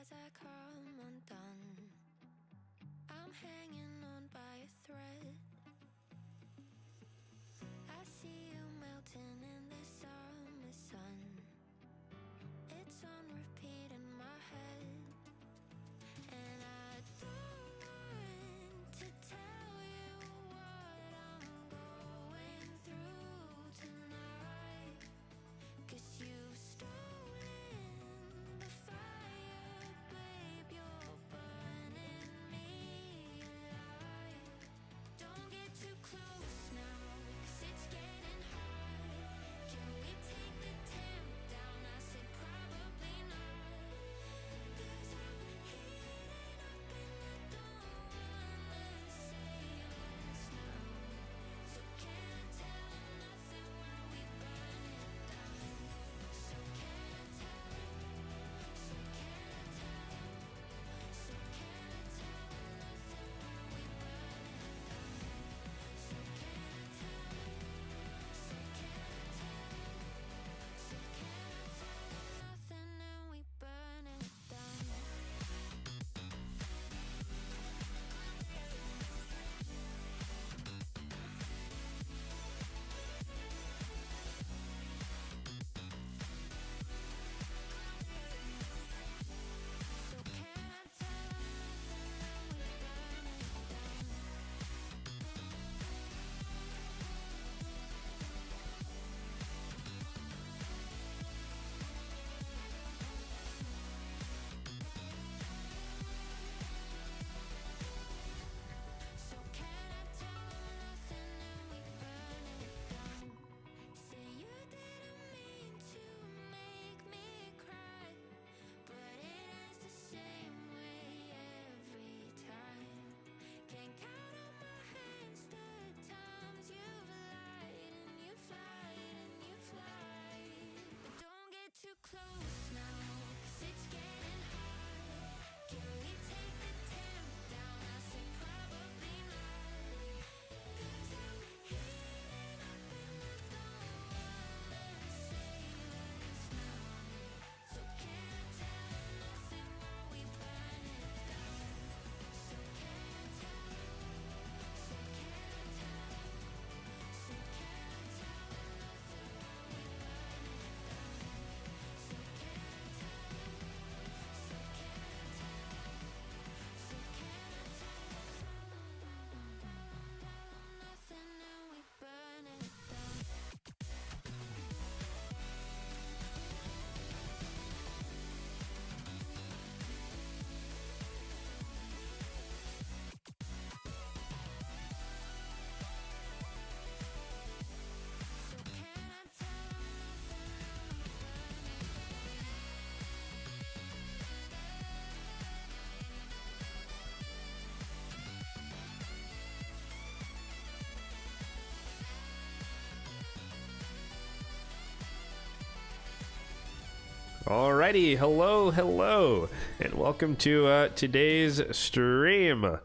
as I come undone. I'm hanging on by a thread. I see you melting in the summer sun. It's on repeat in my head. And I don't want to tell you what I'm going through tonight, 'cause you've stolen the fire, babe, you're burning me alive. Don't get too close now, 'cause it's getting hot. Can we take the temp down? I said probably not, 'cause I'm heating up and I don't wanna say yes now. So can I tell them nothing while we burn it down? So can I tell them? So can I tell them? So can I tell them nothing while we burn it down? So can I tell them? So can I tell them? So can I tell them nothing and we burn it down? So can I tell them nothing and we burn it down? So can I tell them nothing and we burn it down? Say you didn't mean to make me cry, but it ends the same way every time. Can't count on my hands the times you've lied and you've lied and you've lied. But don't get too close now, 'cause it's getting hot. Can we take the temp down? I said probably not, 'cause I'm heating up and I don't wanna say yes now. So can I tell them nothing while we burn it down? So can I tell them? So can I tell them? So can I tell them nothing while we burn it down? So can I tell them? So can I tell them? So can I tell them nothing and we burn it down? So can I tell them nothing and we burn it Alrighty, hello, and welcome to today's stream.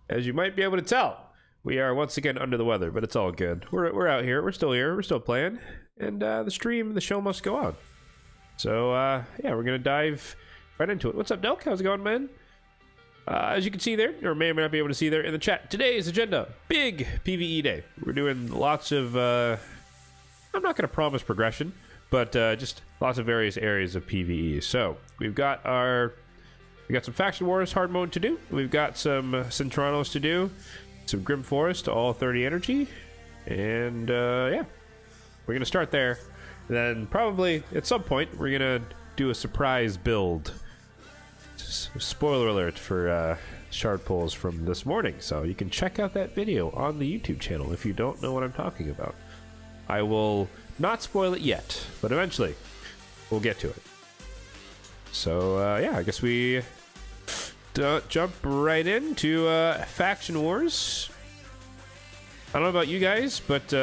As you might be able to tell, we are once again under the weather, but it's all good. We're out here, we're still playing, and the show must go on. So yeah, we're gonna dive right into it. What's up, Delk? How's it going, man? As you can see there, or may or may not be able to see there in the chat, today's agenda, big PvE day. We're doing lots of, I'm not gonna promise progression, but just lots of various areas of PvE. So we've got some faction wars hard mode to do. We've got some Centranos to do, some Grim Forest, all 30 energy, and yeah, we're gonna start there. Then probably at some point we're gonna do a surprise build. Spoiler alert for shard pulls from this morning, so you can check out that video on the YouTube channel if you don't know what I'm talking about. I will not spoil it yet, but eventually we'll get to it. So yeah, I guess we jump right into faction wars. I don't know about you guys, but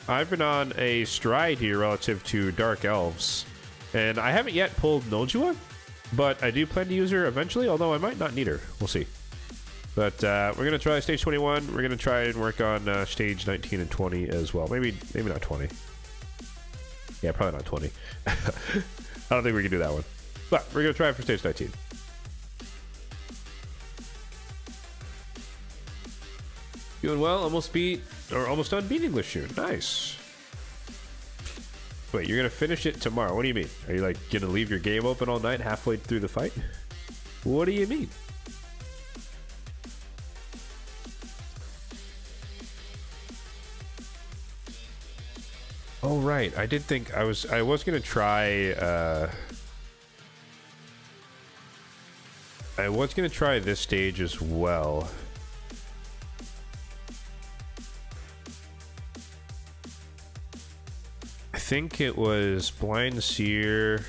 I've been on a stride here relative to Dark Elves, and I haven't yet pulled Noljua, but I do plan to use her eventually, although I might not need her. We'll see. But we're going to try stage 21. We're going to try and work on stage 19 and 20 as well. Maybe not 20. Yeah, probably not 20. I don't think we can do that one. But we're going to try it for stage 19. Doing well. Almost done beating Lishun. Nice. Wait, you're going to finish it tomorrow. What do you mean? Are you like going to leave your game open all night halfway through the fight? What do you mean? Oh right, I did think I was gonna try I was gonna try this stage as well. I think it was Blind Seer.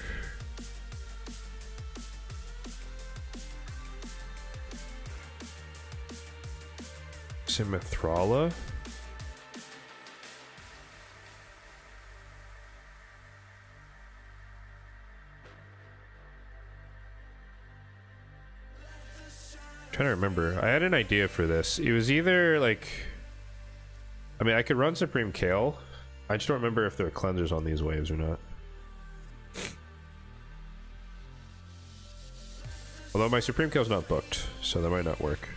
Simithrala. Trying to remember. I had an idea for this. It was either like, I mean, I could run Supreme Kale. I just don't remember if there are cleansers on these waves or not. Although my Supreme Kale's not booked, so that might not work.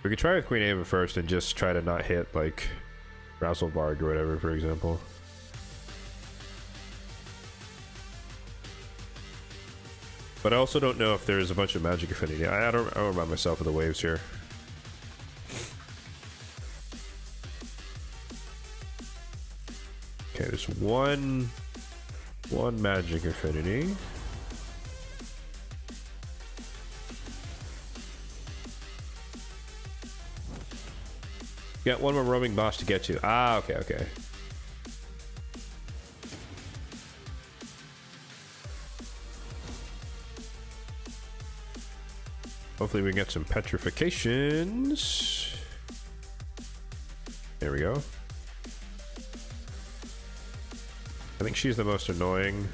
We could try with Queen Ava first and just try to not hit like Razzlebarg or whatever, for example. But I also don't know if there's a bunch of magic affinity. I don't remind myself of the waves here. Okay, there's one magic affinity. Got one more roaming boss to get to. Ah, okay, okay. Hopefully we can get some petrifications. There we go. I think she's the most annoying.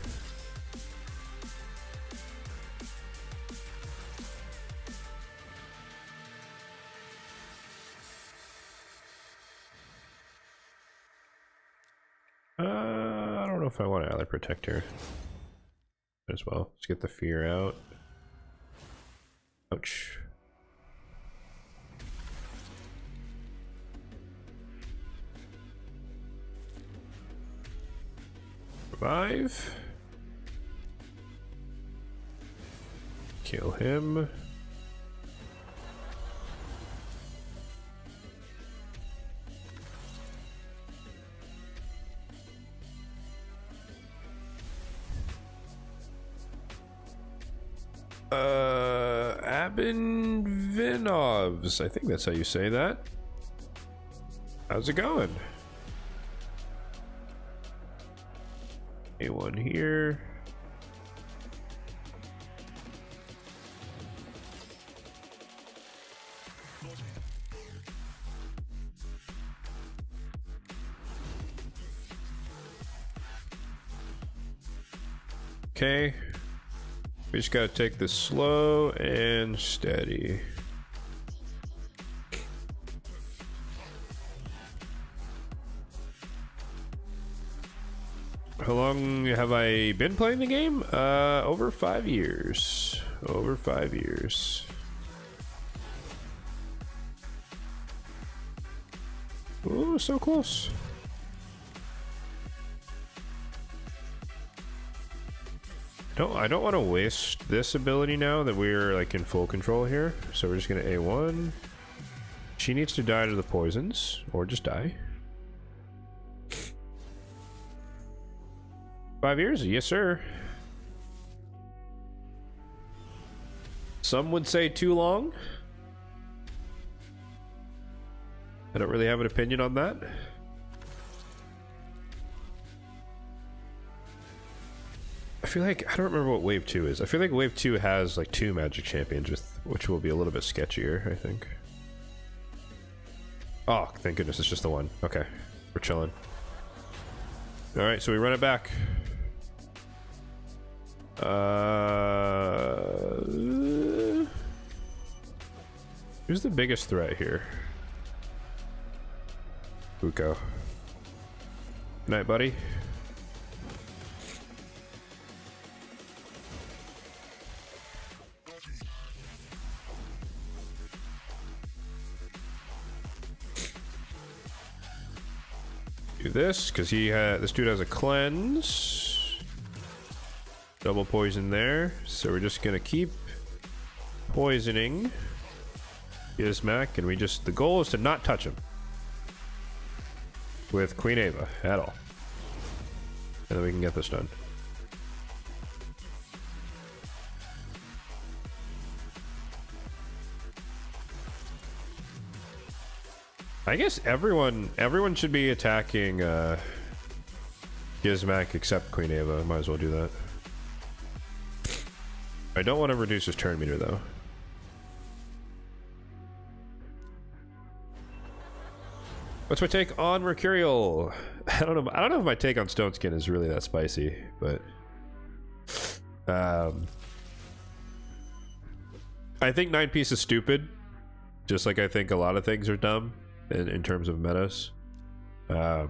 I don't know if I want to ally protect her as well. Let's get the fear out. Ouch. Revive. Kill him. Abinvinovs. I think that's how you say that. How's it going? A1 here. Okay. We just gotta take this slow and steady. How long have I been playing the game? Over 5 years. Over 5 years. Oh, so close. I don't want to waste this ability now that we're like in full control here. So we're just gonna A1. She needs to die to the poisons, or just die. 5 years? Yes, sir. Some would say too long. I don't really have an opinion on that. I feel like, I don't remember what wave 2 is. I feel like wave 2 has like 2 magic champions, which will be a little bit sketchier, I think. Oh, thank goodness, it's just the one. Okay, we're chilling. Alright, so we run it back. Who's the biggest threat here? Buko. Good night, buddy. Do this because this dude has a cleanse. Double poison there. So we're just gonna keep poisoning Gizmac, and the goal is to not touch him with Queen Ava at all. And then we can get this done. I guess everyone should be attacking Gizmac except Queen Ava. Might as well do that. I don't want to reduce his turn meter though. What's my take on Mercurial? I don't know if my take on Stone Skin is really that spicy, but I think 9-piece is stupid. Just like I think a lot of things are dumb in terms of metas. But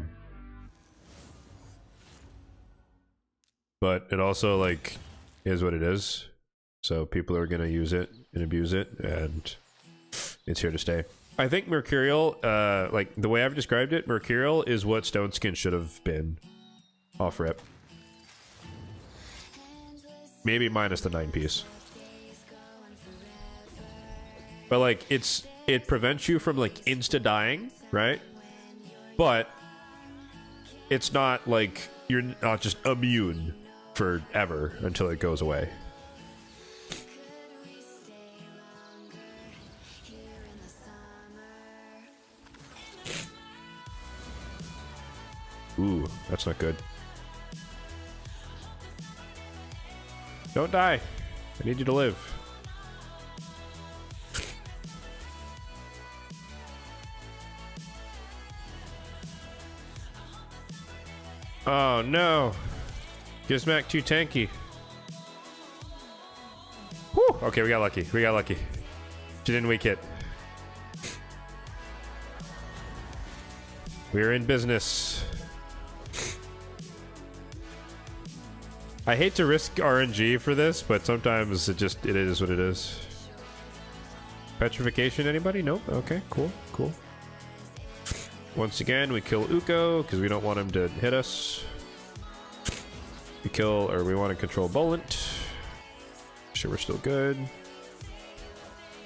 it also like is what it is. So people are gonna use it and abuse it, and it's here to stay. I think Mercurial, like the way I've described it, Mercurial is what Stone Skin should have been off rip. Maybe minus the 9-piece. But like it prevents you from like insta dying, right? But it's not like you're not just immune forever until it goes away. Ooh, that's not good. Don't die. I need you to live. Oh no. Gizmac too tanky. Whew. Okay, we got lucky. We got lucky. She didn't weak hit. We're in business. I hate to risk RNG for this, but sometimes it is what it is. Petrification, anybody? Nope. Okay, cool, cool. Once again, we kill Uko because we don't want him to hit us. We want to control Bolant. Sure, we're still good.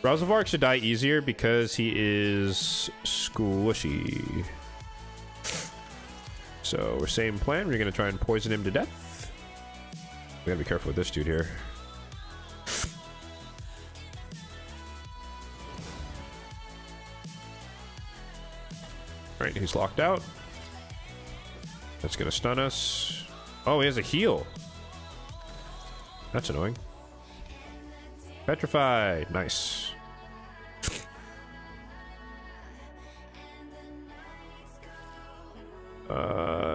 Razavark should die easier because he is squishy. So we're same plan. We're gonna try and poison him to death. We gotta be careful with this dude here. Alright, he's locked out. That's gonna stun us. Oh, he has a heal. That's annoying. Petrified. Nice.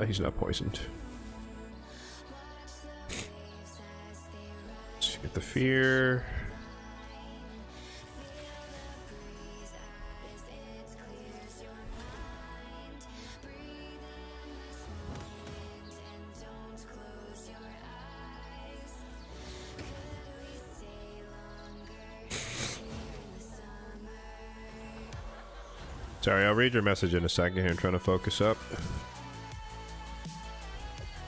He's not poisoned. Let's get the fear. Sorry, I'll read your message in a second here. I'm trying to focus up.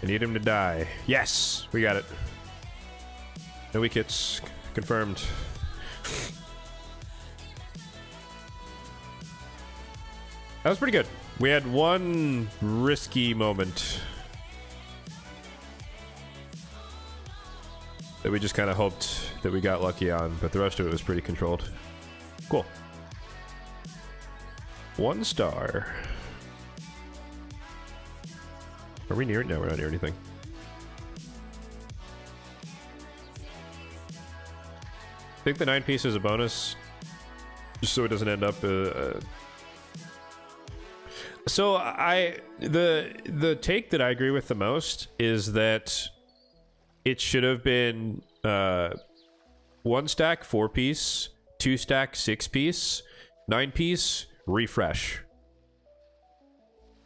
I need him to die. Yes! We got it. No weak hits. Confirmed. That was pretty good. We had one risky moment that we just kind of hoped that we got lucky on, but the rest of it was pretty controlled. Cool. 1 star. Are we near it? No, we're not near anything. I think the 9-piece is a bonus, just so it doesn't end up. So the take that I agree with the most is that it should have been 1 stack 4-piece, 2 stack 6-piece, 9-piece refresh.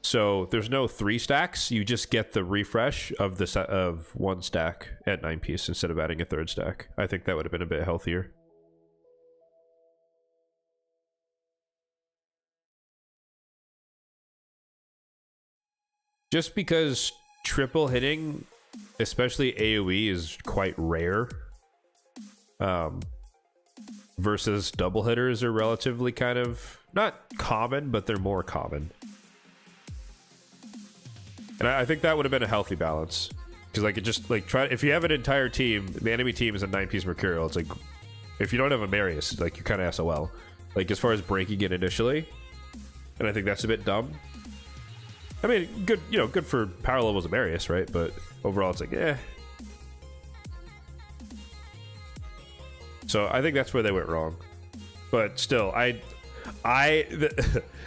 So there's no 3 stacks. You just get the refresh of the set of 1 stack at 9-piece instead of adding a 3rd stack. I think that would have been a bit healthier. just because triple hitting, especially AoE, is quite rare. Versus double hitters are relatively kind of not common, but they're more common. And I think that would have been a healthy balance. Because like it just like try if you have an entire team, the enemy team is a 9-piece Mercurial. It's like if you don't have a Marius, like you're kind of SOL. Like as far as breaking it initially, and I think that's a bit dumb. I mean, good, you know, good for power levels of Marius, right? But overall, it's like, eh. So I think that's where they went wrong. But still, the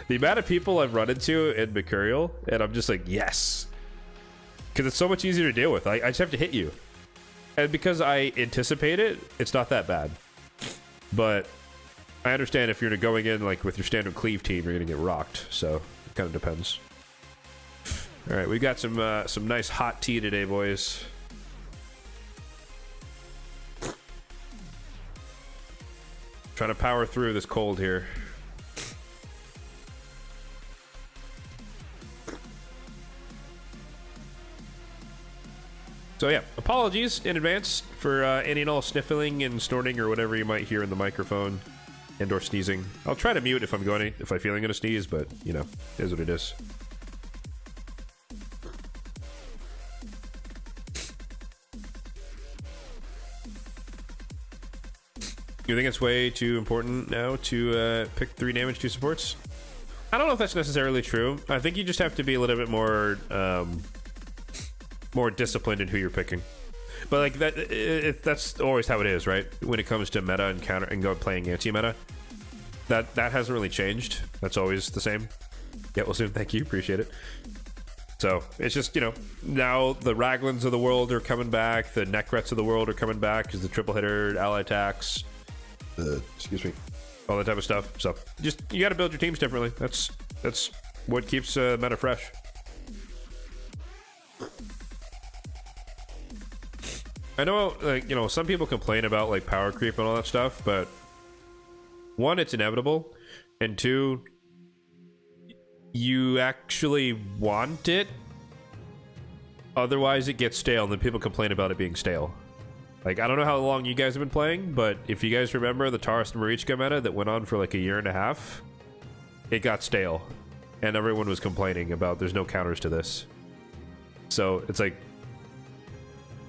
amount of people I've run into in Mercurial, and I'm just like, yes. Because it's so much easier to deal with. I just have to hit you. And because I anticipate it, it's not that bad. But I understand if you're going in like with your standard cleave team, you're going to get rocked. So it kind of depends. All right, we got some nice hot tea today, boys. Trying to power through this cold here. So yeah, apologies in advance for any and all sniffling and snorting or whatever you might hear in the microphone and or sneezing. I'll try to mute if I'm feeling gonna sneeze, but you know, it is what it is. You think it's way too important now to pick 3 damage 2 supports? I don't know if that's necessarily true. I think you just have to be a little bit more more disciplined in who you're picking. But like that's always how it is, right? When it comes to meta and counter and playing anti-meta, that hasn't really changed. That's always the same. Yeah, well, soon. Thank you, appreciate it. So it's just, you know, now the Raglins of the world are coming back, the Necrets of the world are coming back because the triple hitter ally attacks. Excuse me, all that type of stuff. So just you got to build your teams differently. That's what keeps meta fresh. I know, like, you know, some people complain about like power creep and all that stuff, but 1, it's inevitable, and 2, you actually want it. Otherwise, it gets stale, and then people complain about it being stale. Like, I don't know how long you guys have been playing, but if you guys remember the Taurus and Marichka meta that went on for like a year and a half, it got stale. And everyone was complaining about there's no counters to this. So, it's like,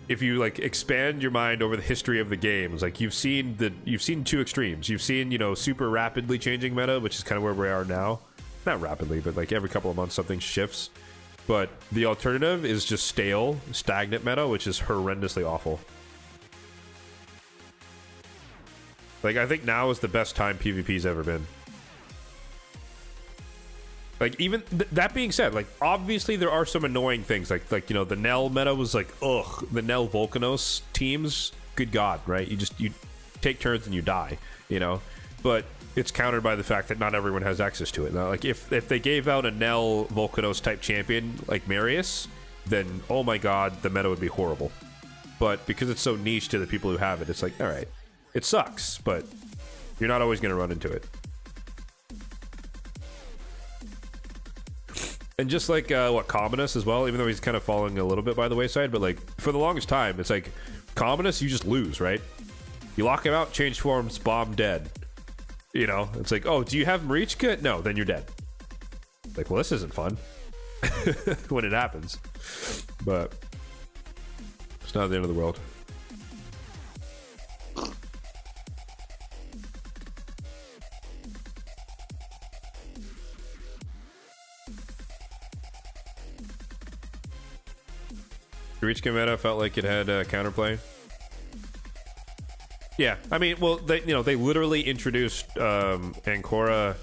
if you like expand your mind over the history of the games, like you've seen 2 extremes. You've seen, you know, super rapidly changing meta, which is kind of where we are now. Not rapidly, but like every couple of months something shifts. But the alternative is just stale, stagnant meta, which is horrendously awful. Like, I think now is the best time PvP's ever been. Like, even that being said, like, obviously there are some annoying things. Like you know, the Nell meta was like, ugh. The Nell Volcanos teams, good God, right? You take turns and you die, you know? But it's countered by the fact that not everyone has access to it. Now, like, if they gave out a Nell Volcanos type champion like Marius, then, oh my God, the meta would be horrible. But because it's so niche to the people who have it, it's like, all right. It sucks, but you're not always going to run into it. And just like, Commonus as well, even though he's kind of falling a little bit by the wayside, but like, for the longest time, it's like, Commonus, you just lose, right? You lock him out, change forms, bomb, dead. You know, it's like, oh, do you have Marichka? No, then you're dead. Like, well, this isn't fun. When it happens. But it's not the end of the world. Marichka meta felt like it had counterplay. Yeah, I mean, well, they literally introduced Ancora.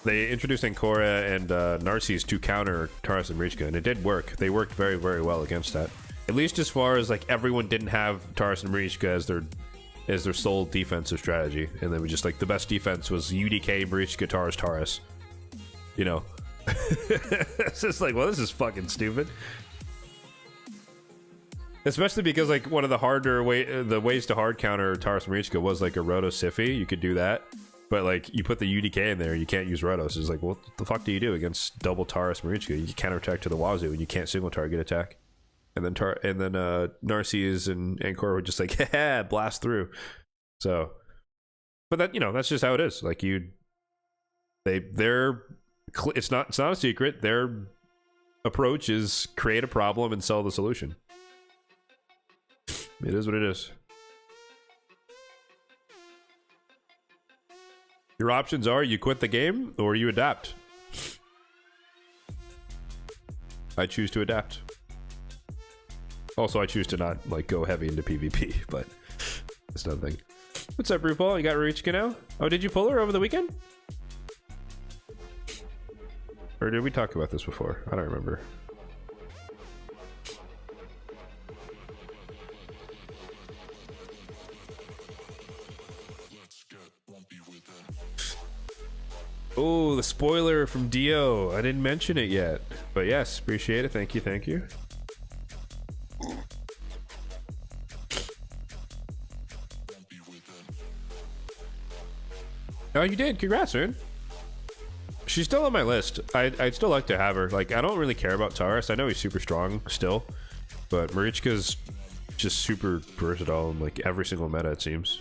They introduced Ancora and Narcisse to counter Taurus and Marichka, and it did work. They worked very, very well against that. At least as far as like everyone didn't have Taurus and Marichka as their sole defensive strategy, and then we just like the best defense was UDK Marichka Taurus. You know, it's just like, well, this is fucking stupid. Especially because like one of the ways to hard counter Taurus Marichka was like a Roto Siphi. You could do that, But like you put the UDK in there, you can't use Rotos. It's like, what the fuck do you do against double Taurus Marichka? You counterattack to the Wazoo, and you can't single target attack. And then Narcisse and Ancora would just like blast through. So, but that, you know, that's just how it is. Like it's not a secret. Their approach is create a problem and sell the solution. It is what it is. Your options are you quit the game or you adapt. I choose to adapt. Also, I choose to not like go heavy into PvP, but it's another thing. What's up, RuPaul? You got Marichka now? Oh, did you pull her over the weekend? Or did we talk about this before? I don't remember. Oh, the spoiler from Dio. I didn't mention it yet. But yes, appreciate it. Thank you, thank you. Oh, you did. Congrats, man. She's still on my list. I'd still like to have her. Like, I don't really care about Taurus. I know he's super strong still. But Marichka's just super versatile in like every single meta, it seems.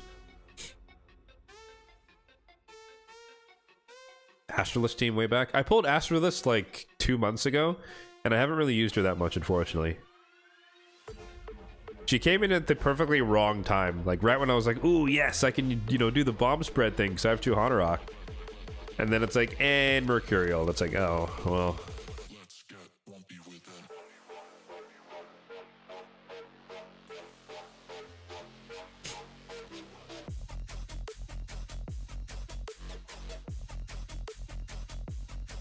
Astralis team way back. I pulled Astralis like 2 months ago, and I haven't really used her that much, unfortunately. She came in at the perfectly wrong time, like right when I was like, "Ooh, yes, I can, you know, do the bomb spread thing because I have 2 Hanorok." And then it's like, and Mercurial. That's like, oh well.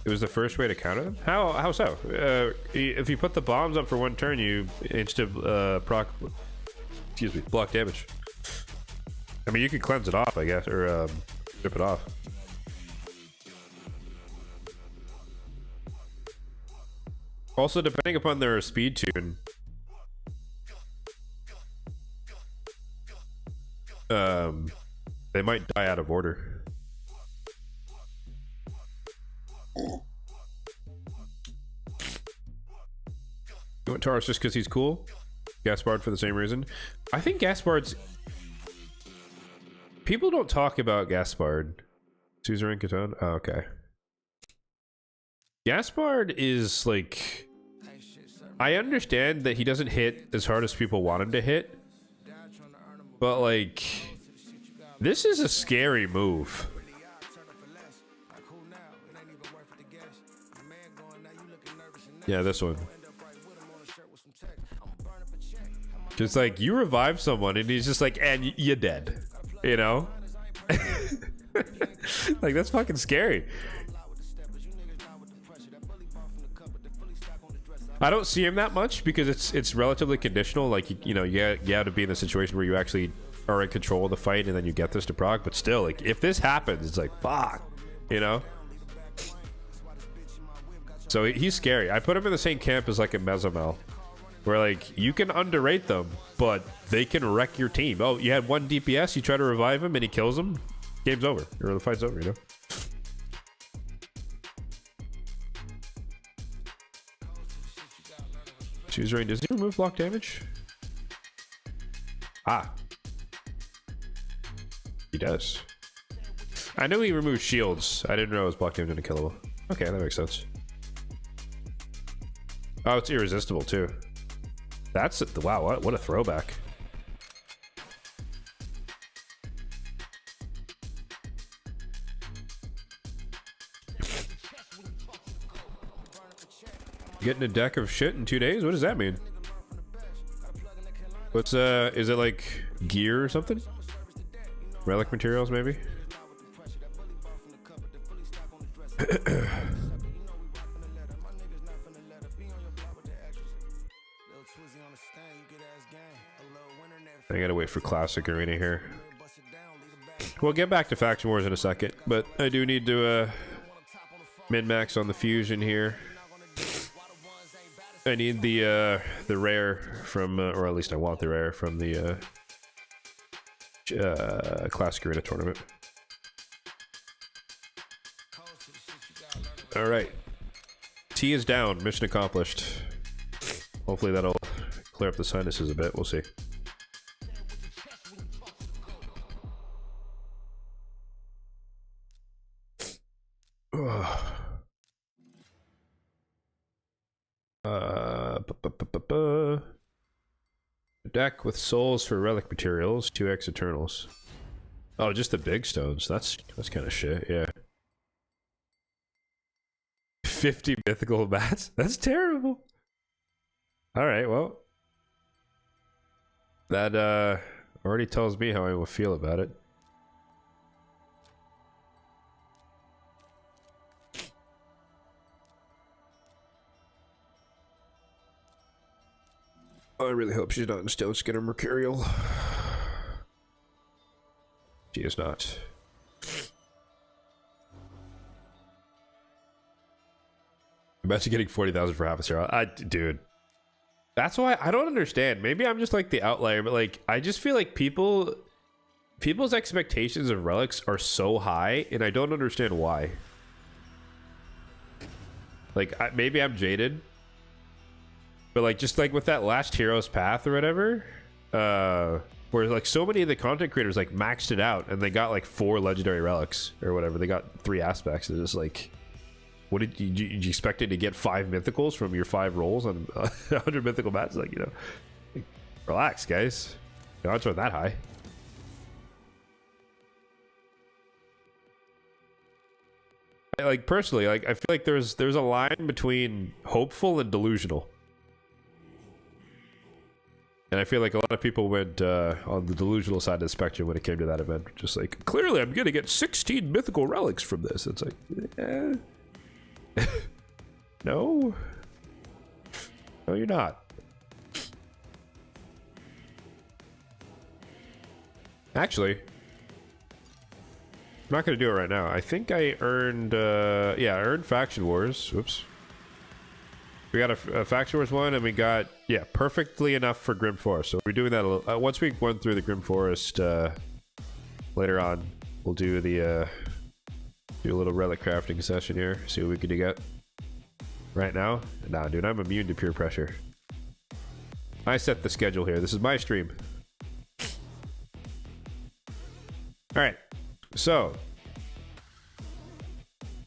It was the first way to counter them? How so? If you put the bombs up for 1 turn, you block damage. I mean, you could cleanse it off, I guess, or rip it off. Also, depending upon their speed tune, they might die out of order. You want Taurus just because he's cool? Gaspard for the same reason? I think Gaspard's... People don't talk about Gaspard. Suzerain Catan? Oh, okay. Gaspard is like... I understand that he doesn't hit as hard as people want him to hit. But like... This is a scary move. Yeah, this one. Just like, you revive someone and he's just like, and you're dead. You know? Like, that's fucking scary. I don't see him that much because it's relatively conditional. Like, you know, you have to be in the situation where you actually are in control of the fight and then you get this to proc. But still, like, if this happens, it's like, fuck. You know? So he's scary. I put him in the same camp as like a Mezomel, where like you can underrate them, but they can wreck your team. Oh, you had 1 DPS, you try to revive him and he kills him, game's over, or the fight's over, you know? Suzerain, does he remove block damage? Ah. He does. I know he removes shields. I didn't know it was block damage unkillable. Okay, that makes sense. Oh, it's irresistible too. That's it. Wow, what a throwback. Getting a deck of shit in 2 days? What does that mean? What's is it like gear or something? Relic materials maybe? I gotta wait for Classic Arena here. We'll get back to Faction Wars in a second, but I do need to min-max on the fusion here. I need the rare from, or at least I want the rare from the Classic Arena tournament. All right. T is down. Mission accomplished. Hopefully that'll clear up the sinuses a bit. We'll see. Deck with souls for relic materials, 2x Eternals. Oh, just the big stones. That's kind of shit. Yeah. 50 mythical bats. That's terrible. All right, well, that already tells me how I will feel about it. I really hope she's not in Stone Skin or Mercurial. She is not. Imagine getting 40,000 for half a star. Dude. That's why I don't understand. Maybe I'm just like the outlier, but like I just feel like people's expectations of relics are so high, and I don't understand why. Like maybe I'm jaded, but like just like with that last Hero's Path or whatever, where like so many of the content creators like maxed it out and they got like 4 legendary relics or whatever. They got 3 aspects. It's just like, what did you expected to get 5 mythicals from your 5 rolls on 100 mythical bats? Like, you know, like, relax, guys. The odds aren't that high. Like personally, like I feel like there's a line between hopeful and delusional, and I feel like a lot of people went on the delusional side of the spectrum when it came to that event. Just like, clearly, I'm gonna get 16 mythical relics from this. It's like, no, you're not. Actually, I'm not gonna do it right now. I think I earned, yeah, I earned Faction Wars. Whoops. We got a Faction Wars one, and we got, yeah, perfectly enough for Grim Forest. So we're doing that a little, once we went through the Grim Forest later on. We'll do the do a little relic crafting session here. See what we can get. Right now, nah, dude, I'm immune to peer pressure. I set the schedule here. This is my stream. All right. So,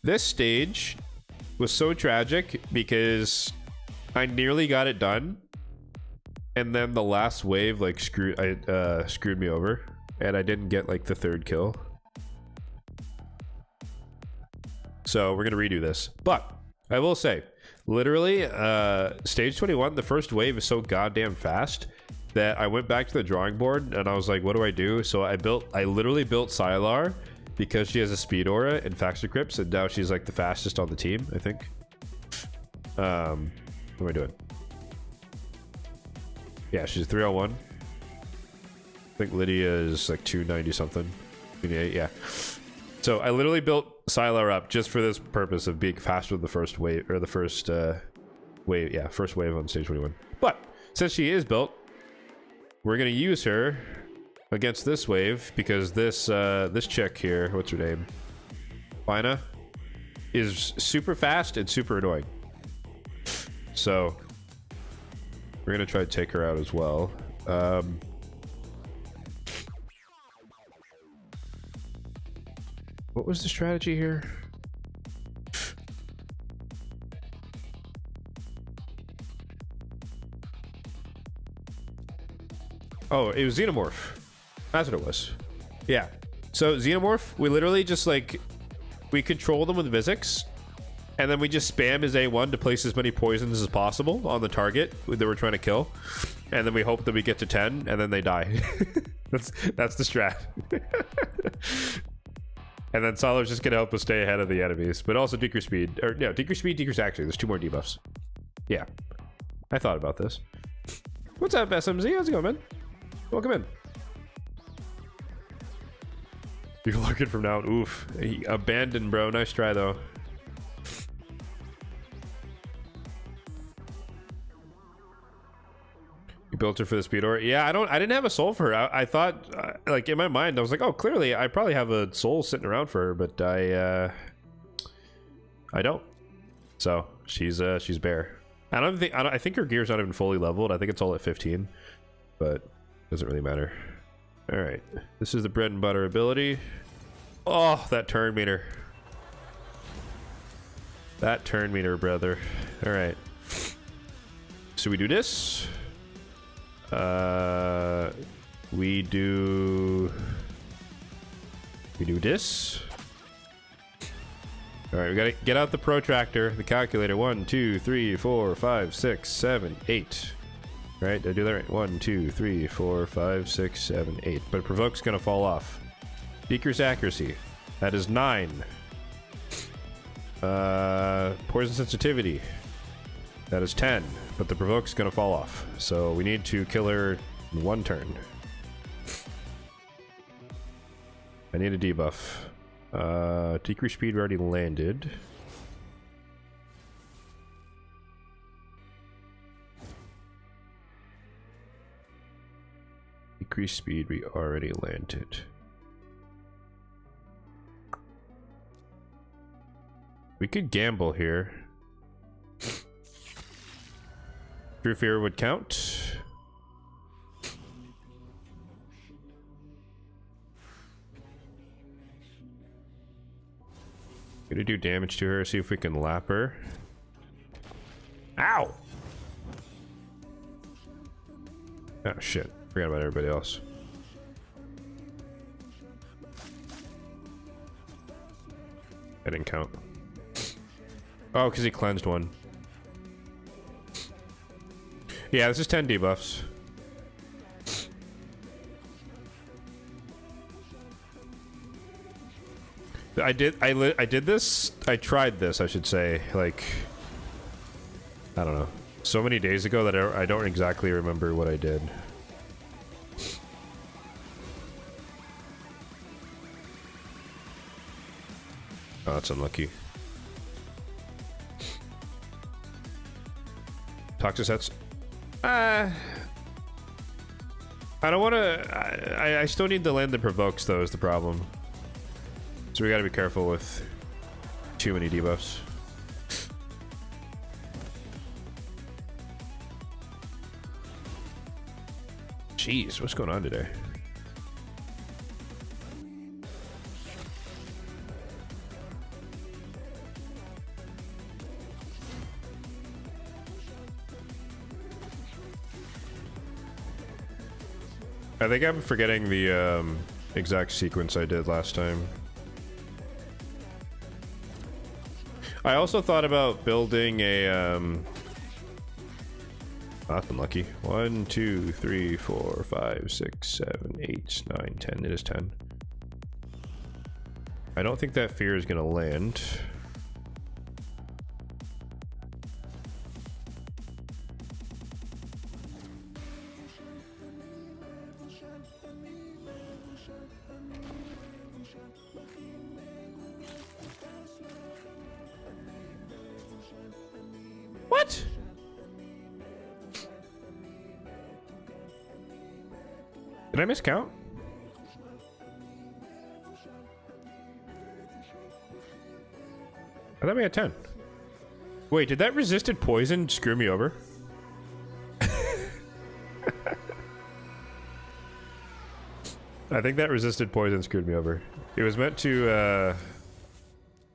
this stage was so tragic because I nearly got it done, and then the last wave like screwed me over, and I didn't get like the 3rd kill. So we're gonna redo this, but I will say, literally, stage 21, the first wave is so goddamn fast that I went back to the drawing board and I was like, what do I do? So I literally built Sylar because she has a speed aura and faction crypts, and now she's like the fastest on the team, I think. What am I doing? Yeah, she's 301. I think Lydia is like 290 something. 28, yeah. So I literally built Sylar up just for this purpose of being faster than the first wave, or the first wave, yeah, first wave on stage 21. But since she is built, we're gonna use her against this wave because this this chick here, what's her name, Fina, is super fast and super annoying. So we're gonna try to take her out as well. What was the strategy here? Oh, it was Xenomorph. That's what it was. Yeah. So Xenomorph, we literally just like, we control them with Visix, and then we just spam his A1 to place as many poisons as possible on the target that we're trying to kill, and then we hope that we get to 10, and then they die. that's the strat. And then Sylar's just gonna help us stay ahead of the enemies, but also decrease speed. Or no, decrease speed, decrease action. There's 2 more debuffs. Yeah, I thought about this. What's up, SMZ? How's it going, man? Welcome in. You're lurking from now. Oof. Abandoned, bro. Nice try, though. You built her for the speed aura? Yeah, I didn't have a soul for her. I thought, like, in my mind, I was like, oh, clearly, I probably have a soul sitting around for her, but I I don't. So she's bare. I think her gear's not even fully leveled. I think it's all at 15, but doesn't really matter. All right, this is the bread and butter ability. Oh, that turn meter. That turn meter, brother. All right. So we do this. We do this. All right, we gotta get out the protractor, the calculator. 1, 2, 3, 4, 5, 6, 7, 8. Right? Did I do that right? 1, 2, 3, 4, 5, 6, 7, 8. But provoke's gonna fall off. Decrease accuracy. That is 9. Poison sensitivity. That is 10. But the provoke's gonna fall off. So we need to kill her in 1 turn. I need a debuff. Decrease speed already landed. Decrease speed we already landed. We could gamble here. True fear would count. Gonna do damage to her, see if we can lap her. Ow! Oh shit, forgot about everybody else. I didn't count. Oh, because he cleansed one. Yeah, this is 10 debuffs. I did this. I tried this, I should say, like, I don't know, so many days ago that I don't exactly remember what I did. Oh, that's unlucky. Toxic sets. I don't want to. I still need the land that provokes, though, is the problem. So we gotta be careful with too many debuffs. Jeez, what's going on today? I think I'm forgetting the exact sequence I did last time. I also thought about building a that's unlucky. 1, 2, 3, 4, 5, 6, 7, 8, 9, 10. It is 10. I don't think that fear is gonna land. What? Did I miscount? I thought we had 10. Wait, did that resisted poison screw me over? I think that resisted poison screwed me over. It was meant to,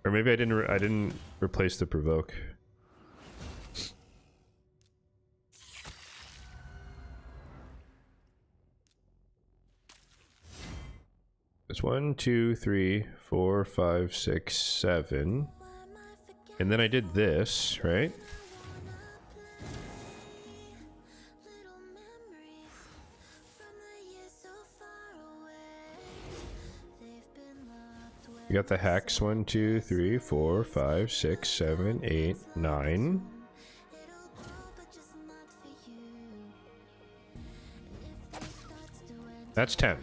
or maybe I didn't replace the provoke. It's 1, 2, 3, 4, 5, 6, 7. And then I did this, right? You got the hex. 1, 2, 3, 4, 5, 6, 7, 8, 9. That's 10.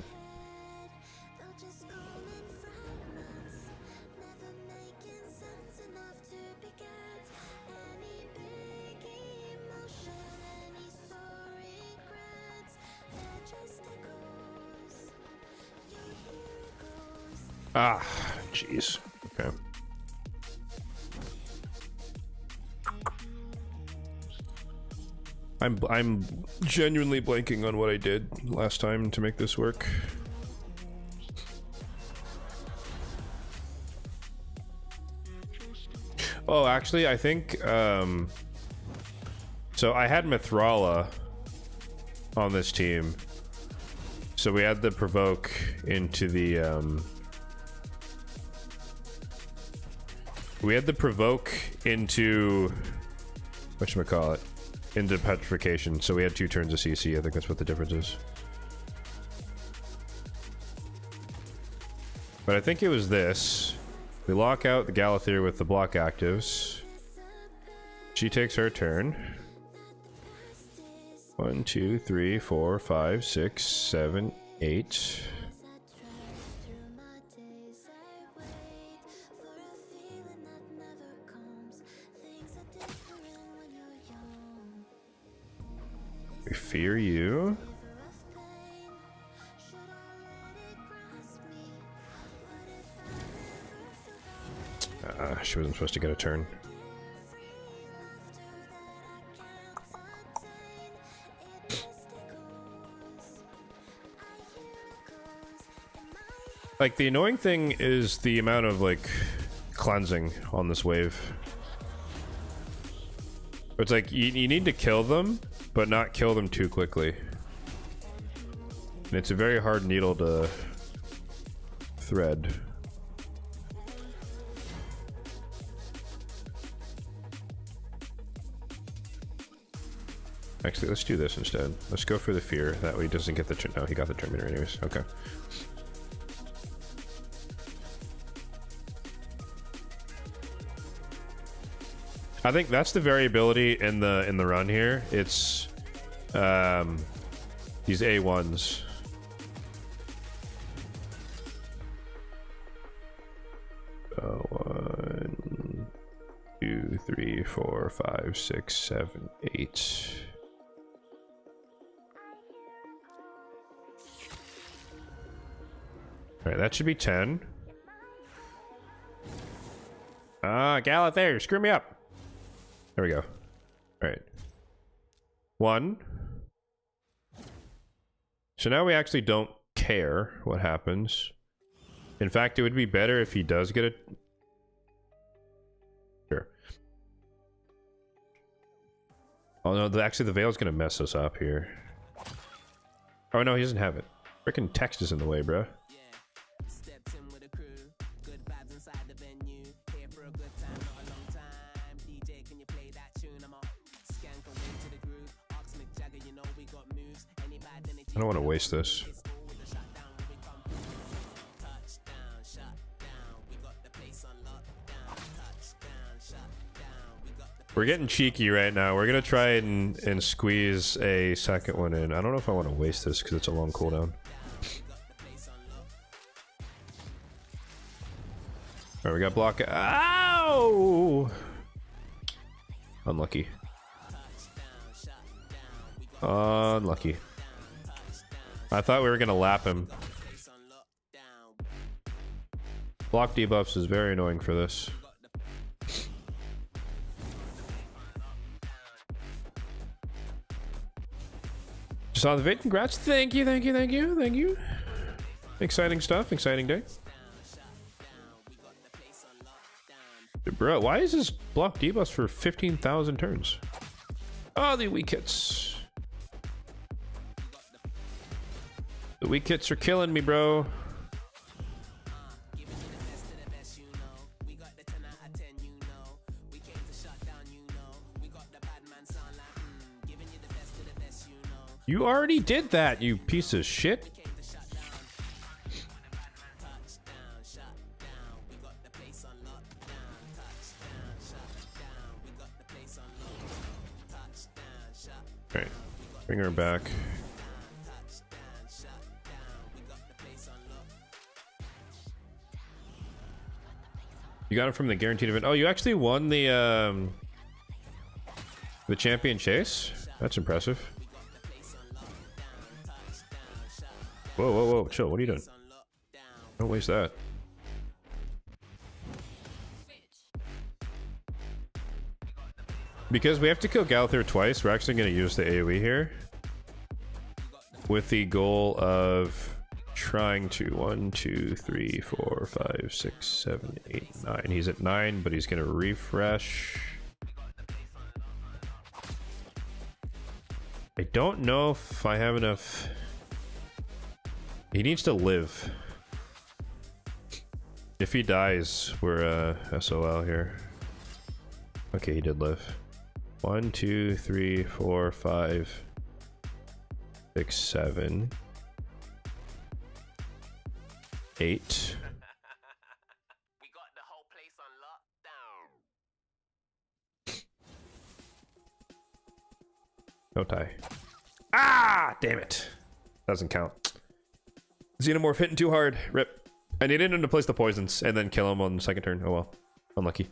Ah, jeez. Okay. I'm genuinely blanking on what I did last time to make this work. Oh, actually, I think so I had Mithrala on this team. So we had the provoke into the whatchamacallit, into petrification. So we had 2 turns of CC. I think that's what the difference is. But I think it was this. We lock out the Galathir with the block actives. She takes her turn. 1, 2, 3, 4, 5, 6, 7, 8. We fear you. She wasn't supposed to get a turn. Like, the annoying thing is the amount of, like, cleansing on this wave. It's like, you need to kill them, but not kill them too quickly. And it's a very hard needle to thread. Actually, let's do this instead. Let's go for the fear. That way he doesn't get the turn. No, he got the turn meter anyways. Okay. I think that's the variability in the run here. It's these A1s. One, 2, 3, 4, 5, 6, 7, 8. Alright, that should be 10. Galathir, screw me up. There we go. Alright. 1. So now we actually don't care what happens. In fact, it would be better if he does get a... Sure. Oh no, actually the Veil's gonna mess us up here. Oh no, he doesn't have it. Frickin' text is in the way, bro. I don't want to waste this. We're getting cheeky right now. We're gonna try and squeeze a second one in. I don't know if I want to waste this because it's a long cooldown. Alright, we got block. Ow! Unlucky. Unlucky. I thought we were gonna lap him. Block debuffs is very annoying for this. Saw the vid. Congrats. Thank you, thank you, thank you, thank you. Exciting stuff. Exciting day. Bro, why is this block debuffs for 15,000 turns? Oh, the weak hits. The weak hits are killing me, bro. You already did that, you piece of shit. Alright, bring her back. You got it from the guaranteed event. Oh, you actually won the champion chase? That's impressive. Whoa, whoa, whoa, chill, what are you doing? Don't waste that. Because we have to kill Galathir twice, we're actually going to use the AoE here. With the goal of trying to 1, 2, 3, 4, 5, 6, 7, 8, 9. He's at 9, but he's going to refresh. I don't know if I have enough. He needs to live. If he dies, we're SOL here. Okay, he did live. 1, 2, 3, 4, 5, 6, 7, 8. We got the whole place on lockdown. No tie. Ah! Damn it. Doesn't count. Xenomorph hitting too hard. Rip. I needed him to place the poisons and then kill him on the second turn. Oh well. Unlucky.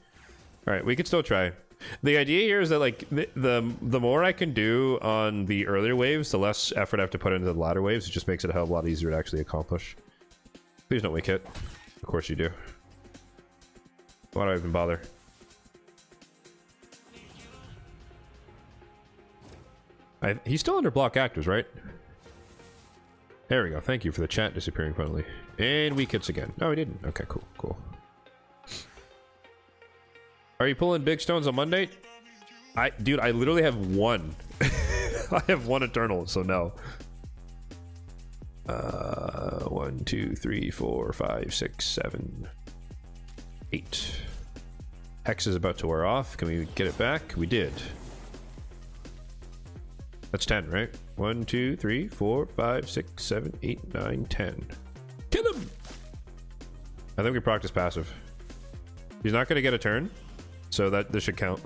Alright, we could still try. The idea here is that like the more I can do on the earlier waves, the less effort I have to put into the latter waves. It just makes it a hell of a lot easier to actually accomplish. Please don't wake hit. Of course you do. Why do I even bother? He's still under block actors, right? There we go. Thank you for the chat disappearing finally. And weak hits again. No, he didn't. Okay, cool, cool. Are you pulling big stones on Monday? Dude, I literally have one. I have one eternal, so no. 1, 2, 3, 4, 5, 6, 7, 8. Hex is about to wear off. Can we get it back? We did. That's 10, right? 1, 2, 3, 4, 5, 6, 7, 8, 9, 10. Kill him! I think we practice passive. He's not going to get a turn, so that this should count.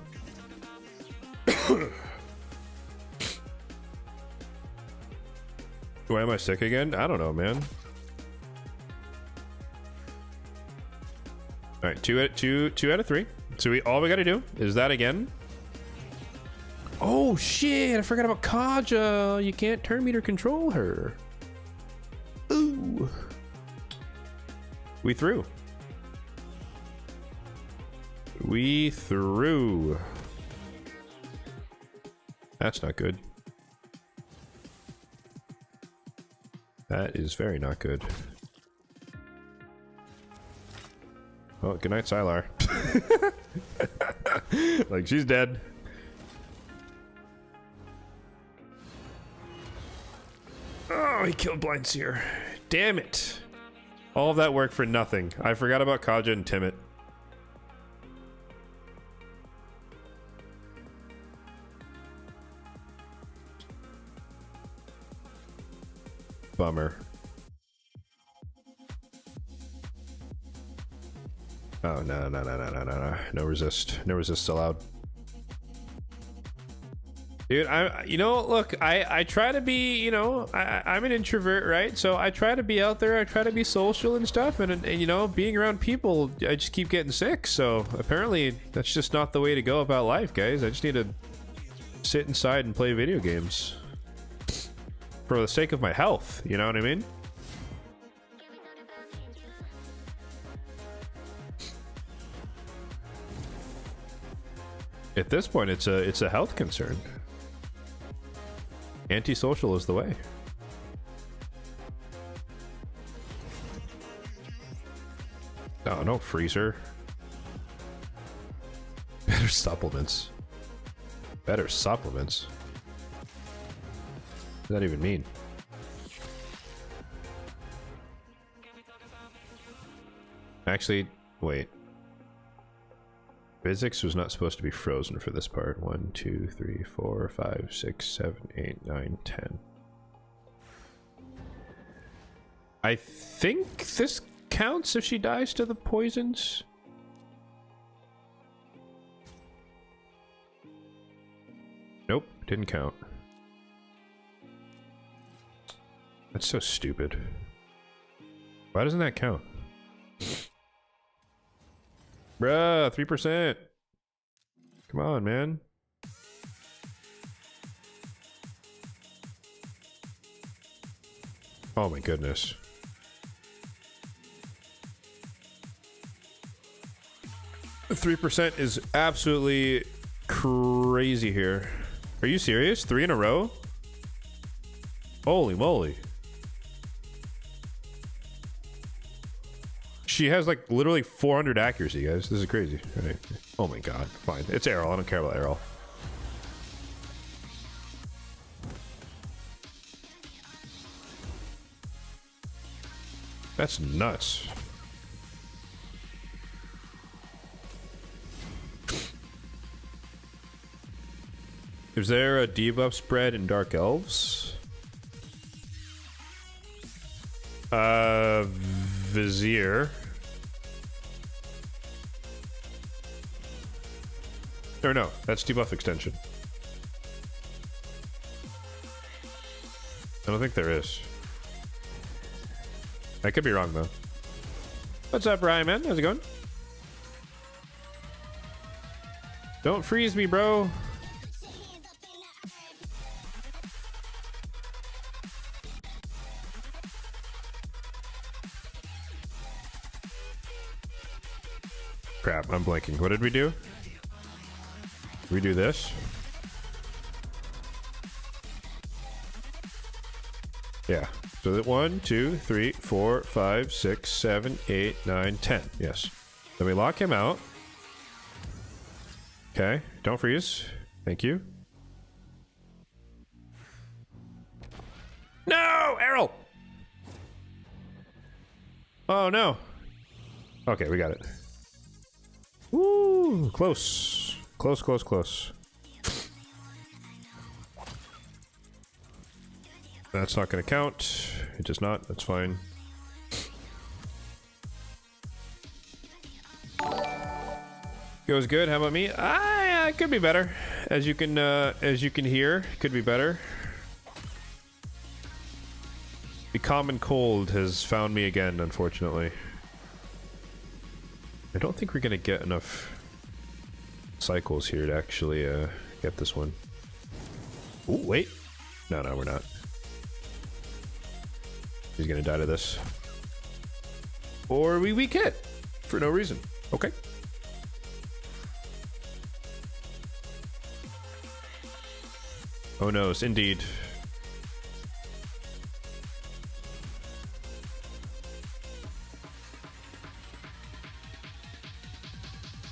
Why am I sick again? I don't know, man. All right, two out of 3. So all we got to do is that again. Oh shit! I forgot about Kaja. You can't turn meter control her. Ooh. We threw. We threw. That's not good. That is very not good. Oh, good night, Sylar. Like, she's dead. Oh, he killed Blind Seer. Damn it. All of that work for nothing. I forgot about Kaja and Timid. Bummer. Oh, no. No resist. No resist allowed. Dude, you know, look, I try to be, you know, I'm an introvert, right? So I try to be out there, I try to be social and stuff, and you know, being around people, I just keep getting sick. So apparently that's just not the way to go about life, guys. I just need to sit inside and play video games. For the sake of my health, you know what I mean? At this point, it's a health concern. Antisocial is the way. No, no freezer. Better supplements. Better supplements. What does that even mean? Actually, wait. Physics was not supposed to be frozen for this part. 1, 2, 3, 4, 5, 6, 7, 8, 9, 10. I think this counts if she dies to the poisons. Nope, didn't count. That's so stupid. Why doesn't that count? Bruh, 3%. Come on, man. Oh my goodness. The 3% is absolutely crazy here. Are you serious? 3 in a row? Holy moly. She has like literally 400 accuracy, guys. This is crazy. Right. Oh my god. Fine. It's Errol. I don't care about Errol. That's nuts. Is there a debuff spread in Dark Elves? Vizier. Or no, that's debuff extension. I don't think there is. I could be wrong though. What's up, Ryan, man? How's it going? Don't freeze me, bro. Crap, I'm blanking. What did we do? We do this. Yeah. So that 1, 2, 3, 4, 5, 6, 7, 8, 9, 10. Yes. Then we lock him out. Okay. Don't freeze. Thank you. No! Errol! Oh, no. Okay, we got it. Woo! Close. Close, close, close. That's not going to count. It does not. That's fine. Goes good. How about me? Yeah, it could be better. As you can hear, could be better. The common cold has found me again, unfortunately. I don't think we're gonna get enough cycles here to actually get this one. Oh wait, no, we're not. He's gonna die to this, or we weak hit for no reason. Okay. Oh no, indeed.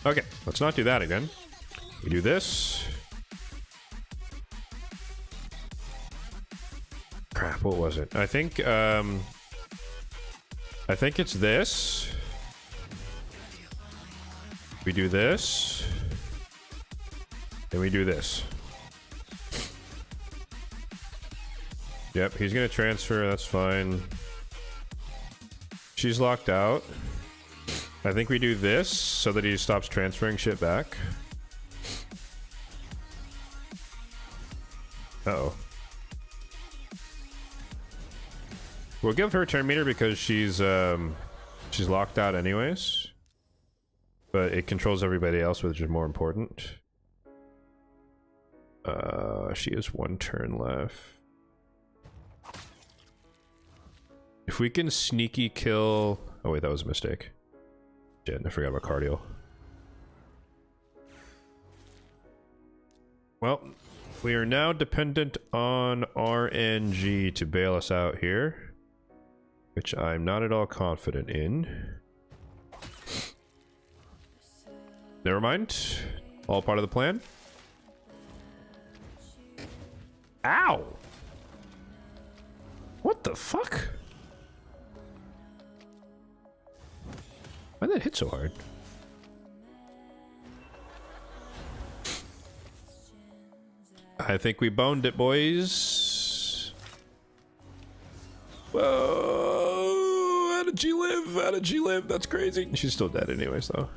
Okay, let's not do that again. We do this. Crap, what was it? I think it's this. We do this. And we do this. Yep, he's gonna transfer, that's fine. She's locked out. I think we do this so that he stops transferring shit back. Uh-oh. We'll give her turn meter because she's locked out anyways. But it controls everybody else, which is more important. She has 1 turn left. If we can sneaky kill... Oh wait, that was a mistake. Shit, I forgot about cardio. Well, we are now dependent on RNG to bail us out here, which I'm not at all confident in. Never mind. All part of the plan. Ow! What the fuck? Why did that hit so hard? I think we boned it, boys. Whoa! How did she live? How did she live? That's crazy. She's still dead anyways, though.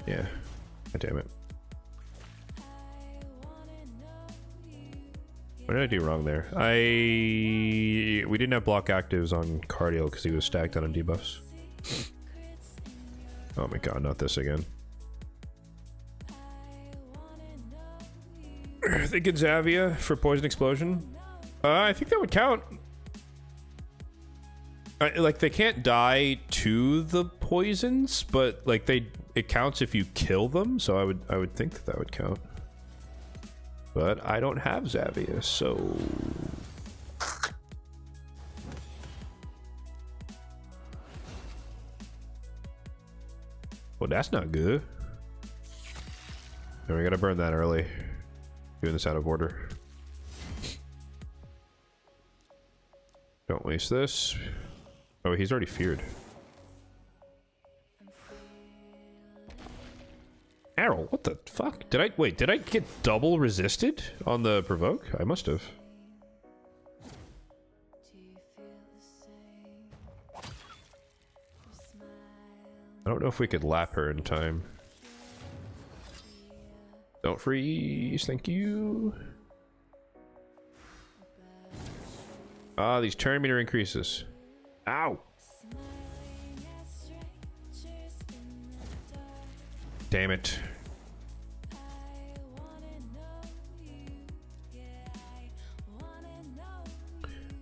Yeah. God damn it. What did I do wrong there? We didn't have block actives on cardio because he was stacked on debuffs. Oh my god, not this again. I think it's Zavia for Poison Explosion. I think that would count. Like, they can't die to the poisons, but like it counts if you kill them, so I would think that that would count. But I don't have Xavius, so well, that's not good. And we gotta burn that early. Doing this out of order. Don't waste this. Oh, he's already feared. Errol, what the fuck? Did I get double resisted on the provoke? I must have. I don't know if we could lap her in time. Don't freeze, thank you. Ah, these turn meter increases. Ow! Damn it.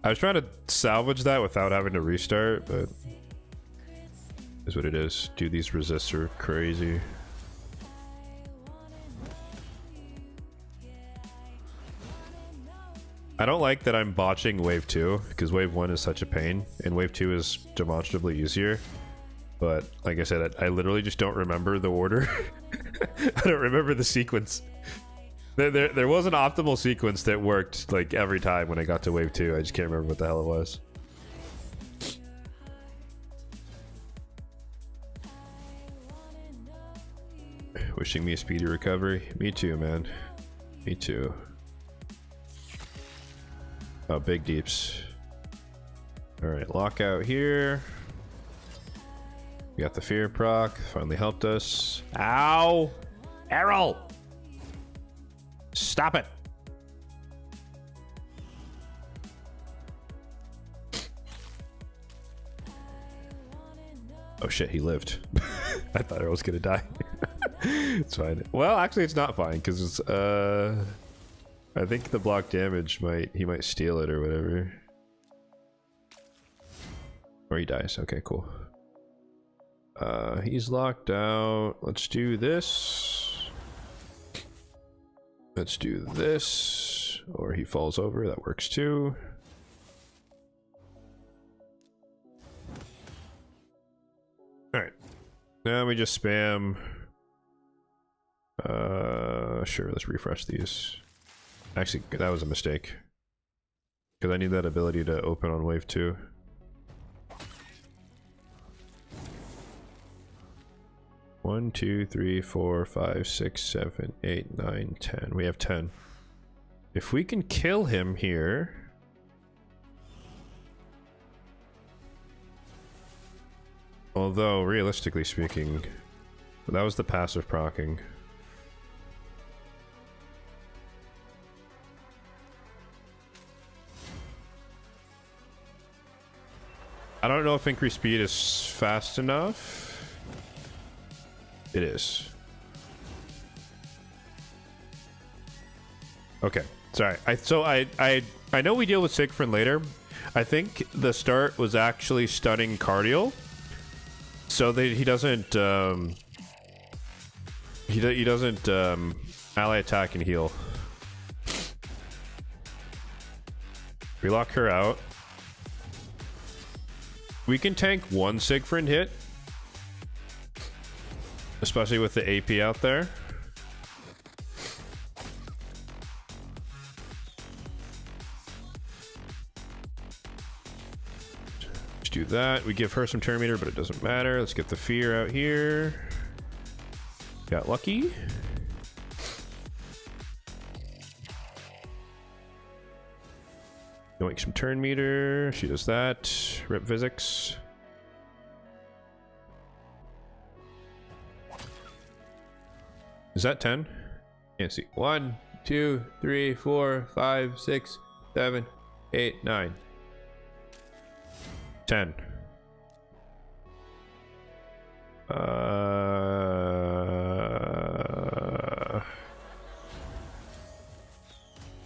I was trying to salvage that without having to restart, but is what it is. Dude, these resists are crazy. I don't like that I'm botching wave 2 because wave 1 is such a pain and wave 2 is demonstrably easier. But like I said, I literally just don't remember the order. I don't remember the sequence. There was an optimal sequence that worked like every time when I got to wave 2. I just can't remember what the hell it was. Wishing me a speedy recovery. Me too, man. Me too. Oh, big deeps. Alright, lockout here. We got the fear proc. Finally helped us. Ow! Errol! Stop it! Oh shit, he lived. I thought Errol was gonna die. It's fine. Well, actually it's not fine, because it's, I think the block damage he might steal it or whatever. Or he dies. Okay, cool. He's locked out. Let's do this. Let's do this. Or he falls over. That works too. Alright. Now we just spam. Sure, let's refresh these. Actually, that was a mistake. Because I need that ability to open on wave 2. One, 2, 3, 4, 5, 6, 7, 8, 9, 10. We have 10. If we can kill him here. Although, realistically speaking, that was the passive proccing. I don't know if increased speed is fast enough. It is. Okay, sorry. I know we deal with Siegfried later. I think the start was actually stunning Cardial, so that he doesn't he doesn't ally attack and heal. We lock her out. We can tank one Siegfried hit, especially with the AP out there. Let's do that. We give her some turn meter, but it doesn't matter. Let's get the fear out here. Got lucky. Doing some turn meter. She does that. Rip physics. Is that 10? Can't see. 1, 2, 3, 4, 5, 6, 7, 8, 9. 10.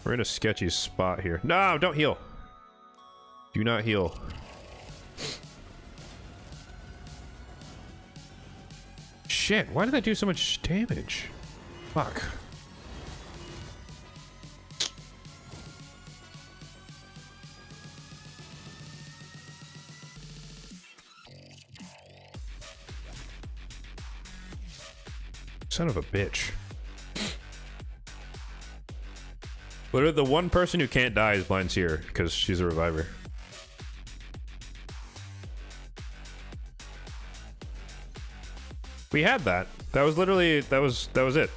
We're in a sketchy spot here. No, don't heal. Do not heal. shit. Why did that do so much damage? Fuck. Son of a bitch. Literally, the one person who can't die is Blind Seer, because she's a reviver. We had that. That was literally, that was it.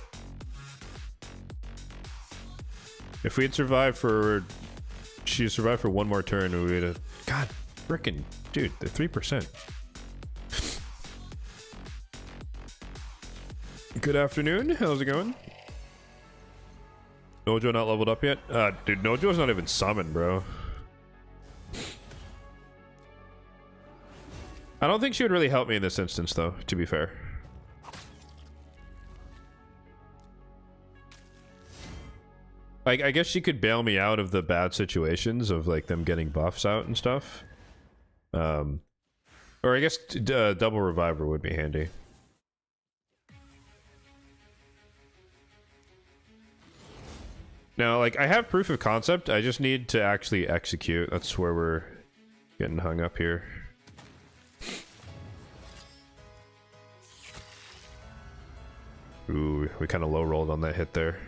If we had survived for, she survived for one more turn, we would have, god, frickin', dude, the 3%. Good afternoon, how's it going? Nojo not leveled up yet? Dude, Nojo's not even summoned, bro. I don't think she would really help me in this instance, though, to be fair. Like, I guess she could bail me out of the bad situations of, like, them getting buffs out and stuff. Or I guess double reviver would be handy. Now, like, I have proof of concept, I just need to actually execute. That's where we're getting hung up here. Ooh, we kind of low rolled on that hit there.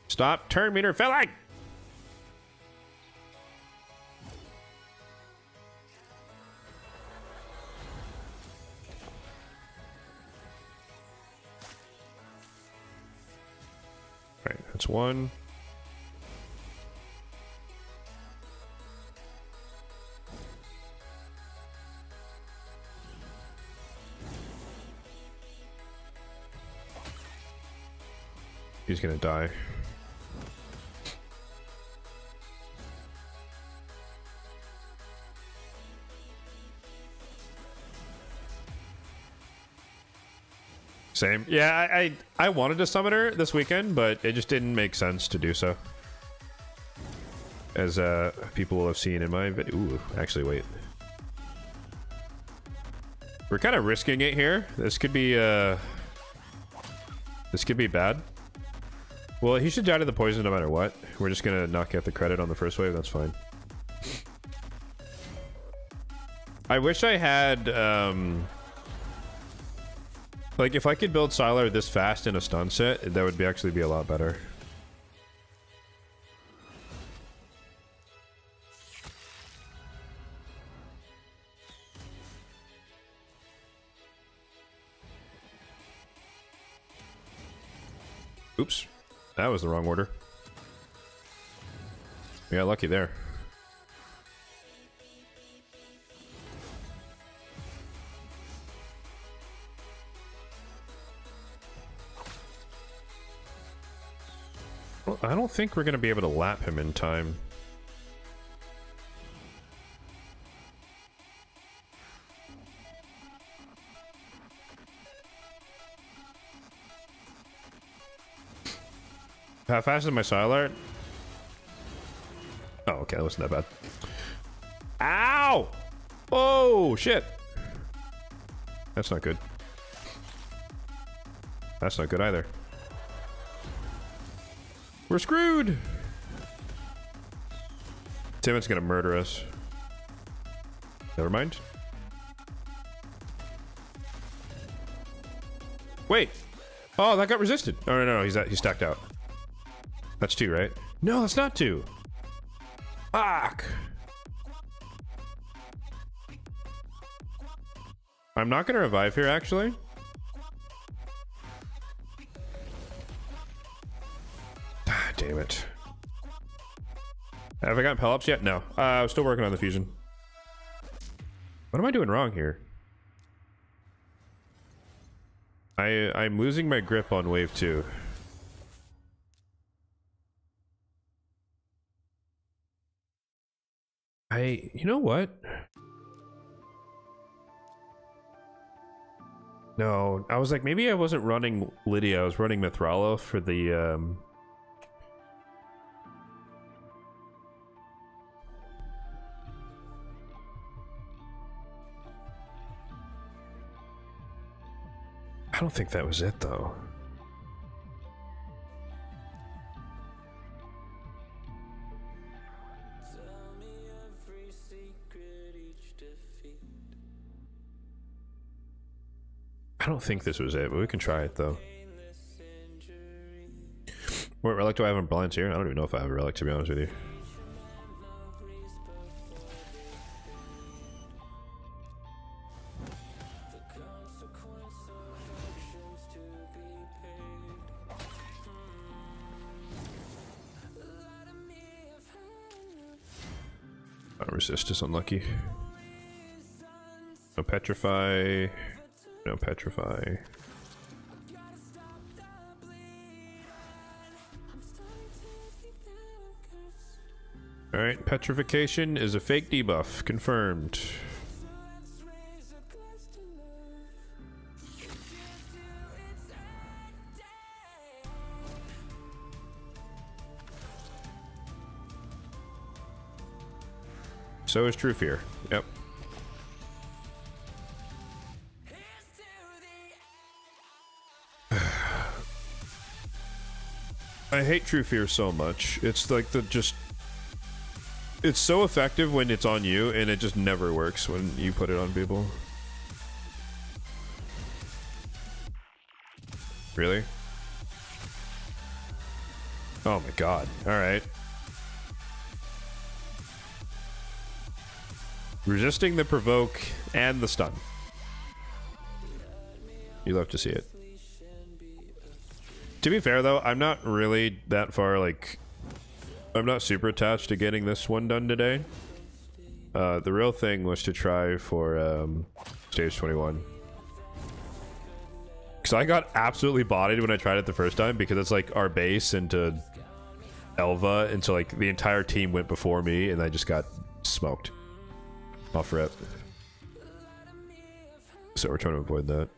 Stop turn meter filling! Right, that's one. He's gonna die. Same. Yeah, I wanted to summon her this weekend, but it just didn't make sense to do so. As people will have seen in my video. Ooh, actually, wait. We're kind of risking it here. This could be bad. Well, he should die to the poison no matter what. We're just gonna not get the credit on the first wave. That's fine. I wish I had like, if I could build Sylar this fast in a stun set, that would actually be a lot better. Oops. That was the wrong order. We got lucky there. Well, I don't think we're going to be able to lap him in time. How fast is my Sylar? Oh, okay, that wasn't that bad. Ow! Oh, shit! That's not good. That's not good either. We're screwed! Timon's gonna murder us. Never mind. Wait! Oh, that got resisted. Oh, no, he's stacked out. That's two, right? No, that's not two. Fuck! I'm not gonna revive here, actually. Ah, damn it. Have I gotten Pelops yet? No. I'm still working on the fusion. What am I doing wrong here? I'm losing my grip on wave 2. You know what? No, I was like, maybe I wasn't running Lydia, I was running Mithrala for the, don't think that was it, though. I don't think this was it, but we can try it, though. What relic do I have on blinds here? I don't even know if I have a relic, to be honest with you. Resist is unlucky. No petrify. No petrify. Alright, petrification is a fake debuff. Confirmed. So is True Fear. Yep. I hate True Fear so much. It's like it's so effective when it's on you, and it just never works when you put it on people. Really? Oh my god. Alright. Resisting the provoke and the stun. You love to see it. To be fair though, I'm not really that far, like, I'm not super attached to getting this one done today. The real thing was to try for stage 21. Because I got absolutely bodied when I tried it the first time, because it's like our base into Elva, and so like the entire team went before me and I just got smoked. Off rip. So we're trying to avoid that.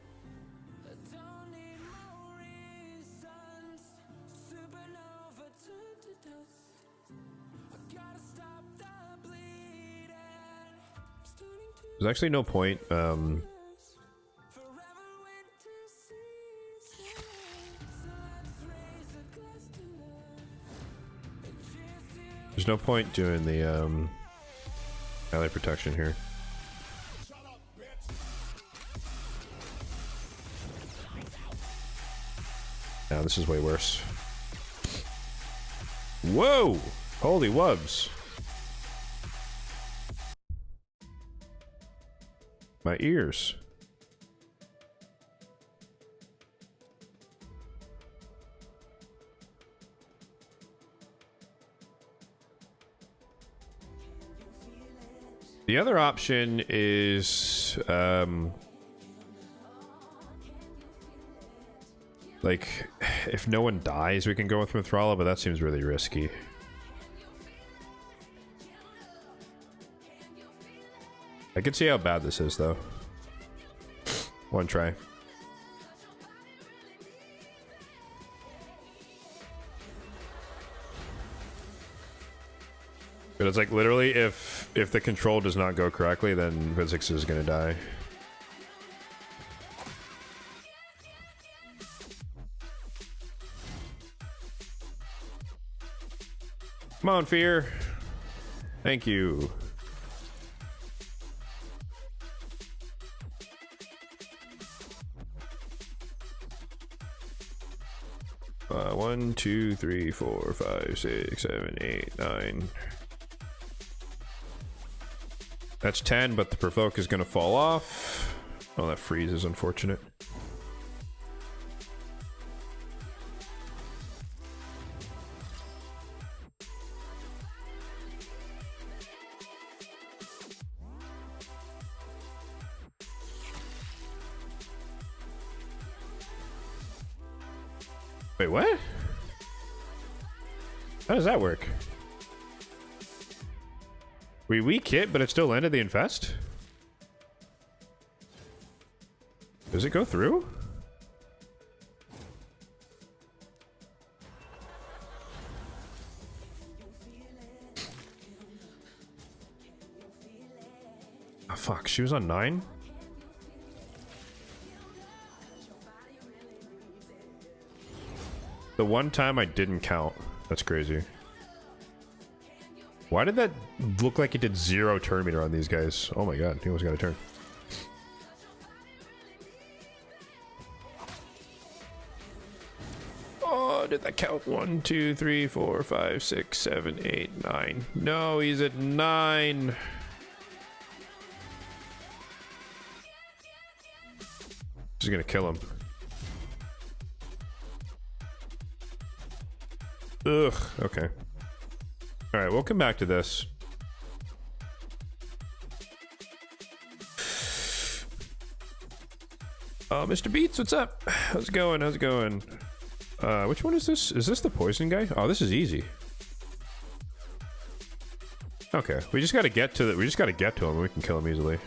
There's actually no point, there's no point doing the, ally protection here. Now this is way worse. Whoa! Holy wubs. My ears. The other option is, like, if no one dies, we can go with Mithrala, but that seems really risky. I can see how bad this is, though. One try. But it's like literally if the control does not go correctly, then physics is gonna die. Come on, Fear. Thank you. One, two, three, 4, 5, 6, 7, 8, 9. That's 10, but the provoke is going to fall off. Oh, that freeze is unfortunate. Wait, what? How does that work? We weak hit, but it still landed the infest? Does it go through? Oh fuck, she was on 9? The one time I didn't count. That's crazy. Why did that look like it did 0 turn meter on these guys? Oh my god, he almost got a turn. Oh, did that count? 1, 2, 3, 4, 5, 6, 7, 8, 9. No, he's at 9. Just gonna kill him. Ugh, okay. Alright, we'll come back to this. Mr. Beats, what's up? How's it going? How's it going? Which one is this? Is this the poison guy? Oh, this is easy. Okay, we just gotta get to the, we just gotta get to him and we can kill him easily.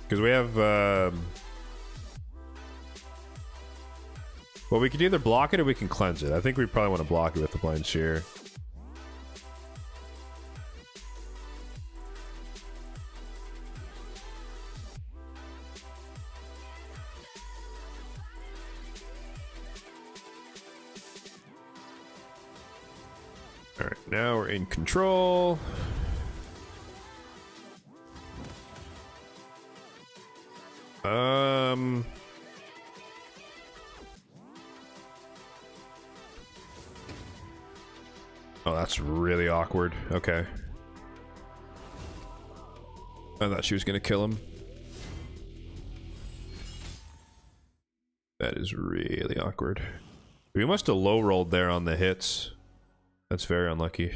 Because we have, well, we could either block it or we can cleanse it. I think we probably want to block it with the blind shear. Alright, now we're in control. Oh, that's really awkward. Okay. I thought she was gonna kill him. That is really awkward. We must have low rolled there on the hits. That's very unlucky.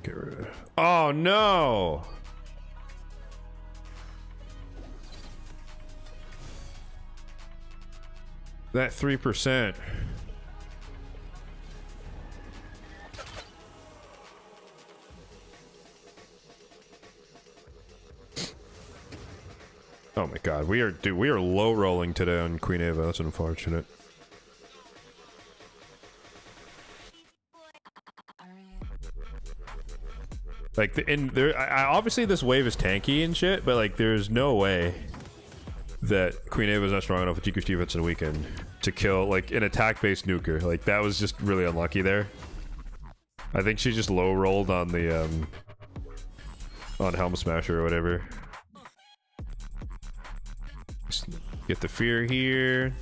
Get rid of it. Oh no! That 3%. Oh my god, we are low rolling today on Queen Ava. That's unfortunate. Like obviously this wave is tanky and shit, but like there's no way that Queen Ava is not strong enough with DQ defense in a weekend to kill like an attack-based nuker. Like that was just really unlucky there. I think she just low rolled on the on Helm Smasher or whatever. Just get the fear here.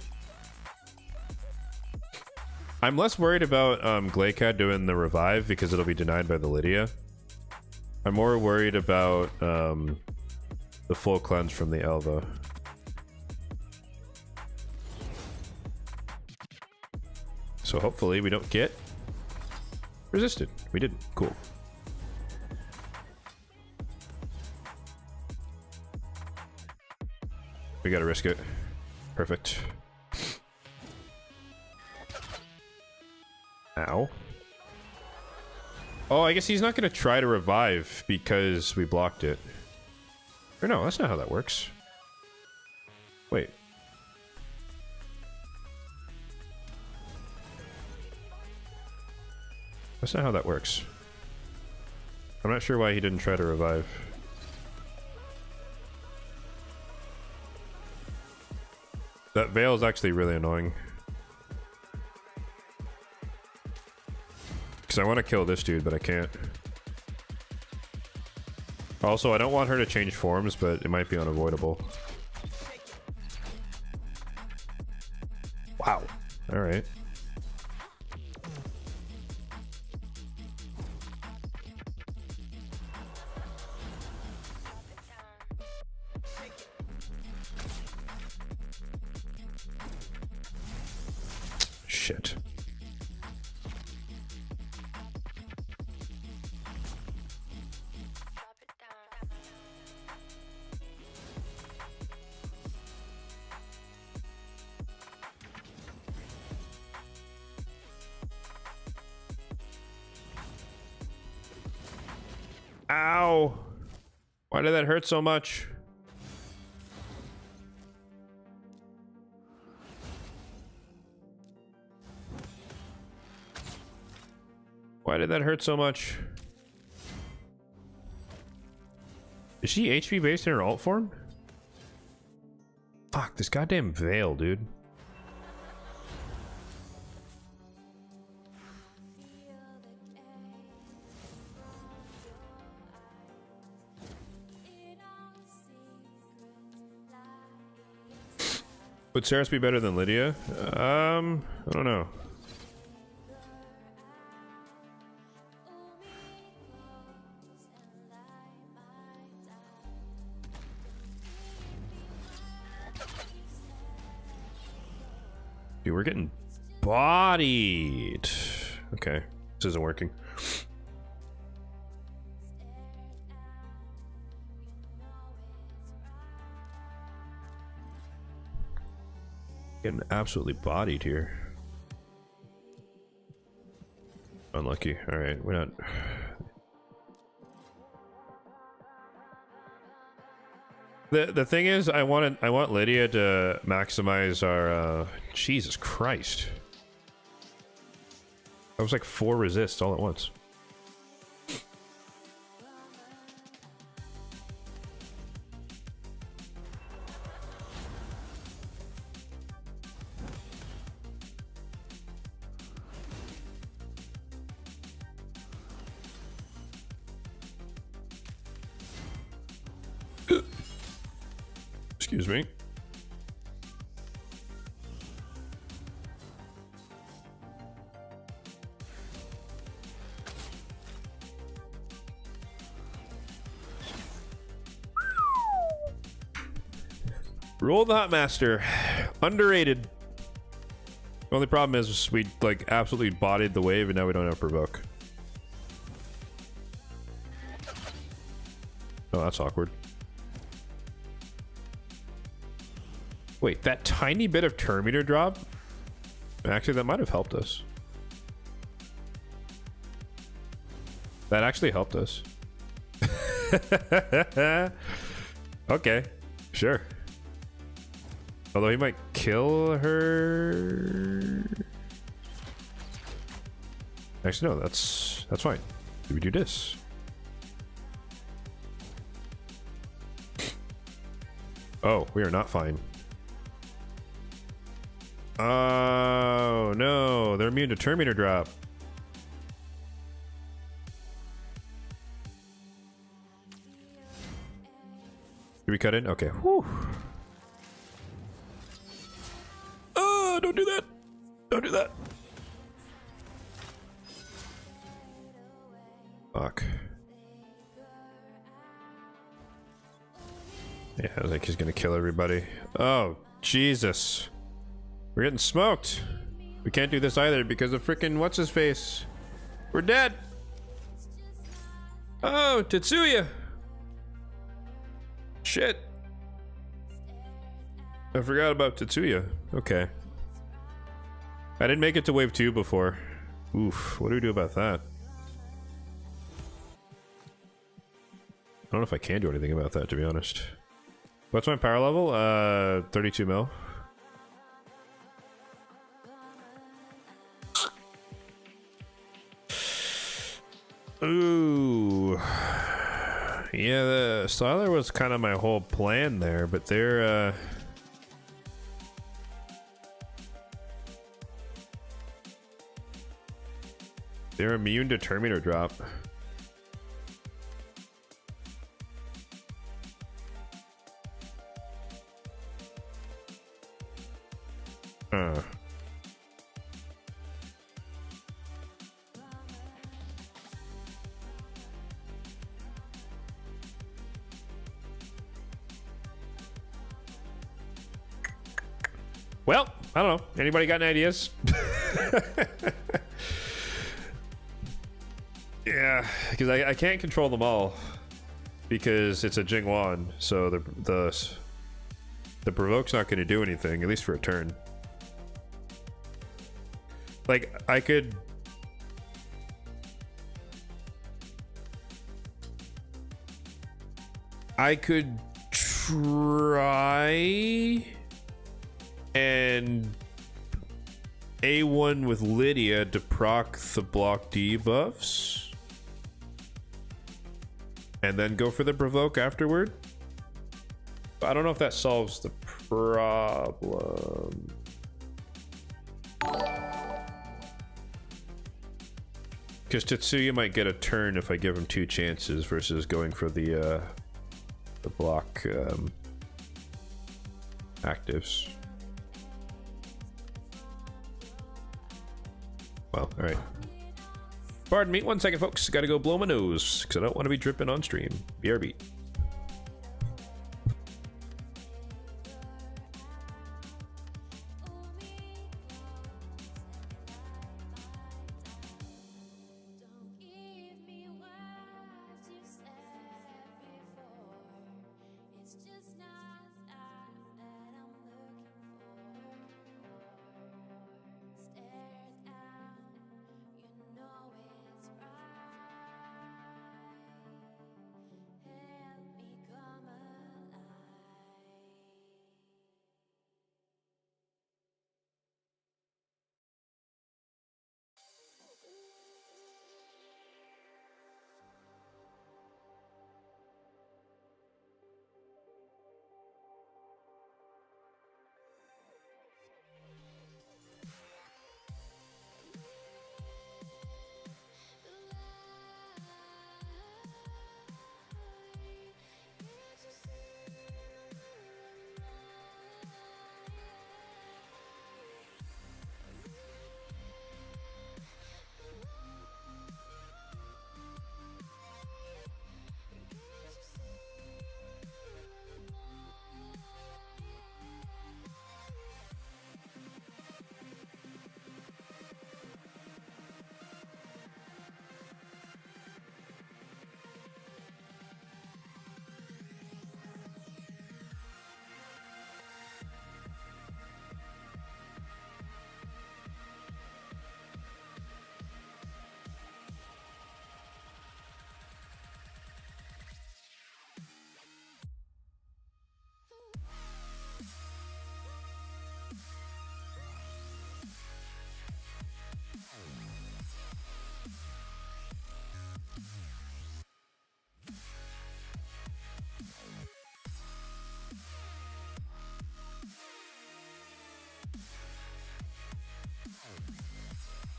I'm less worried about Glaykad doing the revive because it'll be denied by the Lydia. I'm more worried about the full cleanse from the Elva. So hopefully we don't get resisted. We didn't. Cool. We gotta risk it. Perfect. Ow. Oh, I guess he's not gonna try to revive because we blocked it. Or no, that's not how that works. Wait. That's not how that works. I'm not sure why he didn't try to revive. That veil is actually really annoying. Because I want to kill this dude, but I can't. Also, I don't want her to change forms, but it might be unavoidable. Wow. Alright. Shit. Ow! Why did that hurt so much? Why did that hurt so much? Is she HP based in her alt form? Fuck, this goddamn veil, dude. Would Saris be better than Lydia? I don't know. Dude, we're getting bodied. Okay, this isn't working. Getting absolutely bodied here. Unlucky. All right, we're not. The thing is, I want Lydia to maximize our. Jesus Christ! That was like 4 resists all at once. Excuse me. Roll the Hot Master. Underrated. The only problem is we like absolutely bodied the wave and now we don't have provoke. Oh, that's awkward. Wait, that tiny bit of Terminator drop? Actually, that might have helped us. That actually helped us. Okay, sure. Although he might kill her. Actually, no, that's fine. Do we do this? Oh, we are not fine. Oh no, they're immune to Terminator drop. Did we cut in? Okay. Whew. Oh, don't do that. Don't do that. Fuck. Yeah, I think he's gonna kill everybody. Oh, Jesus. We're getting smoked. We can't do this either because of frickin' what's his face. We're dead. Oh, Tetsuya. Shit. I forgot about Tetsuya. Okay. I didn't make it to wave 2 before. Oof, what do we do about that? I don't know if I can do anything about that, to be honest. What's my power level? 32 mil. Ooh. Yeah, the Styler was kind of my whole plan there, but they're immune to Terminator drop. Well, I don't know. Anybody got any ideas? Yeah, because I can't control them all because it's a Jingwan, so the provoke's not going to do anything, at least for a turn. Like, I could try and A1 with Lydia to proc the block debuffs. And then go for the provoke afterward. I don't know if that solves the problem. Because Tetsuya might get a turn if I give him 2 chances versus going for the block actives. Well, alright. Pardon me, 1 second, folks. Gotta go blow my nose, because I don't want to be dripping on stream. BRB.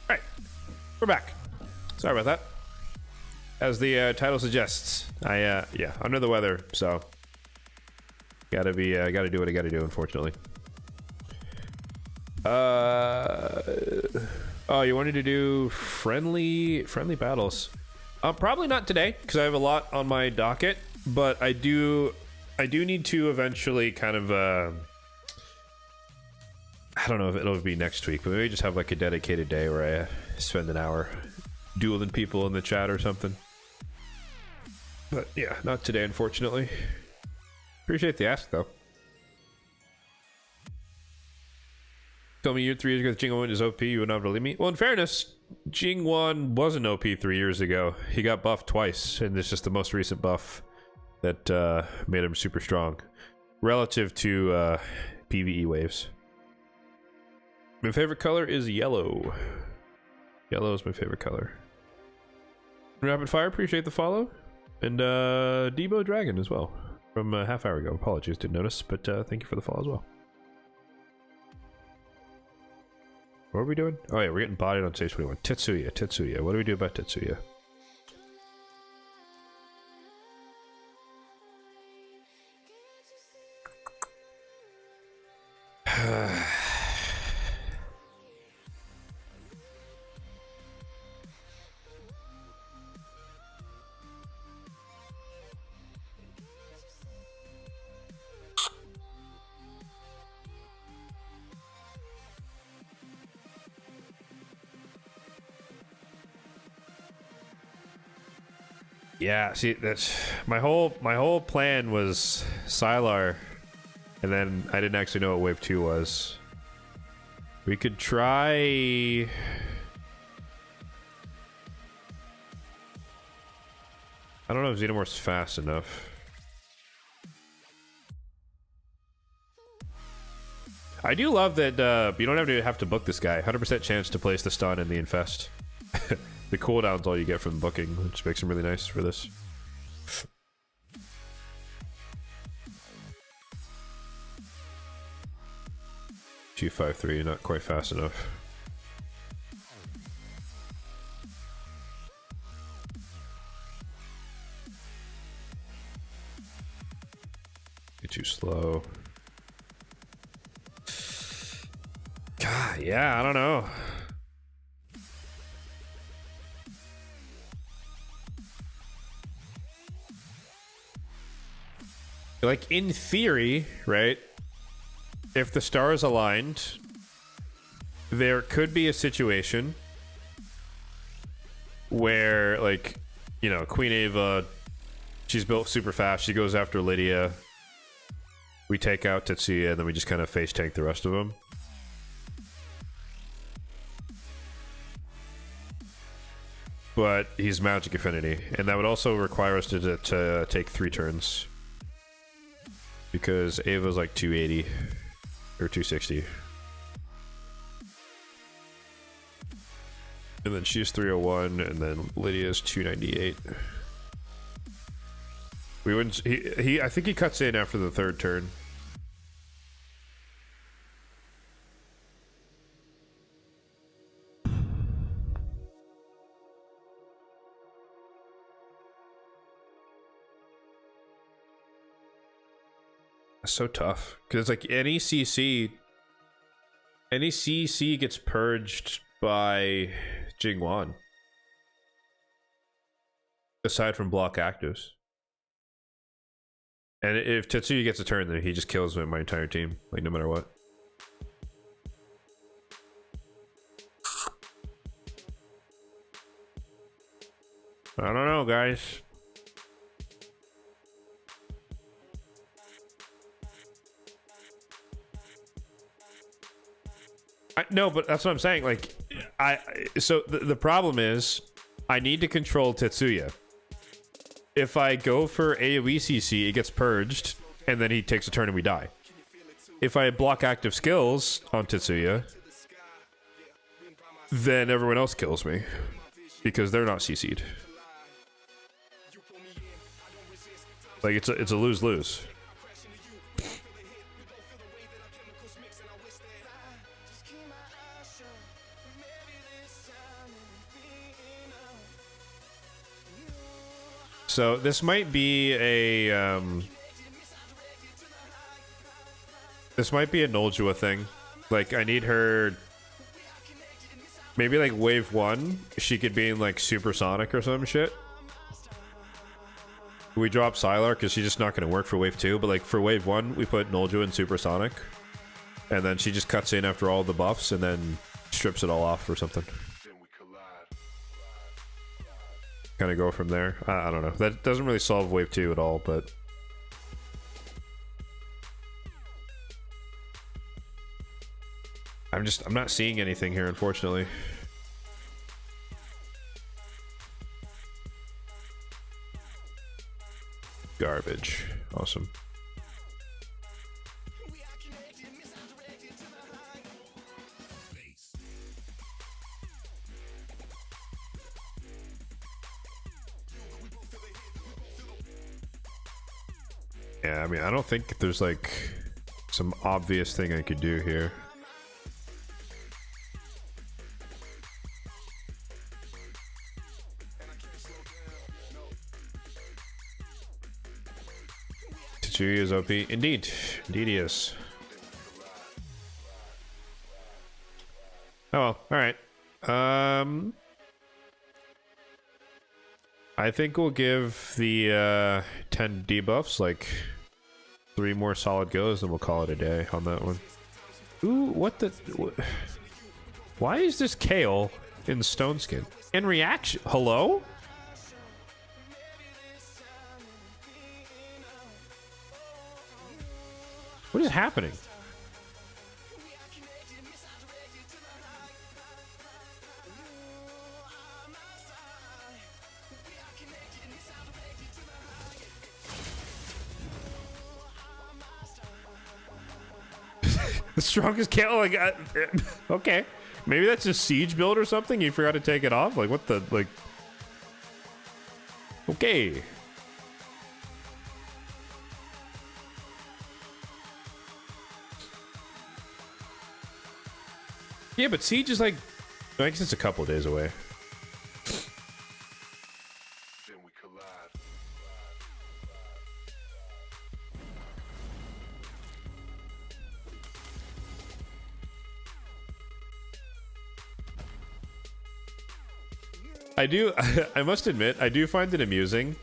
Alright, we're back. Sorry about that. As the title suggests, yeah, under the weather, so gotta do what I gotta do, unfortunately. Oh, you wanted to do friendly battles? Probably not today, because I have a lot on my docket, but I do need to eventually kind of I don't know if it'll be next week, but maybe just have like a dedicated day where I spend an hour dueling people in the chat or something. But yeah, not today, unfortunately. Appreciate the ask, though. Tell me 3 years ago that Jing1 is OP, you would not believe me? Well, in fairness, Jing1 wasn't OP 3 years ago. He got buffed twice, and it's just the most recent buff that made him super strong. Relative to PvE waves. My favorite color is yellow. Yellow is my favorite color. Rapid Fire, appreciate the follow. And Debo Dragon as well. From a half hour ago. Apologies, didn't notice, but thank you for the follow as well. What are we doing? Oh yeah, we're getting bodied on stage 21. Tetsuya. What do we do about Tetsuya? Yeah, see, that's my whole plan was Sylar, and then I didn't actually know what wave 2 was. We could try. I don't know if Xenomorph's fast enough. I do love that you don't have to book this guy. 100% chance to place the stun and the infest. The cooldown's all you get from booking, which makes him really nice for this. 253, not quite fast enough. You're too slow. God, yeah, I don't know. Like, in theory, right? If the stars aligned, there could be a situation where, like, you know, Queen Ava, she's built super fast. She goes after Lydia. We take out Tetsuya, and then we just kind of face tank the rest of them. But he's Magic Affinity, and that would also require us to take 3 turns. Because Ava's like 280 or 260. And then she's 301, and then Lydia's 298. We wouldn't. I think he cuts in after the 3rd turn. That's so tough because it's like any CC gets purged by Jingwan. Aside from block actives. And if Tetsuya gets a turn, then he just kills my entire team, like no matter what. I don't know, guys. No, but that's what I'm saying. Like, so the problem is, I need to control Tetsuya. If I go for AoE CC, it gets purged, and then he takes a turn and we die. If I block active skills on Tetsuya, then everyone else kills me because they're not CC'd. Like it's a lose-lose. So this might be a Noljua thing. Like I need her maybe like wave 1 she could be in like supersonic or some shit. We drop Sylar because she's just not going to work for wave 2, but like for wave 1 we put Noljua in supersonic and then she just cuts in after all the buffs and then strips it all off or something. Kind of go from there. I don't know. That doesn't really solve wave 2 at all, but I'm not seeing anything here, unfortunately. Garbage. Awesome. Yeah, I mean, I don't think there's like some obvious thing I could do here. Tetsuya is OP. Indeed. Indeed he is. Oh well, alright. I think we'll give the 10 debuffs like 3 more solid goes, and we'll call it a day on that one. Ooh, what the... Why is this Kale in Stone Skin? In reaction... Hello? What is happening? The strongest kill, like, okay. Maybe that's a siege build or something. You forgot to take it off. Like, what the, like. Okay. Yeah, but siege is like, I guess it's a couple days away. I must admit, I do find it amusing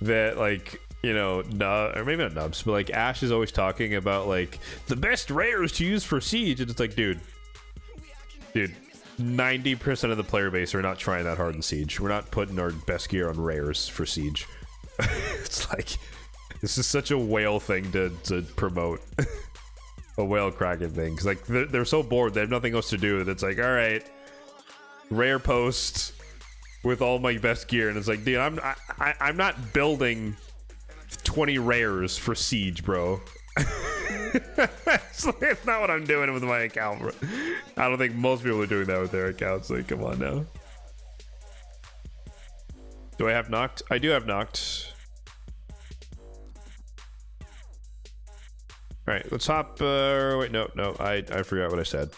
that, like, you know, or maybe not Nubs, but like Ash is always talking about like the best rares to use for siege, and it's like, dude, 90% of the player base are not trying that hard in siege. We're not putting our best gear on rares for siege. It's like, this is such a whale thing to promote. A whale kraken thing, because like they're so bored, they have nothing else to do, that it's like, all right, rare post with all my best gear, and it's like, dude, I'm not building 20 rares for siege, bro. It's not what I'm doing with my account, bro. I don't think most people are doing that with their accounts. Like, come on now. Do I have knocked? I do have knocked. All right, let's hop. Wait, no, I forgot what I said.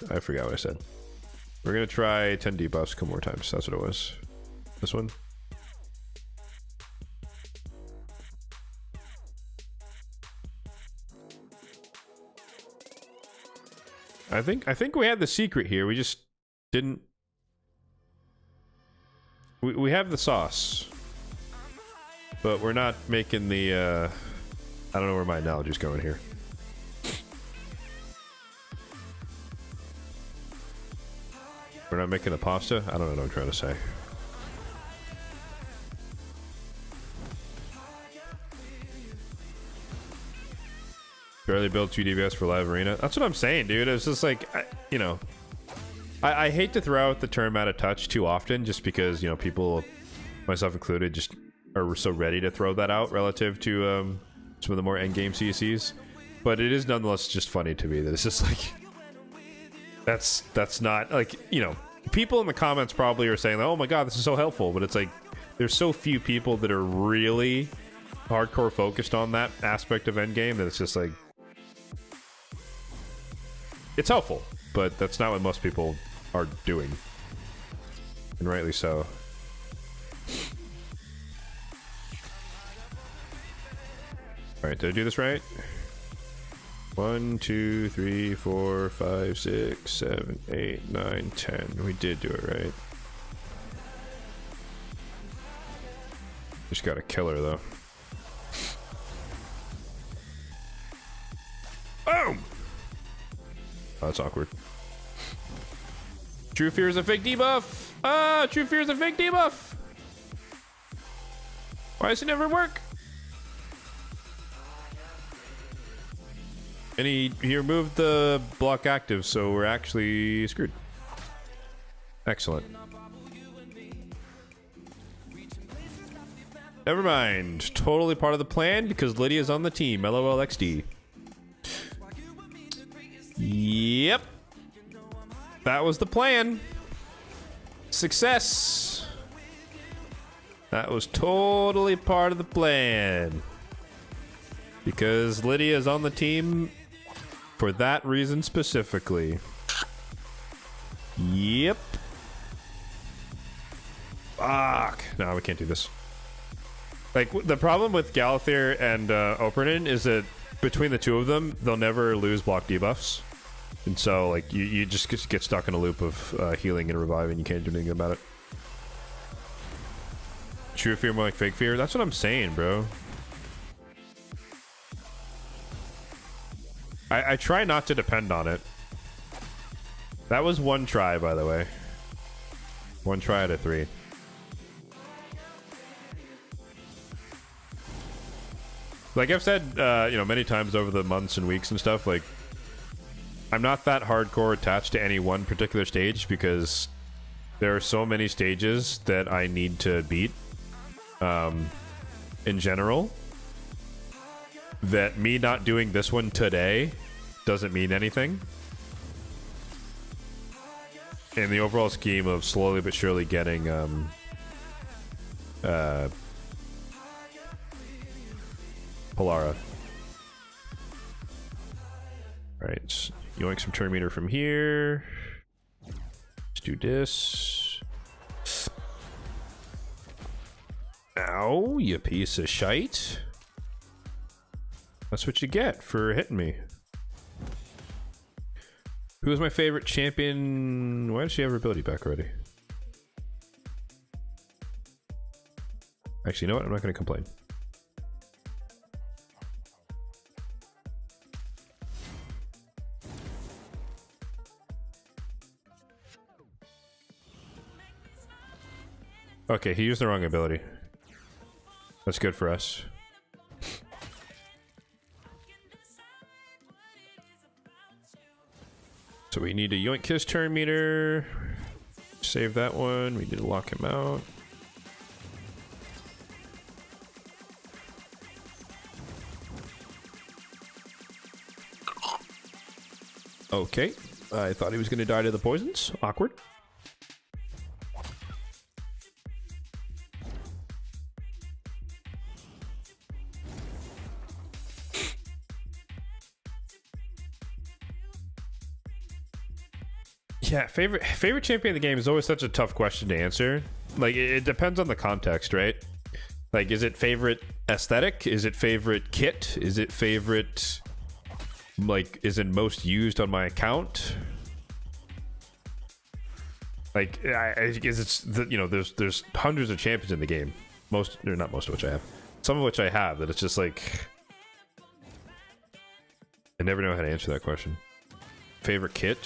We're gonna try 10 debuffs a couple more times. That's what it was. This one. I think we had the secret here. We just didn't. We have the sauce, but we're not making the. I don't know where my analogy's going here. We're not making the pasta. I don't know what I'm trying to say. Barely build 2 DBS for live arena. That's what I'm saying, dude. It's just like, you know, I hate to throw out the term out of touch too often, just because, you know, people, myself included, just are so ready to throw that out relative to some of the more endgame CCs. But it is nonetheless just funny to me that it's just like, that's not like, you know, people in the comments probably are saying, oh my god, this is so helpful, but it's like, there's so few people that are really hardcore focused on that aspect of endgame that it's just like, it's helpful, but that's not what most people are doing. And rightly so. Alright, did I do this right? 1, 2, 3, 4, 5, 6, 7, 8, 9, 10. We did do it right. Just got a killer though. Boom! Oh, that's awkward. True Fear is a fake debuff! Ah, True Fear is a fake debuff! Why does it never work? And he removed the block active, so we're actually screwed. Excellent. Never mind. Totally part of the plan because Lydia's on the team. LOLXD. Yep. That was the plan. Success. That was totally part of the plan. Because Lydia is on the team for that reason specifically. Yep. Fuck. No, we can't do this. Like, the problem with Galathyr and Opernin is that between the two of them, they'll never lose block debuffs. And so, like, you just get stuck in a loop of healing and reviving. You can't do anything about it. True fear more like fake fear? That's what I'm saying, bro. I try not to depend on it. That was one try, by the way. One try out of 3. Like I've said, you know, many times over the months and weeks and stuff, like, I'm not that hardcore attached to any one particular stage because there are so many stages that I need to beat, in general, that me not doing this one today doesn't mean anything in the overall scheme of slowly but surely getting Polara. Right, yoink some turn meter from here. Let's do this. Ow, you piece of shite. That's what you get for hitting me. Who is my favorite champion? Why does she have her ability back already? Actually, you know what? I'm not going to complain. Okay, he used the wrong ability. That's good for us. So we need to yoink his turn meter. Save that one. We need to lock him out. Okay. I thought he was going to die to the poisons. Awkward. Yeah, favorite champion of the game is always such a tough question to answer. Like, it depends on the context, right? Like, is it favorite aesthetic? Is it favorite kit? Is it favorite, like, is it most used on my account? Like, is it's you know, there's hundreds of champions in the game. Most, or not most of which I have. Some of which I have, that it's just like, I never know how to answer that question. Favorite kit?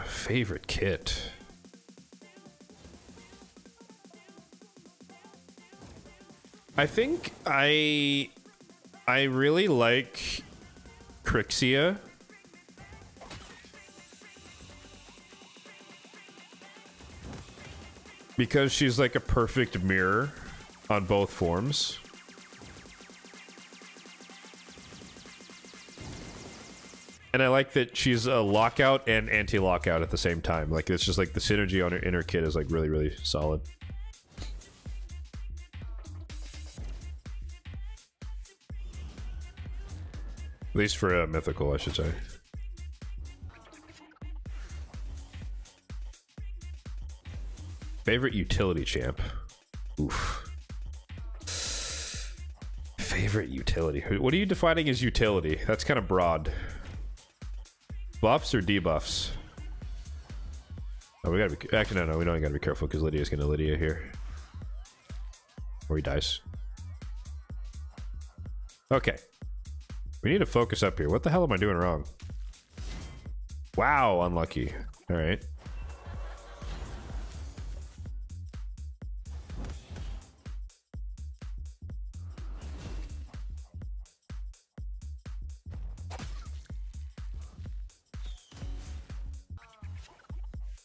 Favorite kit. I think I really like Crixia. Because she's like a perfect mirror on both forms. And I like that she's a lockout and anti-lockout at the same time. Like, it's just like the synergy on her inner kit is like really, really solid. At least for mythical, I should say. Favorite utility champ? Oof. Favorite utility? What are you defining as utility? That's kind of broad. Buffs or debuffs? Oh, we gotta be. Actually, no, we don't gotta be careful because Lydia's gonna Lydia here. Or he dies. Okay. We need to focus up here. What the hell am I doing wrong? Wow, unlucky. Alright.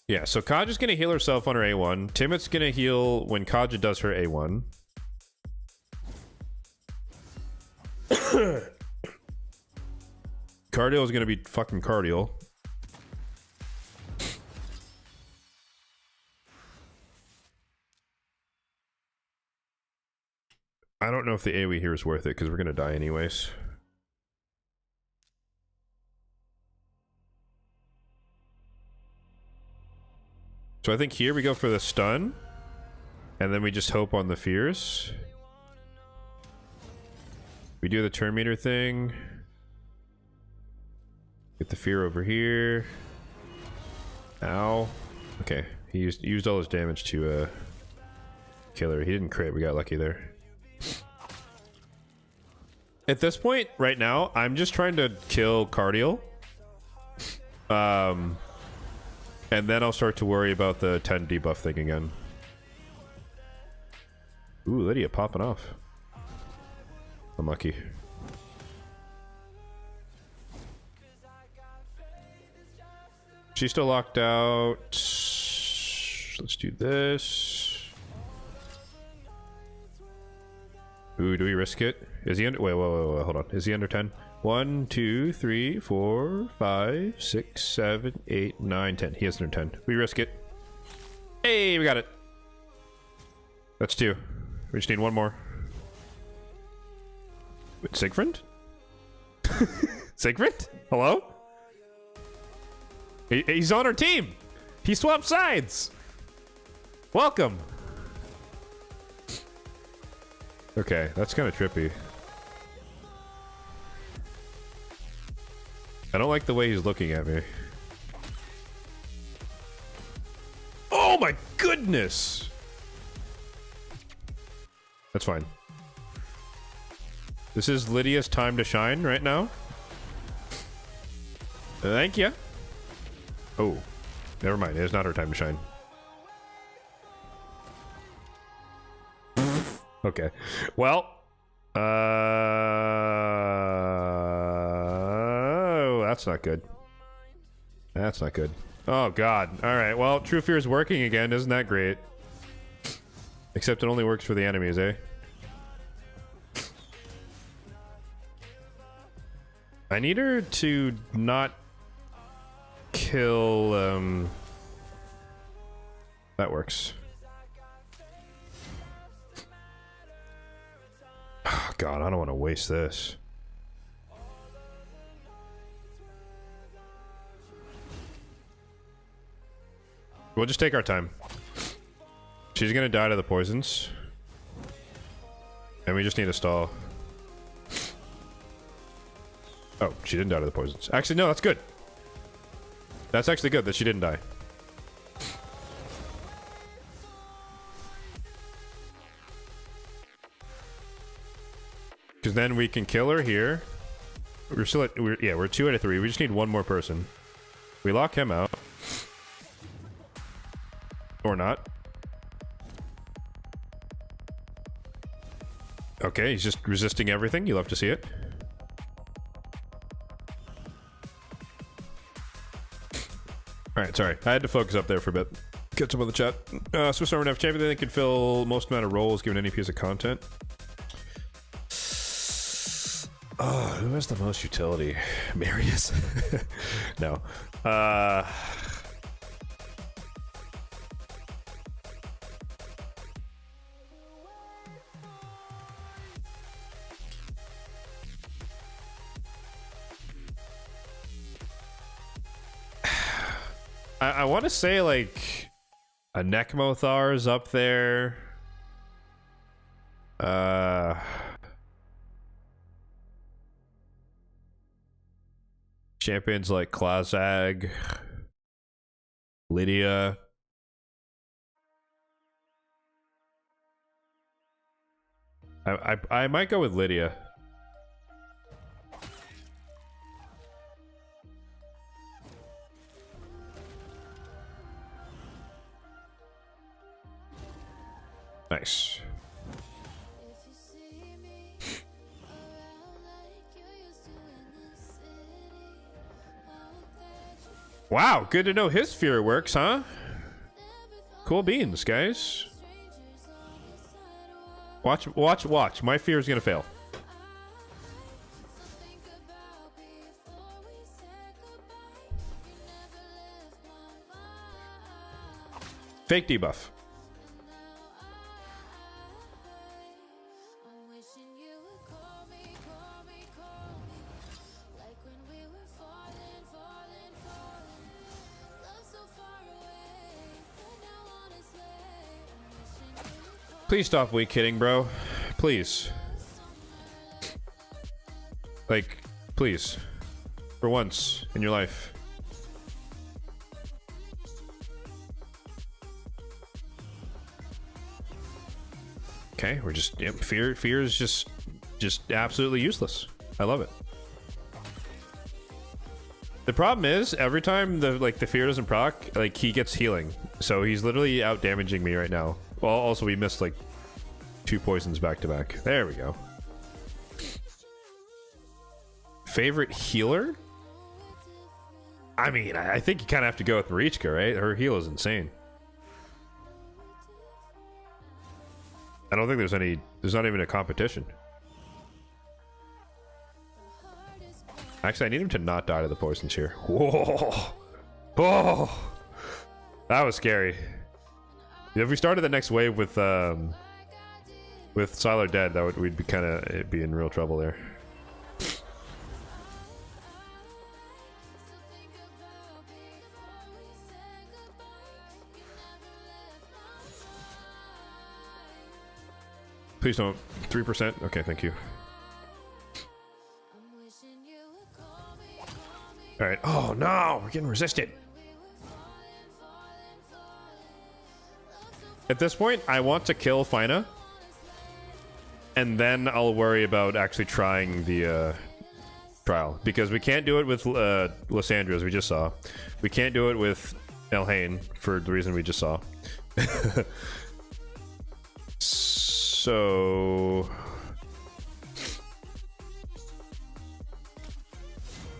Yeah, so Kaja's gonna heal herself on her A1. Timot's gonna heal when Kaja does her A1. Cardial is gonna be fucking Cardial. I don't know if the AoE here is worth it because we're gonna die anyways. So I think here we go for the stun. And then we just hope on the fears. We do the turn meter thing. Get the fear over here. Ow. Okay. He used all his damage to kill her. He didn't crit. We got lucky there. At this point, right now, I'm just trying to kill Cardial. And then I'll start to worry about the 10 debuff thing again. Ooh, Lydia popping off. Unlucky. She's still locked out. Let's do this. Ooh, do we risk it? Is he under? Wait, hold on. Is he under 10? 1, 2, 3, 4, 5, 6, 7, 8, 9, 10. He is under 10. We risk it. Hey, we got it. That's 2. We just need 1 more. Wait, Siegfried? Siegfried? Hello? He's on our team. He swapped sides. Welcome. Okay, that's kind of trippy. I don't like the way he's looking at me. Oh my goodness! That's fine. This is Lydia's time to shine right now. Thank you. Oh, never mind. It's not her time to shine. Okay. Well, that's not good. That's not good. Oh god. All right. Well, True Fear is working again. Isn't that great? Except it only works for the enemies, eh? I need her to not kill, that works. Oh, god, I don't want to waste this. We'll just take our time. She's gonna die to the poisons. And we just need a stall. Oh, she didn't die to the poisons. Actually, no, that's good. That's actually good that she didn't die. Because then we can kill her here. We're still at, we're 2 out of 3. We just need 1 more person. We lock him out. Or not. Okay, he's just resisting everything. You love to see it. Alright, sorry. I had to focus up there for a bit. Get some of the chat. Swiss Army Knife Champion, they can fill most amount of roles given any piece of content. Oh, who has the most utility? Marius? No. I want to say like a Nekmothar's up there. Champions like Klazag, Lydia. I might go with Lydia. Nice. Wow, good to know his fear works, huh? Cool beans, guys. Watch. My fear is gonna fail. Fake debuff. Please stop weak hitting, bro. Please. Like, please. For once in your life. Okay, we're just, yep, fear is just absolutely useless. I love it. The problem is, every time the fear doesn't proc, like, he gets healing. So he's literally out damaging me right now. Well, also we missed like 2 poisons back to back. There we go. Favorite healer? I mean, I think you kind of have to go with Marichka, right? Her heal is insane. I don't think there's any There's not even a competition. Actually, I need him to not die to the poisons here. Whoa! Oh! That was scary. If we started the next wave with Sylar dead, we'd be kind of be in real trouble there. Please don't. 3%? Okay, thank you. Alright. Oh no! We're getting resisted! At this point, I want to kill Fina. And then I'll worry about actually trying the trial. Because we can't do it with Lysandra, as we just saw. We can't do it with Elhain, for the reason we just saw. So...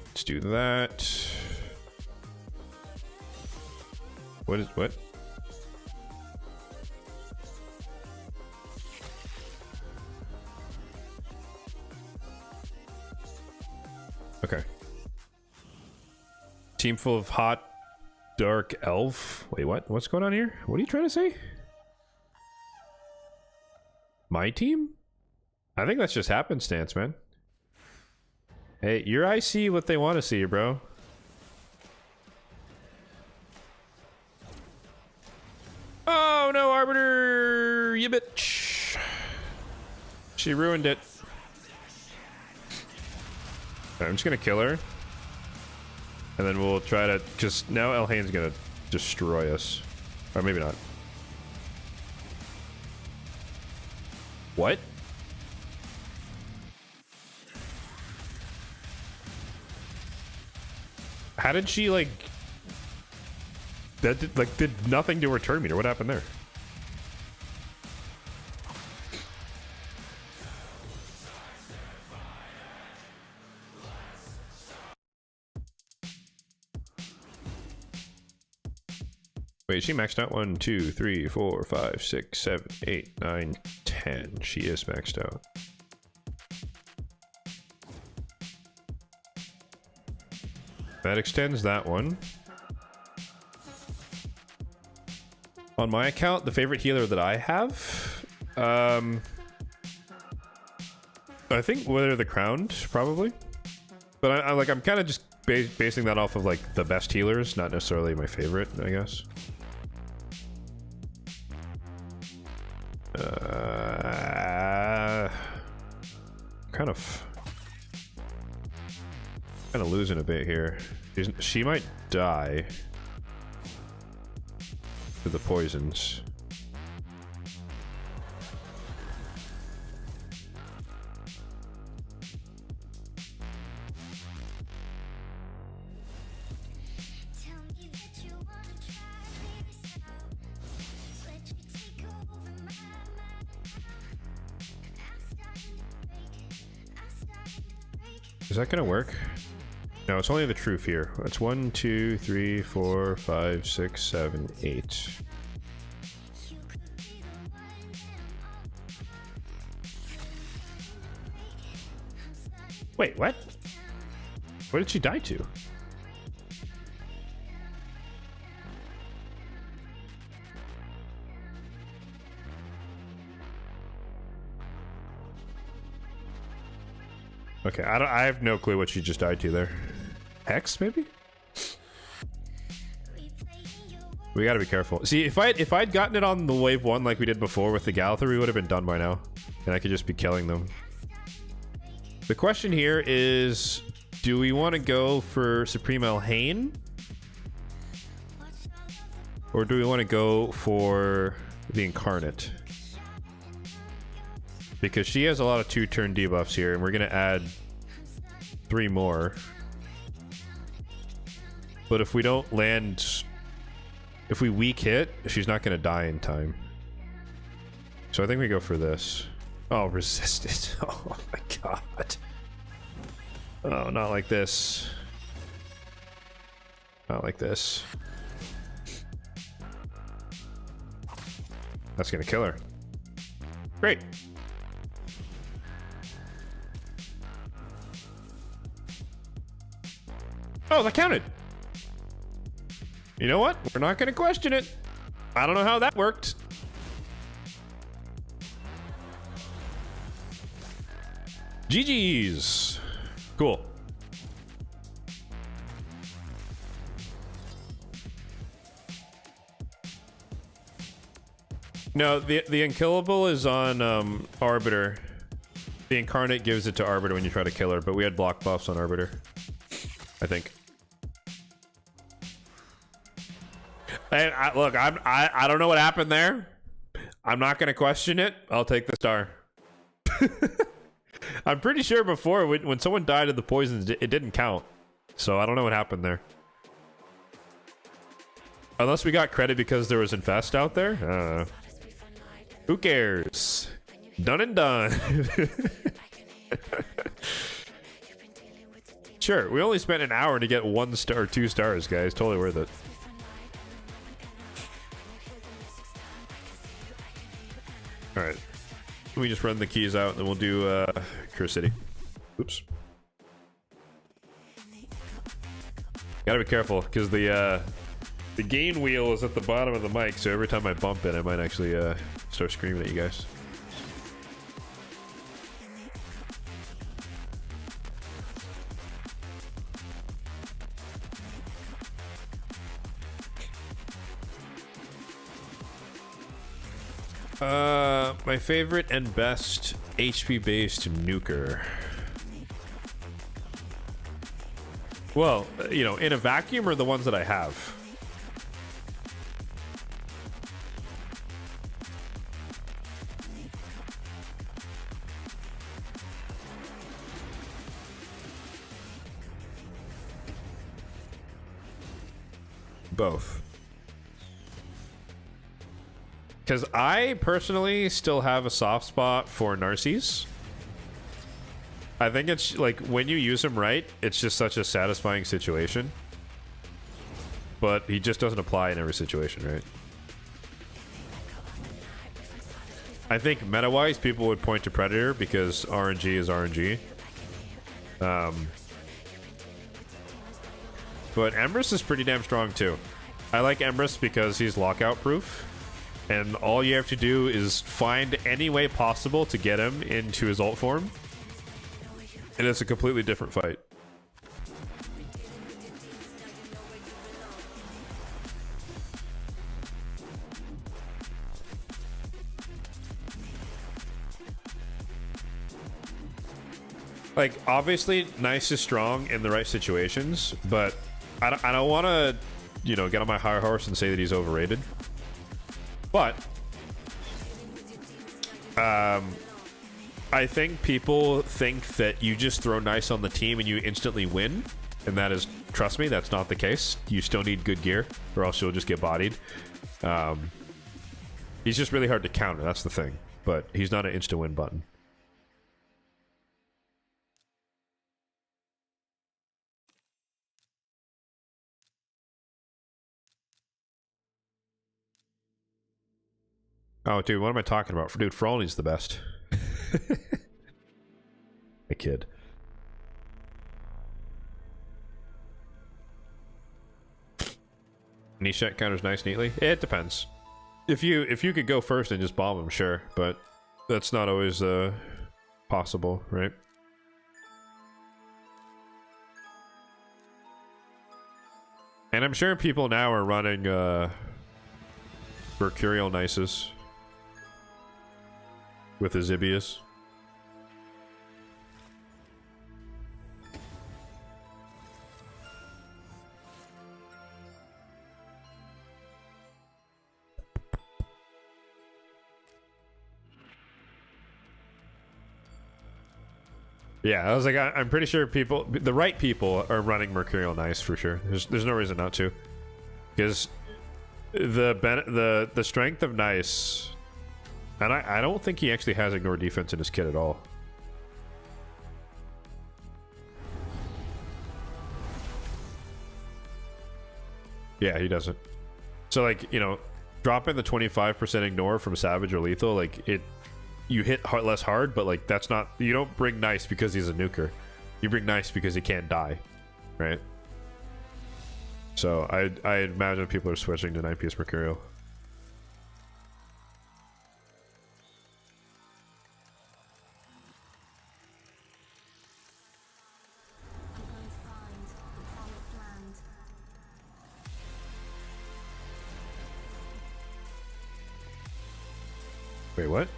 let's do that. What? Okay. Team full of hot, dark elf. Wait, what? What's going on here? What are you trying to say? My team? I think that's just happenstance, man. Hey, your eyes see what they want to see, bro. Oh no, Arbiter! You bitch! She ruined it. I'm just gonna kill her. And then we'll try to just... now Elhain's gonna destroy us. Or maybe not. What? How did she, like... that did nothing to her turn meter? What happened there? Wait, she maxed out 1, 2, 3, 4, 5, 6, 7, 8, 9, 10. She is maxed out. That extends that one. On my account, the favorite healer that I have, I think Wither the Crowned, probably. But I'm kind of just basing that off of like the best healers, not necessarily my favorite, I guess. Kind of losing a bit here. She might die to the poisons. Is that gonna work? No, it's only the truth here. It's 1, 2, 3, 4, 5, 6, 7, 8. Wait, what? What did she die to? Okay, I have no clue what she just died to there. Hex, maybe? We gotta be careful. See, if I'd gotten it on the wave 1 like we did before with the Galathor, we would have been done by now. And I could just be killing them. The question here is, do we want to go for Supreme Elhain? Or do we want to go for the Incarnate? Because she has a lot of 2-turn debuffs here, and we're going to add 3 more. But if we don't land... if we weak hit, she's not going to die in time. So I think we go for this. Oh, resisted. Oh my god. Oh, not like this. Not like this. That's going to kill her. Great. Oh, that counted. You know what? We're not going to question it. I don't know how that worked. GG's. Cool. No, the unkillable is on Arbiter. The Incarnate gives it to Arbiter when you try to kill her, but we had block buffs on Arbiter, I think. And look, I don't know what happened there. I'm not gonna question it. I'll take the star. I'm pretty sure before when someone died of the poisons, it didn't count. So I don't know what happened there. Unless we got credit because there was Infest out there. I don't know. Who cares? Done and done. Sure, we only spent an hour to get 1 star or 2 stars, guys. Totally worth it. Alright. Let me just run the keys out and then we'll do Curse City. Oops. Gotta be careful because the gain wheel is at the bottom of the mic, so every time I bump it, I might actually start screaming at you guys. My favorite and best HP based nuker. Well, you know, in a vacuum or the ones that I have. Both. Because I personally still have a soft spot for Narcies. I think it's like when you use him right, it's just such a satisfying situation. But he just doesn't apply in every situation, right? I think meta-wise, people would point to Predator because RNG is RNG. But Emrys is pretty damn strong too. I like Emrys because he's lockout proof. And all you have to do is find any way possible to get him into his ult form. And it's a completely different fight. Like, obviously, Nice is strong in the right situations, but I don't want to, you know, get on my high horse and say that he's overrated. But I think people think that you just throw Nice on the team and you instantly win, and that is, trust me, that's not the case. You still need good gear, or else you'll just get bodied. He's just really hard to counter, that's the thing. But he's not an insta-win button. Oh, dude, what am I talking about? Dude, Frolny's the best. A kid. Niche counters nice neatly. It depends. If you could go first and just bomb him, sure, but that's not always possible, right? And I'm sure people now are running Mercurial Nices with Azibius. Yeah, I was like, I'm pretty sure people, the right people, are running Mercurial Nice for sure. There's no reason not to, because the strength of Nice, and I don't think he actually has ignore defense in his kit at all. Yeah, he doesn't. So like, you know, dropping the 25% ignore from Savage or Lethal, like you hit less hard, but like that's not, you don't bring Nice because he's a nuker. You bring Nice because he can't die, right? So I imagine people are switching to 9-piece Mercurial. Wait, what?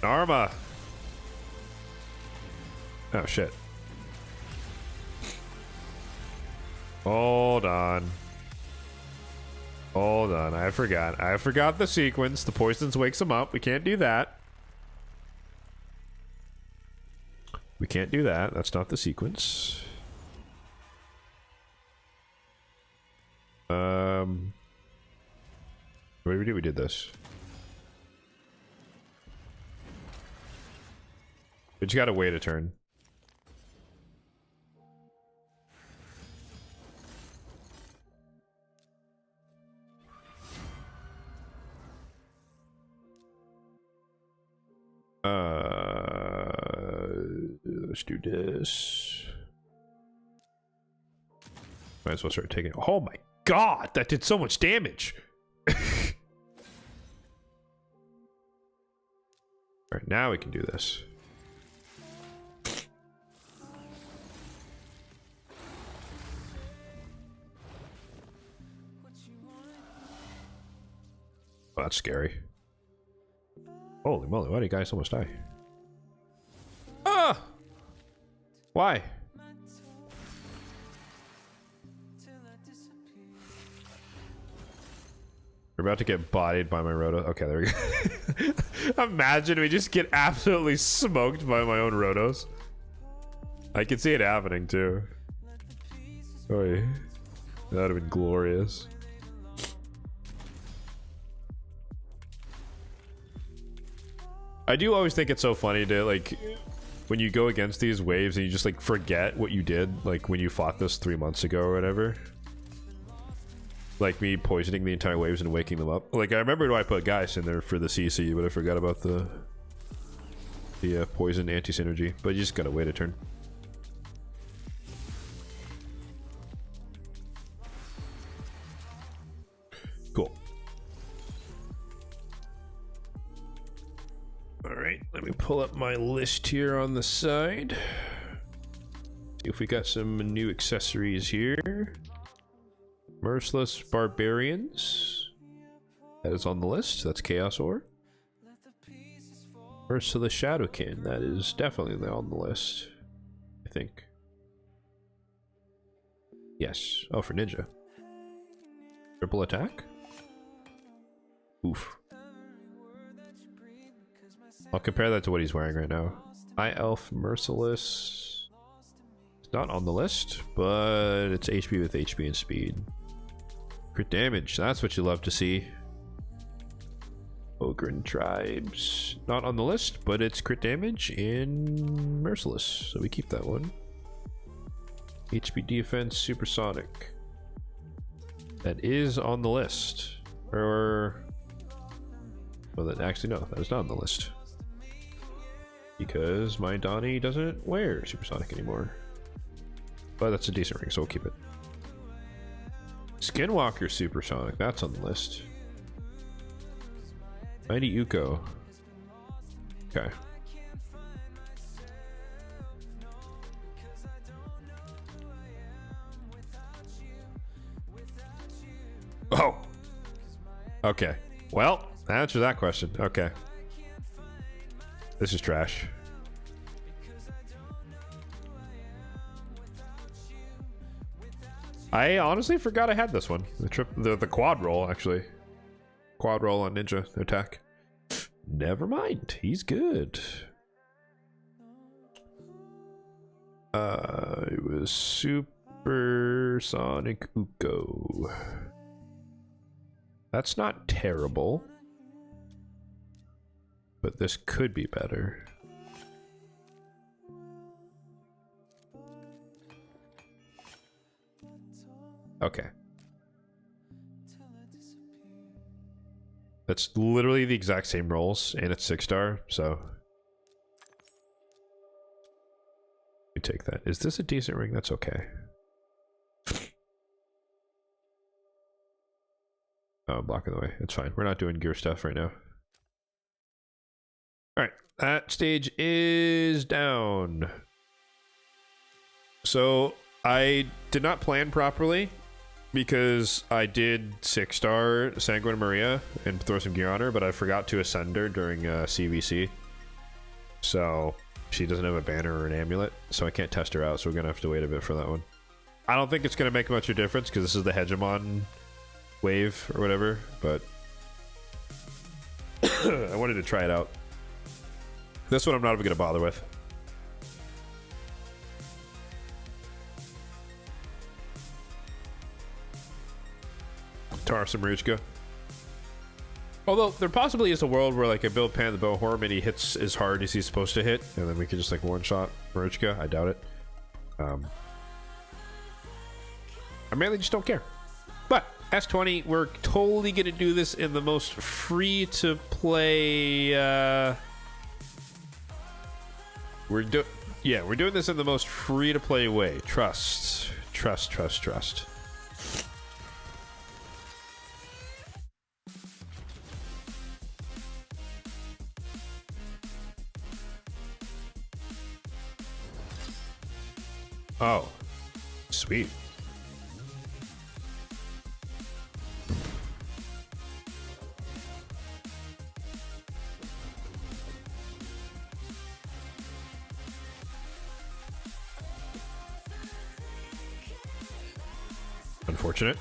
Narma. Oh shit. Hold on. Hold on. I forgot the sequence. The poisons wakes him up. We can't do that. We can't do that. That's not the sequence. What did we do? We did this. But you gotta wait a turn. Let's do this. Might as well start taking. Oh my god, that did so much damage. Alright, now we can do this. Oh, that's scary. Holy moly, why did you guys almost die? Ah! Why? We're about to get bodied by my roto. Okay, there we go. Imagine we just get absolutely smoked by my own rotos. I can see it happening too. Oh, yeah. That would have been glorious. I do always think it's so funny to, like, when you go against these waves and you just, like, forget what you did, like, when you fought this 3 months ago or whatever. Like me poisoning the entire waves and waking them up. Like, I remember why I put Geist in there for the CC, but I forgot about the poison anti-synergy. But you just gotta wait a turn. Cool. Alright, let me pull up my list here on the side. See if we got some new accessories here. Merciless Barbarians. That is on the list. That's Chaos Ore. Merciless Shadowkin. That is definitely on the list. I think. Yes. Oh, for Ninja. Triple attack? Oof. I'll compare that to what he's wearing right now. High Elf Merciless. It's not on the list, but it's HP with HP and speed. Crit damage, that's what you love to see. Ogren Tribes, not on the list, but it's crit damage in Merciless, so we keep that one. HP defense, supersonic. That is on the list. Or... well, that actually, no, that is not on the list. Because my Donnie doesn't wear supersonic anymore. But that's a decent ring, so we'll keep it. Skinwalker Supersonic, that's on the list. Mighty Uko. Okay. Oh! Okay. Well, answer that question. Okay. This is trash. I honestly forgot I had this one. The quad roll, actually. Quad roll on Ninja attack. Never mind. He's good. It was Supersonic Uko. That's not terrible. But this could be better. Okay. That's literally the exact same rolls, and it's 6-star, so... We take that. Is this a decent ring? That's okay. Oh, I'm blocking the way. It's fine. We're not doing gear stuff right now. Alright, that stage is down. So, I did not plan properly because I did 6-star Sanguine Maria and throw some gear on her, but I forgot to ascend her during CVC. So, she doesn't have a banner or an amulet, so I can't test her out, so we're going to have to wait a bit for that one. I don't think it's going to make much of a difference because this is the Hegemon wave or whatever, but I wanted to try it out. This one I'm not even gonna bother with. Tar some Marujka. Although there possibly is a world where like I build Pan the Bowhorn and he hits as hard as he's supposed to hit, and then we could just like one-shot Marujka. I doubt it. I mainly just don't care. But S20, we're totally gonna do this in the most free-to-play. We're doing this in the most free-to-play way. Trust. Oh, sweet. Unfortunate.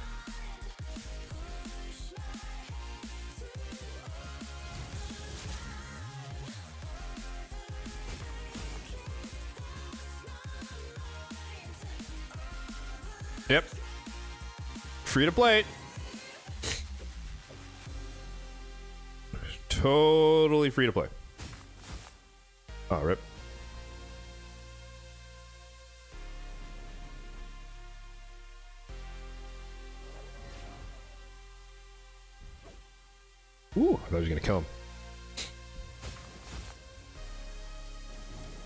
Yep. Free to play. Totally free to play. Oh, rip. Ooh, I thought I was gonna kill him.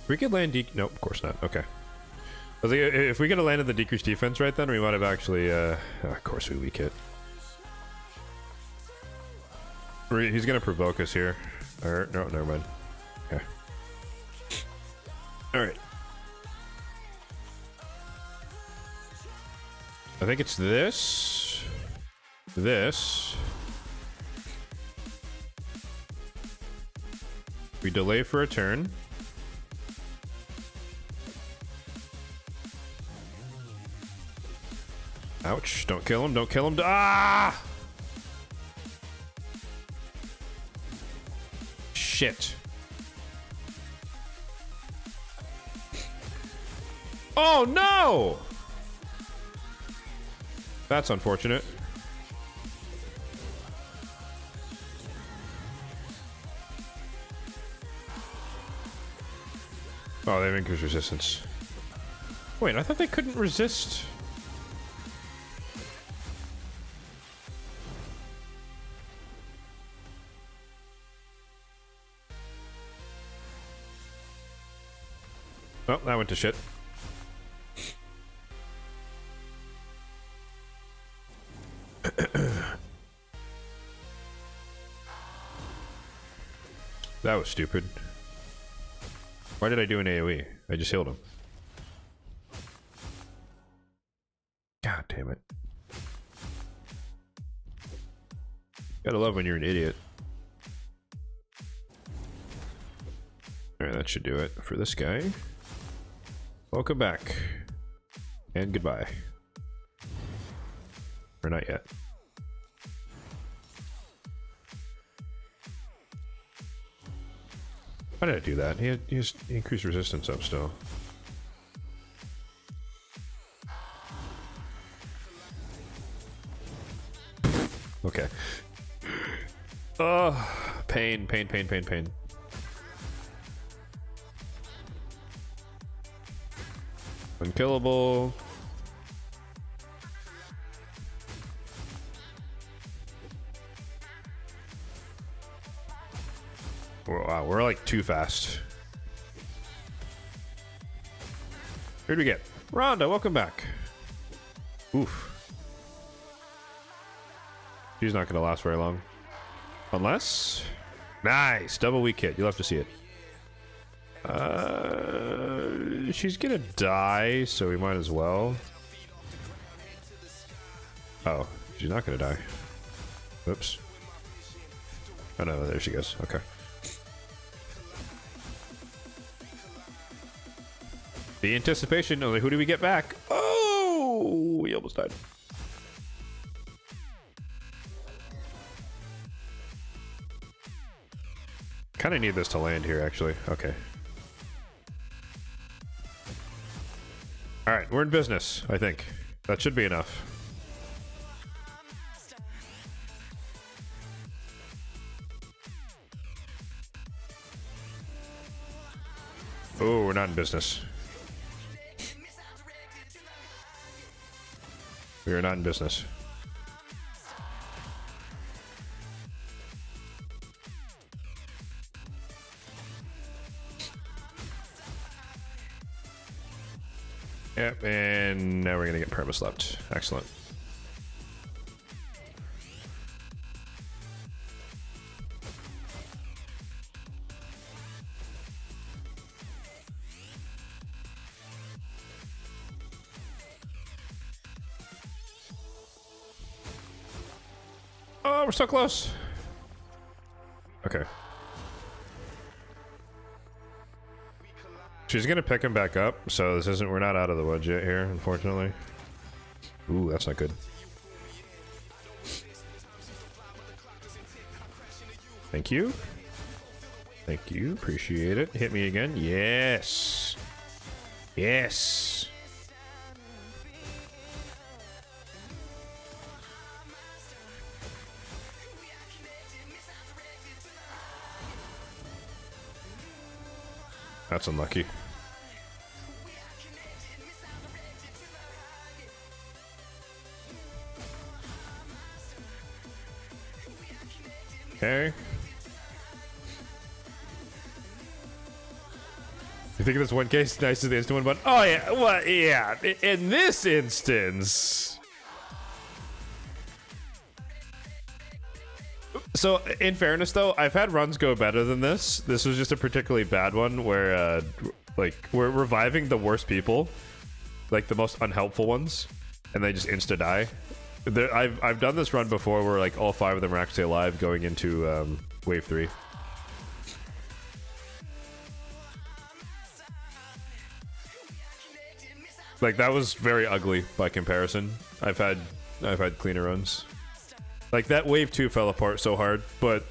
We could land nope, of course not. Okay. I was like, if we could have landed the decreased defense right then, we might have actually, of course we weak hit. He's gonna provoke us here. Or, no, never mind. Okay. Alright. I think it's this. This. We delay for a turn. Ouch. Don't kill him. Don't kill him. Ah! Shit. Oh, no! That's unfortunate. Oh, they have increased resistance. Wait, I thought they couldn't resist. Oh, that went to shit. That was stupid. Why did I do an AoE? I just healed him. God damn it. Gotta love when you're an idiot. Alright, that should do it for this guy. Welcome back. And goodbye. Or not yet. Why did I do that? He has increased resistance up still. Okay. Oh, pain. Unkillable. Wow, we're like too fast. Who'd we get? Rhonda, welcome back. Oof. She's not gonna last very long. Unless... Nice! Double weak hit. You'll have to see it. She's gonna die, so we might as well. Oh, she's not gonna die. Oops. Oh no, there she goes. Okay. The anticipation. Oh, who do we get back? Oh, we almost died. Kind of need this to land here, actually. Okay. All right, we're in business, I think. That should be enough. Oh, we're not in business. We are not in business. Yep, and now we're gonna get perma slept. Excellent. Oh, we're so close. Okay. She's gonna pick him back up, so this isn't, we're not out of the woods yet here, unfortunately. Ooh, that's not good. Thank you. Thank you, appreciate it. Hit me again. Yes. Yes. That's unlucky. Okay. You think this one case nice to the instant one, but oh yeah, well yeah. In this instance, so in fairness though, I've had runs go better than this. This was just a particularly bad one where like we're reviving the worst people, like the most unhelpful ones, and they just insta die. I've done this run before where like all 5 of them are actually alive going into wave 3. Like that was very ugly by comparison. I've had cleaner runs. Like that wave 2 fell apart so hard, but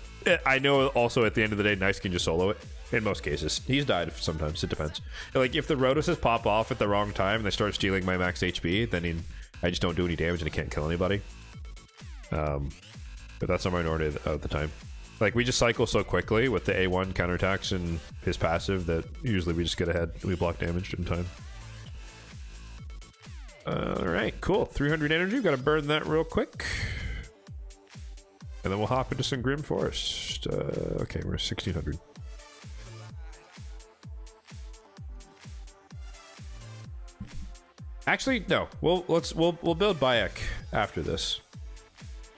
I know also at the end of the day, Nice can just solo it. In most cases, he's died sometimes. It depends. Like if the Rotuses pop off at the wrong time and they start stealing my max HP, then I just don't do any damage and I can't kill anybody. But that's a minority of the time. Like we just cycle so quickly with the A1 counterattacks and his passive that usually we just get ahead and we block damage in time. Alright, cool. 300 energy. We've got to burn that real quick. And then we'll hop into some Grim Forest. Okay, we're 1600. Actually, no. We'll build Bayek after this.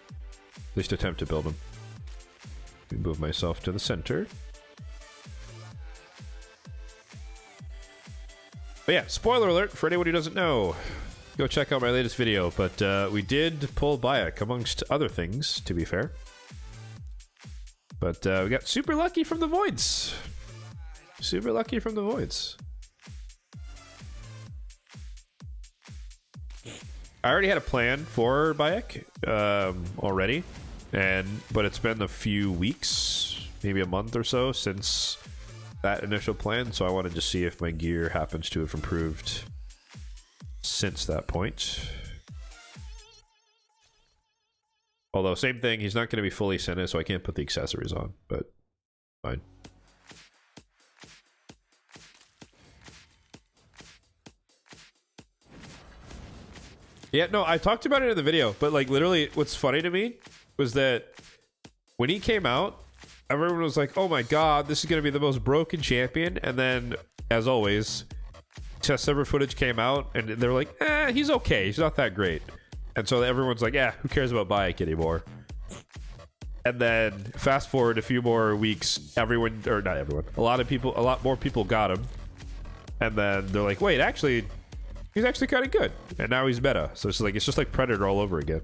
At least attempt to build him. Let me move myself to the center. But yeah, spoiler alert for anyone who doesn't know. Go check out my latest video, but we did pull Bayek amongst other things, to be fair. But we got super lucky from the Voids. Super lucky from the Voids. I already had a plan for Bayek already, but it's been a few weeks, maybe a month or so since that initial plan, so I wanted to see if my gear happens to have improved since that point. Although, same thing, he's not going to be fully Senna, so I can't put the accessories on, but fine. Yeah, no, I talked about it in the video, but like literally what's funny to me was that when he came out, everyone was like, oh my god, this is going to be the most broken champion. And then, as always, test server footage came out, and they were like, he's okay. He's not that great. And so everyone's like, yeah, who cares about Bayek anymore? And then fast forward a few more weeks, everyone, or not everyone, a lot more people got him. And then they're like, wait, actually, he's actually kind of good. And now he's meta. So it's just like Predator all over again.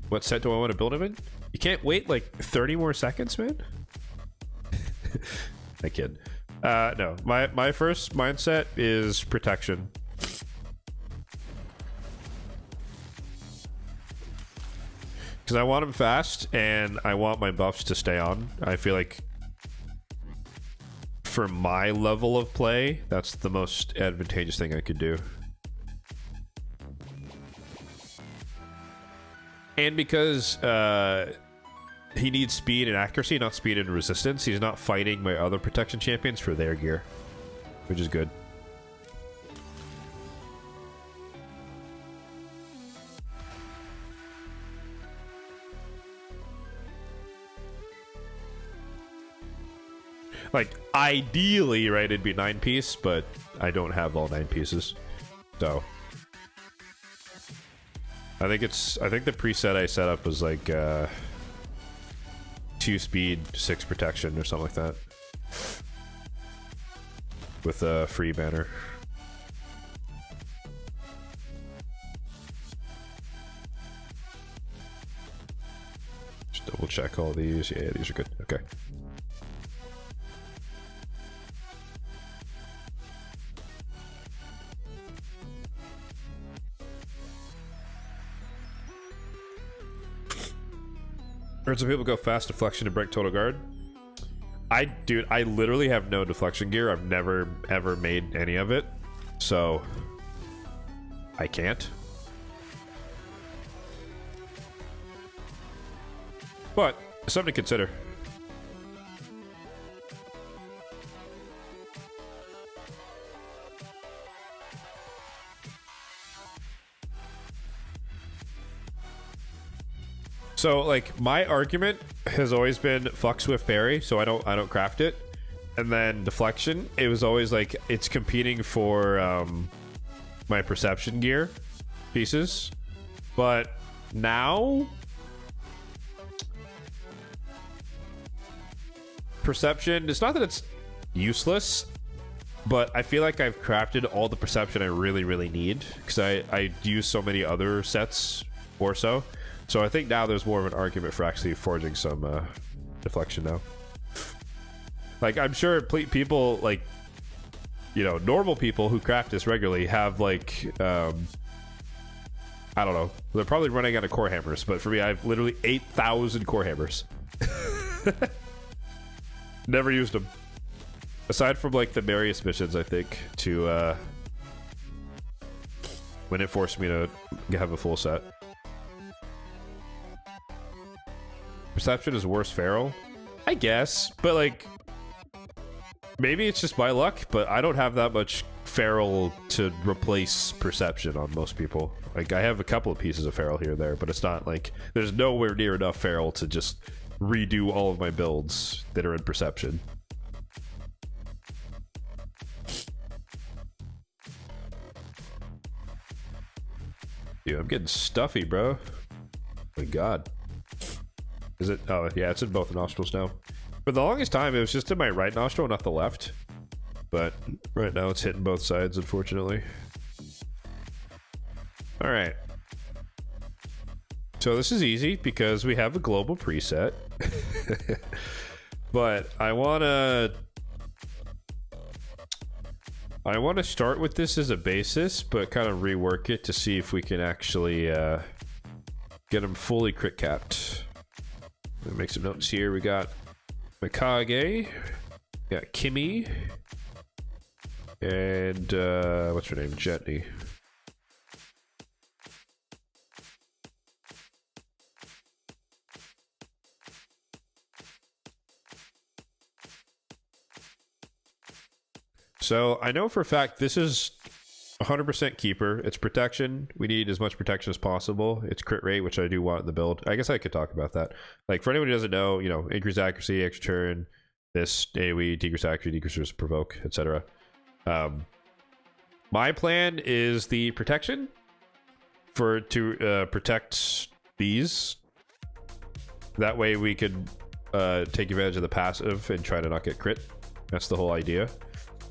What set do I want to build him in? You can't wait like 30 more seconds, man. I kid. No, my first mindset is protection. Because I want him fast, and I want my buffs to stay on. I feel like for my level of play, that's the most advantageous thing I could do. And because he needs speed and accuracy, not speed and resistance, he's not fighting my other protection champions for their gear, which is good. Like, ideally, right, it'd be 9-piece, but I don't have all 9 pieces. So I think the preset I set up was like 2 speed, 6 protection or something like that. With a free banner. Just double check all these. Yeah, these are good. Okay. Heard some people go fast deflection to break total guard. Dude, I literally have no deflection gear. I've never ever made any of it, so I can't. But something to consider. So, like, my argument has always been fuck Swift Parry, so I don't craft it. And then deflection, it was always like it's competing for my perception gear pieces. But now perception, it's not that it's useless, but I feel like I've crafted all the perception I really need, because I use so many other sets or so. So I think now there's more of an argument for actually forging some deflection now. Like, I'm sure people, like, you know, normal people who craft this regularly have, like, I don't know. They're probably running out of core hammers, but for me, I have literally 8,000 core hammers. Never used them. Aside from, like, the Marius missions, I think, to, when it forced me to have a full set. Perception is worse feral? I guess, but like, maybe it's just my luck, but I don't have that much feral to replace perception on most people. Like, I have a couple of pieces of feral here and there, but it's not like, there's nowhere near enough feral to just redo all of my builds that are in perception. Dude, I'm getting stuffy, bro. My god. Is it? Oh, yeah, it's in both nostrils now. For the longest time, it was just in my right nostril, not the left. But right now, it's hitting both sides, unfortunately. Alright. So this is easy, because we have a global preset. But I want to start with this as a basis, but kind of rework it to see if we can actually get them fully crit capped. Let me make some notes here. We got Mikage, we got Kimmy, and what's her name? Jetney. So I know for a fact this is 100% keeper. It's protection. We need as much protection as possible. It's crit rate, which I do want in the build. I guess I could talk about that. Like, for anyone who doesn't know, you know, increase accuracy, extra turn, this AoE, decrease accuracy, decrease provoke, etc. My plan is the protection to protect these. That way we could take advantage of the passive and try to not get crit. That's the whole idea.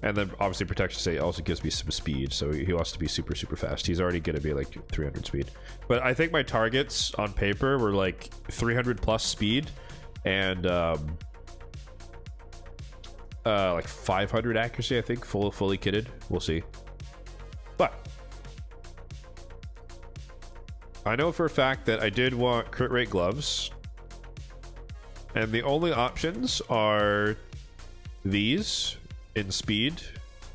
And then obviously protection say also gives me some speed, so he wants to be super fast. He's already going to be like 300 speed. But I think my targets on paper were like 300 plus speed and like 500 accuracy, I think, fully kitted. We'll see. But I know for a fact that I did want crit rate gloves. And the only options are these in speed,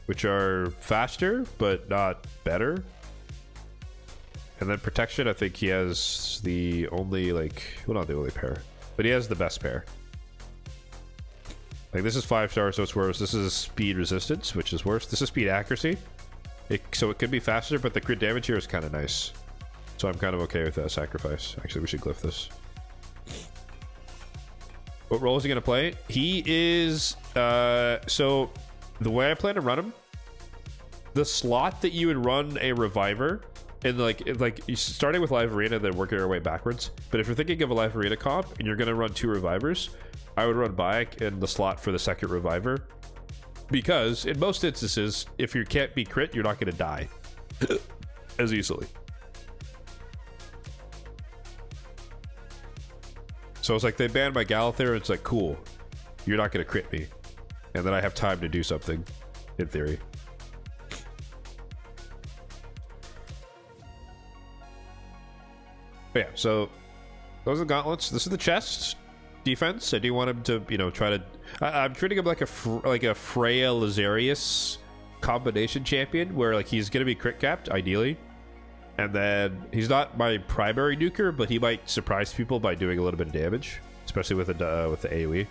which are faster but not better. And then protection, I think he has the only, like, well, not the only pair, but he has the best pair. Like, this is 5-star, so it's worse. This is speed resistance, which is worse. This is speed accuracy, so it could be faster, but the crit damage here is kind of nice. So I'm kind of okay with that sacrifice. Actually, we should glyph this. What role is he going to play? He is so the way I plan to run him, the slot that you would run a reviver, and like starting with live arena, then working our way backwards. But if you're thinking of a live arena comp and you're going to run 2 revivers, I would run Bayek in the slot for the second reviver, because in most instances, if you can't be crit, you're not going to die as easily. So it's like they banned my Galather, it's like, cool, you're not going to crit me. And then I have time to do something, in theory. But yeah, so those are the gauntlets. This is the chest defense. I do want him to, you know, try to... I'm treating him like a Freya Lazarius combination champion, where like he's going to be crit capped, ideally. And then he's not my primary nuker, but he might surprise people by doing a little bit of damage, especially with the AoE.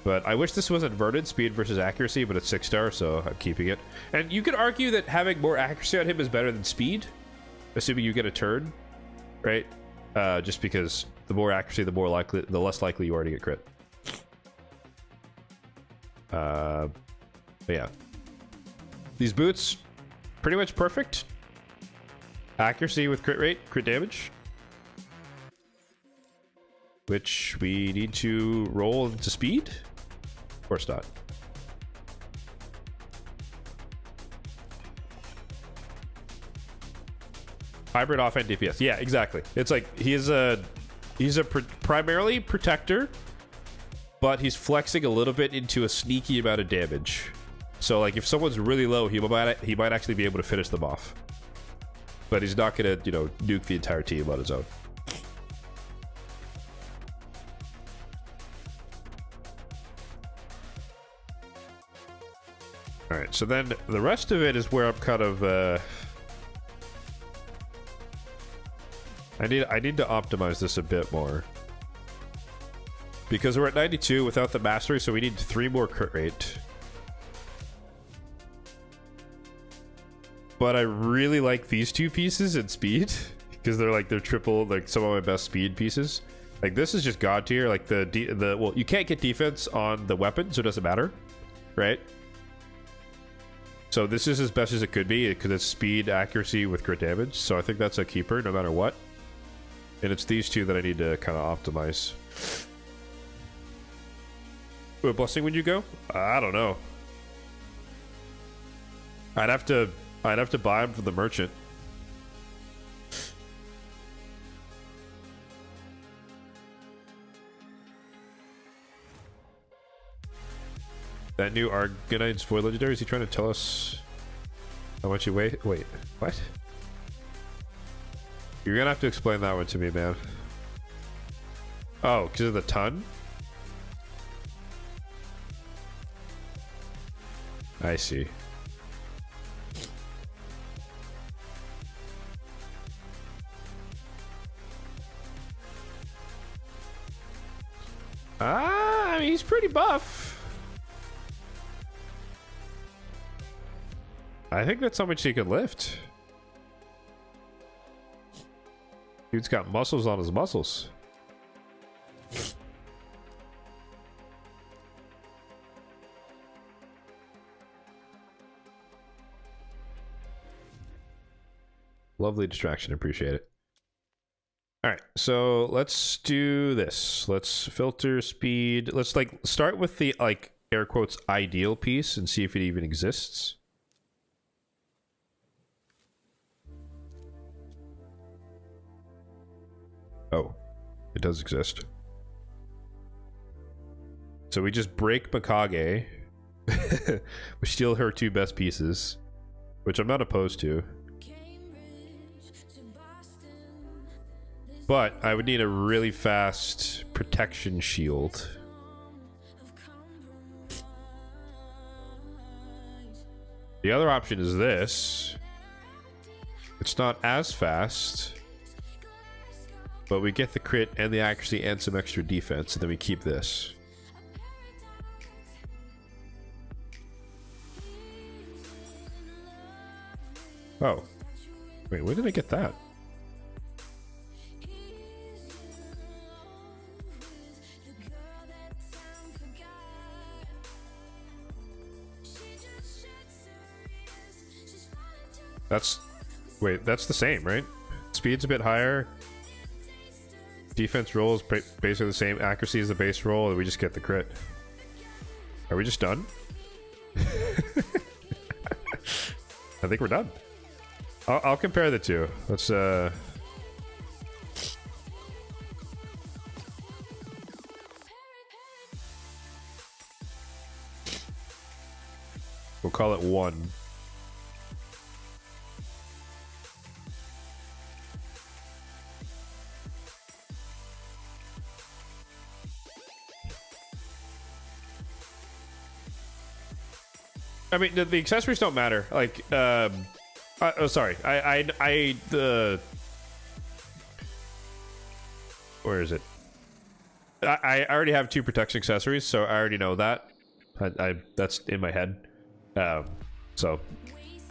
But I wish this was inverted, speed versus accuracy, but it's 6-star, so I'm keeping it. And you could argue that having more accuracy on him is better than speed, assuming you get a turn, right? Just because the more accuracy, the less likely you are to get crit. But yeah. These boots, pretty much perfect. Accuracy with crit rate, crit damage. Which we need to roll into speed? Of course not. Hybrid offense DPS. Yeah, exactly. It's like he's a primarily protector, but he's flexing a little bit into a sneaky amount of damage. So like if someone's really low, he might actually be able to finish them off. But he's not gonna, you know, nuke the entire team on his own. All right, so then the rest of it is where I'm kind of I need to optimize this a bit more, because we're at 92 without the mastery, so we need 3 more crit rate. But I really like these 2 pieces in speed, because they're triple, like some of my best speed pieces. Like this is just god tier. Like well, you can't get defense on the weapon, so it doesn't matter, right? So this is as best as it could be, because it's speed, accuracy with crit damage. So I think that's a keeper no matter what. And it's these 2 that I need to kind of optimize. What blessing would you go? I don't know. I'd have to buy them from the merchant. That new Argonite's Void Legendary, is he trying to tell us how much you weigh? Wait, what? You're gonna have to explain that one to me, man. Oh, because of the ton? I see. I mean, he's pretty buff. I think that's how much he could lift. Dude's got muscles on his muscles. Lovely distraction, appreciate it. All right, so let's do this. Let's filter speed. Let's like start with the like air quotes ideal piece and see if it even exists. Oh, it does exist. So we just break Mikage. We steal her 2 best pieces, which I'm not opposed to. But I would need a really fast protection shield. The other option is this. It's not as fast, but we get the crit and the accuracy and some extra defense, and then we keep this. Oh. Wait, where did I get that? Wait, that's the same, right? Speed's a bit higher. Defense roll is basically the same. Accuracy is the base roll, and we just get the crit. Are we just done? I think we're done. I'll compare the two. Let's we'll call it 1. I mean, the accessories don't matter. Like, oh, sorry. Where is it? I already have 2 protection accessories, so I already know that. That's in my head. So,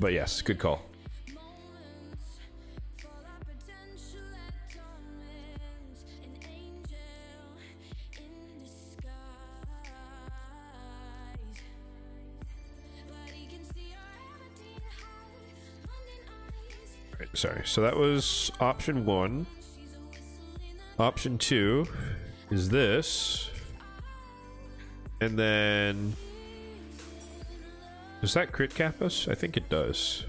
but yes, good call. Sorry, so that was option 1. Option 2 is this. And then... does that crit cap us? I think it does.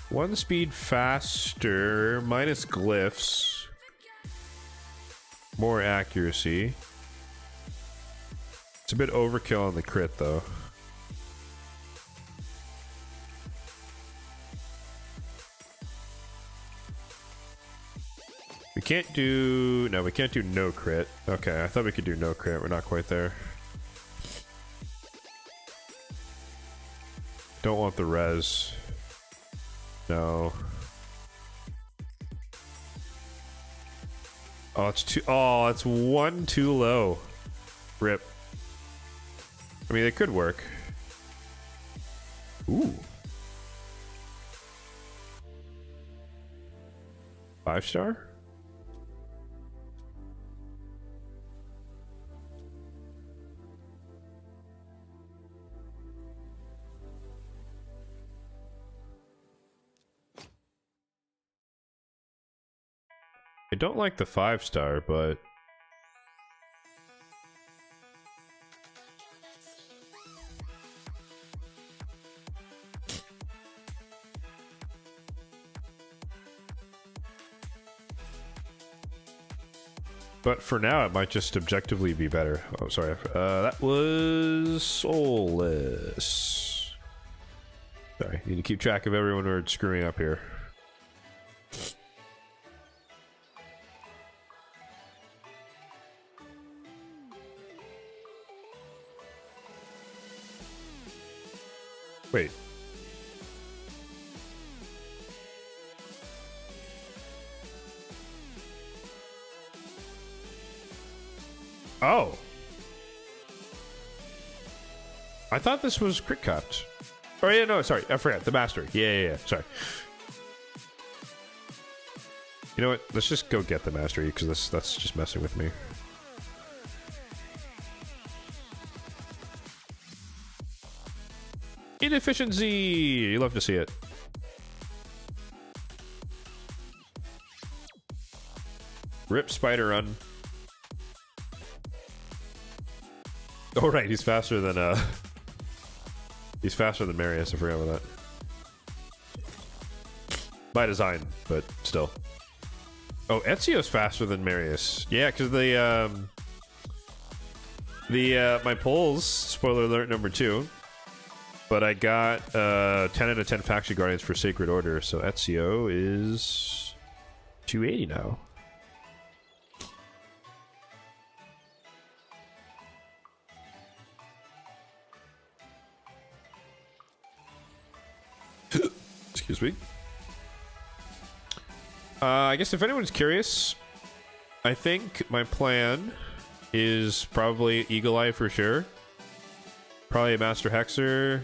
One speed faster, minus glyphs, more accuracy. It's a bit overkill on the crit though. We can't do... no, we can't do no crit. Okay, I thought we could do no crit. We're not quite there. Don't want the res. No. Oh, it's too... oh, it's 1 too low. Rip. I mean, it could work. Ooh. 5-star? I don't like the 5-star, but... but for now, it might just objectively be better. Oh, sorry. That was soulless. Sorry, need to keep track of everyone we're screwing up here. Wait. Oh. I thought this was crit capped. Oh yeah, no, sorry, I forgot the mastery. Yeah, sorry. You know what? Let's just go get the mastery because that's just messing with me. Inefficiency. You love to see it. Rip spider run. Oh right, he's faster than he's faster than Marius, I forgot about that. By design, but still. Oh, Ezio's faster than Marius. Yeah, because my polls, spoiler alert number 2. But I got 10 out of 10 faction guardians for Sacred Order, so Ezio is 280 now. Excuse me. I guess if anyone's curious, I think my plan is probably Eagle Eye for sure. Probably a Master Hexer.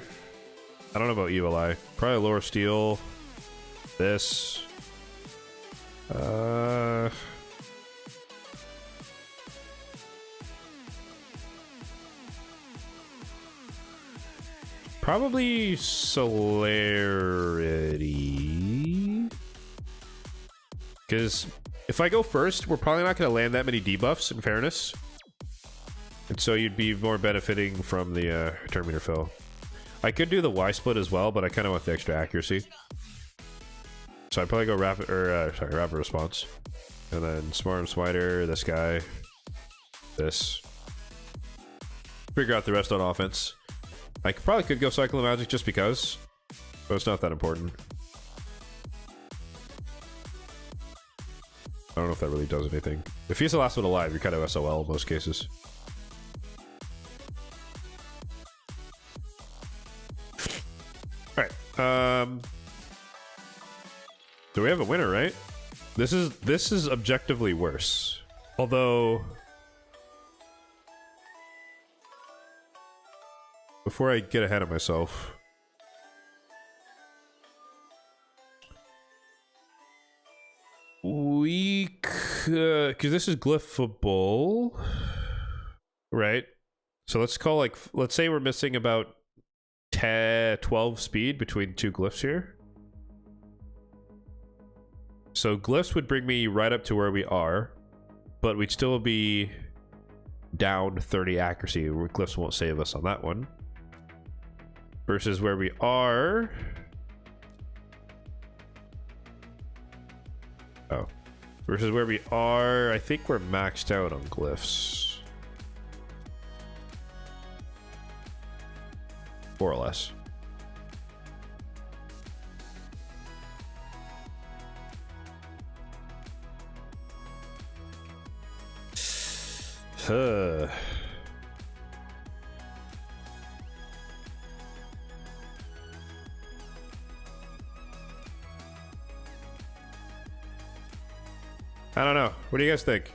I don't know about Evil Eye. Probably Lower Steel. This. Probably Celerity. Because if I go first, we're probably not going to land that many debuffs, in fairness. And so you'd be more benefiting from the turn meter fill. I could do the Y split as well, but I kind of want the extra accuracy. So I'd probably go rapid, or rapid response. And then Smart and Smiter, this guy. This. Figure out the rest on offense. I probably could go Cycle of Magic just because, but it's not that important. I don't know if that really does anything. If he's the last one alive, you're kind of SOL in most cases. Alright, so we have a winner, right? This is objectively worse. Although, before I get ahead of myself, we could, because this is glyphable, right? So let's call, like, let's say we're missing about 12 speed between two glyphs here. So glyphs would bring me right up to where we are, but we'd still be down 30 accuracy. Glyphs won't save us on that one. Versus where we are. Oh. Versus where we are, I think we're maxed out on glyphs. More or less. Huh. I don't know. What do you guys think?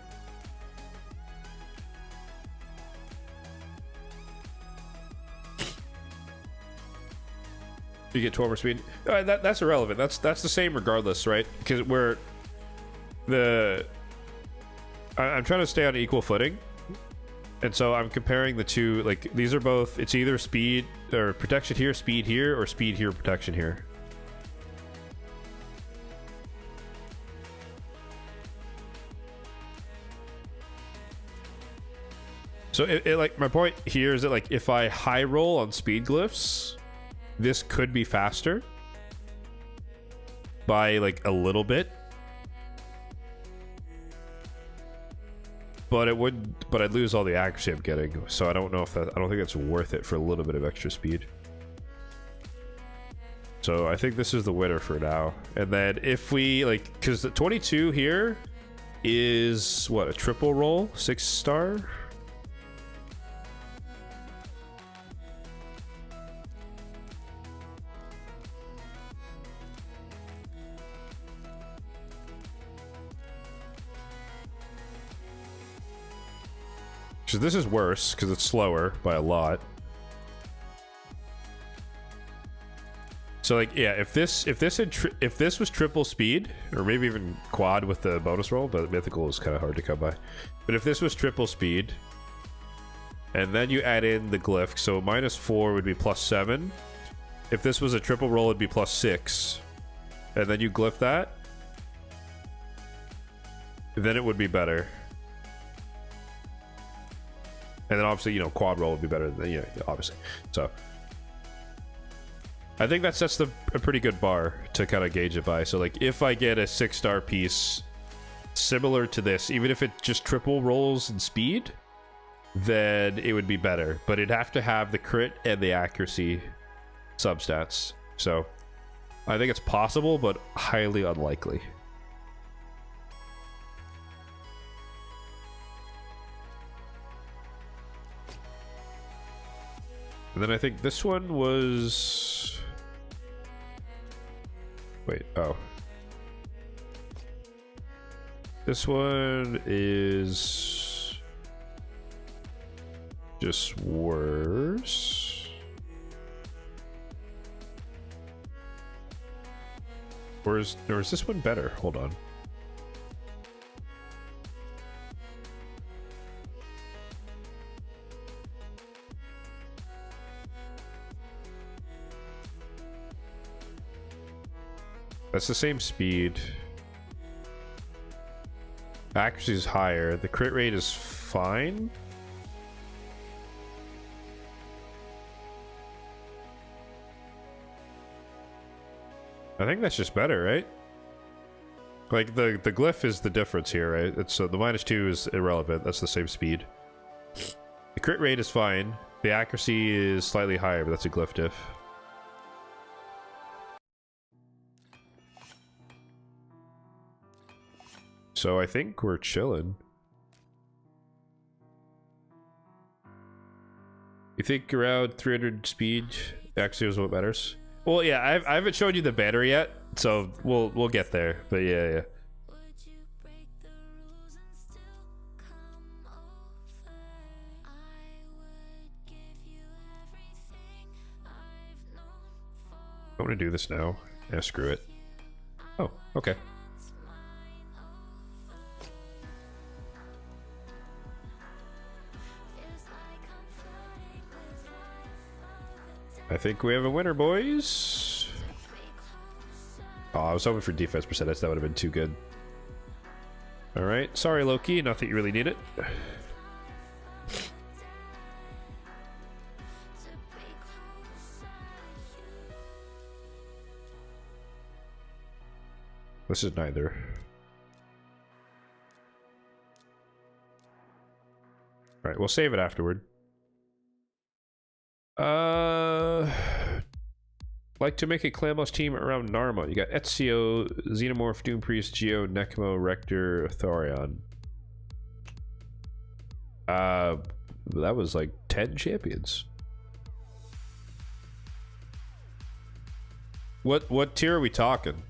You get 12 more speed. That's irrelevant. That's the same regardless, right? Because I'm trying to stay on equal footing, and so I'm comparing the two. Like, these are both. It's either speed or protection here, speed here, or speed here, protection here. So like, my point here is that, like, if I high roll on speed glyphs, this could be faster by, like, a little bit, but I'd lose all the accuracy I'm getting. So I don't know if I don't think that's worth it for a little bit of extra speed. So I think this is the winner for now. And then if we like, because the 22 here is what, a triple roll, 6-star. So this is worse because it's slower by a lot. So like, yeah, if this was triple speed, or maybe even quad with the bonus roll, but mythical is kind of hard to come by. But if this was triple speed, and then you add in the glyph, so -4 would be +7. If this was a triple roll, it'd be +6, and then you glyph that, then it would be better. And then obviously, you know, quad roll would be better than, yeah, obviously. So I think that sets a pretty good bar to kind of gauge it by. So like, if I get a 6-star piece similar to this, even if it just triple rolls in speed, then it would be better. But it'd have to have the crit and the accuracy substats. So I think it's possible, but highly unlikely. And then I think this one was... Wait, oh. This one is... just worse. Or is this one better? Hold on. That's the same speed. Accuracy is higher. The crit rate is fine. I think that's just better, right? Like the glyph is the difference here, right? It's so the -2 is irrelevant. That's the same speed. The crit rate is fine. The accuracy is slightly higher, but that's a glyph diff. So I think we're chilling. You think around 300 speed actually is what matters? Well, yeah, I haven't shown you the banner yet, so we'll get there. But yeah. I want to do this now. Yeah, screw it. Oh, okay. I think we have a winner, boys. Oh, I was hoping for defense percentage. That would have been too good. All right. Sorry, Loki. Not that you really need it. This is neither. All right. We'll save it afterward. Like to make a Clan Boss team around Narma. You got Ezio, Xenomorph, Doompriest, Geo, Nekimo, Rector, Thorion. That was like 10 champions. What tier are we talking?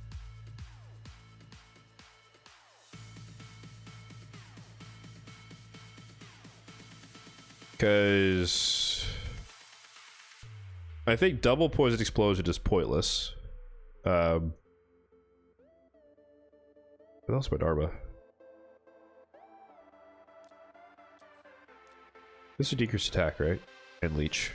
Because I think double poison explosion is pointless. What else about Arma? This is decreased attack, right? And leech.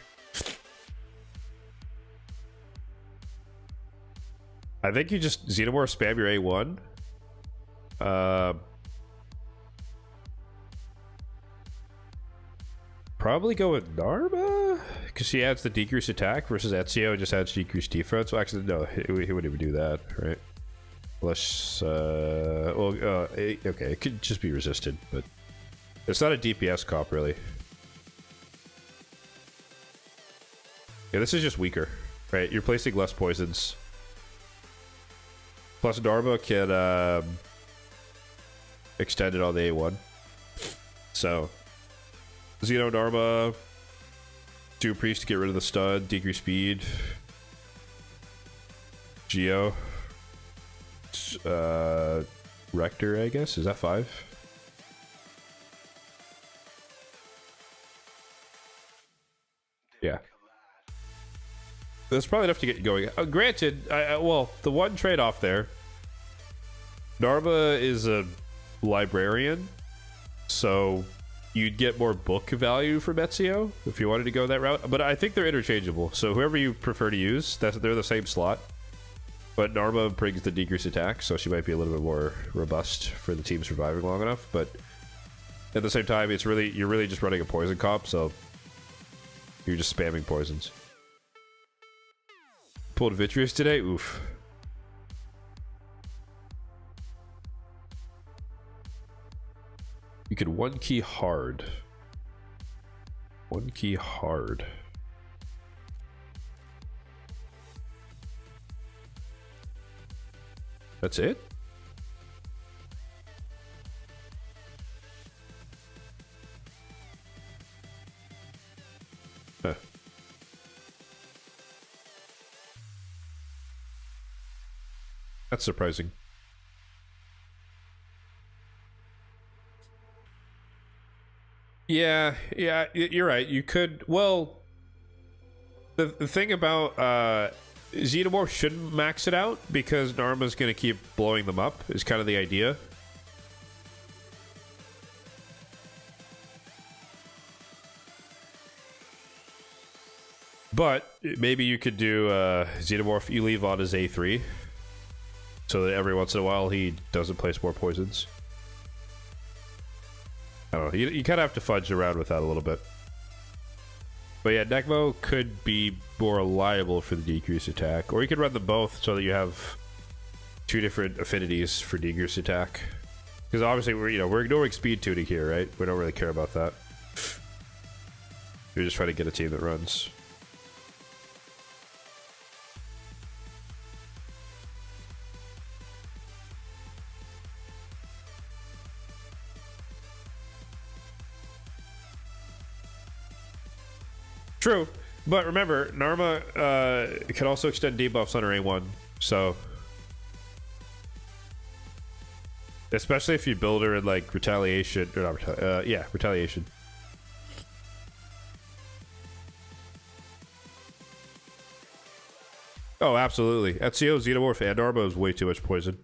I think you just Xenomorph spam your A1. Probably go with Narma because she adds the decreased attack versus Ezio just adds decreased defense. Well, actually, no, he wouldn't even do that, right? Unless, okay, it could just be resisted, but it's not a DPS comp, really. Yeah, this is just weaker, right? You're placing less poisons. Plus Dharma can extend it on the A1. So Xeno Dharma, do Priest to get rid of the stun, decrease speed. Geo. Rector, I guess. Is that 5? Yeah. That's probably enough to get you going. Granted, well, the one trade-off there, Narva is a librarian, so you'd get more book value from Ezio if you wanted to go that route. But I think they're interchangeable, so whoever you prefer to use, they're the same slot. But Narva brings the decreased attack, so she might be a little bit more robust for the team surviving long enough. But at the same time, you're really just running a poison comp, so you're just spamming poisons. Pulled Vitreous today? Oof. You could one key hard. One key hard. That's it? Huh. That's surprising. Yeah, you're right. You could, well, the thing about Xenomorph shouldn't max it out because Narma's going to keep blowing them up is kind of the idea. But maybe you could do Xenomorph you leave on his A3 so that every once in a while he doesn't place more poisons. I don't know. You kind of have to fudge around with that a little bit. But yeah, Necmo could be more reliable for the decreased attack. Or you could run them both so that you have 2 different affinities for decreased attack. Because obviously we're ignoring speed tuning here, right? We don't really care about that. We're just trying to get a team that runs. True, but remember, Narma can also extend debuffs on her A1, so especially if you build her in like retaliation, or not retaliation. Oh, absolutely. Ezio, Xenomorph, and Narma is way too much poison.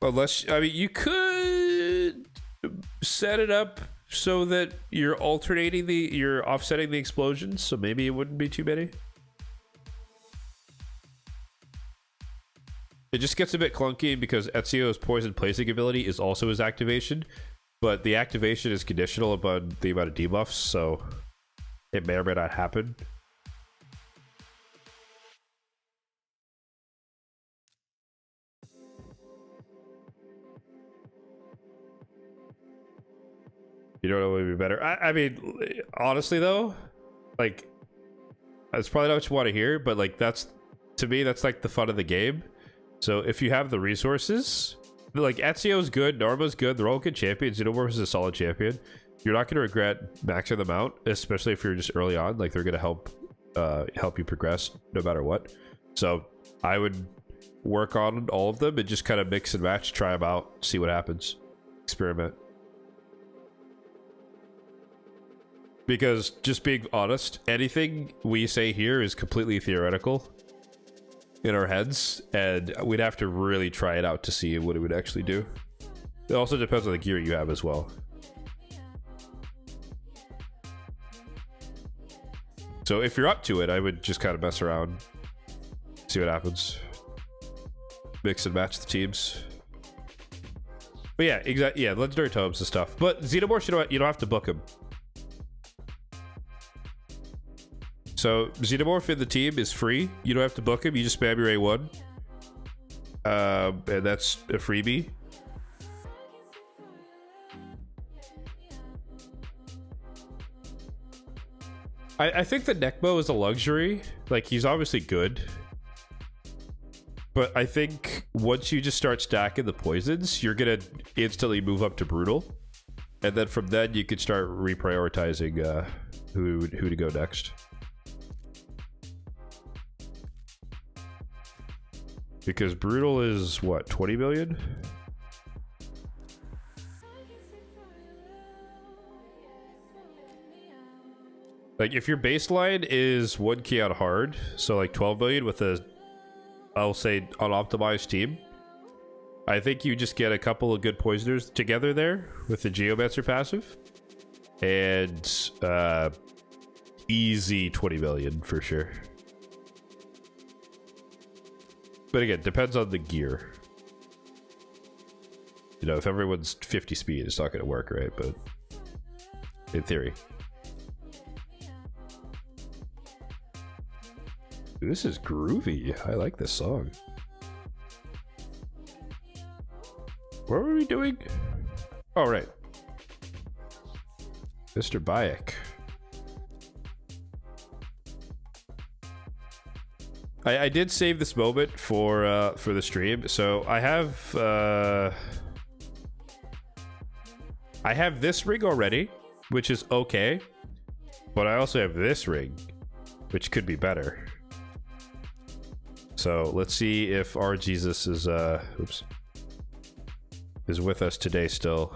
Unless, I mean, you could set it up so that you're offsetting the explosions, so maybe it wouldn't be too many. It just gets a bit clunky because Ezio's poison placing ability is also his activation, but the activation is conditional upon the amount of debuffs, so it may or may not happen. You don't know what would be better. I mean, honestly though, like, that's probably not what you want to hear, but like to me, that's like the fun of the game. So if you have the resources, like Ezio's good, Narma's good, they're all good champions. Xenomorph is a solid champion. You're not going to regret maxing them out, especially if you're just early on. Like they're going to help you progress no matter what. So I would work on all of them and just kind of mix and match, try them out, see what happens, experiment. Because, just being honest, anything we say here is completely theoretical in our heads, and we'd have to really try it out to see what it would actually do. It also depends on the gear you have as well. So if you're up to it, I would just kind of mess around, see what happens. Mix and match the teams. But yeah, exactly. Yeah, legendary tomes and stuff. But Xenomorphs, you don't have to book them. So Xenomorph in the team is free. You don't have to book him. You just spam your A1. And that's a freebie. I think the Necmo is a luxury. Like, he's obviously good. But I think once you just start stacking the poisons, you're gonna instantly move up to brutal, and then from then you can start reprioritizing who to go next. Because brutal is what, 20 million? Like if your baseline is 1k on hard, so like 12 million with a, I'll say, unoptimized team, I think you just get a couple of good poisoners together there with the Geomancer passive, and easy 20 million for sure. But again, depends on the gear. You know, if everyone's 50 speed, it's not going to work, right? But in theory. This is groovy. I like this song. What were we doing? Oh, right. Mr. Bayek. I did save this moment for the stream. So I have this ring already, which is okay. But I also have this ring, which could be better. So let's see if our Jesus is with us today still.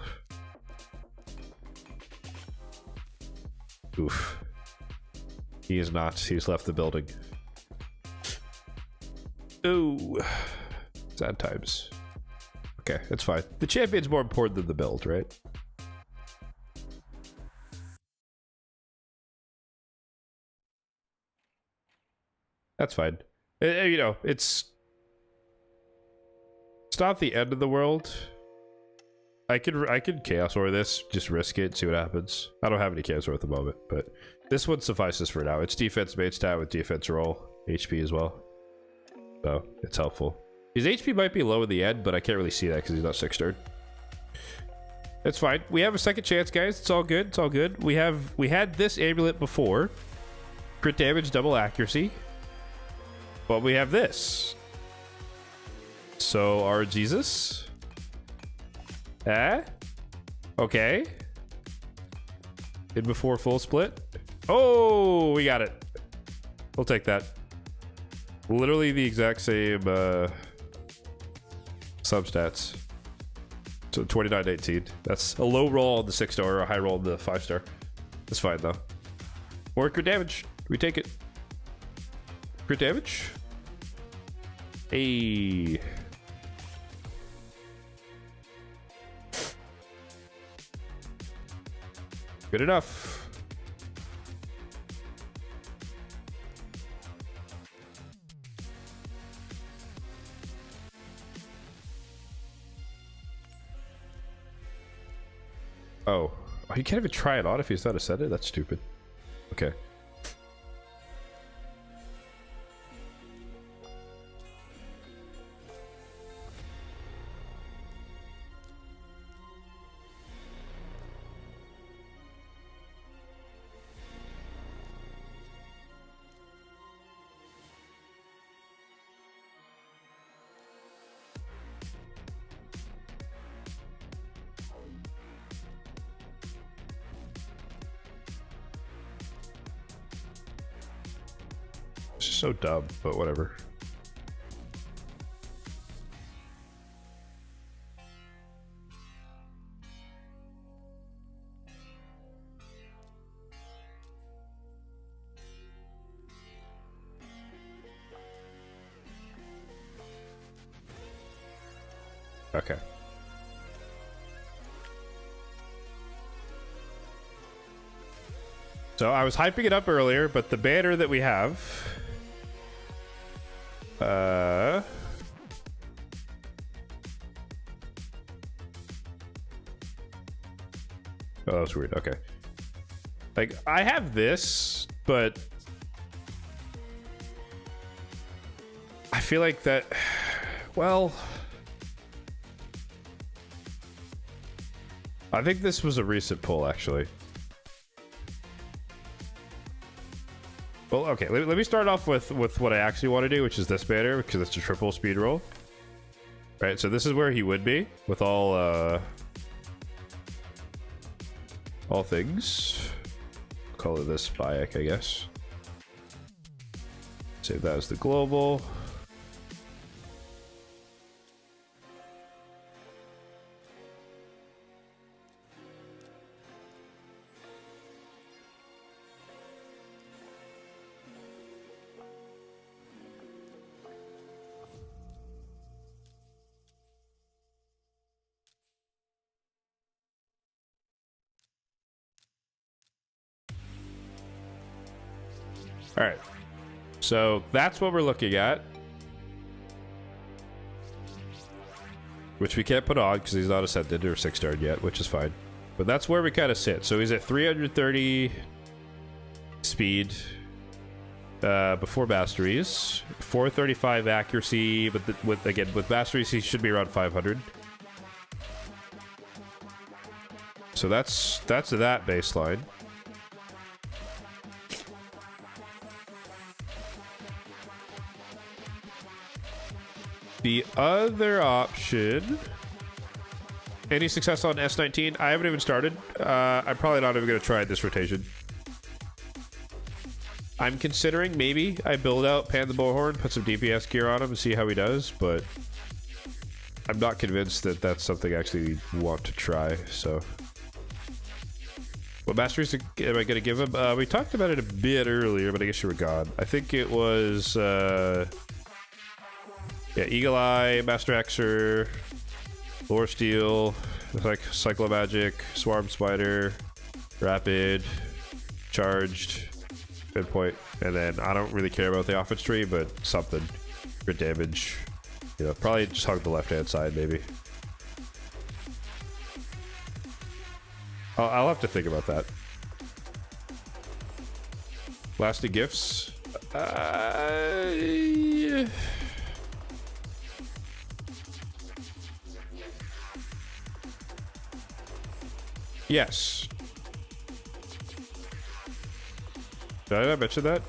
Oof. He is not. He's left the building. Ooh. Sad times. Okay, that's fine. The champion's more important than the build, right? That's fine. You know, it's not the end of the world. I could Chaos Ore this, just risk it, see what happens. I don't have any Chaos Ore at the moment, but this one suffices for now. It's defense main stat with defense roll, HP as well. So, it's helpful. His HP might be low in the end, but I can't really see that because he's not 6-star. It's fine. We have a second chance, guys. It's all good. It's all good. We had this amulet before. Crit damage, double accuracy. But we have this. So our Jesus. Okay. In before full split. Oh, we got it. We'll take that. Literally the exact same substats. So 29-18. That's a low roll on the 6-star or a high roll on the 5-star. That's fine though. More crit damage. We take it. Crit damage. Hey. Good enough. Oh, you can't even try it on if he's not ascended? That's stupid. Okay. So dumb, but whatever. Okay. So I was hyping it up earlier, but the banner that we have oh, that was weird. Okay. Like, I have this, but I feel like that, well, I think this was a recent pull, actually. Well, okay, let me start off with what I actually want to do, which is this banner, because it's a triple speed roll. Right, so this is where he would be, with all things. Color this Bayek, I guess. Save that as the global. All right, so that's what we're looking at, which we can't put on because he's not ascended or 6-starred yet, which is fine. But that's where we kind of sit. So he's at 330 speed before masteries, 435 accuracy, but with masteries he should be around 500. So that's that baseline. The other option, any success on S19? I haven't even started. I'm probably not even going to try it this rotation. I'm considering maybe I build out Pan the Bullhorn, put some DPS gear on him and see how he does, but I'm not convinced that that's something I actually want to try, so. What masteries am I going to give him? We talked about it a bit earlier, but I guess you were gone. I think it was... yeah, Eagle Eye, Master Hexer, Lore Steel, like Cyclo Magic, Swarm Spider, Rapid, Charged, Pinpoint, and then I don't really care about the offense tree, but something. Crit damage. You know, probably just hug the left hand side, maybe. I'll have to think about that. Lasting Gifts. Yeah. Yes. Did I not mention that?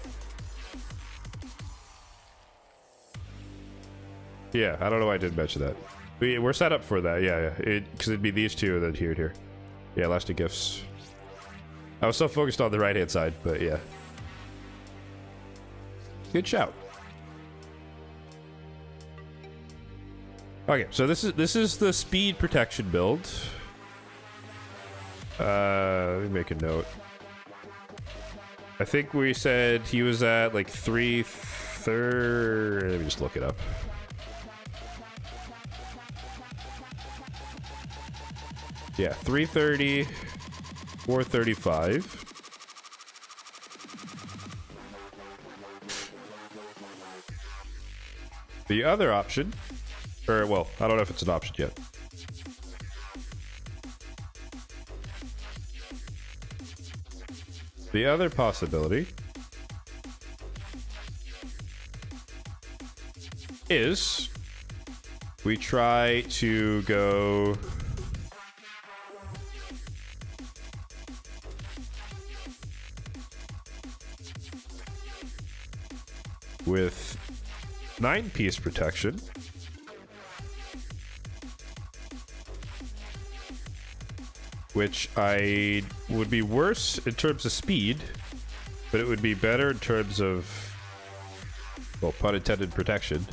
Yeah, I don't know why I didn't mention that. We're set up for that, yeah. Because it'd be these two and then here and here. Yeah, elastic gifts. I was so focused on the right-hand side, but yeah. Good shout. Okay, so this is the speed protection build. Let me make a note. I think we said he was at like 330. Let me just look it up. Yeah, 330, 435. The other option, or well, I don't know if it's an option yet. The other possibility is we try to go with 9-piece protection, which I would be worse in terms of speed, but it would be better in terms of, well, pun intended, protection.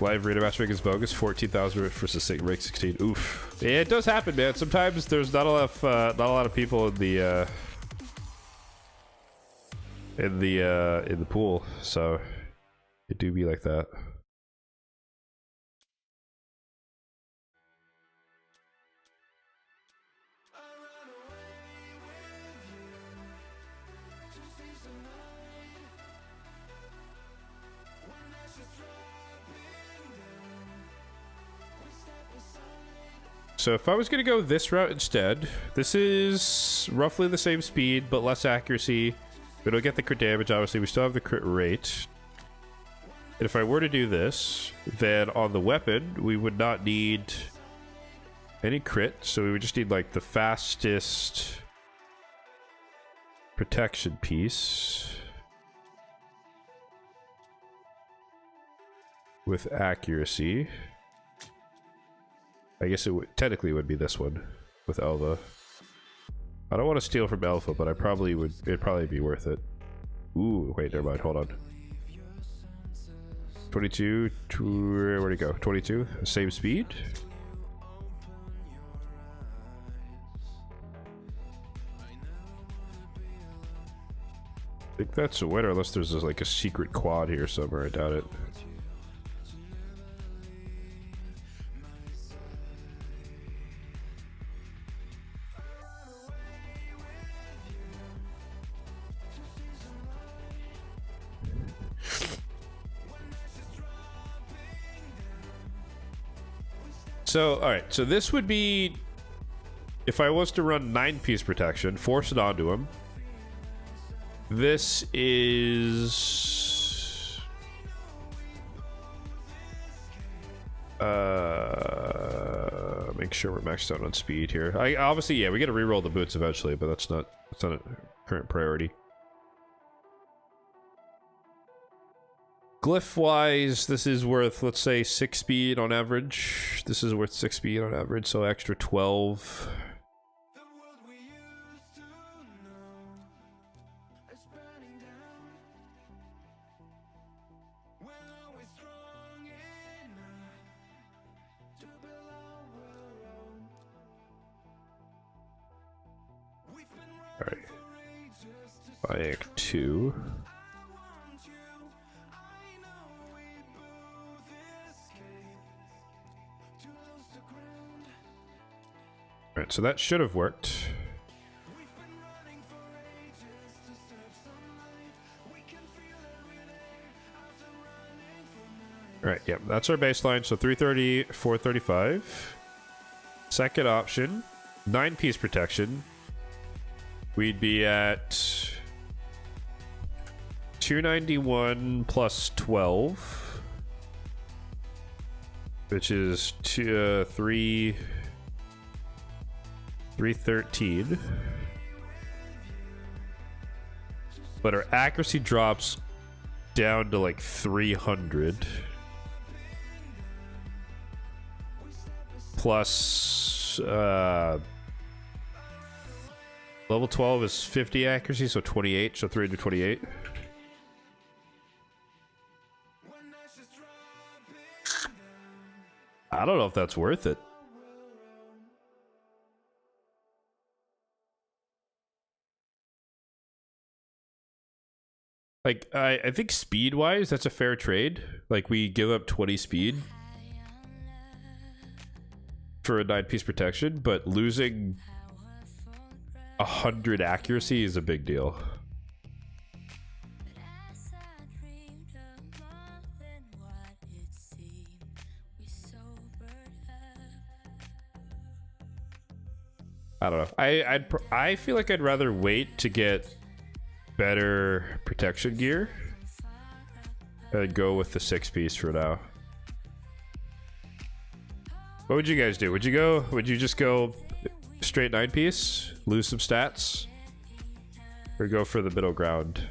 Live Rita Mastering is bogus. 14,000 versus rank 16. Oof. Yeah, it does happen, man. Sometimes there's not a lot of people in the pool, so it do be like that. So if I was going to go this route instead, this is roughly the same speed, but less accuracy. We don't get the crit damage, obviously. We still have the crit rate. if I were to do this, then on the weapon, we would not need any crit, so we would just need like the fastest protection piece with accuracy. I guess it would technically would be this one with Elva. I don't want to steal from Alpha, but I probably would. It'd probably be worth it. Ooh, wait, never mind. Hold on. 22. Where'd it go? 22. Same speed. I think that's a winner, unless there's like a secret quad here somewhere. I doubt it. So, alright, so this would be, if I was to run 9-piece protection, force it onto him. This is... make sure we're maxed out on speed here. Obviously, yeah, we gotta reroll the boots eventually, but that's not a current priority. Glyph-wise, this is worth, let's say, 6 speed on average. This is worth 6 speed on average, so extra 12. Alright. Buying 2. Alright, so that should have worked. Alright, yep, that's our baseline. So 330, 435. Second option, 9-piece protection. We'd be at 291 plus 12, which is 313. But our accuracy drops down to like 300. Plus, level 12 is 50 accuracy, so 28, so 328. I don't know if that's worth it. Like, I think speed-wise, that's a fair trade. Like, we give up 20 speed for a 9-piece protection, but losing 100 accuracy is a big deal. I don't know. I feel like I'd rather wait to get better protection gear and go with the 6-piece for now. What would you guys do? Would you just go straight 9-piece, lose some stats, or go for the middle ground?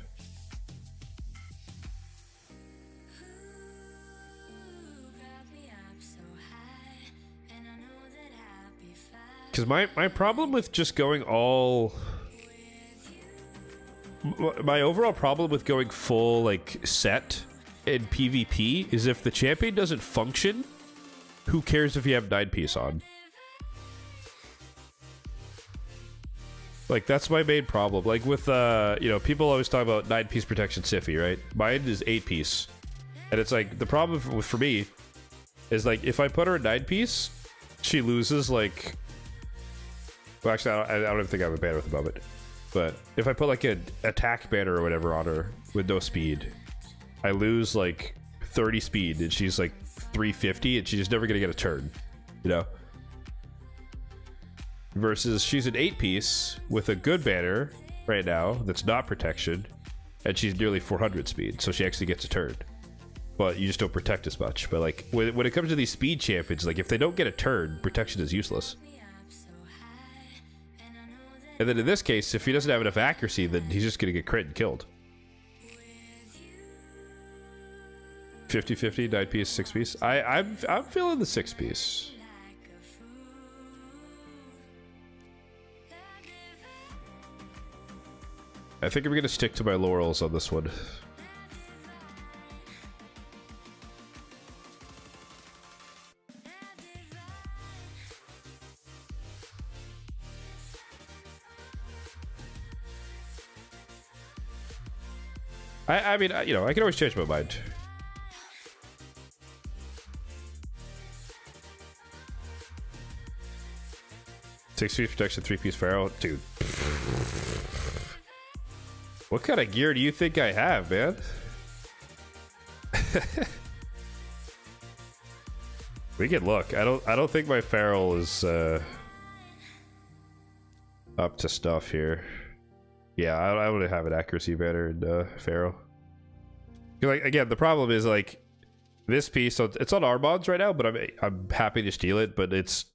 Because my problem with just going all... My overall problem with going full, like, set in PvP is if the champion doesn't function, who cares if you have 9-piece on? Like, that's my main problem. Like, with, you know, people always talk about 9-piece protection Siffy, right? Mine is 8-piece. And it's like, the problem for me is, like, if I put her in 9-piece, she loses, like... Well, actually, I don't even think I have a banner at the moment. But if I put, like, an attack banner or whatever on her with no speed, I lose, like, 30 speed, and she's, like, 350, and she's never gonna get a turn, you know? Versus she's an 8-piece with a good banner right now that's not protection, and she's nearly 400 speed, so she actually gets a turn. but you just don't protect as much. But like when it comes to these speed champions, like if they don't get a turn, protection is useless. And then in this case, if he doesn't have enough accuracy, then he's just gonna get crit and killed. 50-50, 9-piece, 6-piece. I'm feeling the 6-piece. I think I'm gonna stick to my laurels on this one. I mean, you know, I can always change my mind. Six-piece protection, 3-piece Pharaoh, dude. What kind of gear do you think I have, man? We can look. I don't think my Pharaoh is up to stuff here. Yeah, I don't have an accuracy banner in Pharaoh. Like again, the problem is like this piece. So it's on Armons right now, but I'm happy to steal it. But it's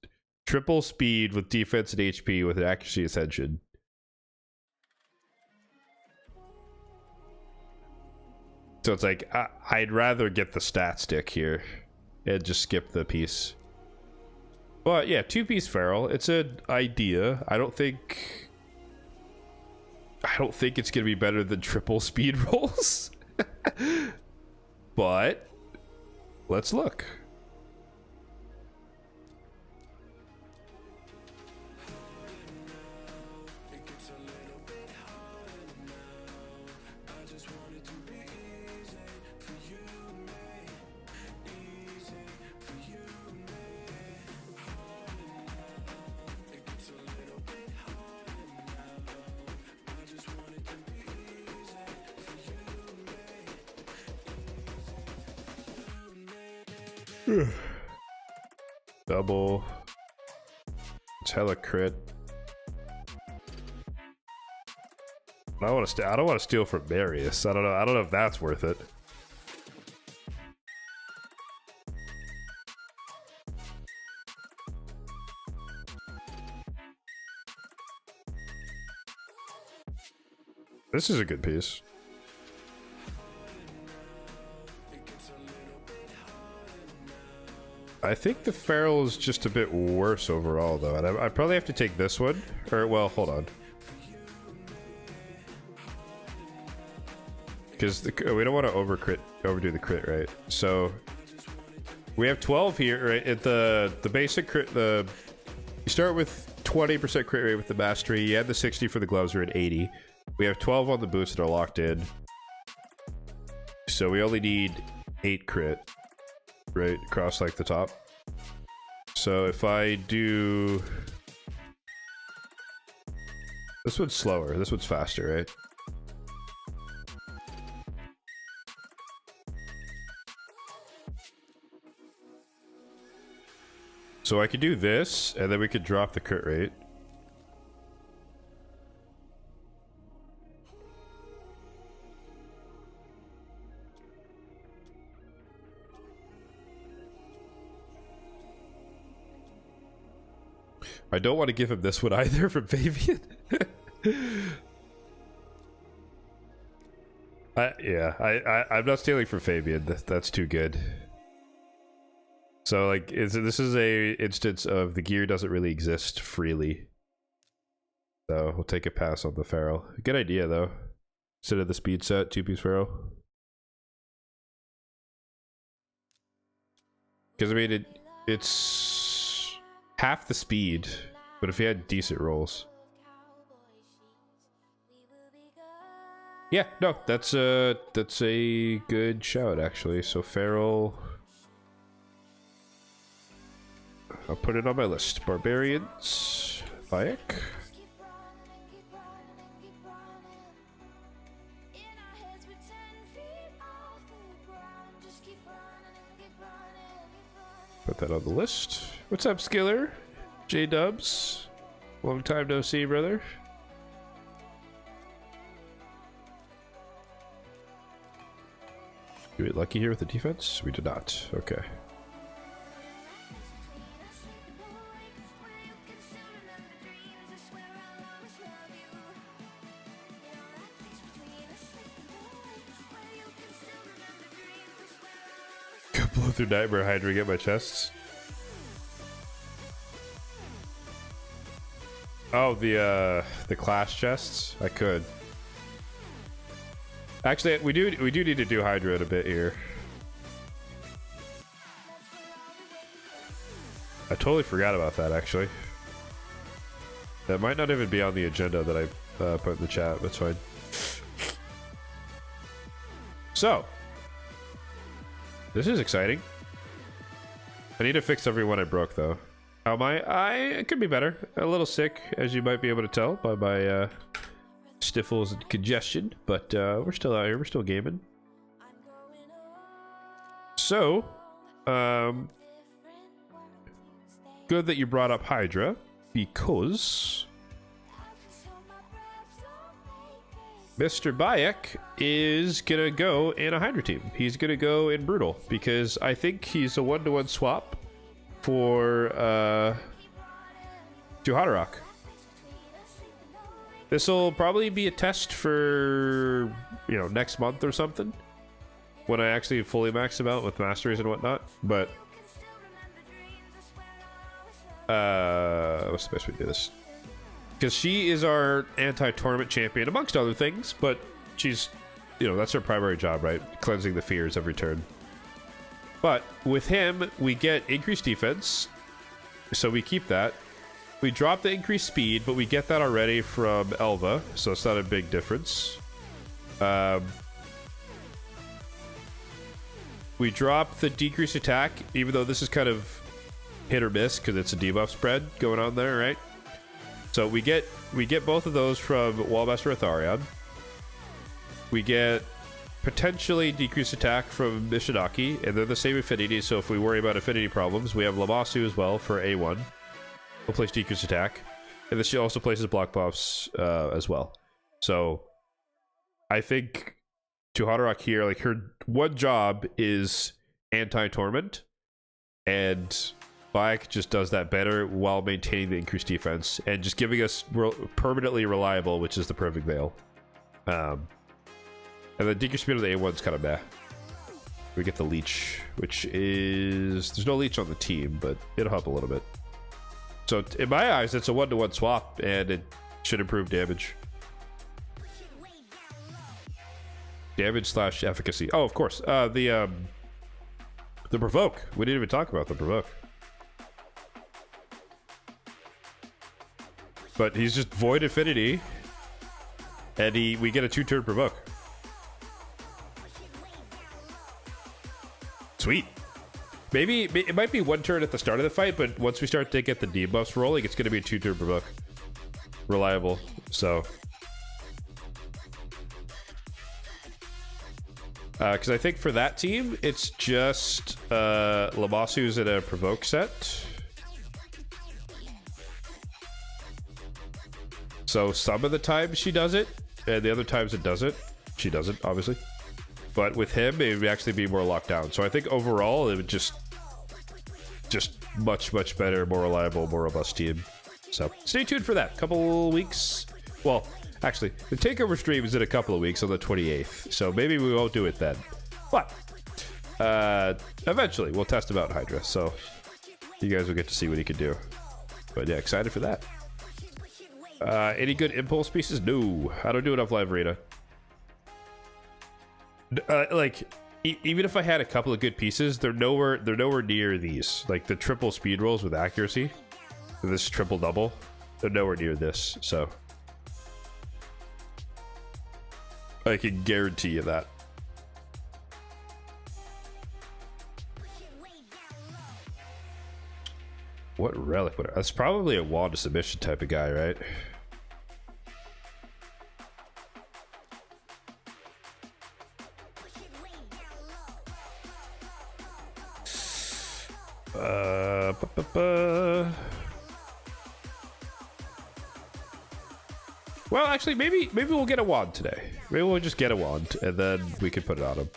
triple speed with defense and HP with an accuracy ascension. So it's like I'd rather get the stat stick here and just skip the piece. But yeah, 2-piece Feral. It's an idea. I don't think it's gonna be better than triple speed rolls. But let's look. Double. It's hella crit. I don't want to steal from Marius. I don't know if that's worth it. This is a good piece. I think the Feral is just a bit worse overall, though. And I probably have to take this one. Or, well, hold on. Because we don't want to overdo the crit, right? So, we have 12 here, right? At the basic crit, you start with 20% crit rate with the mastery. You add the 60 for the gloves, we're at 80. We have 12 on the boots that are locked in. So, we only need 8 crit. Right across like the top. So if I do this one's slower, this one's faster, right? So I could do this and then we could drop the crit rate. I don't want to give him this one either from Fabian. I'm not stealing from Fabian. That's too good. So like, this is a instance of the gear doesn't really exist freely. So we'll take a pass on the Feral. Good idea though. Instead of the speed set, 2-piece Feral. Because I mean, it's half the speed, but if he had decent rolls. Yeah, no, that's a good shout actually. So Feral, I'll put it on my list. Barbarians, Bayek. Put that on the list. What's up, Skiller? J-Dubs. Long time no see, brother. we get lucky here with the defense? We did not. Okay. Go blow through Nightmare Hydra to get my chests. Oh, the class chests? I could. Actually, we do need to do Hydra in a bit here. I totally forgot about that, actually. That might not even be on the agenda that I put in the chat. That's fine. So, this is exciting. I need to fix everyone I broke, though. How am I? It could be better. A little sick, as you might be able to tell by my sniffles and congestion, but we're still out here. We're still gaming. So, good that you brought up Hydra, because Mr. Bayek is gonna go in a Hydra team. He's gonna go in Brutal, because I think he's a one-to-one swap for Hydra. This will probably be a test for, you know, next month or something, when I actually fully max him out with masteries and whatnot. But what's the best way to do this? Because she is our anti-tournament champion, amongst other things, but she's, you know, that's her primary job, right? Cleansing the fears every turn. But with him, we get increased defense, so we keep that. We drop the increased speed, but we get that already from Elva, so it's not a big difference. We drop the decreased attack, even though this is kind of hit or miss because it's a debuff spread going on there, right? So we get both of those from Wallmaster Atharion. We get potentially decreased attack from Mishinaki, and they're the same affinity, so if we worry about affinity problems, we have Lamasu as well for A1. We'll place decreased attack, and then she also places block buffs as well. So I think Hydra here, like, her one job is anti-torment, and Bayek just does that better while maintaining the increased defense and just giving us permanently reliable, which is the perfect veil. And the decreased speed of the A1 is kind of meh. We get the leech, which is, there's no leech on the team, but it'll help a little bit. So in my eyes, it's a one-to-one swap, and it should improve damage. Damage / efficacy. Oh, of course. The provoke. We didn't even talk about the provoke. But he's just void affinity, and we get a 2-turn provoke. Sweet. Maybe it might be 1 turn at the start of the fight, but once we start to get the debuffs rolling, it's going to be a 2-turn provoke. Reliable. So, because I think for that team, it's just Lamasu's in a provoke set. So some of the times she does it, and the other times it doesn't. She doesn't, obviously. But with him, it would actually be more locked down. So I think overall, it would just much better, more reliable, more robust team. So stay tuned for that. Couple weeks. Well, actually, the takeover stream is in a couple of weeks on the 28th. So maybe we won't do it then. But eventually, we'll test him out in Hydra. So you guys will get to see what he can do. But yeah, excited for that. Any good impulse pieces? No, I don't do enough live arena. Like, even if I had a couple of good pieces, they're nowhere near these. Like the triple speed rolls with accuracy, this triple double, they're nowhere near this. So I can guarantee you that. What relic would that's probably a wand to submission type of guy, right? Well, actually, maybe we'll get a wand today. Maybe we'll just get a wand, and then we can put it on him.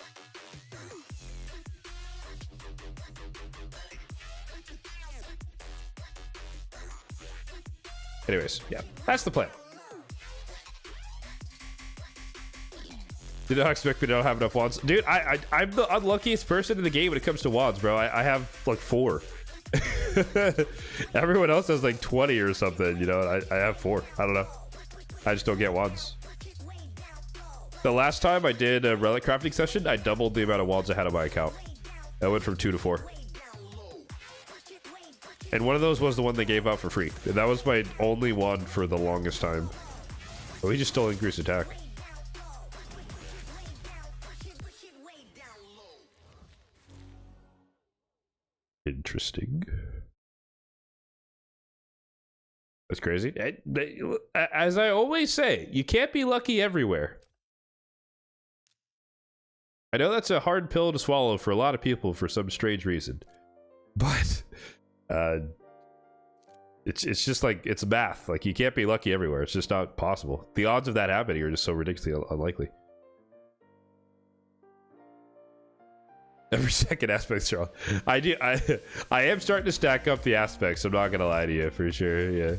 Anyways, yeah, that's the plan. Did not expect me to not have enough wands. Dude, I'm the unluckiest person in the game when it comes to wands, bro. I have like 4. Everyone else has like 20 or something, you know. I have 4. I don't know. I just don't get wands. The last time I did a relic crafting session, I doubled the amount of wands I had on my account. I went from 2 to 4. And one of those was the one they gave out for free. And that was my only one for the longest time. But we just still increase attack. Interesting. That's crazy. As I always say, you can't be lucky everywhere. I know that's a hard pill to swallow for a lot of people for some strange reason. But it's just like, it's math. Like, you can't be lucky everywhere. It's just not possible. The odds of that happening are just so ridiculously unlikely. Every second aspect's wrong. I am starting to stack up the aspects. I'm not gonna lie to you, for sure. Yeah.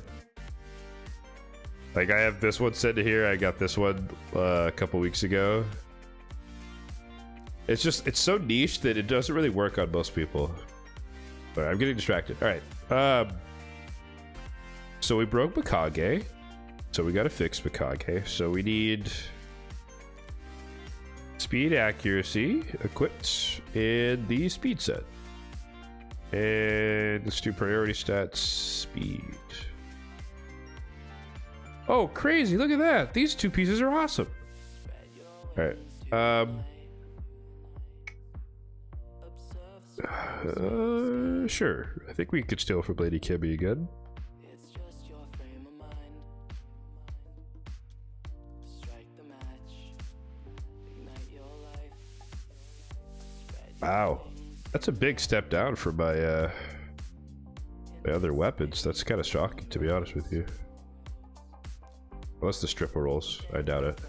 Like, I have this one sent to here. I got this one a couple weeks ago. It's just, it's so niche that it doesn't really work on most people. All right, I'm getting distracted. All right. So we broke Mikage. So we gotta fix Mikage. So we need speed, accuracy, equipped, and the speed set. And let's do priority stats, speed. Oh, crazy, look at that. These 2 pieces are awesome. All right. Sure. I think we could steal from Lady Kimmy again. Wow, that's a big step down from my my other weapons. That's kind of shocking, to be honest with you. Unless the stripper rolls, I doubt it.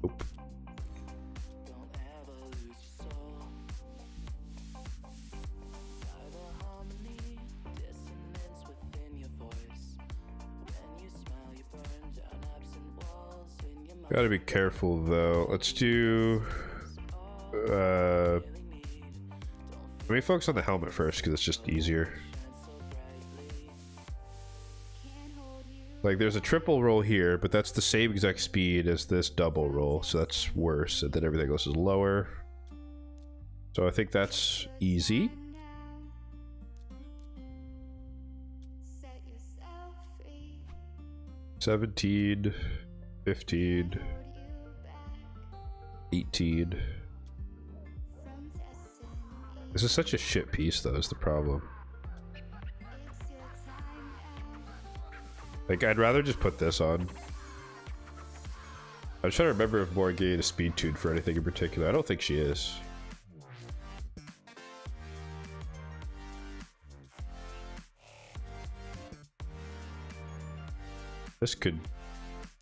Oop. Gotta be careful though. Let's do let me focus on the helmet first because it's just easier. Like, there's a triple roll here, but that's the same exact speed as this double roll, so that's worse, and then everything else is lower. So I think that's easy. Set yourself free. 17, 15, 18. This is such a shit piece, though, is the problem. Like, I'd rather just put this on. I'm trying to remember if Morgane is speed tuned for anything in particular. I don't think she is. This could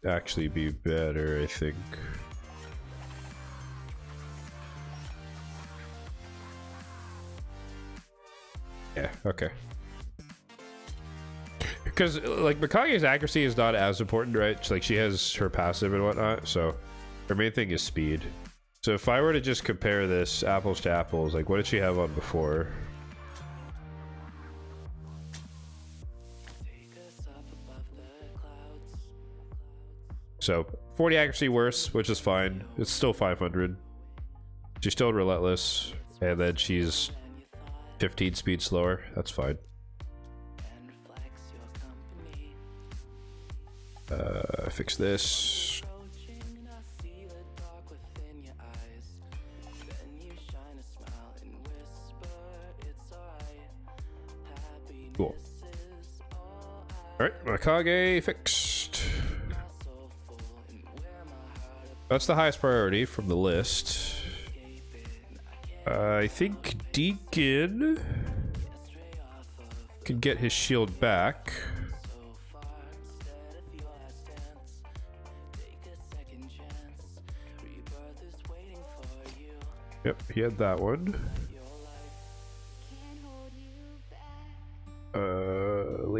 actually be better, I think. Yeah, okay. Because, like, Mikage's accuracy is not as important, right? Like, she has her passive and whatnot, so her main thing is speed. So if I were to just compare this apples to apples, like, what did she have on before? So 40 accuracy worse, which is fine. It's still 500. She's still relentless, and then she's 15 speed slower. That's fine. Fix this. Cool. Alright, Mikage fixed. That's the highest priority from the list. I think Deacon can get his shield back. Yep, he had that one.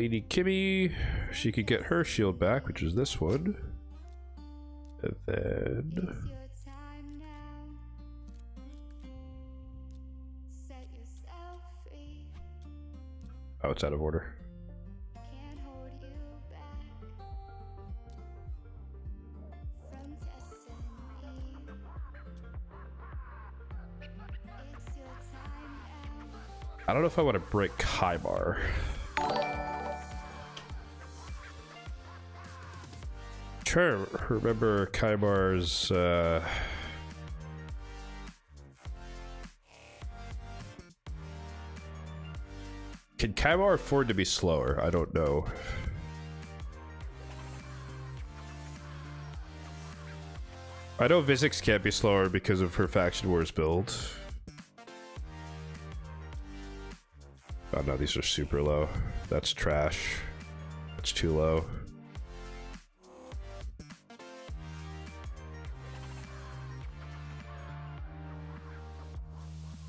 Lady Kimmy, she could get her shield back, which is this one. And then... oh, it's out of order. I don't know if I want to break Kaibar. Trying to remember Kaibar's can Kaibar afford to be slower? I don't know. I know Vizix can't be slower because of her Faction Wars build. Oh no, these are super low. That's trash. That's too low.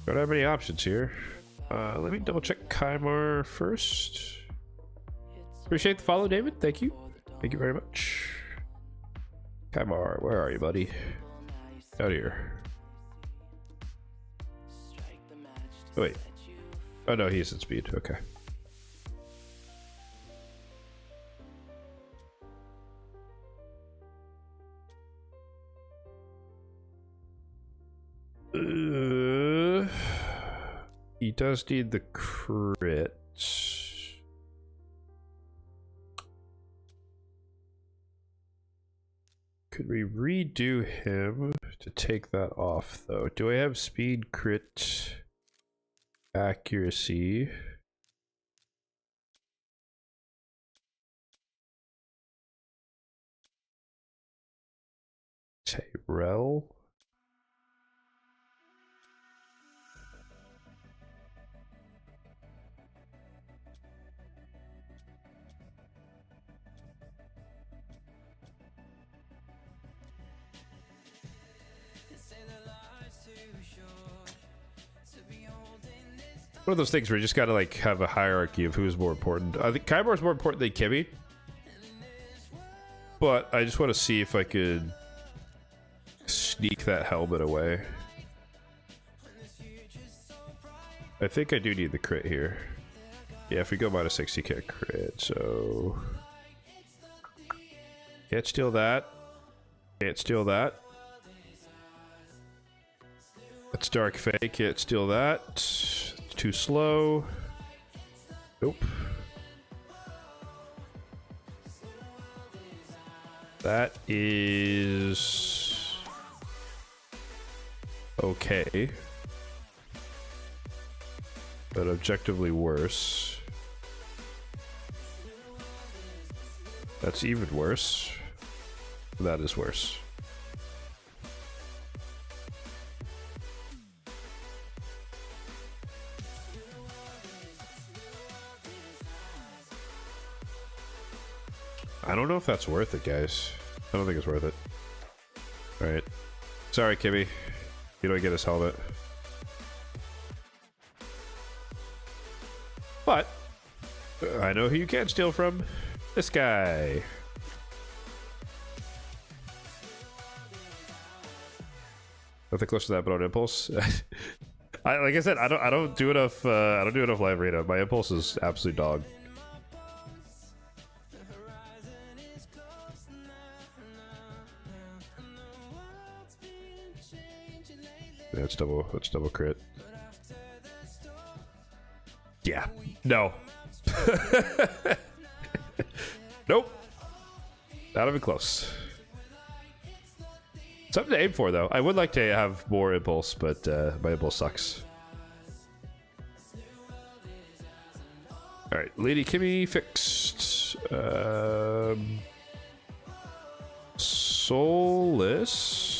Don't have any options here. Let me double check Kymar first. Appreciate the follow, David. Thank you. Thank you very much. Kymar, where are you, buddy? Out here. Oh, wait. Oh no, he's at speed. Okay. He does need the crit. Could we redo him to take that off though? Do I have speed, crit, accuracy? Tyrell? One of those things where you just gotta like have a hierarchy of who's more important. I think Kybar's more important than Kimmy, but I just want to see if I could sneak that helmet away. I think I do need the crit here. Yeah, if we go minus 60, can't crit, so can't steal that. Can't steal that. That's Dark Fake. Can't steal that. Too slow. Nope. That is okay, but objectively worse. That's even worse. That is worse. I don't know if that's worth it, guys. I don't think it's worth it. Alright. Sorry, Kimmy. You don't get his helmet. But I know who you can steal from. This guy. Nothing close to that, but on impulse. Like I said, I don't do enough. I don't do enough live arena. My impulse is absolute dog. Yeah, it's double crit. Yeah. No. Nope. Not even close. Something to aim for, though. I would like to have more impulse, but my impulse sucks. Alright, Lady Kimmy fixed. Soulless.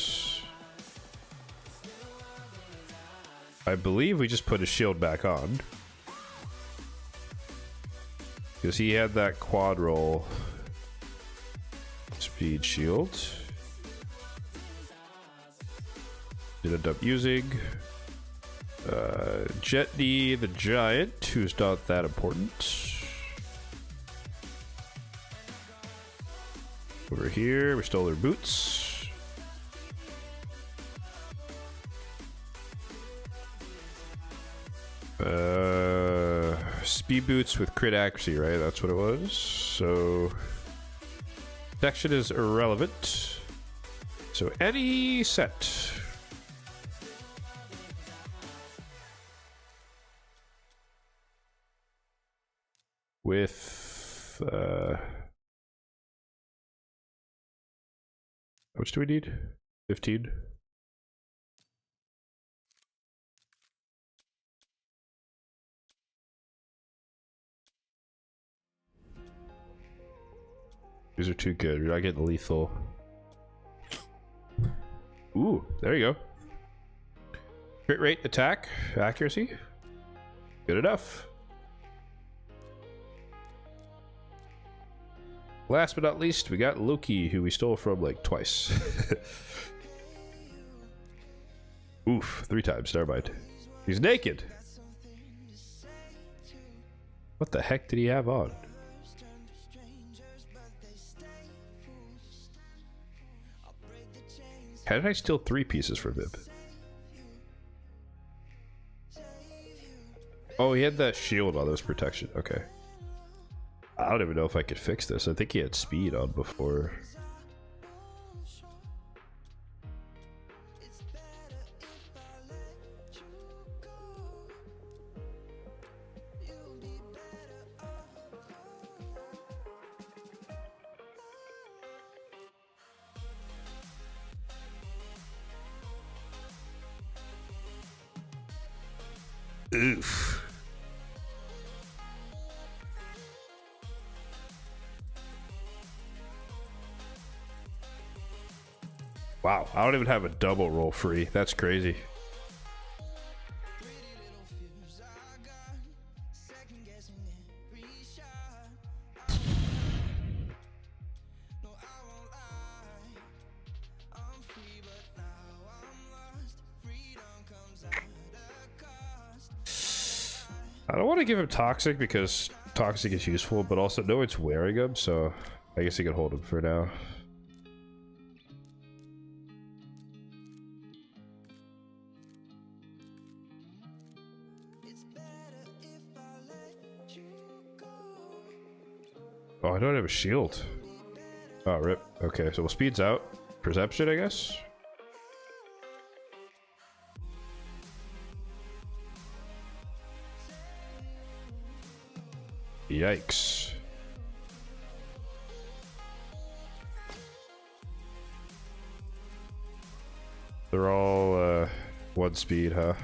I believe we just put his shield back on. Because he had that quad roll. Speed shield. Did end up using Jetney the Giant, who's not that important. Over here, we stole her boots. Speed boots with crit accuracy, right? That's what it was. So protection is irrelevant. So any set. With how much do we need? 15. These are too good. You're not getting lethal. Ooh, there you go. Crit rate, attack, accuracy. Good enough. Last but not least, we got Loki, who we stole from like twice. Oof, 3 times. Never mind. He's naked. What the heck did he have on? How did I steal 3 pieces from him? Oh, he had that shield on, those protection. Okay. I don't even know if I could fix this. I think he had speed on before. Oof. Wow, I don't even have a double roll free. That's crazy. I don't want to give him Toxic because Toxic is useful, but also no one's wearing him, so I guess he can hold him for now. Oh, I don't have a shield. Oh, rip. Okay, so we'll speeds out. Perception, I guess? Yikes. They're all 1 speed, huh?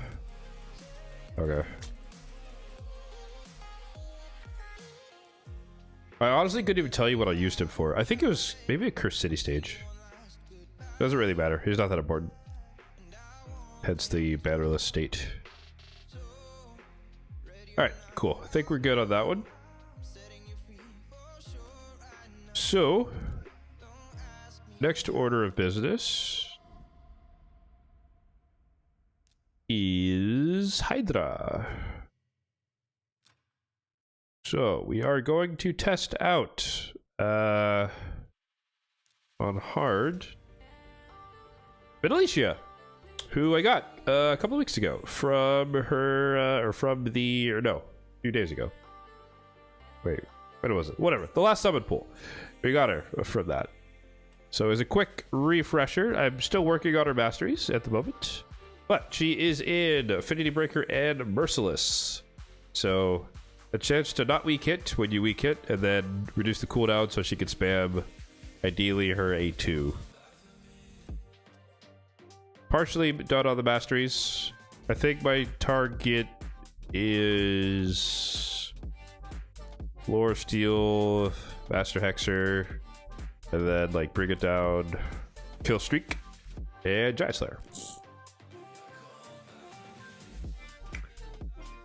Okay. I honestly couldn't even tell you what I used him for. I think it was maybe a Cursed City stage. Doesn't really matter. He's not that important. Hence the bannerless state. Alright, cool. I think we're good on that one. So, next order of business is Hydra. So, we are going to test out on hard Alicia, who I got a couple weeks ago from her, or no, a few days ago. Wait, when was it? Whatever, the last summon pool. We got her from that. So as a quick refresher, I'm still working on her masteries at the moment, but she is in Affinity Breaker and Merciless. So a chance to not weak hit when you weak hit, and then reduce the cooldown so she can spam, ideally, her A2. Partially done on the masteries. I think my target is Lore Steel, Master Hexer, and then like bring it down, Kill Streak, and Giant Slayer.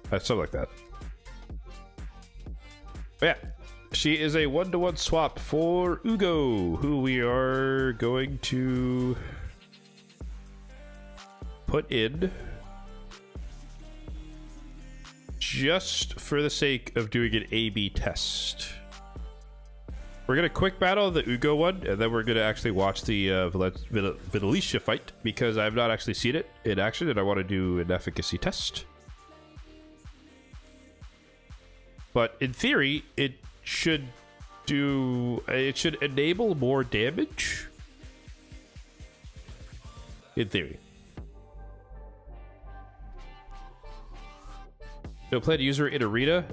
Something like that. But yeah, she is a 1-to-1 swap for Ugo, who we are going to put in just for the sake of doing an A/B test. We're gonna quick battle the Ugo one, and then we're gonna actually watch the Vitalicia fight, because I've not actually seen it in action, and I want to do an efficacy test. But in theory, it should enable more damage. In theory. No plan to use her in arena?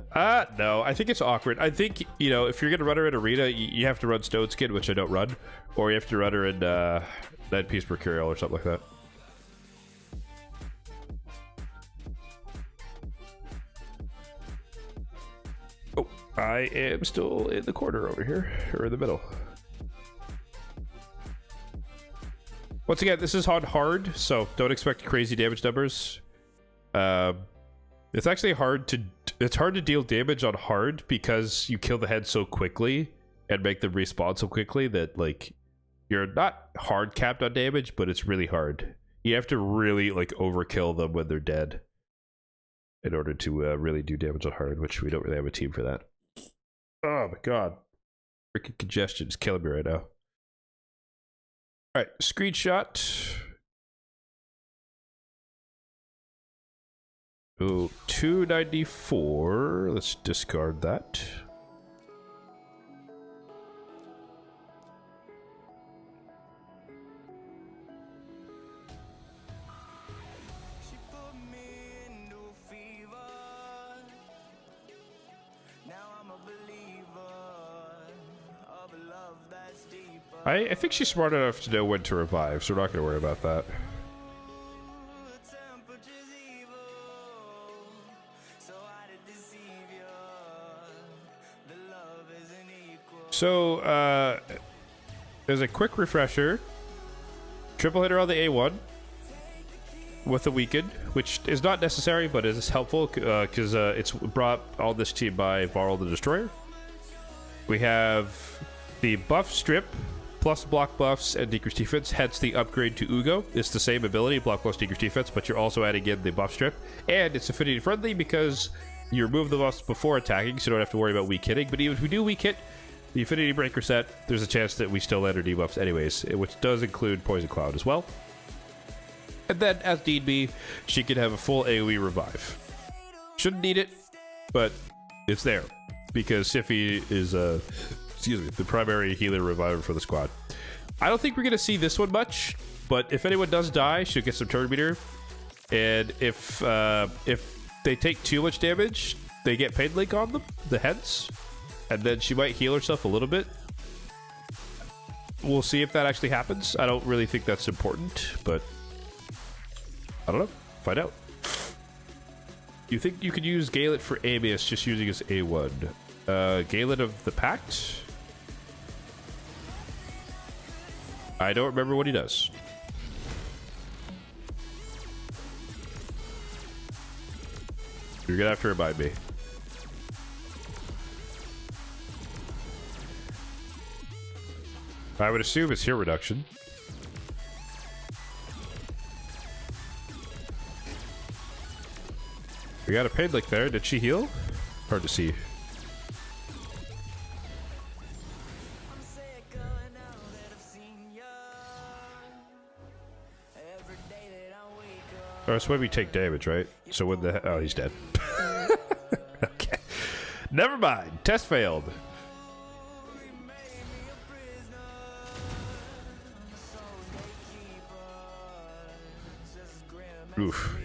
No, I think it's awkward. I think, you know, if you're gonna run her in arena, you have to run Stone Skin, which I don't run, or you have to run her in Night Piece Mercurial or something like that. Oh, I am still in the corner over here, or in the middle. Once again, this is on hard, so don't expect crazy damage numbers. It's actually hard to deal damage on hard because you kill the head so quickly and make them respawn so quickly that, like, you're not hard capped on damage, but it's really hard. You have to really, like, overkill them when they're dead in order to really do damage on hard, which we don't really have a team for that. Oh my god. Freaking congestion is killing me right now. Alright, screenshot. Oh, 294. Let's discard that. She put me into fever. Now I'm a believer of a love that's deeper. I think she's smart enough to know when to revive, so we're not going to worry about that. So, as a quick refresher, triple hitter on the A1 with a weaken, which is not necessary, but is helpful because it's brought on this team by Varl the Destroyer. We have the buff strip plus block buffs and decreased defense, hence the upgrade to Ugo. It's the same ability, block plus decreased defense, but you're also adding in the buff strip, and it's affinity friendly because you remove the buffs before attacking, so you don't have to worry about weak hitting. But even if we do weak hit, the Affinity Breaker set, there's a chance that we still land our debuffs anyways, which does include Poison Cloud as well. And then, as need be, she can have a full AoE revive. Shouldn't need it, but it's there, because Sify is the primary healer reviver for the squad. I don't think we're going to see this one much, but if anyone does die, she'll get some turn meter. And if they take too much damage, they get Pain Link on them, the heads. And then she might heal herself a little bit. We'll see if that actually happens. I don't really think that's important, but I don't know. Find out. You think you could use Gaelet for Amius just using his A1? Gaelet of the Pact? I don't remember what he does. You're gonna have to remind me. I would assume it's heal reduction. We got a Pain Link there. Did she heal? Hard to see. Oh, that's when we take damage, right? So when the... Oh, he's dead. Okay. Never mind. Test failed. Oof.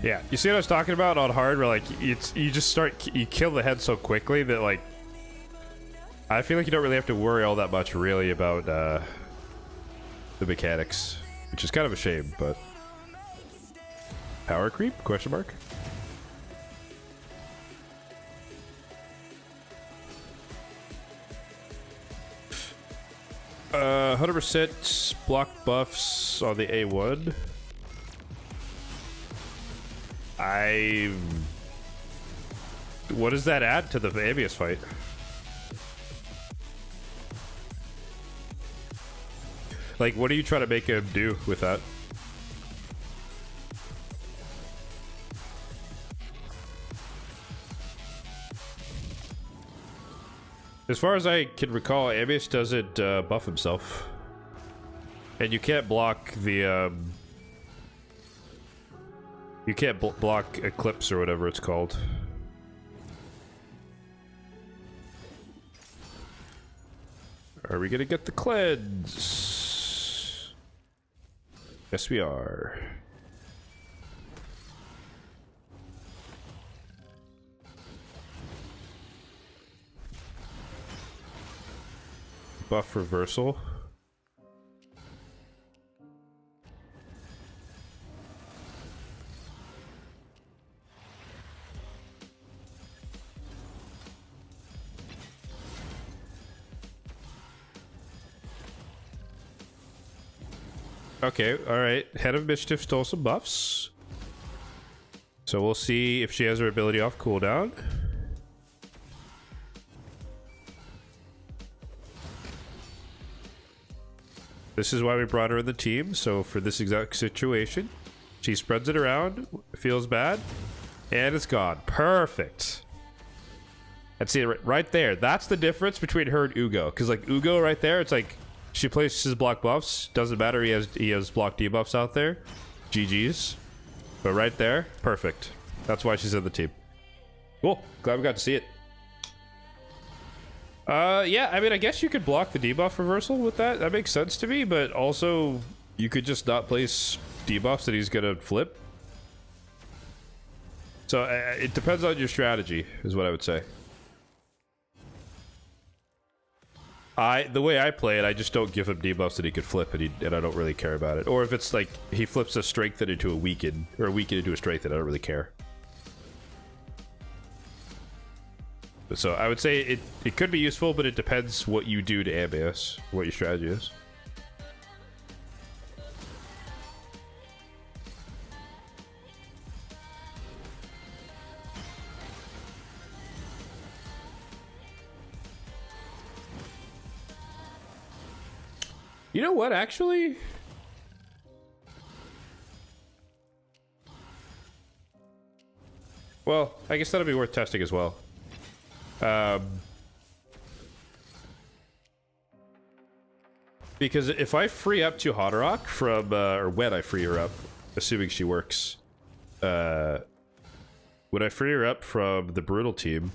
Yeah, you see what I was talking about on hard, where like you kill the head so quickly that like I feel like you don't really have to worry all that much really about the mechanics, which is kind of a shame, but power creep? Question mark. 100% block buffs on the A1. What does that add to the Amius fight? Like, what are you trying to make him do with that? As far as I can recall, Ambius doesn't buff himself. And you can't block the, you can't block Eclipse or whatever it's called. Are we gonna get the cleanse? Yes, we are. Buff reversal. Okay, alright. Head of Mischief stole some buffs. So we'll see if she has her ability off cooldown. This is why we brought her in the team. So for this exact situation, she spreads it around, feels bad, and it's gone. Perfect. And see it right there. That's the difference between her and Ugo. Because like Ugo right there, it's like she places block buffs. Doesn't matter. He has block debuffs out there. GG's. But right there, perfect. That's why she's in the team. Cool. Glad we got to see it. Yeah, I mean, I guess you could block the debuff reversal with that. That makes sense to me, but also you could just not place debuffs that he's gonna flip. So it depends on your strategy, is what I would say. The way I play it, I just don't give him debuffs that he could flip, and I don't really care about it. Or if it's like he flips a strengthen into a weaken, or a weaken into a strengthen, I don't really care. So I would say it could be useful, but it depends what you do to Ambius, what your strategy is. You know what, actually? Well, I guess that'll be worth testing as well. Because if I free up to Hydra from, or when I free her up, assuming she works, when I free her up from the Brutal team,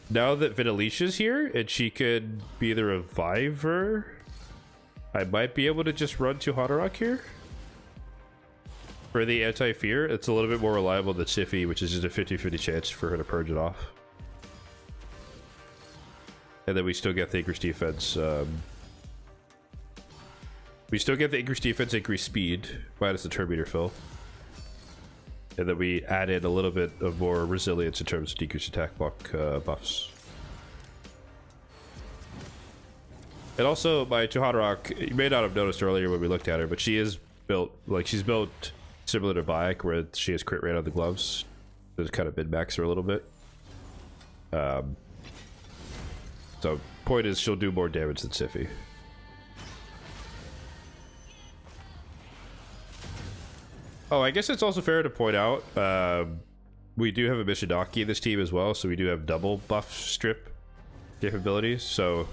now that Vinalicia's here and she could be the reviver, I might be able to just run to Hydra here. For the anti-fear, it's a little bit more reliable than Siffy, which is just a 50-50 chance for her to purge it off. And then we still get the increased defense. We still get the increased defense, increased speed, minus the turn meter fill. And then we add in a little bit of more resilience in terms of decreased attack block buffs. And also, my Tuhadrock, you may not have noticed earlier when we looked at her, but she is built, like, she's built similar to Bayek, where she has crit rate on the gloves. There's kind of min-max her a little bit. So, point is, she'll do more damage than Siffy. Oh, I guess it's also fair to point out, we do have a Mishidaki in this team as well, so we do have double buff strip capabilities, so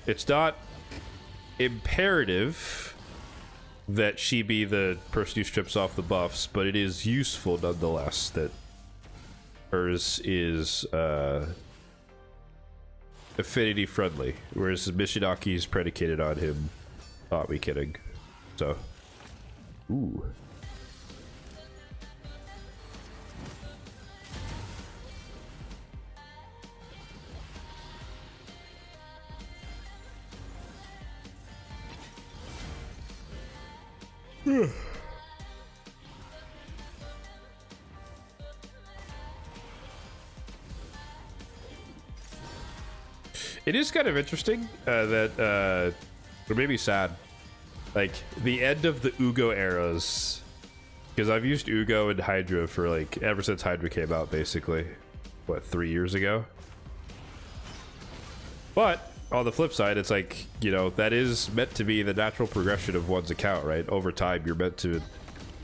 it's not imperative that she be the person who strips off the buffs, but it is useful nonetheless that hers is affinity friendly, whereas Mishidaki is predicated on him not weakening. So, ooh. It is kind of interesting that, or maybe sad, like the end of the Ugo eras, because I've used Ugo and Hydra for like ever since Hydra came out, basically, what, 3 years ago? But on the flip side, it's like, you know, that is meant to be the natural progression of one's account, right? Over time, you're meant to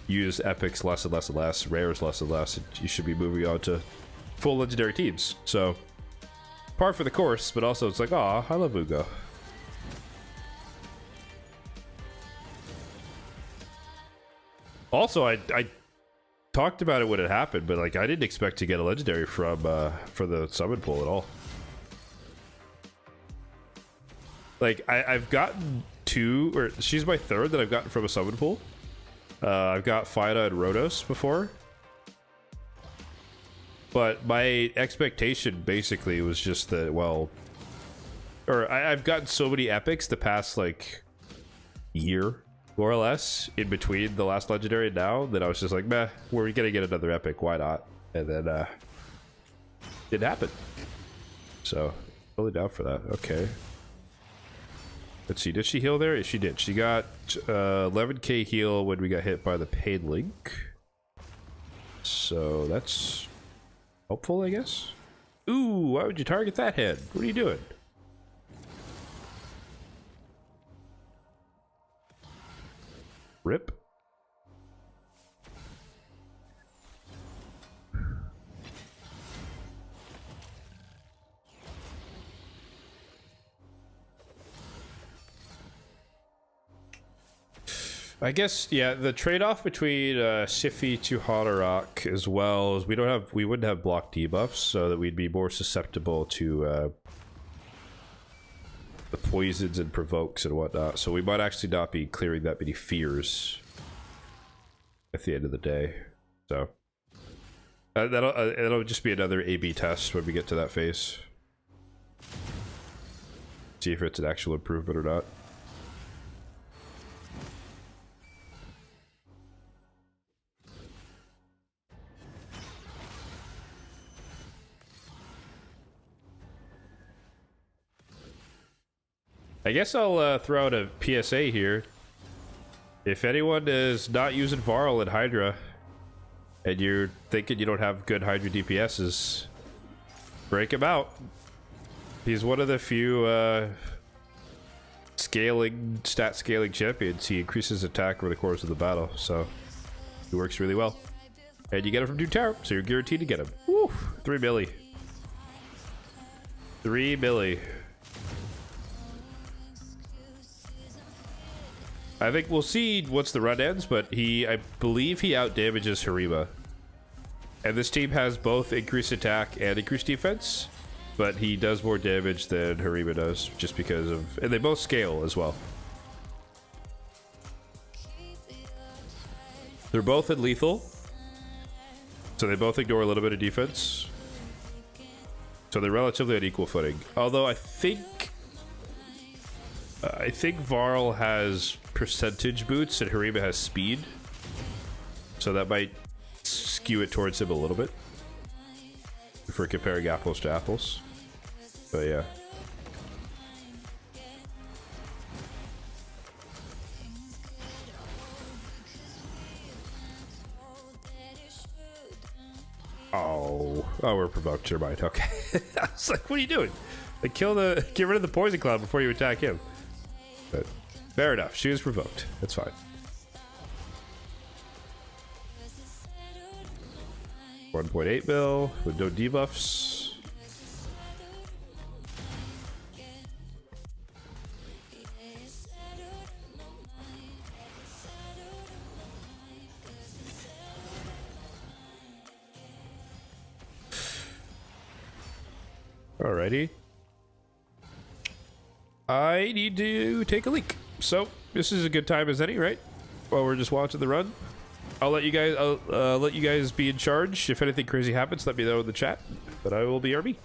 use epics less and less and less, rares less and less, and you should be moving on to full legendary teams. So, par for the course, but also it's like, aw, I love Ugo. Also, I talked about it when it happened, but like I didn't expect to get a legendary from for the summon pool at all. Like I've gotten 2, or she's my 3rd that I've gotten from a summon pool. I've got Fiona and Rhodos before, but my expectation basically was just that, well, or I've gotten so many epics the past like year, more or less, in between the last legendary and now, that I was just like, meh, we're gonna get another epic, why not? And then it happened. So totally down for that. Okay. Let's see, did she heal there? She did. She got 11k heal when we got hit by the paid link. So that's helpful, I guess. Ooh, why would you target that head? What are you doing? Rip. I guess, yeah, the trade-off between Siphi to Hadarok, as well as we wouldn't have block debuffs, so that we'd be more susceptible to the poisons and provokes and whatnot. So we might actually not be clearing that many fears at the end of the day. So it'll just be another A/B test when we get to that phase. See if it's an actual improvement or not. I guess I'll throw out a PSA here. If anyone is not using Varl and Hydra, and you're thinking you don't have good Hydra DPSs, break him out. He's one of the few stat scaling champions. He increases attack over the course of the battle, so he works really well. And you get him from Doom Tower, so you're guaranteed to get him. Woo! 3 milli. 3 milli. I think we'll see once the run ends, but I believe he outdamages Harima. And this team has both increased attack and increased defense, but he does more damage than Harima does, just because of... And they both scale as well. They're both in lethal, so they both ignore a little bit of defense. So they're relatively on equal footing. Although I think Varl has percentage boots and Harima has speed, so that might skew it towards him a little bit if we're comparing apples to apples. But yeah. Oh, we're provoked. Your mind. Okay. I was like, what are you doing? Like, get rid of the poison cloud before you attack him. But fair enough. She was provoked. That's fine. $1.8 mil with no debuffs. Alrighty. I need to take a leak, so this is a good time as any, right? While we're just watching the run, I'll let you guys be in charge. If anything crazy happens, let me know in the chat. But I will be RB.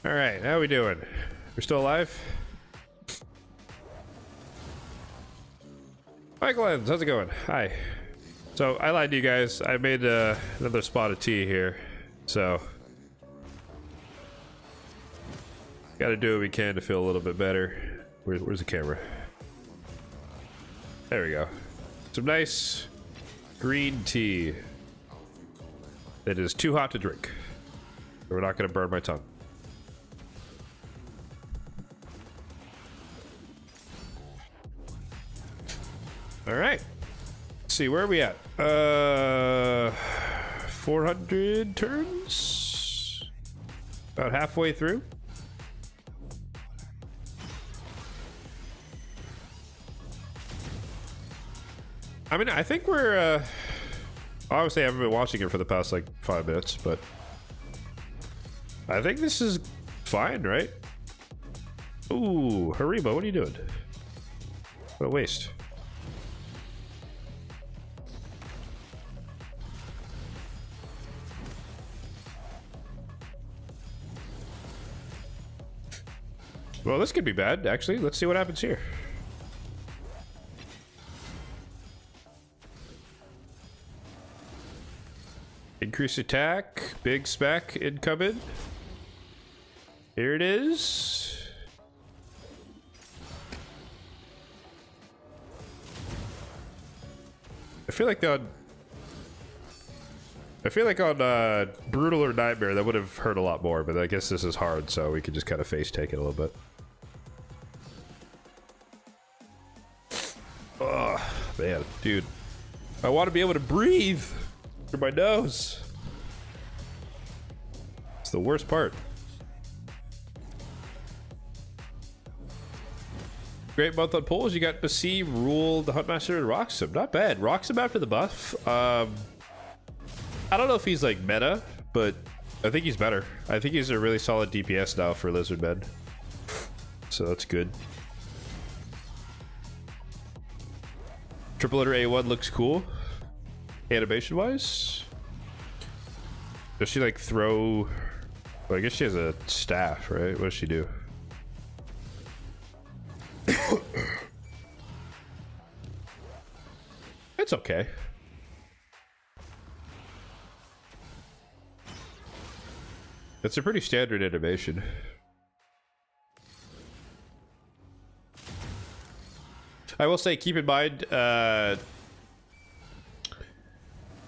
All right, how we doing? We're still alive? Michael Lens, how's it going? Hi. So I lied to you guys. I made another spot of tea here. So gotta do what we can to feel a little bit better. Where's the camera? There we go. Some nice green tea that is too hot to drink. We're not gonna burn my tongue. All right. Let's see, where are we at? 400 turns? About halfway through. I mean, I think we're, obviously I haven't been watching it for the past, like, 5 minutes, but I think this is fine, right? Ooh, Haribo, what are you doing? What a waste. Well, this could be bad, actually. Let's see what happens here. Increase attack. Big spec incoming. Here it is. I feel like on Brutal or Nightmare that would have hurt a lot more, but I guess this is hard, so we can just kind of face take it a little bit. Oh, man, dude. I want to be able to breathe through my nose. It's the worst part. Great month on polls. You got Bassi, Rule, the Huntmaster, and Roxham. Not bad. Roxham after the buff. I don't know if he's like meta, but I think he's better. I think he's a really solid DPS now for Lizardmen. So that's good. Triple letter A1 looks cool. Animation wise. Does she like throw... Well, I guess she has a staff, right? What does she do? It's okay. It's a pretty standard animation. I will say, keep in mind,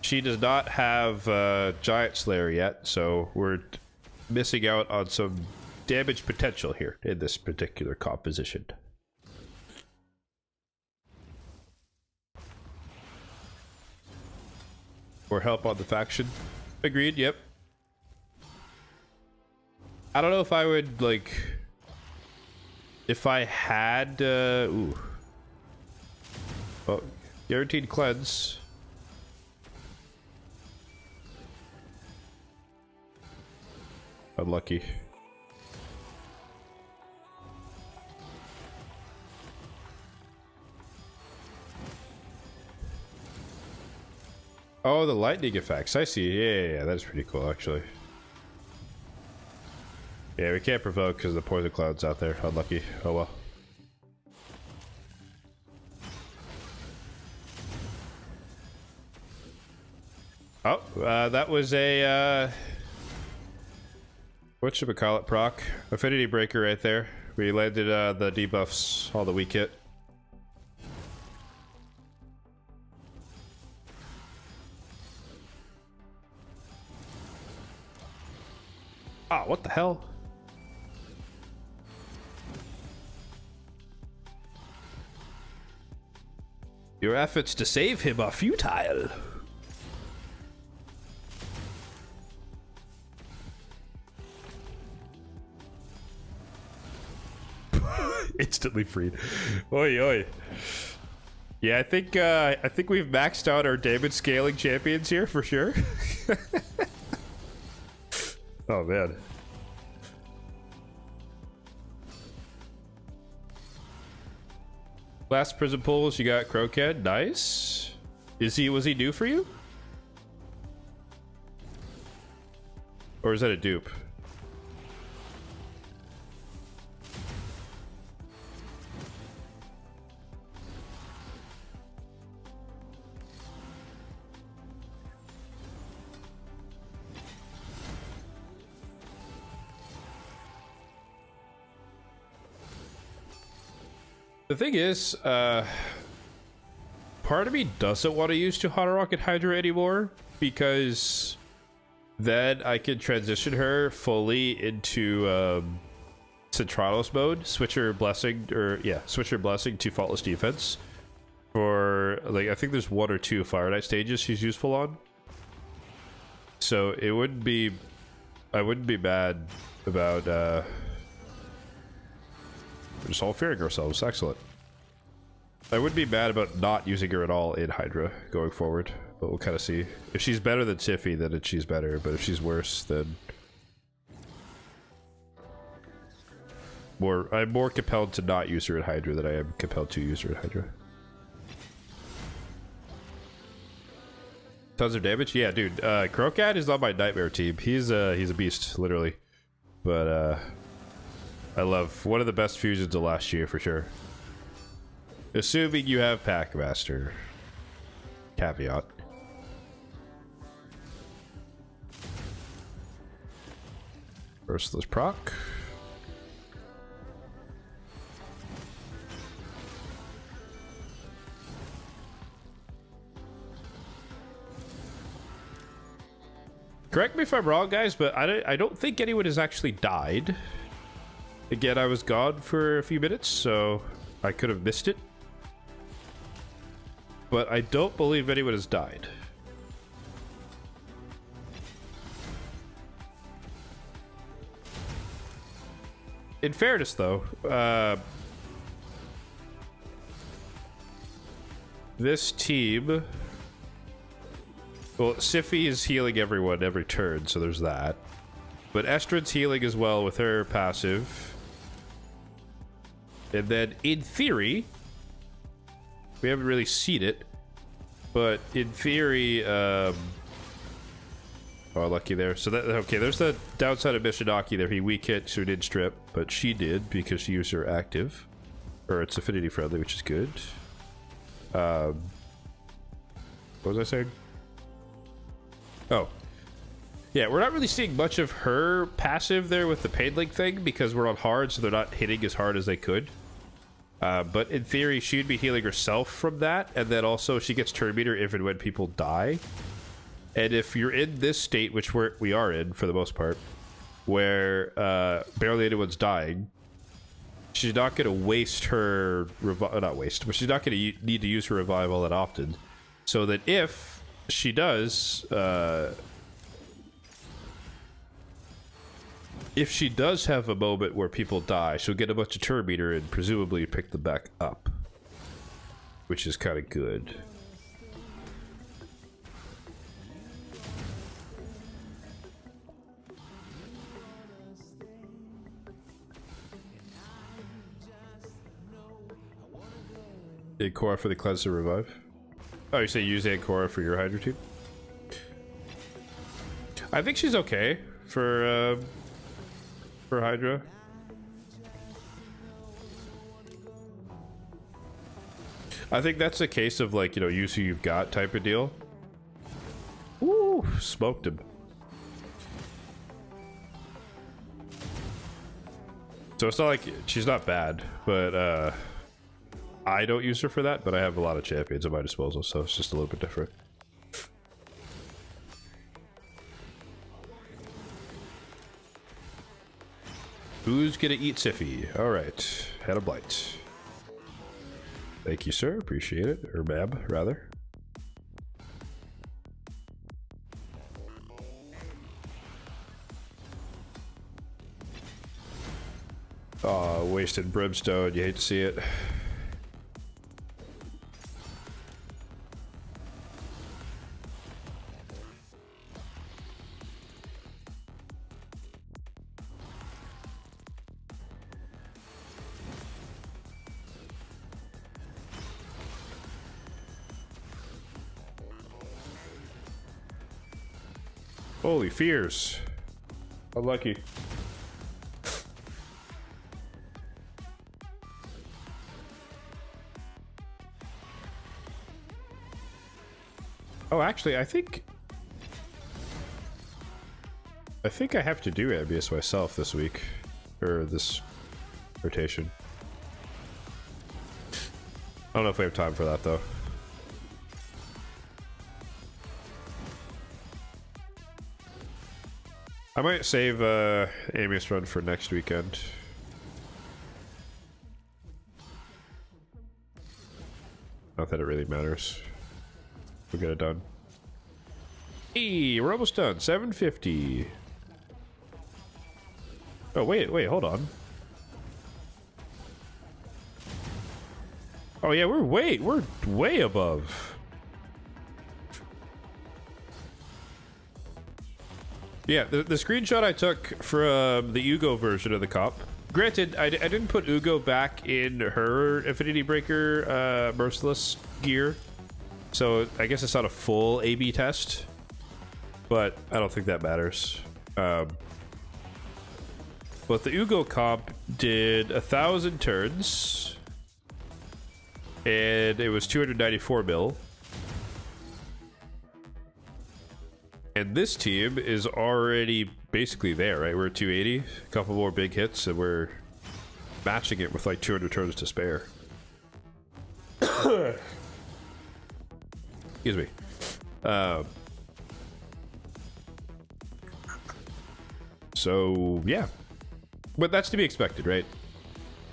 she does not have Giant Slayer yet, so we're missing out on some damage potential here in this particular composition. Or help on the faction. Agreed, yep. I don't know if I would, like... If I had, ooh. Oh, guaranteed cleanse. Unlucky. Oh, the lightning effects. I see. Yeah, that's pretty cool, actually. Yeah, we can't provoke because the poison cloud's out there. Unlucky. Oh well. Oh, that was a, whatchamacallit proc? Affinity breaker right there. We landed the debuffs, all the weak hit. Ah, what the hell? Your efforts to save him are futile. Instantly freed. Oi, oi. Yeah, I think we've maxed out our damage scaling champions here for sure. Oh man. Last prison pulls, you got Croquet. Nice. Was he new for you? Or is that a dupe? The thing is, part of me doesn't want to use 2 Hot Rocket Hydra anymore, because then I can transition her fully into Centralos mode, switch her blessing to Faultless Defense for, like, I think there's 1 or 2 Fire Knight stages she's useful on. So it wouldn't be, I wouldn't be mad about we're just all fearing ourselves. Excellent. I wouldn't be mad about not using her at all in Hydra going forward, but we'll kind of see. If she's better than Tiffy, then she's better, but if she's worse, then I'm more compelled to not use her at Hydra than I am compelled to use her at Hydra. Tons of damage? Yeah, dude. Crocat is on my nightmare team. He's a beast, literally. But I love one of the best fusions of last year for sure. Assuming you have Packmaster. Caveat. Merciless proc. Correct me if I'm wrong, guys, but I don't think anyone has actually died. Again, I was gone for a few minutes, so I could have missed it. But I don't believe anyone has died. In fairness, though, this team... Well, Siffy is healing everyone every turn, so there's that. But Estrid's healing as well with her passive. And then, in theory... We haven't really seen it. But, in theory... Oh, lucky there. So, that okay, there's the downside of Mishinaki there. He weak hit, so he didn't strip. But she did, because she used her active. Or it's affinity friendly, which is good. What was I saying? Oh. Yeah, we're not really seeing much of her passive there with the pain link thing because we're on hard, so they're not hitting as hard as they could. But in theory, she'd be healing herself from that, and then also she gets turn meter if and when people die. And if you're in this state, which we are in for the most part, where barely anyone's dying, she's not going to waste her... not waste, but she's not going to need to use her revival that often. So that if she does, if she does have a moment where people die, she'll get a bunch of turn meter and presumably pick them back up, which is kind of good. Ancora for the cleanser revive. Oh, you say use Ancora for your Hydra team? I think she's okay for Hydra. I think that's a case of, like, you know, use who you've got type of deal. Woo! Smoked him. So it's not like she's not bad, but I don't use her for that, but I have a lot of champions at my disposal, so it's just a little bit different. Who's gonna eat Siffy? Alright, had a blight. Thank you, sir. Appreciate it. Or ma'am, rather. Aw, wasted brimstone. You hate to see it. Holy fears. Unlucky. Oh, actually, I think I have to do Ambius myself this week. Or this rotation. don't know if we have time for that though. I might save Amius run for next weekend. Not that it really matters. We'll get it done. Hey, we're almost done. 750. Oh, wait, hold on. Oh yeah, we're way above. Yeah, the screenshot I took from the Ugo version of the comp. Granted, I didn't put Ugo back in her Affinity Breaker Merciless gear, so I guess it's not a full A/B test, but I don't think that matters. But the Ugo comp did 1,000 turns, and it was 294 mil. And this team is already basically there, right? We're at 280, a couple more big hits, and we're matching it with like 200 turns to spare. Excuse me. So, yeah. But that's to be expected, right?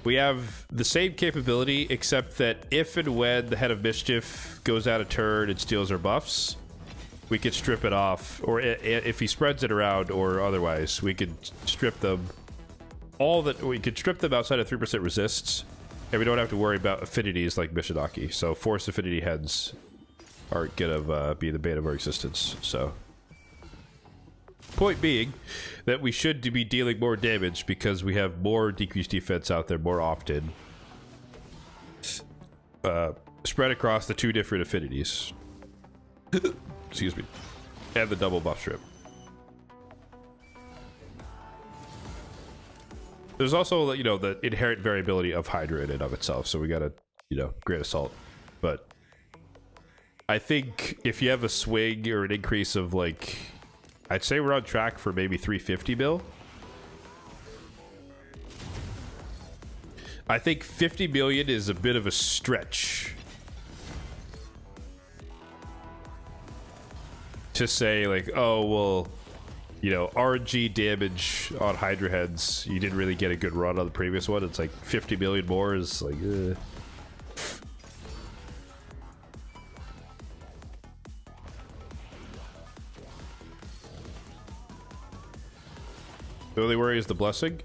We have the same capability, except that if and when the Head of Mischief goes out of turn and steals our buffs, we could strip it off, or if he spreads it around or otherwise, we could strip them we could strip them outside of 3% resists, and we don't have to worry about affinities like Mishinaki. So force affinity heads aren't gonna be the bane of our existence. So point being that we should be dealing more damage because we have more decreased defense out there more often, spread across the 2 different affinities. Excuse me. And the double buff strip. There's also, you know, the inherent variability of Hydra in and of itself, so we gotta, you know, great assault. But I think if you have a swing or an increase of, like, I'd say we're on track for maybe 350 mil. I think 50 million is a bit of a stretch to say, like, oh, well, you know, RNG damage on Hydra heads, you didn't really get a good run on the previous one. It's like 50 million more is like, The only worry is the blessing.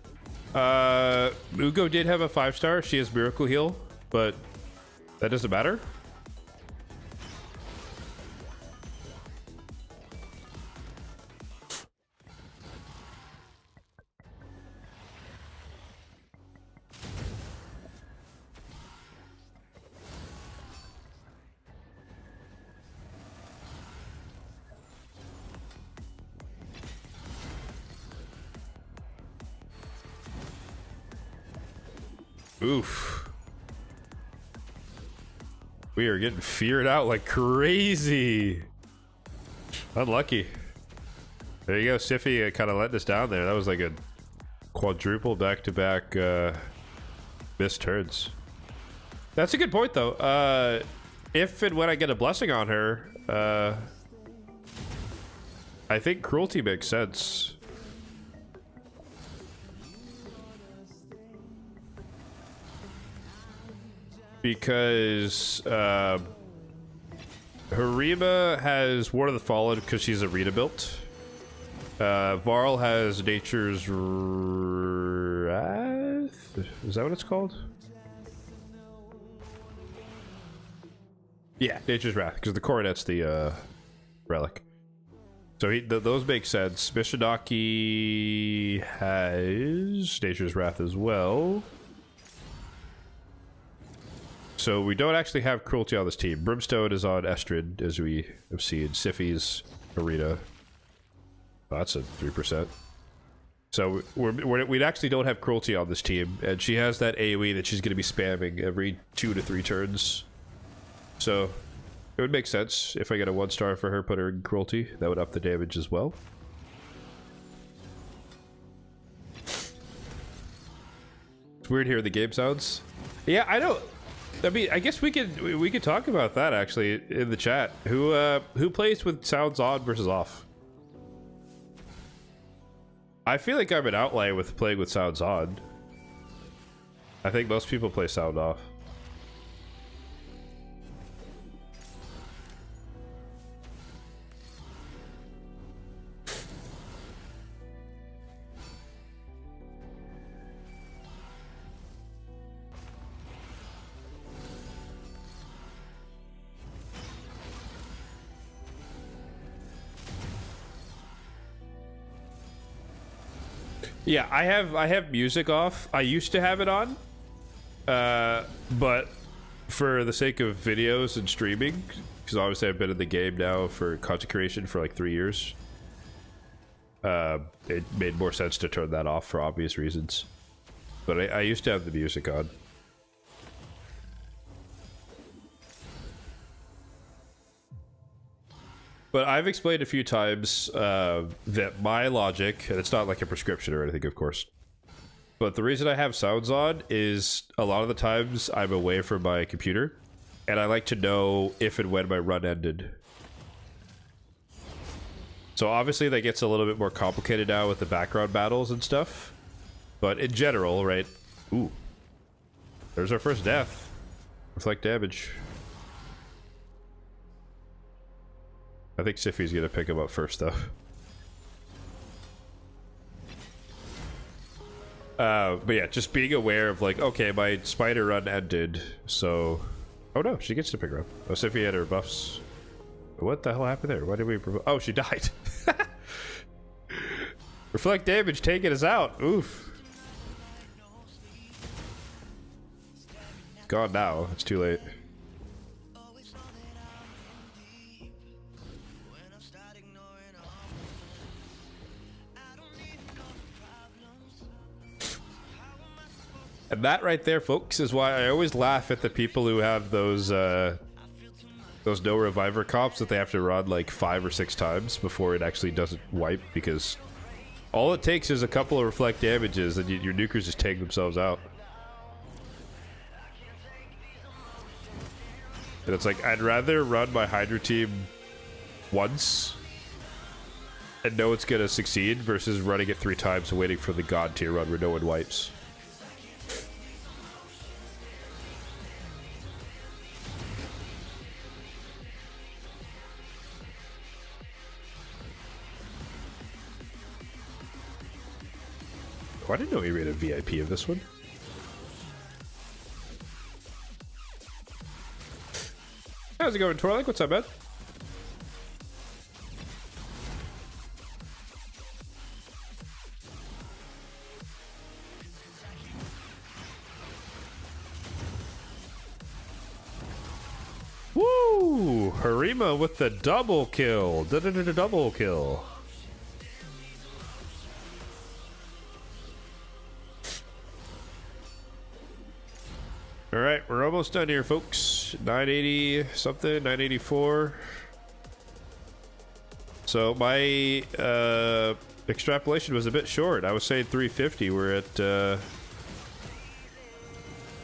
Ugo did have a 5-star. She has Miracle Heal, but that doesn't matter. Oof. We are getting feared out like crazy. Unlucky. There you go, Siffy kind of letting us down there. That was like a quadruple back-to-back missed turns. That's a good point, though. If and when I get a blessing on her, I think Cruelty makes sense. Because Harima has Ward of the Fallen because she's arena built. Varl has Nature's Wrath? Is that what it's called? Yeah, Nature's Wrath, because the Coronet's the relic. So those make sense. Mishinaki has Nature's Wrath as well. So we don't actually have Cruelty on this team. Brimstone is on Estrid, as we have seen. Siffy's Arena. Oh, that's a 3%. So we actually don't have Cruelty on this team, and she has that AoE that she's going to be spamming every 2 to 3 turns. So it would make sense if I get a 1-star for her, put her in Cruelty. That would up the damage as well. It's weird hearing the game sounds. Yeah, I don't... I mean, I guess we could talk about that actually in the chat. Who plays with sounds on versus off? I feel like I'm an outlier with playing with sounds on. I think most people play sound off. Yeah, I have music off. I used to have it on, but for the sake of videos and streaming, because obviously I've been in the game now for content creation for like 3 years, it made more sense to turn that off for obvious reasons. But I used to have the music on. But I've explained a few times that my logic, and it's not like a prescription or anything, of course, but the reason I have sounds on is a lot of the times I'm away from my computer, and I like to know if and when my run ended. So obviously that gets a little bit more complicated now with the background battles and stuff, but in general, right? Ooh, there's our first death. Reflect damage. I think Siffy's gonna pick him up first, though. But yeah, just being aware of like, okay, my spider run ended, so... Oh no, she gets to pick her up. Oh, Siffy had her buffs. What the hell happened there? Why did we... Oh, she died. Reflect damage, taking us out. Oof. Gone now, it's too late. And that right there, folks, is why I always laugh at the people who have those no reviver comps that they have to run like 5 or 6 times before it actually doesn't wipe, because all it takes is a couple of reflect damages and your nukers just take themselves out. And it's like, I'd rather run my Hydra team once and know it's gonna succeed versus running it 3 times and waiting for the god tier run where no one wipes. Oh, I didn't know he rated a VIP of this one. How's it going, Torlik? What's up, man? Woo! Harima with the double kill. Double kill. Alright, we're almost done here, folks. 980 something, 984. So my extrapolation was a bit short. I was saying 350. We're at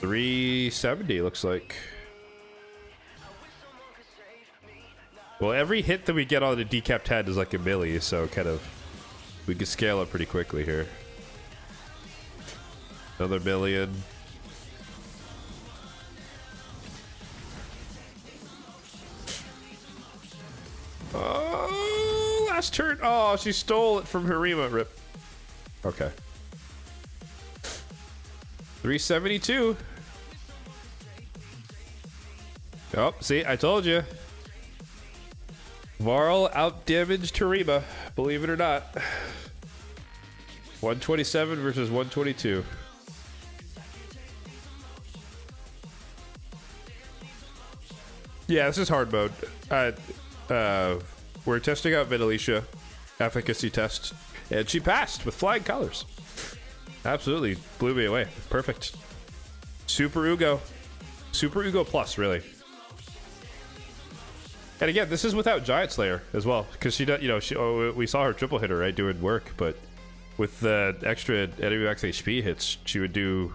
370, looks like. Well, every hit that we get on the decapped head is like a milli, so kind of we can scale it pretty quickly here. Another million. Oh, last turn. Oh, she stole it from Harima. Rip. Okay. 372. Oh, see, I told you. Varl out-damaged Harima, believe it or not. 127 versus 122. Yeah, this is hard mode. We're testing out Vitalicia efficacy test, and she passed with flying colors. Absolutely blew me away. Perfect. Super Ugo plus, really. And again, this is without Giant Slayer as well, because she does. You know, we saw her triple hitter right doing work, but with the extra enemy max HP hits, she would do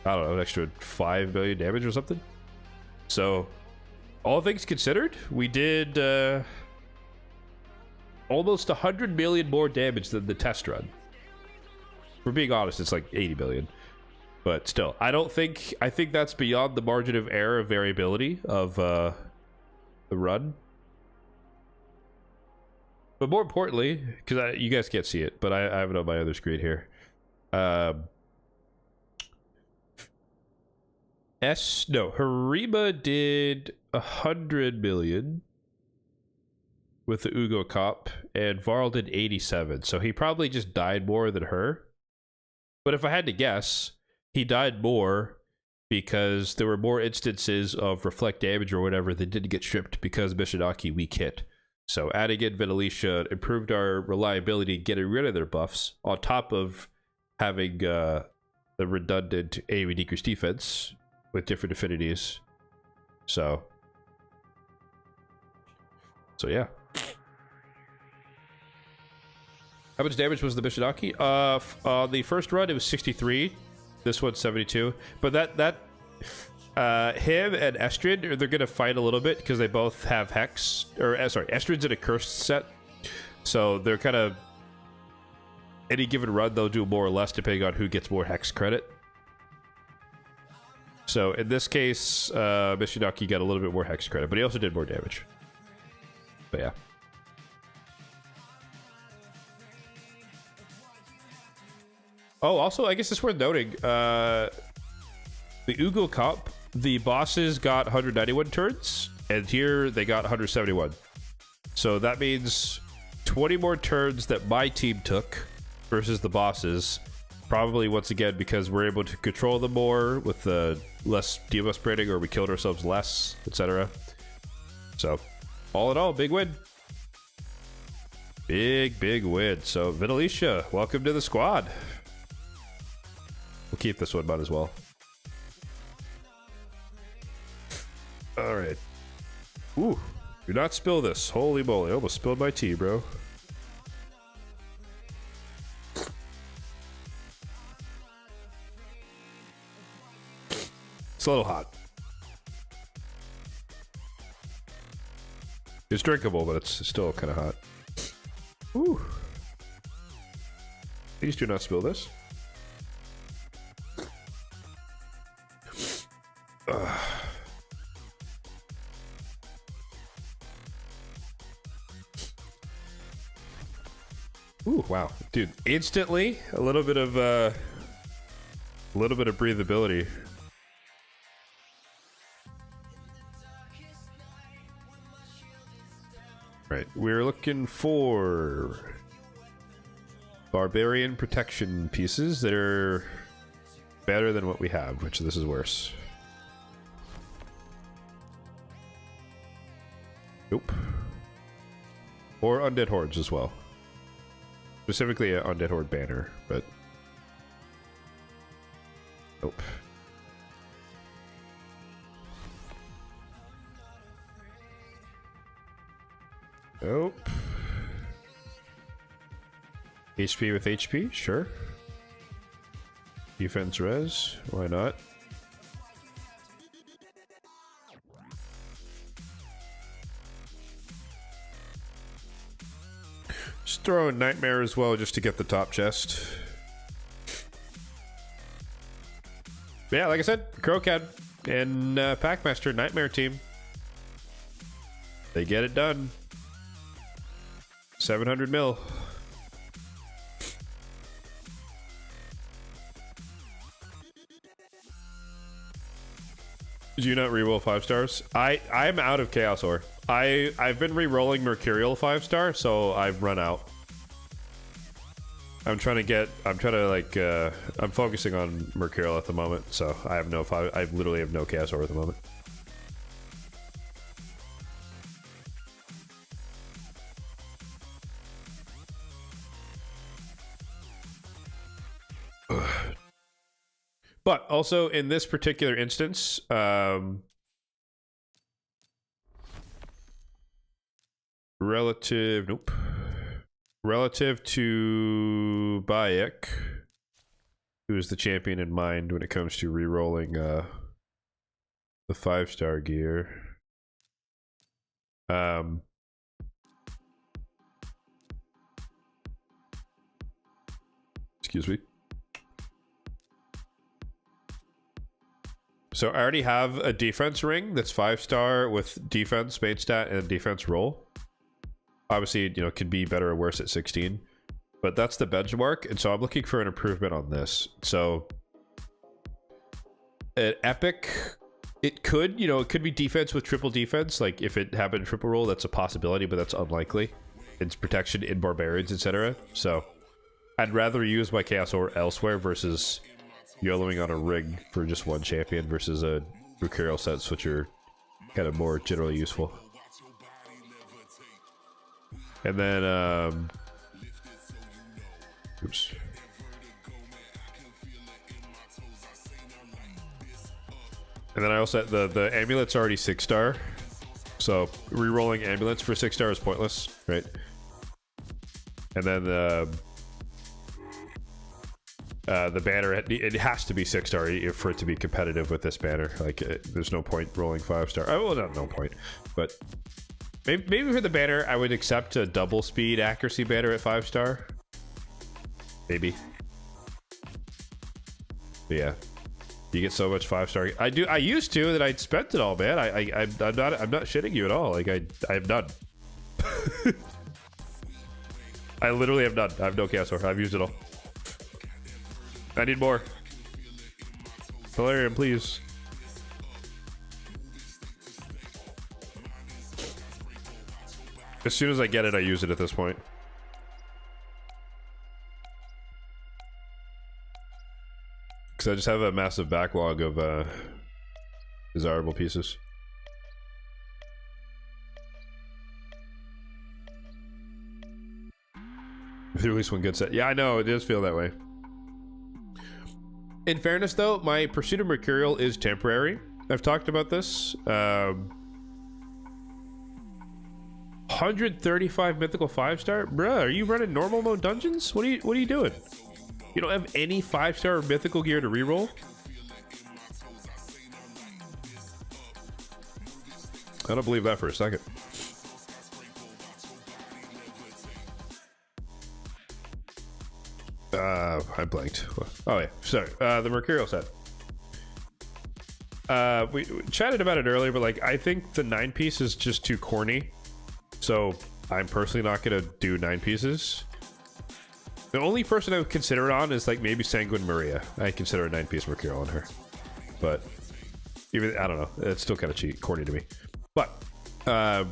I don't know, an extra 5 million damage or something. So, all things considered, we did almost 100 million more damage than the test run. For being honest, it's like 80 million. But still, I think that's beyond the margin of error of variability of the run. But more importantly, because you guys can't see it, but I have it on my other screen here. Harima did 100 million with the Ugo Cop, and Varl did 87. So he probably just died more than her. But if I had to guess, he died more because there were more instances of reflect damage or whatever that didn't get stripped because Mishinaki weak hit. So adding in Vitalicia improved our reliability, getting rid of their buffs, on top of having the redundant AoE decrease defense with different affinities. So yeah. How much damage was the Mishinaki? The first run it was 63. This one's 72. But that him and Estrid, they're gonna fight a little bit because they both have Hex. Or sorry, Estrid's in a cursed set, so they're kind of any given run they'll do more or less depending on who gets more Hex credit. So in this case, Mishinaki got a little bit more Hex credit, but he also did more damage. But yeah. Oh, also, I guess it's worth noting, the Ugo Cop, the bosses got 191 turns, and here they got 171. So that means 20 more turns that my team took versus the bosses. Probably, once again, because we're able to control them more with the less debuff spreading, or we killed ourselves less, etc. So, all in all, big win. Big win. So, Vitalicia, welcome to the squad. We'll keep this one, might as well. Alright. Ooh. Do not spill this. Holy moly. I almost spilled my tea, bro. It's a little hot. It's drinkable, but it's still kind of hot. Ooh. Please do not spill this. Ooh, wow, dude! Instantly, a little bit of breathability. Right, we're looking for barbarian protection pieces that are better than what we have, which this is worse. Nope. Or undead hordes as well. Specifically an undead horde banner, but nope. Nope. HP with HP, sure. Defense res, why not? Just throw in Nightmare as well, just to get the top chest. But yeah, like I said, Crowcat and Packmaster Nightmare team. They get it done. 700 mil. Did you not reroll 5 stars? I'm out of Chaos Ore. I've been re-rolling Mercurial 5-star, so I've run out. I'm focusing on Mercurial at the moment, so I literally have no Chaos Ore at the moment. But also in this particular instance, relative to Bayek, who is the champion in mind when it comes to re-rolling the 5-star gear. Excuse me. So I already have a defense ring that's 5-star with defense, main stat, and defense roll. Obviously, you know, it could be better or worse at 16. But that's the benchmark, and so I'm looking for an improvement on this. So at Epic, it could, you know, it could be defense with triple defense. Like if it happened triple roll, that's a possibility, but that's unlikely. It's protection in barbarians, etc. So I'd rather use my chaos or elsewhere versus YOLOing on a rig for just one champion versus a Mercurial sets, which are kind of more generally useful. And then oops. And then I also the amulet's already 6-star, so re-rolling amulets for 6-star is pointless, right? And then the banner, it has to be 6-star for it to be competitive with this banner. Like there's no point rolling 5-star. Oh, well, no point, but maybe for the banner I would accept a double speed accuracy banner at 5-star. Maybe. But yeah. You get so much 5-star. I used to that I'd spent it all, man. I'm not shitting you at all. Like I have none. I literally have none. I have no chaos sword. I've used it all. I need more. Valerian, please. As soon as I get it, I use it at this point. Because I just have a massive backlog of desirable pieces. If they release one good set. Yeah, I know, it does feel that way. In fairness, though, my Pursuit of Mercurial is temporary. I've talked about this. 135 mythical 5-star? Bruh, are you running normal mode dungeons? What are you doing? You don't have any 5-star mythical gear to reroll? I don't believe that for a second. I blanked. Oh yeah, sorry. The Mercurial set. We chatted about it earlier, but like I think the 9-piece is just too corny. So I'm personally not gonna do 9 pieces. The only person I would consider it on is like maybe Sanguine Maria. I consider a 9-piece Mercurial on her, but even I don't know. It's still kind of corny to me. But I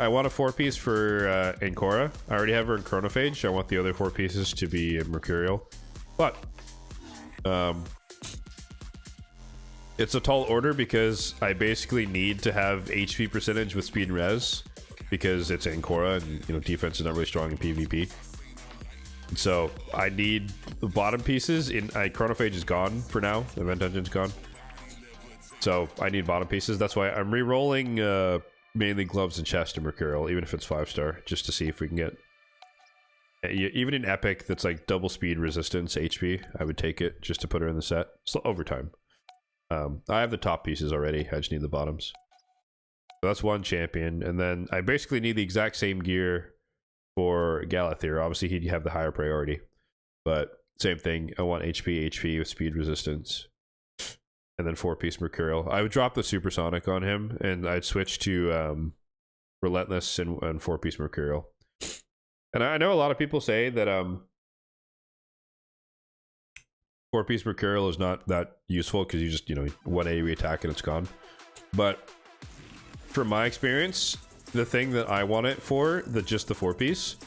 want a 4-piece for Ancora. I already have her in Chronophage. I want the other 4 pieces to be in Mercurial, but it's a tall order because I basically need to have HP percentage with speed and res because it's Ancora and you know defense is not really strong in PvP. So I need the bottom pieces in Chronophage is gone for now. The event dungeon's gone. So I need bottom pieces. That's why I'm re-rolling mainly gloves and chest to Mercurial, even if it's 5-star, just to see if we can get even in Epic that's like double speed resistance HP, I would take it just to put her in the set. So overtime. I have the top pieces already, I just need the bottoms. So that's one champion, and then I basically need the exact same gear for Galathir. Obviously he'd have the higher priority, but same thing. I want HP with speed resistance, and then 4-piece Mercurial. I would drop the Supersonic on him, and I'd switch to Relentless and 4-piece Mercurial. And I know a lot of people say that 4-piece Mercurial is not that useful because you just, you know, 1 AoE attack and it's gone. But from my experience, the thing that I want it for, just the 4-piece,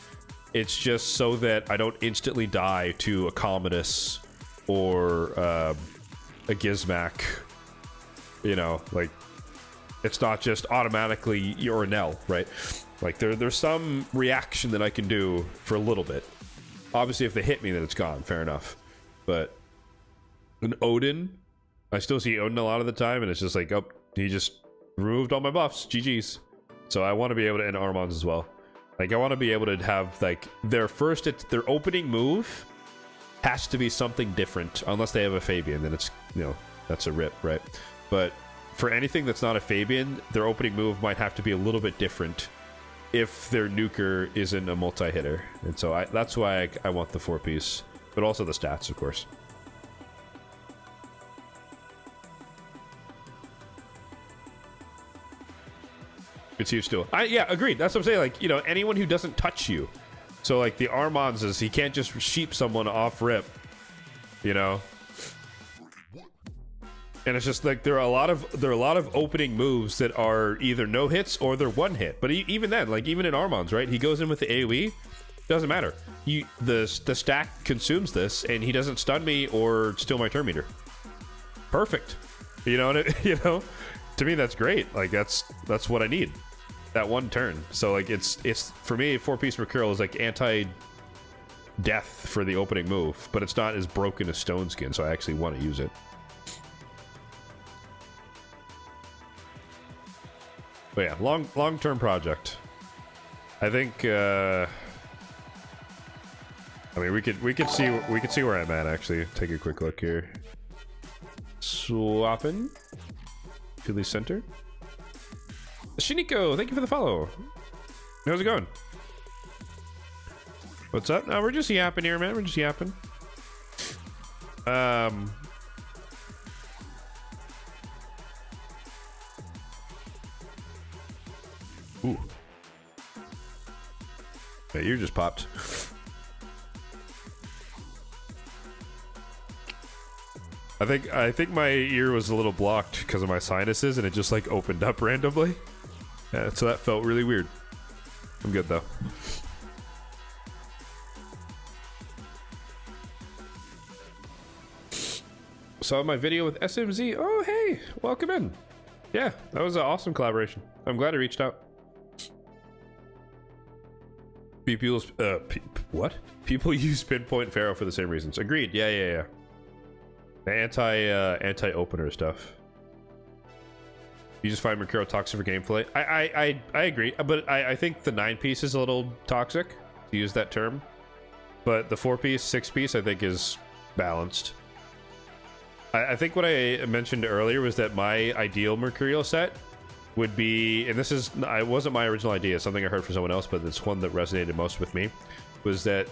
it's just so that I don't instantly die to a Commodus or a Gizmac. You know, like, it's not just automatically you're a Nell, right? Like, there's some reaction that I can do for a little bit. Obviously, if they hit me, then it's gone. Fair enough. But an Odin, I still see Odin a lot of the time, and it's just like, oh, he just removed all my buffs. GG's. So I want to be able to end Armons as well. Like, I want to be able to have, like, their opening move has to be something different, unless they have a Fabian, then it's, you know, that's a rip, right? But for anything that's not a Fabian, their opening move might have to be a little bit different if their nuker isn't a multi-hitter. And so that's why I want the 4-piece, but also the stats, of course. It's huge still. Yeah, agreed. That's what I'm saying. Like, you know, anyone who doesn't touch you. So like the Armands is, he can't just sheep someone off rip, you know. And it's just like there are a lot of opening moves that are either no hits or they're one hit. But even then, like even in Armands, right? He goes in with the AoE, doesn't matter. The stack consumes this, and he doesn't stun me or steal my turn meter. Perfect. You know, you know, to me that's great. Like that's what I need. That one turn. So like it's for me, 4-piece Mercurial is like anti-death for the opening move, but it's not as broken as Stone Skin, so I actually want to use it. But yeah, long-term project. I think I mean we could see where I'm at actually. Take a quick look here. Swapping to the center. Shiniko, thank you for the follow. How's it going? What's up? No, we're just yapping here, man. We're just yapping. Ooh. My ear just popped. I think my ear was a little blocked because of my sinuses, and it just like opened up randomly. Yeah, so that felt really weird. I'm good though. Saw my video with SMZ. Oh, hey, welcome in. Yeah, that was an awesome collaboration. I'm glad I reached out. What? People use Pinpoint Pharaoh for the same reasons. Agreed. Yeah. The anti-opener stuff. You just find Mercurial toxic for gameplay. I agree, but I think the 9-piece is a little toxic, to use that term. But the 4-piece, 6-piece, I think is balanced. I think what I mentioned earlier was that my ideal Mercurial set would be, and this is, it wasn't my original idea, it's something I heard from someone else, but it's one that resonated most with me, was that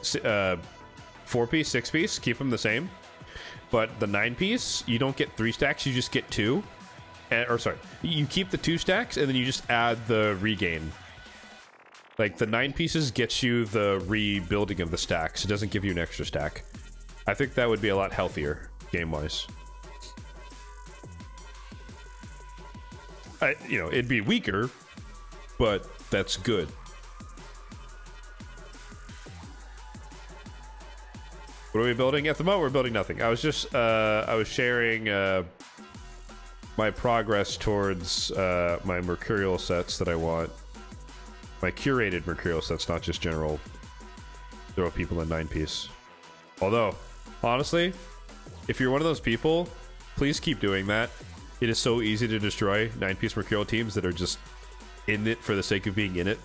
4-piece, 6-piece, keep them the same. But the 9-piece, you don't get 3 stacks, you just get 2. Or sorry, you keep the 2 stacks and then you just add the regain. Like the 9 pieces gets you the rebuilding of the stacks. It doesn't give you an extra stack. I think that would be a lot healthier game-wise. You know, it'd be weaker, but that's good. What are we building? At the moment, we're building nothing. I was just, I was sharing my progress towards my Mercurial sets that I want. My curated Mercurial sets, not just general throw people in 9-piece. Although, honestly, if you're one of those people, please keep doing that. It is so easy to destroy 9-piece Mercurial teams that are just in it for the sake of being in it.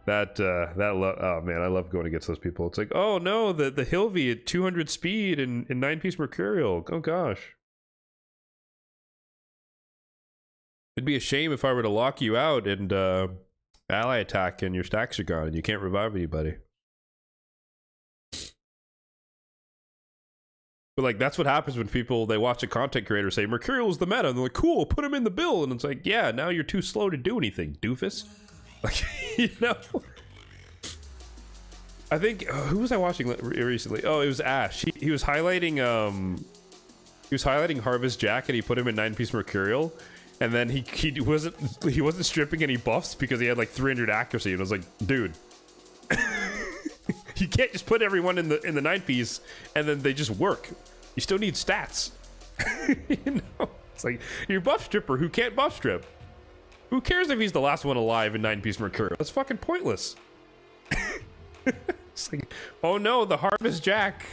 Oh man, I love going against those people. It's like, oh no, the Hilvy at 200 speed and 9-piece Mercurial. Oh gosh. It'd be a shame if I were to lock you out and ally attack and your stacks are gone and you can't revive anybody. But like, that's what happens when people, they watch a content creator say, Mercurial's the meta, and they're like, cool, put him in the build. And it's like, yeah, now you're too slow to do anything, doofus. Like, you know? I think, who was I watching recently? Oh, it was Ash. He was highlighting, Harvest Jack, and he put him in 9-piece Mercurial. And then he wasn't stripping any buffs because he had like 300 accuracy. And I was like, dude, you can't just put everyone in the 9-piece and then they just work. You still need stats. You know, it's like your buff stripper who can't buff strip. Who cares if he's the last one alive in 9-piece Mercurial? That's fucking pointless. It's like, oh no, the Harvest Jack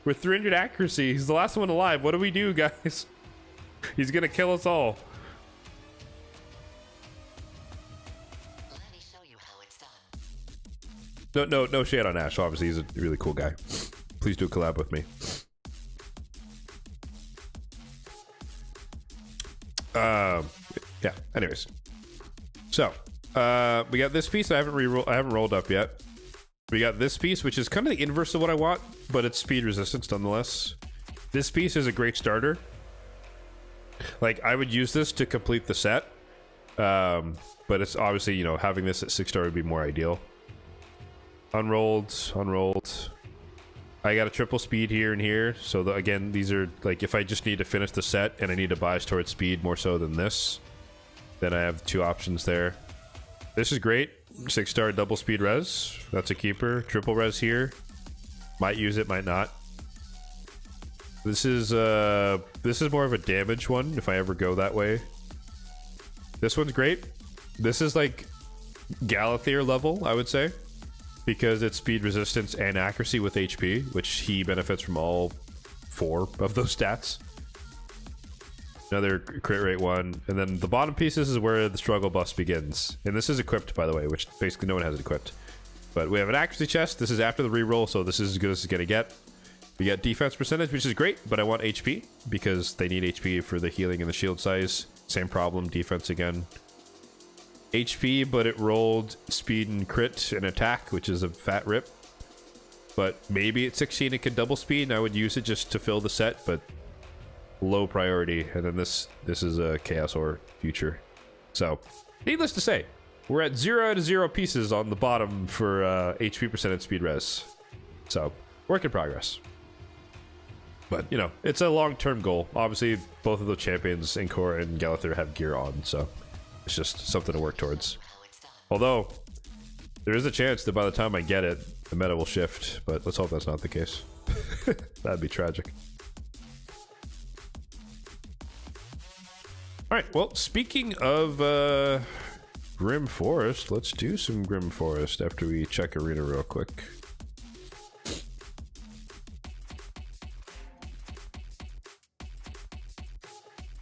with 300 accuracy. He's the last one alive. What do we do, guys? He's gonna kill us all. No shade on Ash. Obviously, he's a really cool guy. Please do collab with me. Yeah. Anyways, so we got this piece. I haven't rolled up yet. We got this piece, which is kind of the inverse of what I want, but it's speed resistance nonetheless. This piece is a great starter. Like, I would use this to complete the set, but it's obviously, you know, having this at 6-star would be more ideal. Unrolled. I got a triple speed here and here, so again, these are like, if I just need to finish the set and I need to bias towards speed more so than this, then I have 2 options there. This is great. 6-star double speed res. That's a keeper. Triple res here. Might use it, might not. This is more of a damage one if I ever go that way. This one's great. This is like Galathier level, I would say, because it's speed resistance and accuracy with HP, which he benefits from all 4 of those stats. Another crit rate one, and then the bottom pieces is where the struggle bus begins. And this is equipped, by the way, which basically no one has it equipped. But we have an accuracy chest. This is after the reroll, so this is as good as it's gonna get. We got defense percentage, which is great, but I want HP because they need HP for the healing and the shield size. Same problem, defense again. HP, but it rolled speed and crit and attack, which is a fat rip. But maybe at 16 it could double speed, and I would use it just to fill the set, but low priority. And then this is a Chaos Ore future. So, needless to say, we're at 0 out of 0 pieces on the bottom for HP percent and speed res. So, work in progress. But, you know, it's a long-term goal. Obviously, both of the champions, Inkor and Galathier, have gear on, so it's just something to work towards. Although, there is a chance that by the time I get it, the meta will shift, but let's hope that's not the case. That'd be tragic. Alright, well, speaking of Grim Forest, let's do some Grim Forest after we check Arena real quick.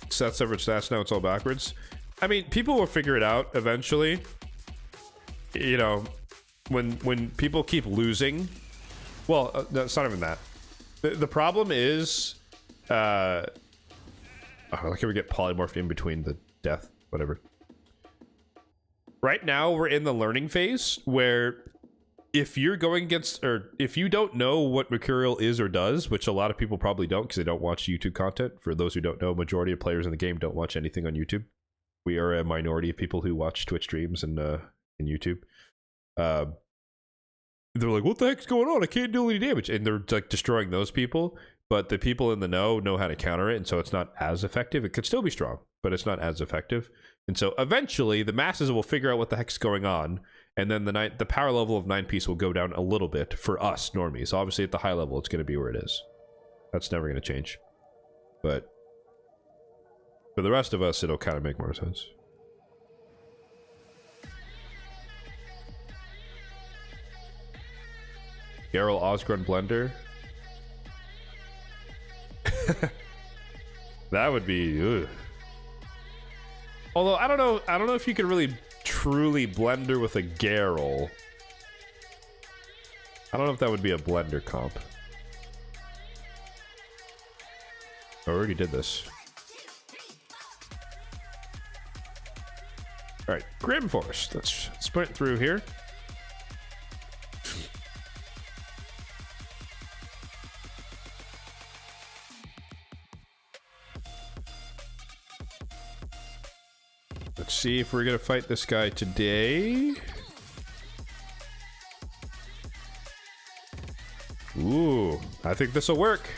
Stats, separate stats, now it's all backwards. I mean, people will figure it out eventually. You know, when people keep losing, well, no, it's not even that. The problem is, oh, like we get polymorphed in between the death, whatever. Right now, we're in the learning phase where if you're going against, or if you don't know what Mercurial is or does, which a lot of people probably don't because they don't watch YouTube content. For those who don't know, majority of players in the game don't watch anything on YouTube. We are a minority of people who watch Twitch streams and in YouTube. They're like, what the heck's going on? I can't do any damage. And they're like destroying those people. But the people in the know how to counter it. And so it's not as effective. It could still be strong, but it's not as effective. And so eventually the masses will figure out what the heck's going on. And then the power level of 9-piece will go down a little bit for us normies. Obviously at the high level, it's going to be where it is. That's never going to change. But for the rest of us, it'll kind of make more sense. Geralt Osgrund Blender. That would be... Ugh. Although, I don't know if you could really truly blender with a Geralt. I don't know if that would be a blender comp. I already did this. Alright, Grim Forest. Let's sprint through here. Let's see if we're gonna fight this guy today. Ooh, I think this will work.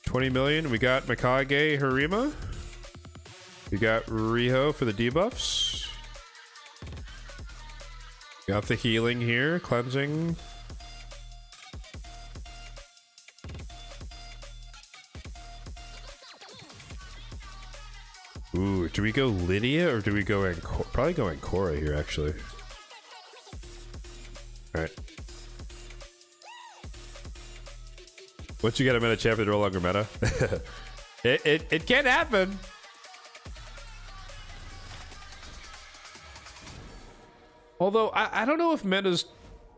20 million. We got Mikage Harima. We got Riho for the debuffs. Got the healing here, cleansing. Ooh, do we go Lydia or do we go Ancora? Probably go Ancora here, actually. Alright. Once you get a meta champion, no longer meta. It can happen. Although I don't know if metas,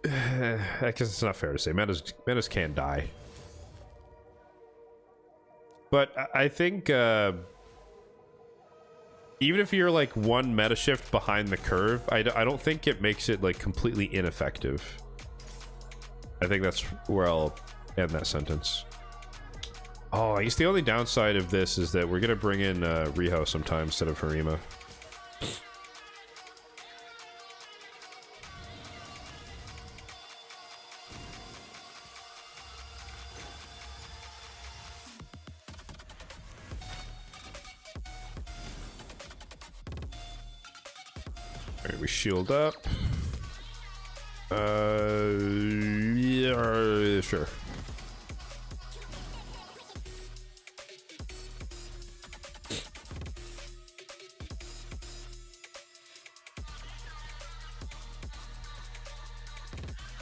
I guess it's not fair to say metas can die. But I think even if you're like one meta shift behind the curve, I don't think it makes it like completely ineffective. I think that's where I'll end that sentence. Oh, I guess the only downside of this is that we're gonna bring in Riho sometime instead of Harima. Alright, we shield up. Yeah, sure.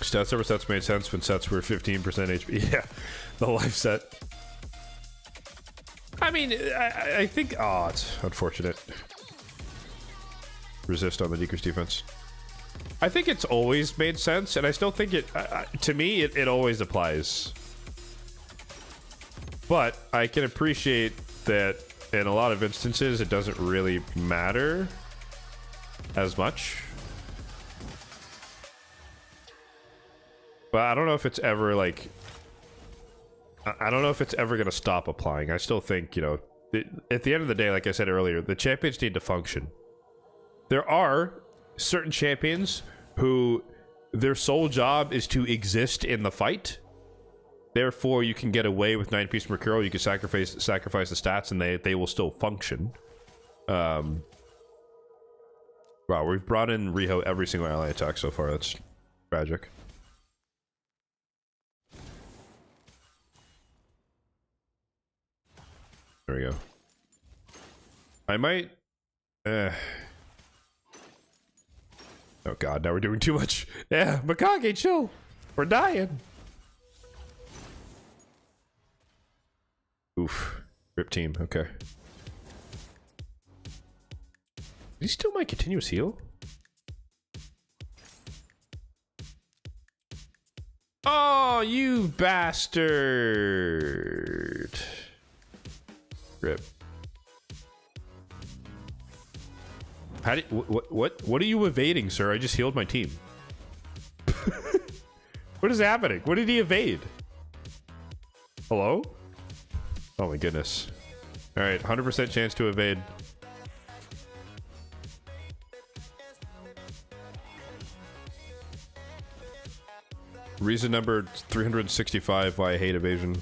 Stats over sets made sense when sets were 15% HP. Yeah, the life set. I mean, I think... Oh, it's unfortunate. Resist on the decrease defense. I think it's always made sense, and I still think it... to me, it always applies. But I can appreciate that in a lot of instances, it doesn't really matter as much. But I don't know if it's ever, like... I don't know if it's ever going to stop applying. I still think, you know... At the end of the day, like I said earlier, the champions need to function. There are certain champions who... their sole job is to exist in the fight. Therefore, you can get away with 9-piece Mercurial. You can sacrifice the stats, and they will still function. Wow, we've brought in Riho every single ally attack so far. That's tragic. There we go. I might... Oh god, now we're doing too much. Yeah, Mikage, chill. We're dying. Oof. Rip team, okay. Is he still my continuous heal? Oh, you bastard. Rip. How did, what are you evading, sir? I just healed my team. What is happening? What did he evade? Hello? Oh my goodness. Alright, 100% chance to evade. Reason number 365 why I hate evasion.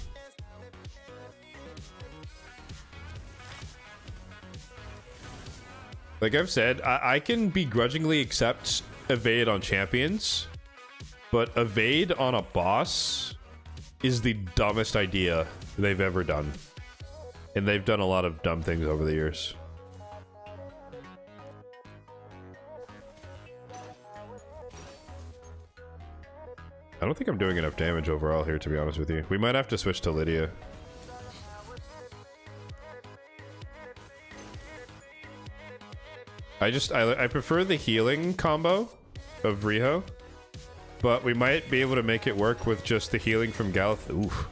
Like I've said, I can begrudgingly accept evade on champions, but evade on a boss is the dumbest idea they've ever done. And they've done a lot of dumb things over the years. I don't think I'm doing enough damage overall here, to be honest with you. We might have to switch to Lydia. I prefer the healing combo of Riho, but we might be able to make it work with just the healing from Galith. Oof.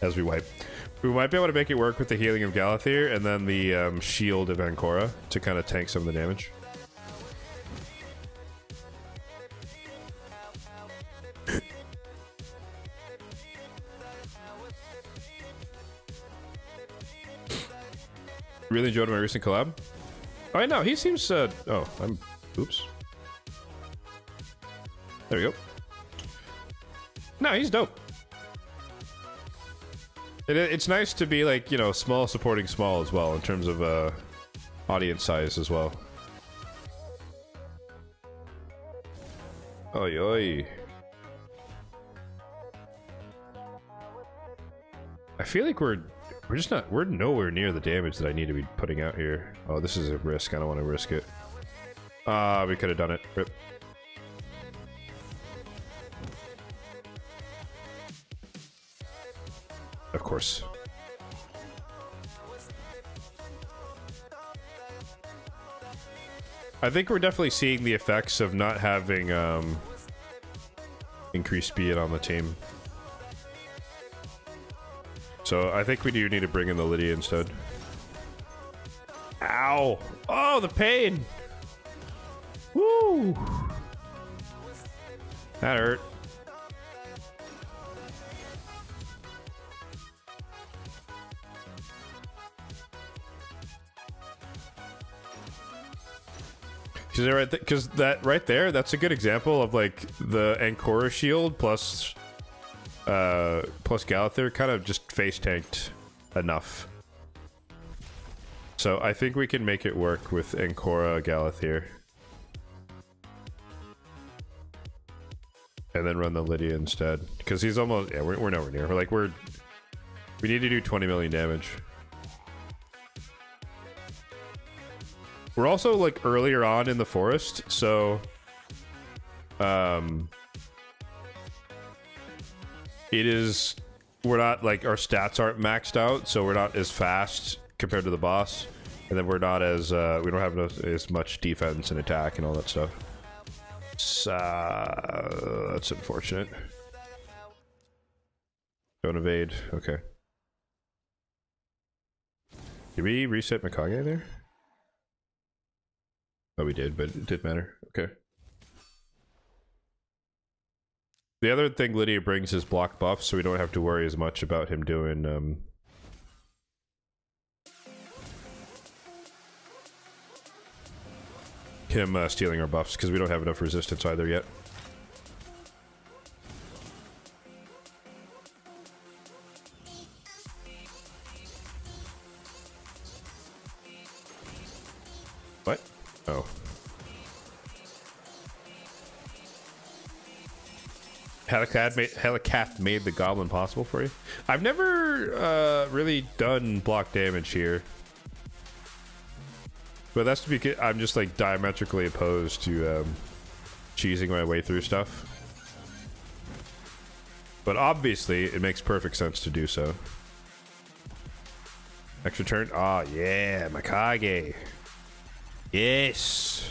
As we wipe. We might be able to make it work with the healing of Galathir and then the shield of Ancora to kind of tank some of the damage. Really enjoyed my recent collab. Oh, I know, he seems, oh, oops. There we go. No, he's dope. It's nice to be, like, you know, small supporting small as well, in terms of, audience size as well. Oi, oi. I feel like we're nowhere near the damage that I need to be putting out here. Oh, this is a risk. I don't want to risk it. We could have done it. Rip. Of course. I think we're definitely seeing the effects of not having increased speed on the team. So I think we do need to bring in the Lydia instead. Ow! Oh, the pain! Woo! That hurt. Because that right there, that's a good example of like the Ancora shield plus Galathir kind of just face tanked enough. So I think we can make it work with Ancora Galathir. And then run the Lydia instead. Because he's almost... Yeah, we're nowhere near. We need to do 20 million damage. We're also, like, earlier on in the forest, so... It is... We're not, like, our stats aren't maxed out, so we're not as fast compared to the boss. And then we're not as... we don't have as much defense and attack and all that stuff. That's unfortunate. Don't evade. Okay. Did we reset Mikage there? Oh, we did, but it didn't matter. Okay. The other thing Lydia brings is block buffs, so we don't have to worry as much about him doing stealing our buffs, because we don't have enough resistance either yet. What? Oh. Helicath made the goblin possible for you? I've never really done block damage here. But that's because I'm just like diametrically opposed to cheesing my way through stuff. But obviously, it makes perfect sense to do so. Extra turn? Oh, yeah, Mikage. Yes.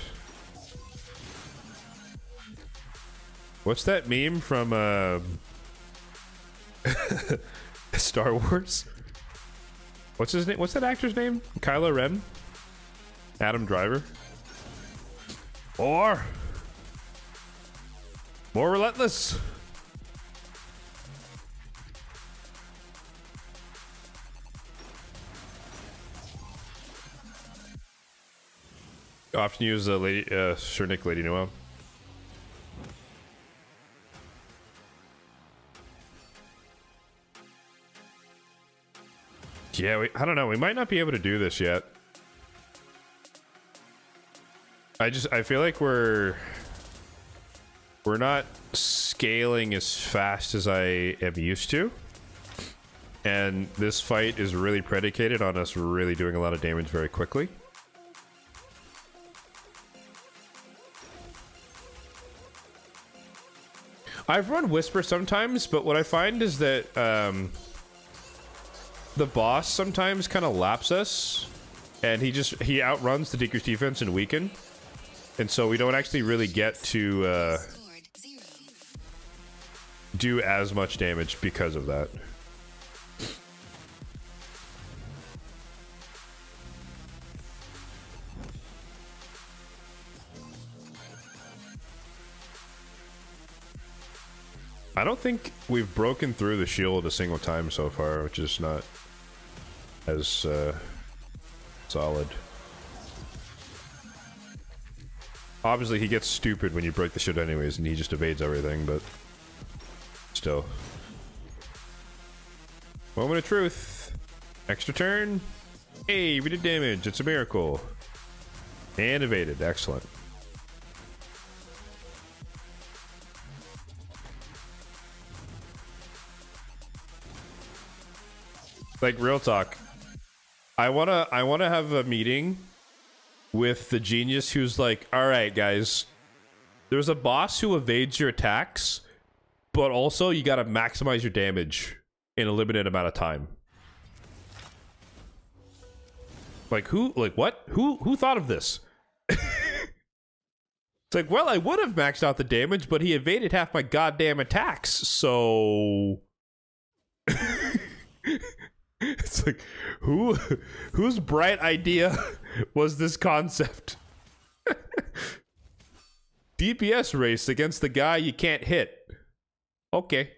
What's that meme from Star Wars? What's his name? What's that actor's name? Kylo Ren? Adam Driver? More relentless. Often use the lady, Sir Nick, Lady Noel. Yeah, I don't know. We might not be able to do this yet. I feel like we're not scaling as fast as I am used to. And this fight is really predicated on us really doing a lot of damage very quickly. I've run Whisper sometimes, but what I find is that the boss sometimes kind of laps us, and he outruns the decreased defense and weaken, and so we don't actually really get to do as much damage because of that. I don't think we've broken through the shield a single time so far, which is not as solid. Obviously, he gets stupid when you break the shield anyways, and he just evades everything, but still. Moment of truth. Extra turn. Hey, we did damage. It's a miracle. And evaded. Excellent. Like, real talk. I wanna have a meeting with the genius who's like, alright guys, there's a boss who evades your attacks, but also you gotta maximize your damage in a limited amount of time. Like, what? Who thought of this? It's like, well, I would have maxed out the damage, but he evaded half my goddamn attacks, so... It's like, whose bright idea was this concept? DPS race against the guy you can't hit. Okay.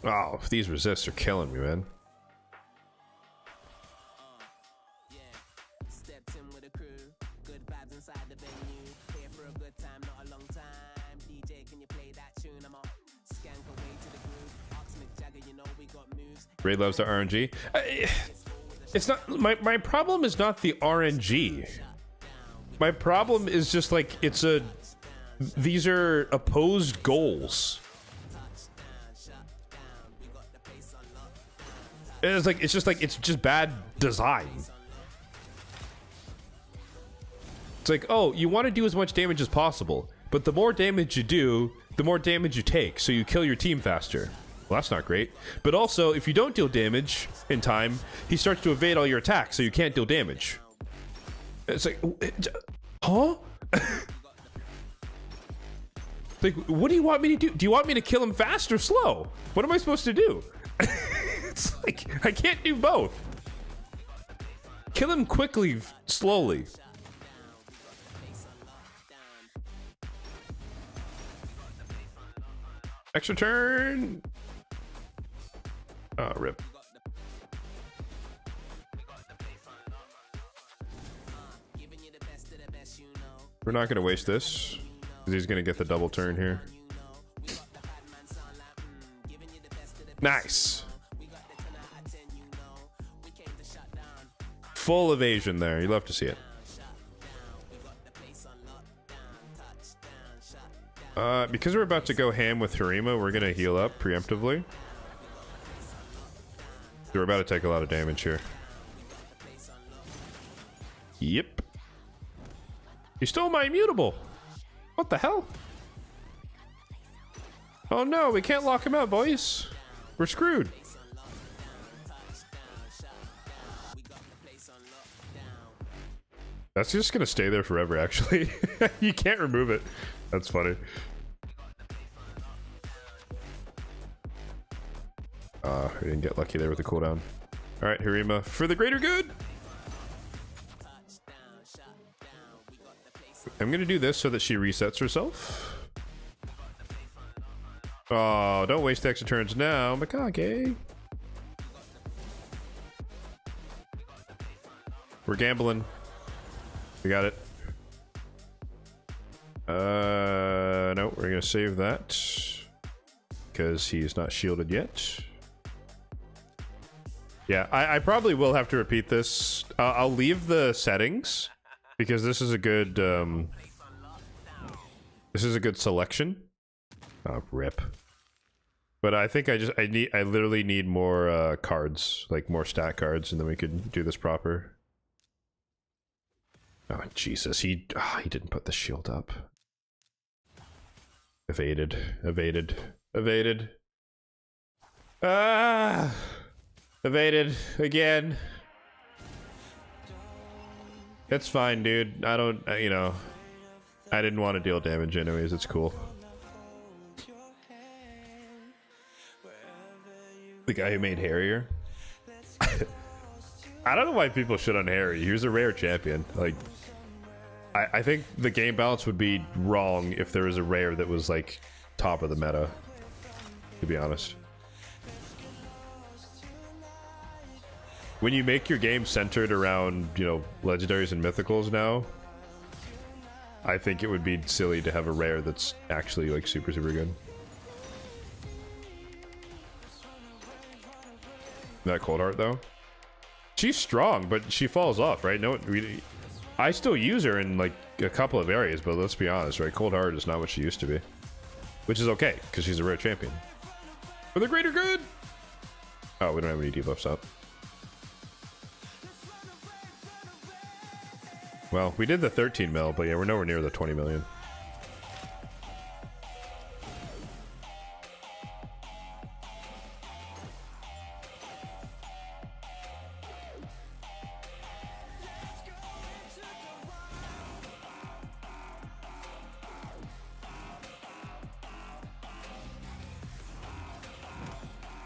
Oh, these resists are killing me, man. Stepped in with a crew, good vibes inside the venue. Here for a good time, not a long time. DJ, can you play that tune? I'm up. Skank away to the groove. Oxmic Jagger, you know we got moves. Ray loves the RNG. It's not my problem is not the RNG. My problem is just like these are opposed goals. It's just bad design. It's like, oh, you want to do as much damage as possible, but the more damage you do, the more damage you take, so you kill your team faster. Well, that's not great. But also, if you don't deal damage in time, he starts to evade all your attacks, so you can't deal damage. It's like, huh? Like, what do you want me to do? Do you want me to kill him fast or slow? What am I supposed to do? It's like, I can't do both. Kill him quickly, slowly. Extra turn. Oh, rip. We're not going to waste this, because he's going to get the double turn here. Nice. Full evasion there. You love to see it. Because we're about to go ham with Harima, we're going to heal up preemptively. We're about to take a lot of damage here. Yep. You stole my immutable. What the hell? Oh no, we can't lock him out, boys. We're screwed. That's just gonna stay there forever, actually. You can't remove it. That's funny. We didn't get lucky there with the cooldown. Alright, Harima, for the greater good! I'm gonna do this so that she resets herself. Oh, don't waste extra turns now, Mikage. We're gambling. We got it. No, we're gonna save that because he's not shielded yet. Yeah, I probably will have to repeat this. I'll leave the settings because this is a good selection. Oh, rip. But I think I literally need more cards, like more stat cards, and then we could do this proper. Oh Jesus, he didn't put the shield up. Evaded, evaded, evaded. Ah, evaded again. It's fine, dude. I don't, you know, I didn't want to deal damage anyways. It's cool. The guy who made Harrier. I don't know why people shit on Harry. He was a rare champion. Like, I think the game balance would be wrong if there was a rare that was like top of the meta, to be honest. When you make your game centered around, you know, legendaries and mythicals now, I think it would be silly to have a rare that's actually like super good. That Cold Heart though, she's strong, but she falls off, right? No, I still use her in like a couple of areas, but let's be honest, right? Cold Heart is not what she used to be, which is okay because she's a rare champion. For the greater good. Oh, we don't have any debuffs up. Well, we did the 13 mil, but yeah, we're nowhere near the 20 million.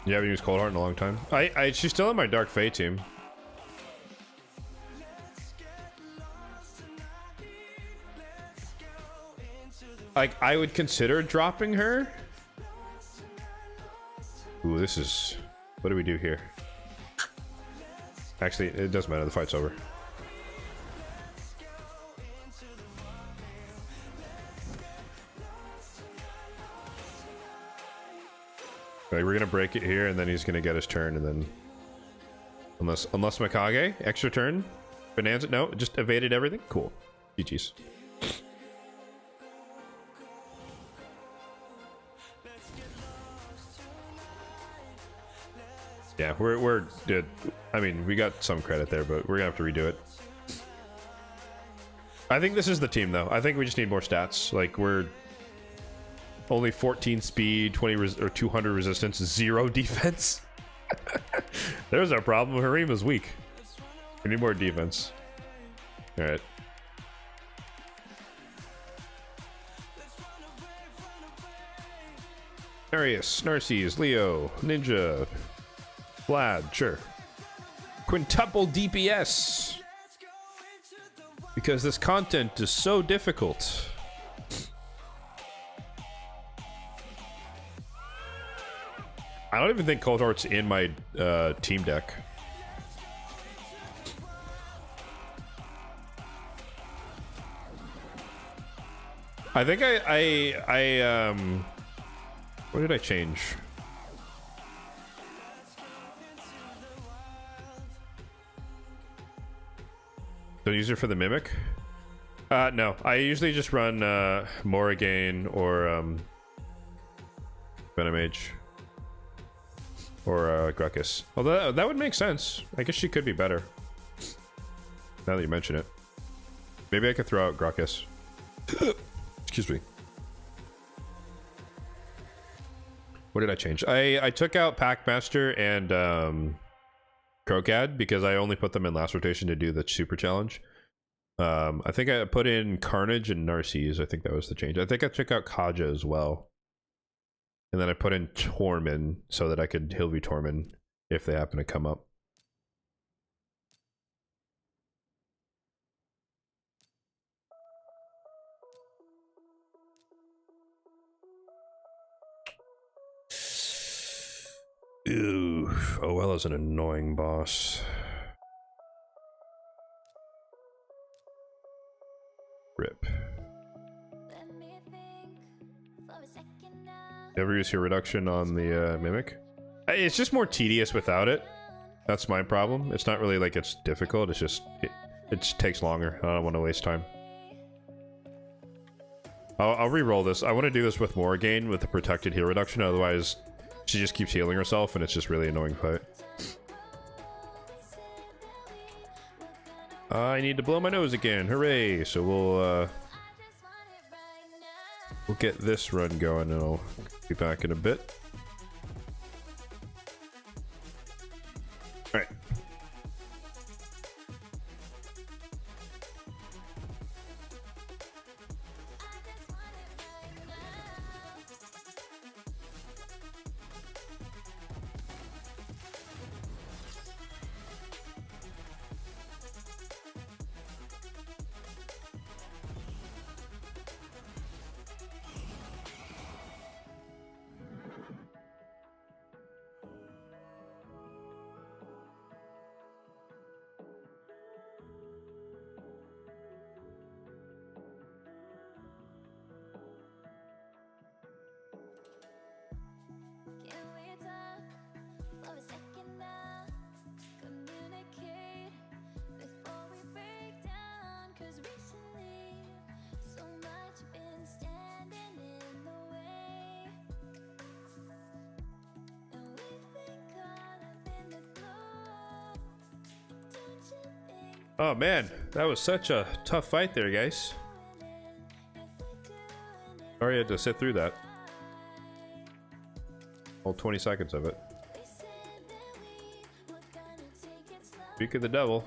You haven't used Cold Heart in a long time. She's still on my Dark Fae team. Like, I would consider dropping her. Ooh, this is... What do we do here? Actually, it doesn't matter. The fight's over. Like, we're gonna break it here, and then he's gonna get his turn, and then... Unless Mikage, extra turn. Bonanza, no, just evaded everything. Cool. GG's. Yeah, we're good. I mean, we got some credit there, but we're gonna have to redo it. I think this is the team, though. I think we just need more stats. Like, we're only 14 speed, 20 or 200 resistance, 0 defense. There's our problem. Harima's weak. We need more defense. All right. Arius, Narcies, Leo, Ninja, Vlad, sure. Quintuple DPS. Because this content is so difficult. I don't even think Cold Heart's in my team deck. I think what did I change? Don't use it for the Mimic? No. I usually just run Morrigan or Venomage. Or Gruckus. Although that would make sense. I guess she could be better. Now that you mention it. Maybe I could throw out Gruckus. Excuse me. What did I change? I took out Packmaster and Crocad because I only put them in last rotation to do the super challenge. I think I put in Carnage and Narcisse. I think that was the change. I think I took out Kaja as well. And then I put in Tormin so that I could Hillview Tormin if they happen to come up. Ooh, OL is an annoying boss. Rip. Ever use your reduction on the Mimic? It's just more tedious without it. That's my problem. It's not really like it's difficult, it's just... It just takes longer. I don't want to waste time. I'll re-roll this. I want to do this with Morrigan with the protected heal reduction, otherwise she just keeps healing herself and it's just really annoying fight. I need to blow my nose again. Hooray! So we'll get this run going and I'll be back in a bit. Alright. Oh man, that was such a tough fight there, guys. Sorry I had to sit through that. All 20 seconds of it. Speak of the devil.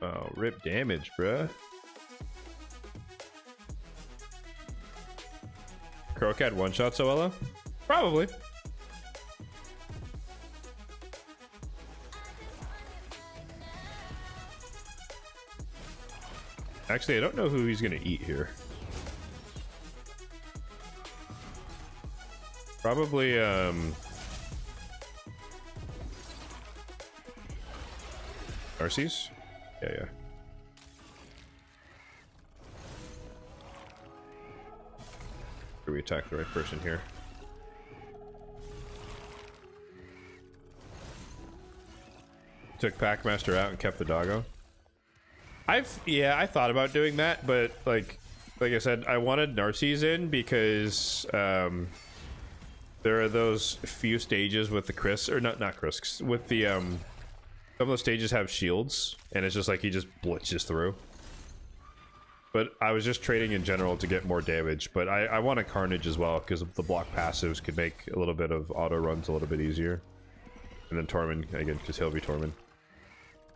Oh, rip damage, bruh. Crocat one-shot Soella? Probably. Actually, I don't know who he's gonna eat here. Probably, Narcisse? Yeah. Do we attack the right person here? Took Packmaster out and kept the doggo. I thought about doing that, but like I said, I wanted Narcisse in because there are those few stages with the Chris, or not Chris, with the some of the stages have shields, and it's just like he just blitzes through. But I was just trading in general to get more damage, but I want a Carnage as well, because the block passives could make a little bit of auto runs a little bit easier. And then Tormund, again, because he'll be Tormund.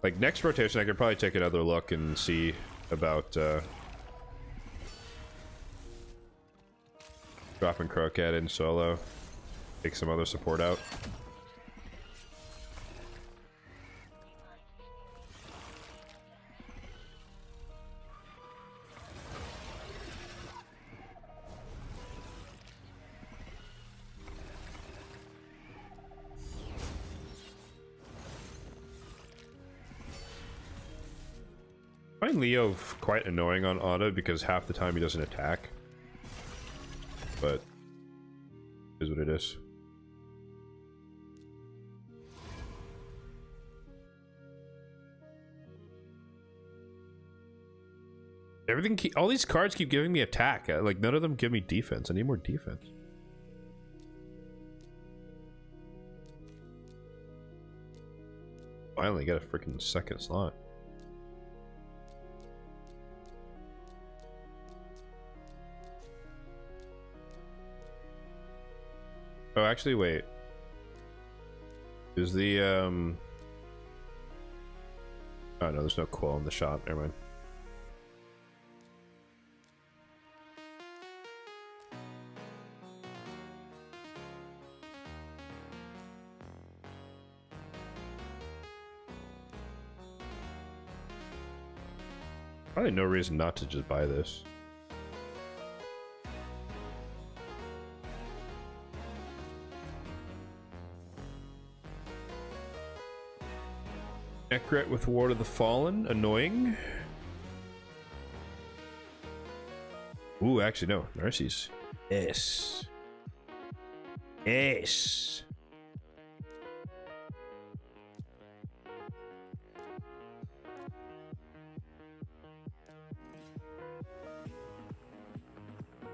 Like, next rotation, I could probably take another look and see about dropping Crocat in solo. Take some other support out. I find Leo quite annoying on auto because half the time he doesn't attack. But it is what it is. All these cards keep giving me attack. Like, none of them give me defense. I need more defense. Finally got a freaking second slot. Oh, actually, wait. Is the, oh, no, there's no quill in the shot. Never mind. Probably no reason not to just buy this. Necret with Ward of the Fallen, annoying. Ooh, actually no, Narcisse. Yes. Yes.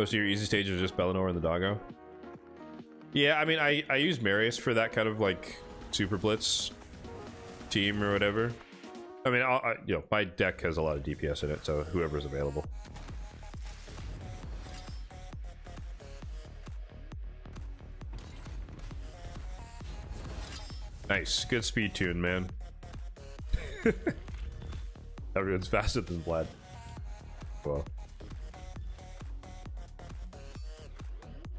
Oh, so your easy stage is just Bellinor and the doggo? Yeah, I mean, I use Marius for that kind of like super blitz team or whatever. I mean, you know, my deck has a lot of DPS in it, so whoever's available. Nice, good speed tune, man. Everyone's faster than Vlad. Well.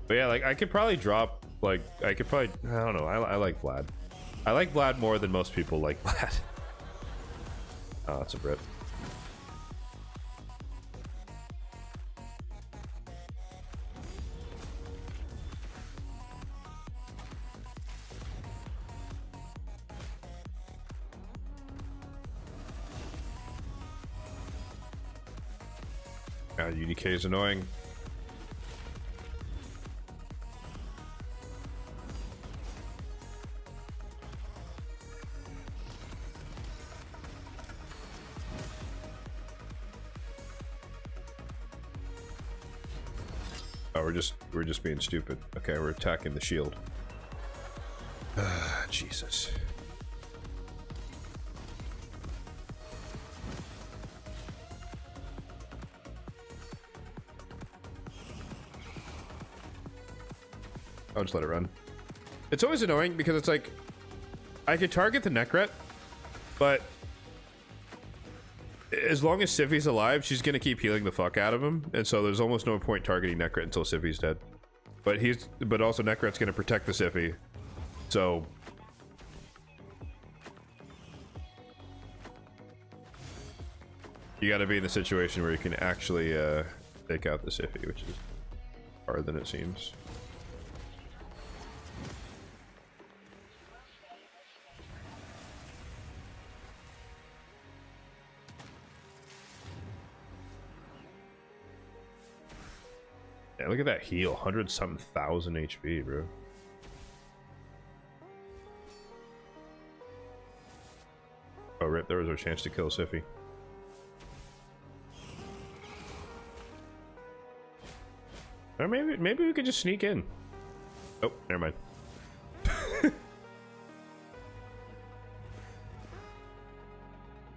But yeah, like, I could probably drop, like, I don't know, I like Vlad. I like Vlad more than most people like Vlad. Oh, that's a Brit. UDK is annoying. Oh, we're just being stupid. Okay, we're attacking the shield. Jesus. I'll just let it run. It's always annoying because it's like I could target the Necret, but as long as Siphi's alive, she's gonna keep healing the fuck out of him, and so there's almost no point targeting Necrit until Siphi's dead. But also Necrit's gonna protect the Siphi, so you gotta be in the situation where you can actually take out the Siphi, which is harder than it seems. Yeah, look at that heal, 100-something thousand HP, bro. Oh, rip, there was our chance to kill Siphi. Or maybe we could just sneak in. Oh, never mind.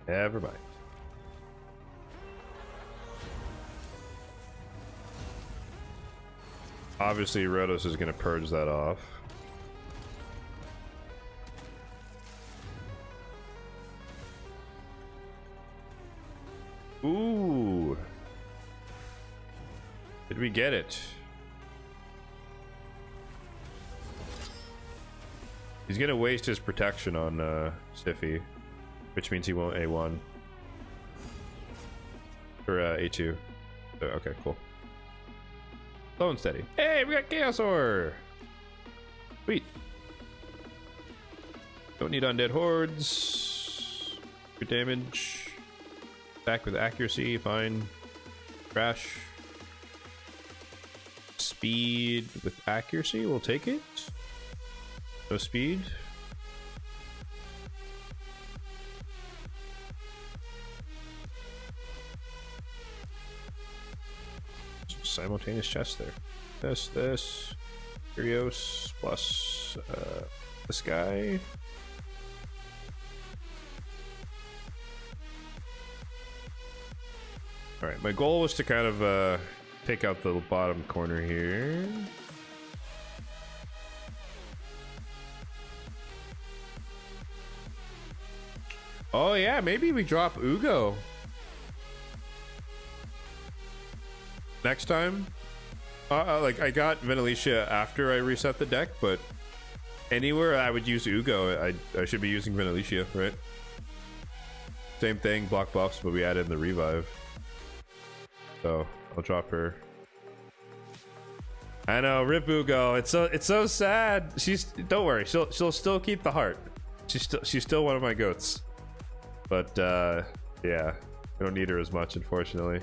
Never mind. Obviously, Rotos is going to purge that off. Ooh. Did we get it? He's going to waste his protection on Siphi, which means he won't A1. Or A2. So, okay, cool. Slow and steady. Hey, we got Chaos Ore! Sweet. Don't need undead hordes. Good damage. Attack with accuracy, fine. Crash. Speed with accuracy, we'll take it. No speed. Simultaneous chest there. This. Curios plus this guy. Alright, my goal was to kind of take out the bottom corner here. Oh yeah, maybe we drop Ugo next time. Like I got Venalicia after I reset the deck, but anywhere I would use Ugo, I should be using Venalicia, right? Same thing, block buffs, but we added in the revive. So I'll drop her. I know, rip Ugo. It's so sad. Don't worry, she'll still keep the heart. She's still one of my goats. But yeah, I don't need her as much, unfortunately.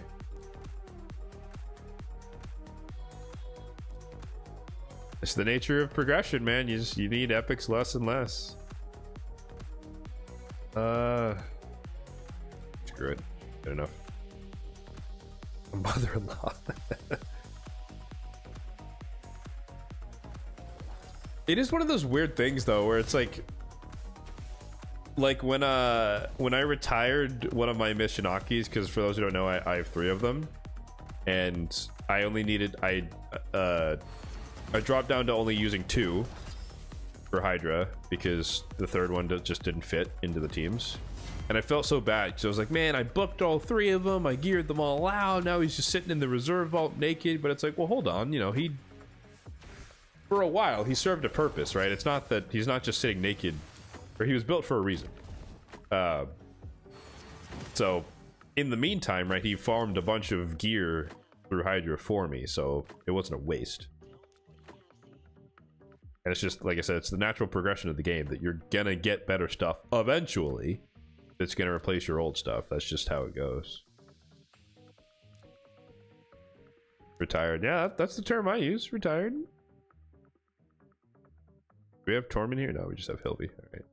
It's the nature of progression, man. You need epics less and less. Screw it. Good enough. Mother-in-law. It is one of those weird things though, where it's like when I retired one of my Mishinakis, because for those who don't know, I have 3 of them, and I only needed I dropped down to only using 2 for Hydra because the 3rd one just didn't fit into the teams. And I felt so bad because I was like, man, I booked all 3 of them, I geared them all out, now he's just sitting in the reserve vault naked. But it's like, well, hold on, you know, for a while he served a purpose, right? It's not that he's not just sitting naked, or he was built for a reason. So in the meantime, right, he farmed a bunch of gear through Hydra for me, so it wasn't a waste. And it's just, like I said, it's the natural progression of the game that you're gonna get better stuff eventually. It's gonna replace your old stuff. That's just how it goes. Retired. Yeah, that's the term I use. Retired. Do we have Tormund here? No, we just have Hilby. Alright.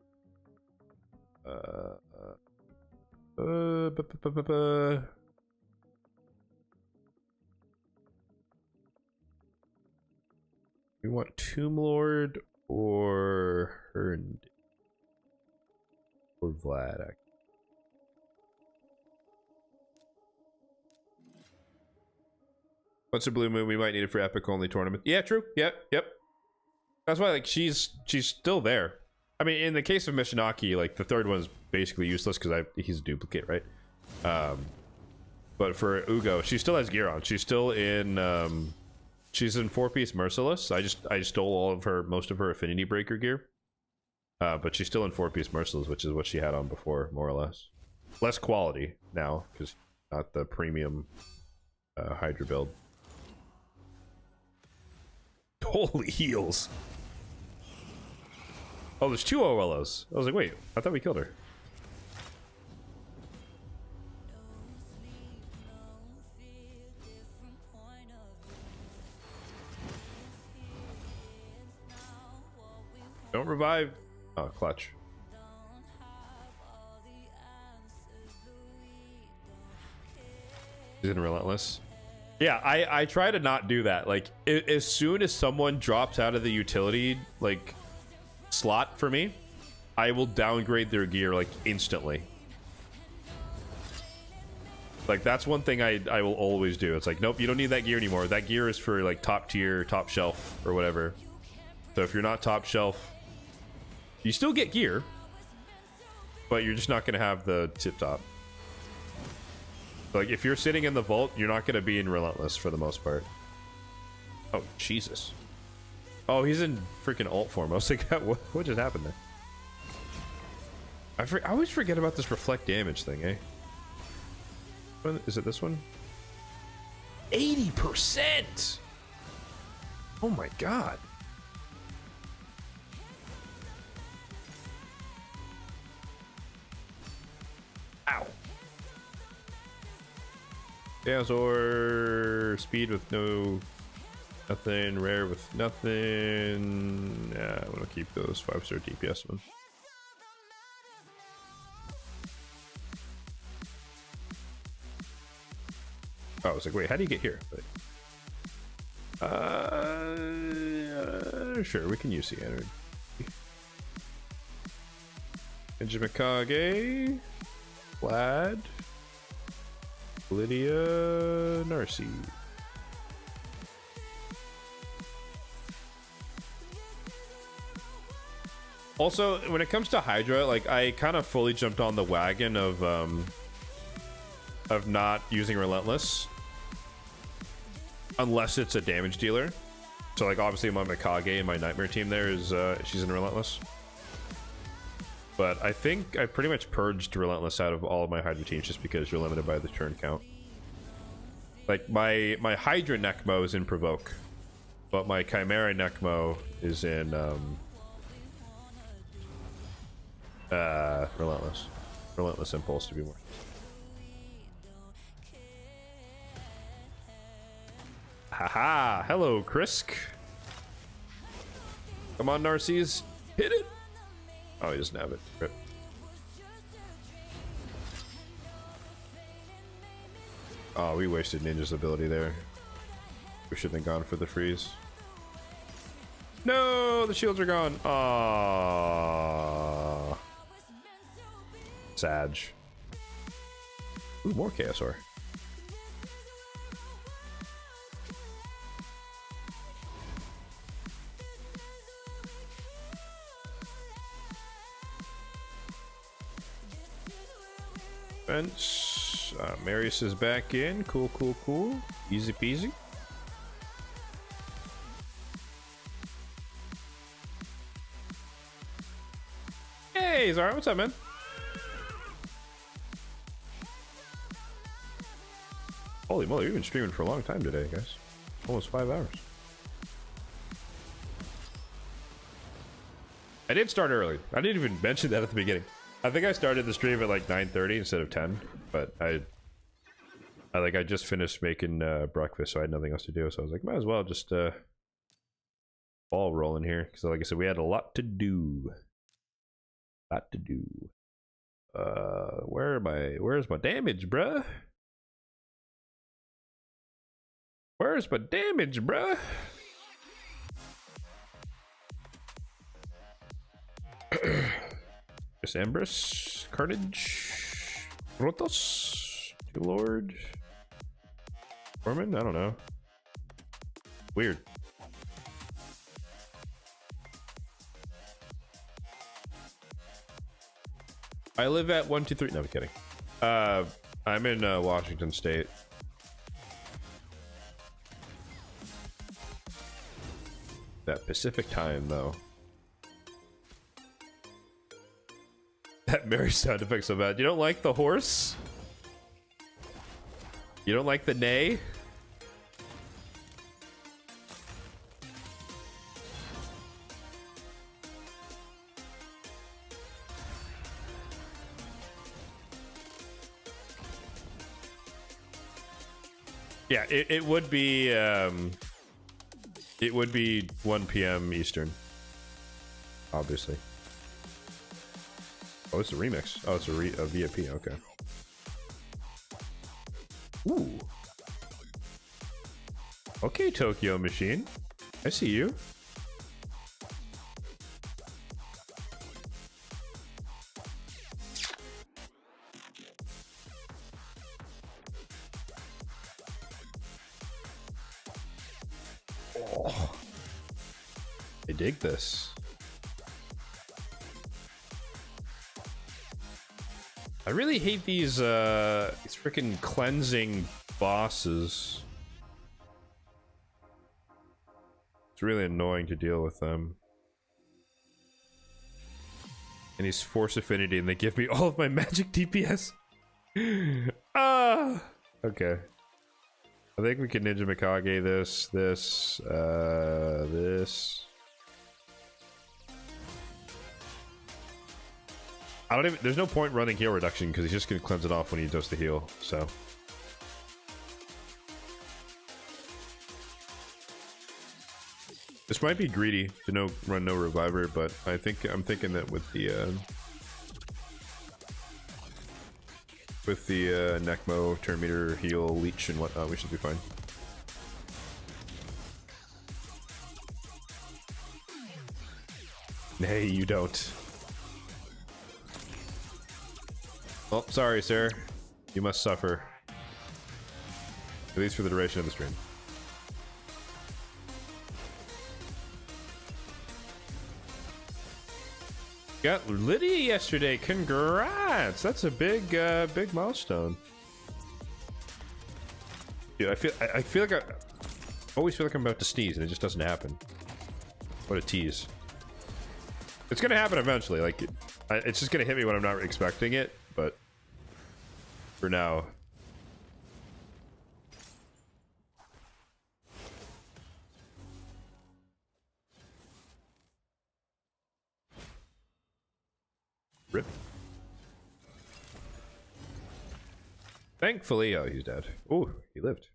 We want Tomb Lord or Hern or Vlad. What's a blue moon? We might need it for epic only tournament. Yeah, true. Yep. That's why, like, she's still there. I mean, in the case of Mishinaki, like the 3rd one's basically useless because he's a duplicate, right? But for Ugo, she still has gear on. She's still in she's in 4-piece Merciless. I stole all of her, most of her Affinity Breaker gear. But she's still in 4-piece Merciless, which is what she had on before, more or less. Less quality now, because not the premium Hydra build. Holy heals. Oh, there's 2 OLOs. I was like, wait, I thought we killed her. Don't revive. Oh, clutch. He's in Relentless. Yeah, I try to not do that. Like, as soon as someone drops out of the utility, like, slot for me, I will downgrade their gear, like, instantly. Like, that's one thing I will always do. It's like, nope, you don't need that gear anymore. That gear is for, like, top tier, top shelf, or whatever. So if you're not top shelf, you still get gear, but you're just not going to have the tip top. Like, if you're sitting in the vault, you're not going to be in Relentless for the most part. Oh, Jesus. Oh, he's in freaking alt form. I was like, what just happened there? I always forget about this reflect damage thing, eh? Is it this one? 80%! Oh my god. Ow. Dinosaur speed with nothing, rare with nothing. Yeah, I'm gonna keep those 5-star DPS ones. Oh, I was like, wait, how do you get here? But, sure, we can use the energy. Mikage, Vlad, Lydia, Narcy. Also, when it comes to Hydra, like, I kind of fully jumped on the wagon of not using Relentless unless it's a damage dealer. So, like, obviously my Mikage and my Nightmare team there is she's in Relentless. But I think I pretty much purged Relentless out of all of my Hydra teams just because you're limited by the turn count. Like, my Hydra Necmo is in Provoke, but my Chimera Necmo is in Relentless. Relentless Impulse, to be more. Haha! Hello, Krisk. Come on, Narcisse. Hit it! Oh, he doesn't have it. Rip. Oh, we wasted Ninja's ability there. We shouldn't have gone for the freeze. No, the shields are gone. Aww. Sag. Ooh, more KSR. Bench. Marius is back in. Cool, cool, cool. Easy peasy. Hey, Zara, what's up, man? Holy moly, we've been streaming for a long time today, guys. Almost 5 hours. I did start early. I didn't even mention that at the beginning. I think I started the stream at like 9:30 instead of 10, but I just finished making breakfast, so I had nothing else to do. So I was like, might as well just ball rolling here, because like I said, we had a lot to do. Where's my damage, bruh? Where's my damage, bruh? Just Empress, Carnage, Rotos, Two Lord, Foreman? I don't know. Weird. I live at 123. No, I'm kidding. I'm in Washington State. That Pacific time, though. That Mary sound effect so bad. You don't like the horse? You don't like the neigh? Yeah, it would be 1 p.m. Eastern. Obviously. Oh, it's a remix. Oh, it's a VIP. Okay. Ooh. Okay, Tokyo Machine. I see you. Oh. I dig this. I really hate these freaking cleansing bosses. It's really annoying to deal with them. And he's Force Affinity and they give me all of my magic DPS. Ah! Okay. I think we can Ninja Mikage this. I don't even, there's no point running heal reduction because he's just gonna cleanse it off when he does the heal, so. This might be greedy to run no reviver, but I'm thinking that with the Necmo, turn meter, heal, leech, and whatnot, we should be fine. Nay, you don't. Oh, sorry, sir. You must suffer. At least for the duration of the stream. Got Lydia yesterday. Congrats! That's a big, big milestone. Dude, I feel like I always feel like I'm about to sneeze, and it just doesn't happen. What a tease! It's gonna happen eventually. Like, it's just gonna hit me when I'm not expecting it. But for now. Rip. Thankfully, oh, he's dead. Oh, he lived.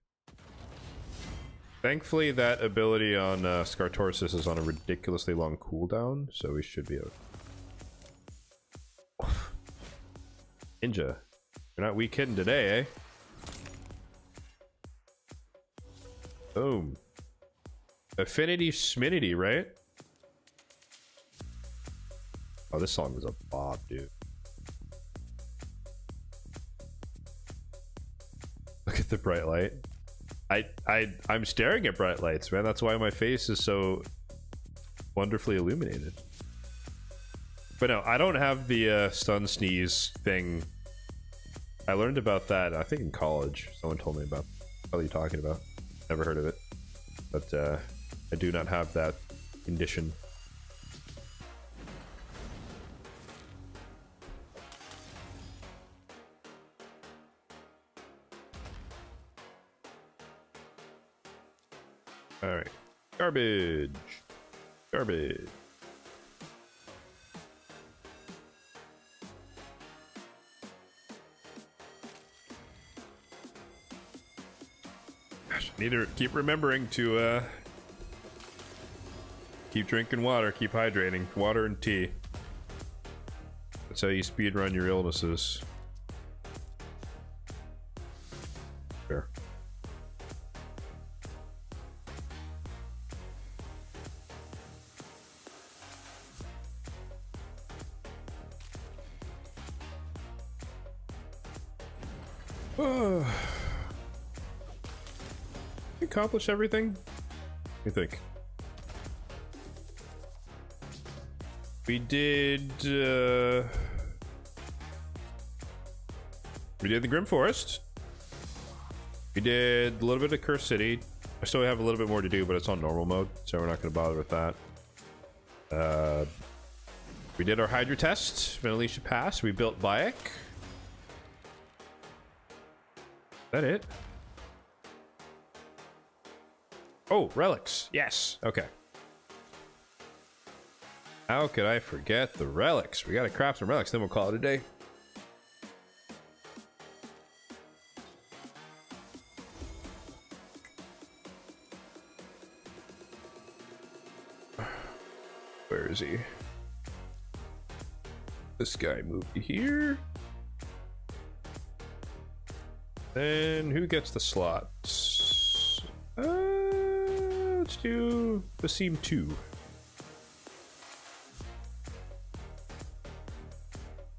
Thankfully, that ability on Scartorsis is on a ridiculously long cooldown, so we should be able. Ninja, you're not weak hidden today, eh? Boom. Affinity Schminity, right? Oh, this song was a bop, dude. Look at the bright light. I'm staring at bright lights, man. That's why my face is so wonderfully illuminated. But no, I don't have the stun sneeze thing. I learned about that, I think in college. Someone told me about what are you talking about. Never heard of it. But I do not have that condition. Alright. Garbage. Garbage. Gosh, I need to keep remembering to keep drinking water, keep hydrating. Water and tea. That's how you speedrun your illnesses. Fair. Accomplish everything? What do you think? We did We did the Grim Forest. We did a little bit of Curse City. I still have a little bit more to do, but it's on normal mode, so we're not going to bother with that. We did our Hydra test. Venetian Pass. We built Bayek. Is that it? Oh, relics. Yes. Okay. How could I forget the relics? We got to craft some relics, then we'll call it a day. Where is he? This guy moved to here. Then who gets the slots? Let's do the seam 2.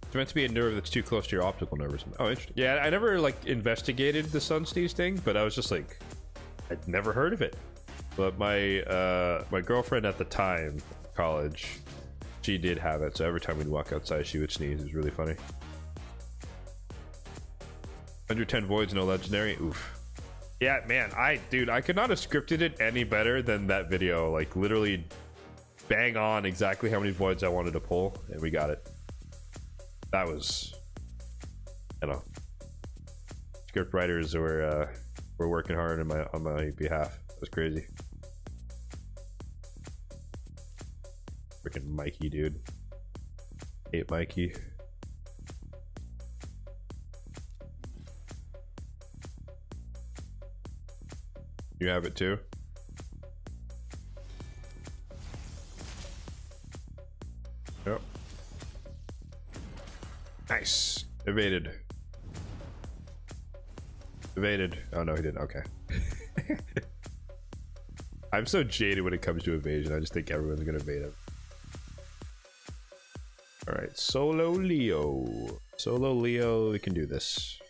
It's meant to be a nerve that's too close to your optical nerve or something. Oh, interesting. Yeah, I never like investigated the sun sneeze thing, but I was just like, I'd never heard of it. But my my girlfriend at the time, college, she did have it. So every time we'd walk outside, she would sneeze. It was really funny. 110 voids, no legendary. Oof. Yeah, man, dude, I could not have scripted it any better than that video. Like literally, bang on exactly how many voids I wanted to pull, and we got it. That was, you know, script writers were working hard on my behalf. It was crazy. Freaking Mikey, dude. Hate Mikey. You have it too? Yep. Nice. Evaded. Evaded. Oh no, he didn't. Okay. I'm so jaded when it comes to evasion. I just think everyone's gonna evade him. Alright, Solo Leo. Solo Leo, we can do this.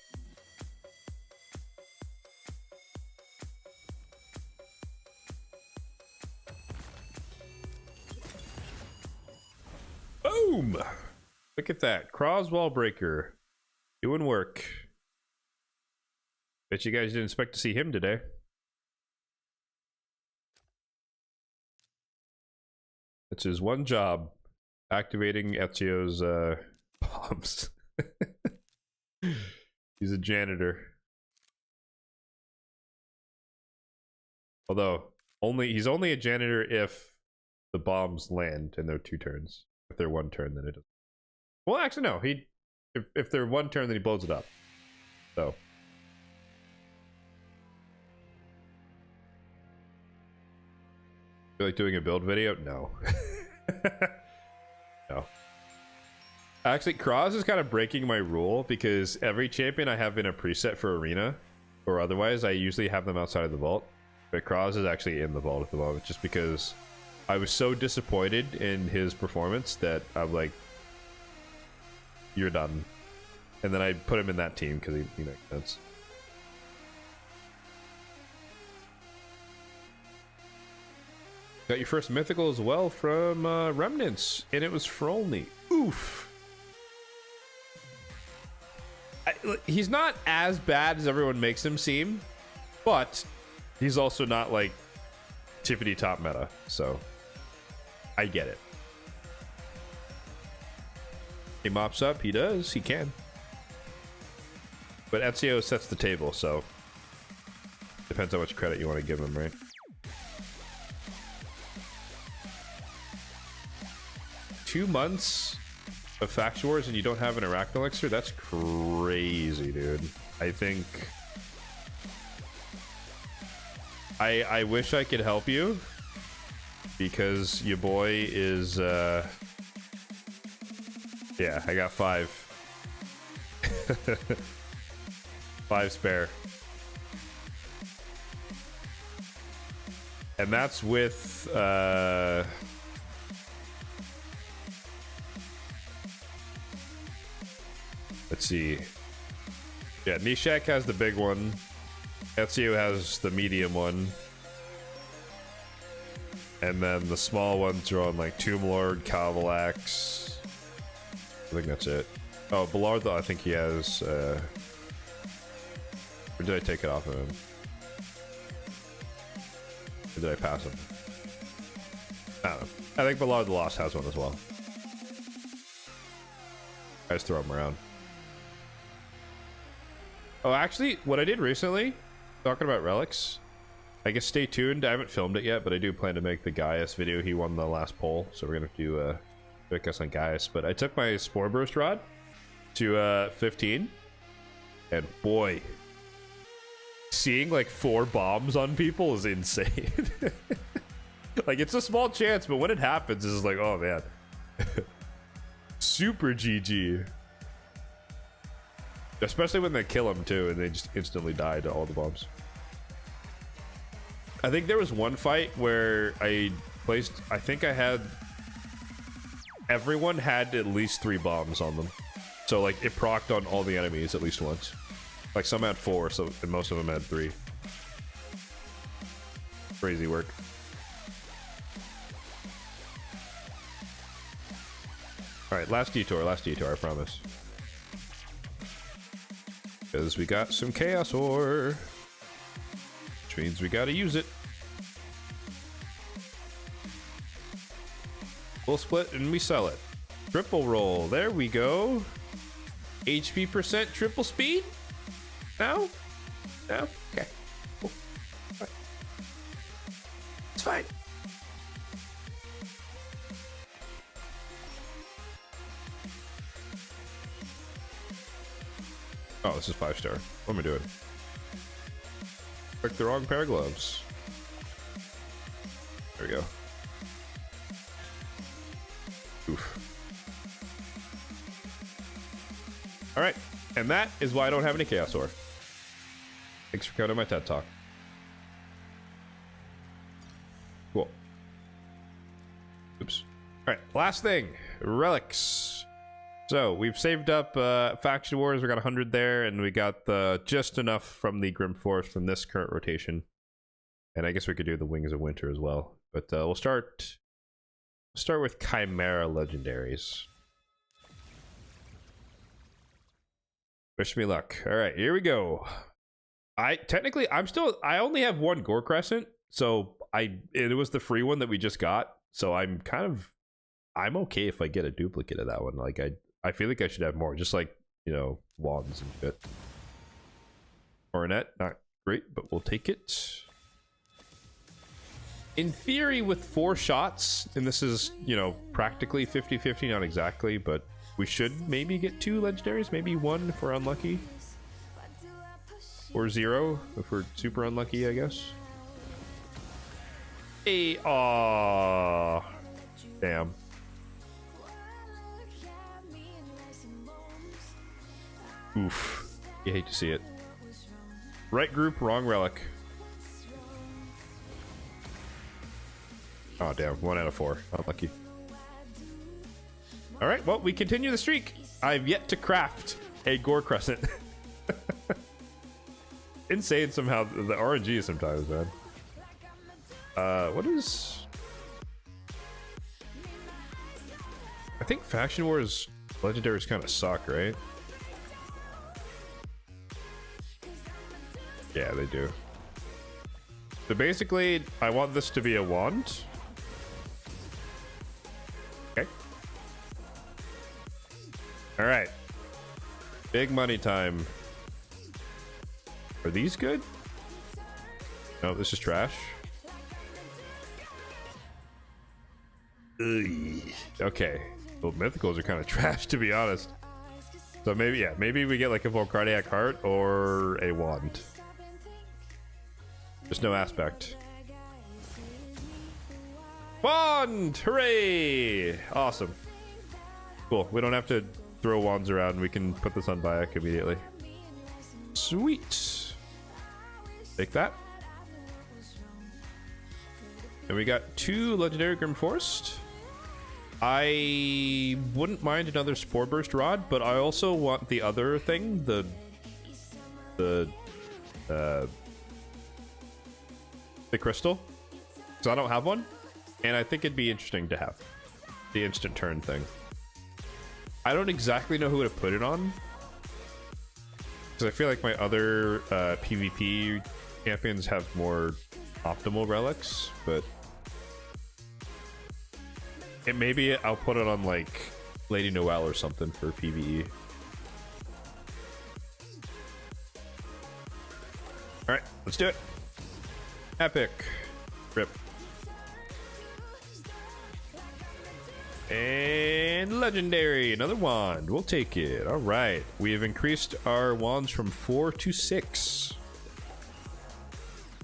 Boom! Look at that. Cross Wall Breaker. Doing work. Bet you guys didn't expect to see him today. It's his one job. Activating Ezio's bombs. He's a janitor. Although, he's only a janitor if the bombs land and they're 2 turns. If they're 1 turn, then it doesn't. Well, actually, no. If they're 1 turn, then he blows it up. So. You like doing a build video? No. No. Actually, Cross is kind of breaking my rule because every champion I have in a preset for arena or otherwise, I usually have them outside of the vault. But Cross is actually in the vault at the moment just because I was so disappointed in his performance that I'm like, you're done. And then I put him in that team because he makes sense. Got your first mythical as well from Remnants, and it was Frolny. Oof. He's not as bad as everyone makes him seem, but he's also not like tippity top meta, so I get it. He mops up, he does, he can. But Ezio sets the table, so depends how much credit you want to give him, right? Two months of Fact Wars and you don't have an Arachne Elixir? That's crazy, dude. I think I wish I could help you because your boy is yeah, I got 5. 5 spare. And that's with let's see. Yeah, Nishak has the big one. Ezio has the medium one. And then the small ones are on like Tomb Lord, Cavalax. I think that's it. Oh, Ballard though, I think he has Or did I take it off of him? Or did I pass him? I don't know. I think Ballard the Lost has one as well. I just throw them around. Oh, actually, what I did recently, talking about relics, I guess stay tuned. I haven't filmed it yet, but I do plan to make the Gaius video. He won the last poll, so we're gonna do focus on Gaius. But I took my Spore Burst Rod to 15, and boy, seeing like 4 bombs on people is insane. Like, it's a small chance, but when it happens, it's like, oh man. Super GG. Especially when they kill them too, and they just instantly die to all the bombs. I think there was one fight where I placed, I think I had, everyone had at least 3 bombs on them. So like, it procced on all the enemies at least once. Like, some had 4, so and most of them had 3. Crazy work. Alright, last detour, I promise. Because we got some Chaos Ore. Which means we gotta use it. We'll split and we sell it. Triple roll, there we go. HP percent triple speed? No? No? Okay. Cool. Fine. It's fine. Oh, this is 5-star. What am I doing? Picked the wrong pair of gloves. There we go. Oof. Alright, and that is why I don't have any Chaos Ore. Thanks for coming to my TED Talk. Cool. Oops. Alright, last thing. Relics. So, we've saved up Faction Wars, we got 100 there, and we got just enough from the Grim Forest from this current rotation. And I guess we could do the Wings of Winter as well. But we'll start with Chimera Legendaries. Wish me luck. Alright, here we go. I only have 1 Gore Crescent, so it was the free one that we just got. So I'm okay if I get a duplicate of that one. Like, I feel like I should have more, just like, you know, wands and shit. Coronet, not great, but we'll take it. In theory, with 4 shots, and this is, you know, practically 50-50, not exactly, but we should maybe get 2 legendaries, maybe 1 if we're unlucky. Or 0 if we're super unlucky, I guess. Hey, aww. Damn. Oof. You hate to see it. Right group, wrong relic. Oh, damn. 1 out of 4. Unlucky. Alright, well, we continue the streak. I've yet to craft a Gore Crescent. Insane somehow. The RNG sometimes, man. What is... I think Faction Wars Legendaries kind of suck, right? Yeah, they do. So basically, I want this to be a wand. Okay. Alright. Big money time. Are these good? No, this is trash. Ugh. Okay. Well, mythicals are kind of trash, to be honest. So maybe, yeah, maybe we get like a Volcardiac Heart or a wand. There's no aspect. Wand! Hooray! Awesome. Cool. We don't have to throw wands around. We can put this on Bayek immediately. Sweet. Take that. And we got 2 Legendary Grim Forest. I wouldn't mind another Spore Burst Rod, but I also want the other thing, the crystal, so I don't have one, and I think it'd be interesting to have the instant turn thing. I don't exactly know who to put it on. Because I feel like my other PvP champions have more optimal relics, but maybe I'll put it on like Lady Noelle or something for PvE. Alright, let's do it. Epic. Rip. And legendary, another wand. We'll take it. All right, we have increased our wands from 4 to 6,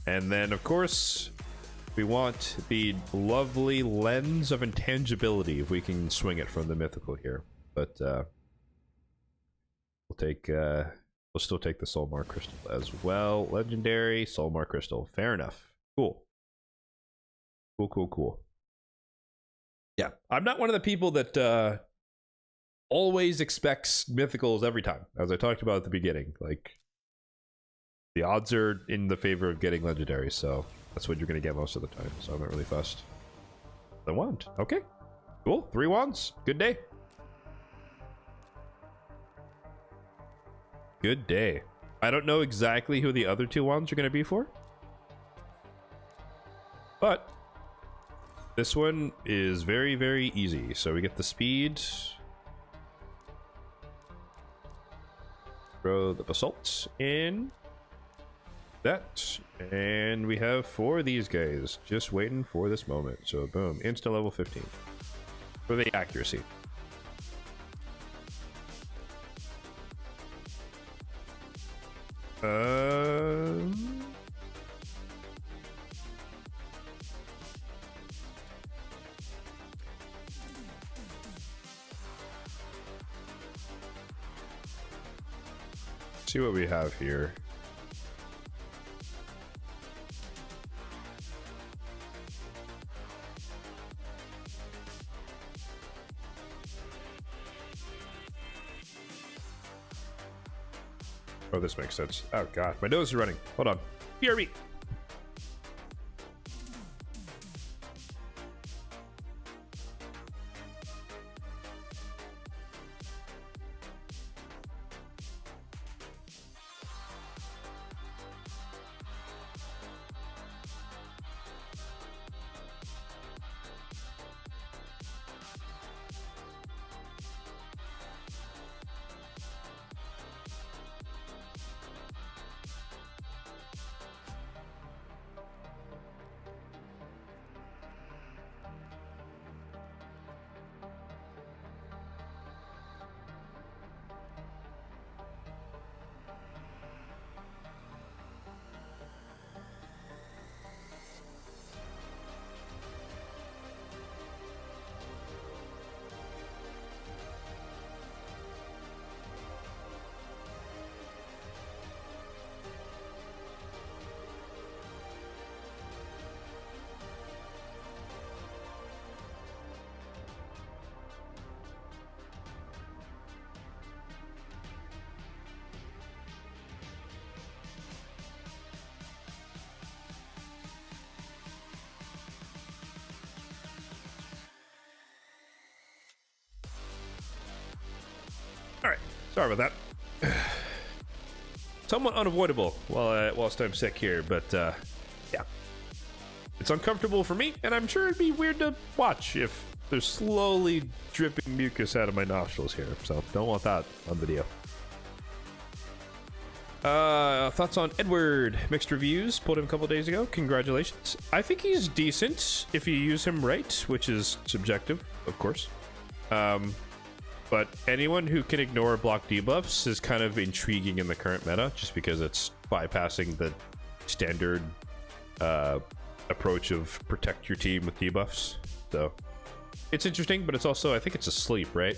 and then of course we want the lovely lens of intangibility if we can swing it from the mythical here. But we'll still take the Soulmar crystal as well. Legendary Soulmar crystal. Fair enough. Cool. Cool. Yeah, I'm not one of the people that always expects mythicals every time, as I talked about at the beginning. Like, the odds are in the favor of getting legendary, so that's what you're going to get most of the time, so I'm not really fussed. The wand. Okay, cool. 3 wands. Good day. Good day. I don't know exactly who the other 2 wands are going to be for, but this one is very, very easy. So we get the speed. Throw the basalt in. That. And we have 4 of these guys. Just waiting for this moment. So boom. Insta level 15. For the accuracy. See what we have here. Oh, this makes sense. Oh god, my nose is running. Hold on. BRB. Alright, sorry about that. Somewhat unavoidable whilst I'm sick here, but yeah. It's uncomfortable for me, and I'm sure it'd be weird to watch if there's slowly dripping mucus out of my nostrils here, so don't want that on video. Thoughts on Edward? Mixed reviews. Pulled him a couple days ago. Congratulations. I think he's decent if you use him right, which is subjective, of course. But anyone who can ignore block debuffs is kind of intriguing in the current meta, just because it's bypassing the standard approach of protect your team with debuffs. So it's interesting, but it's also, I think it's asleep, right?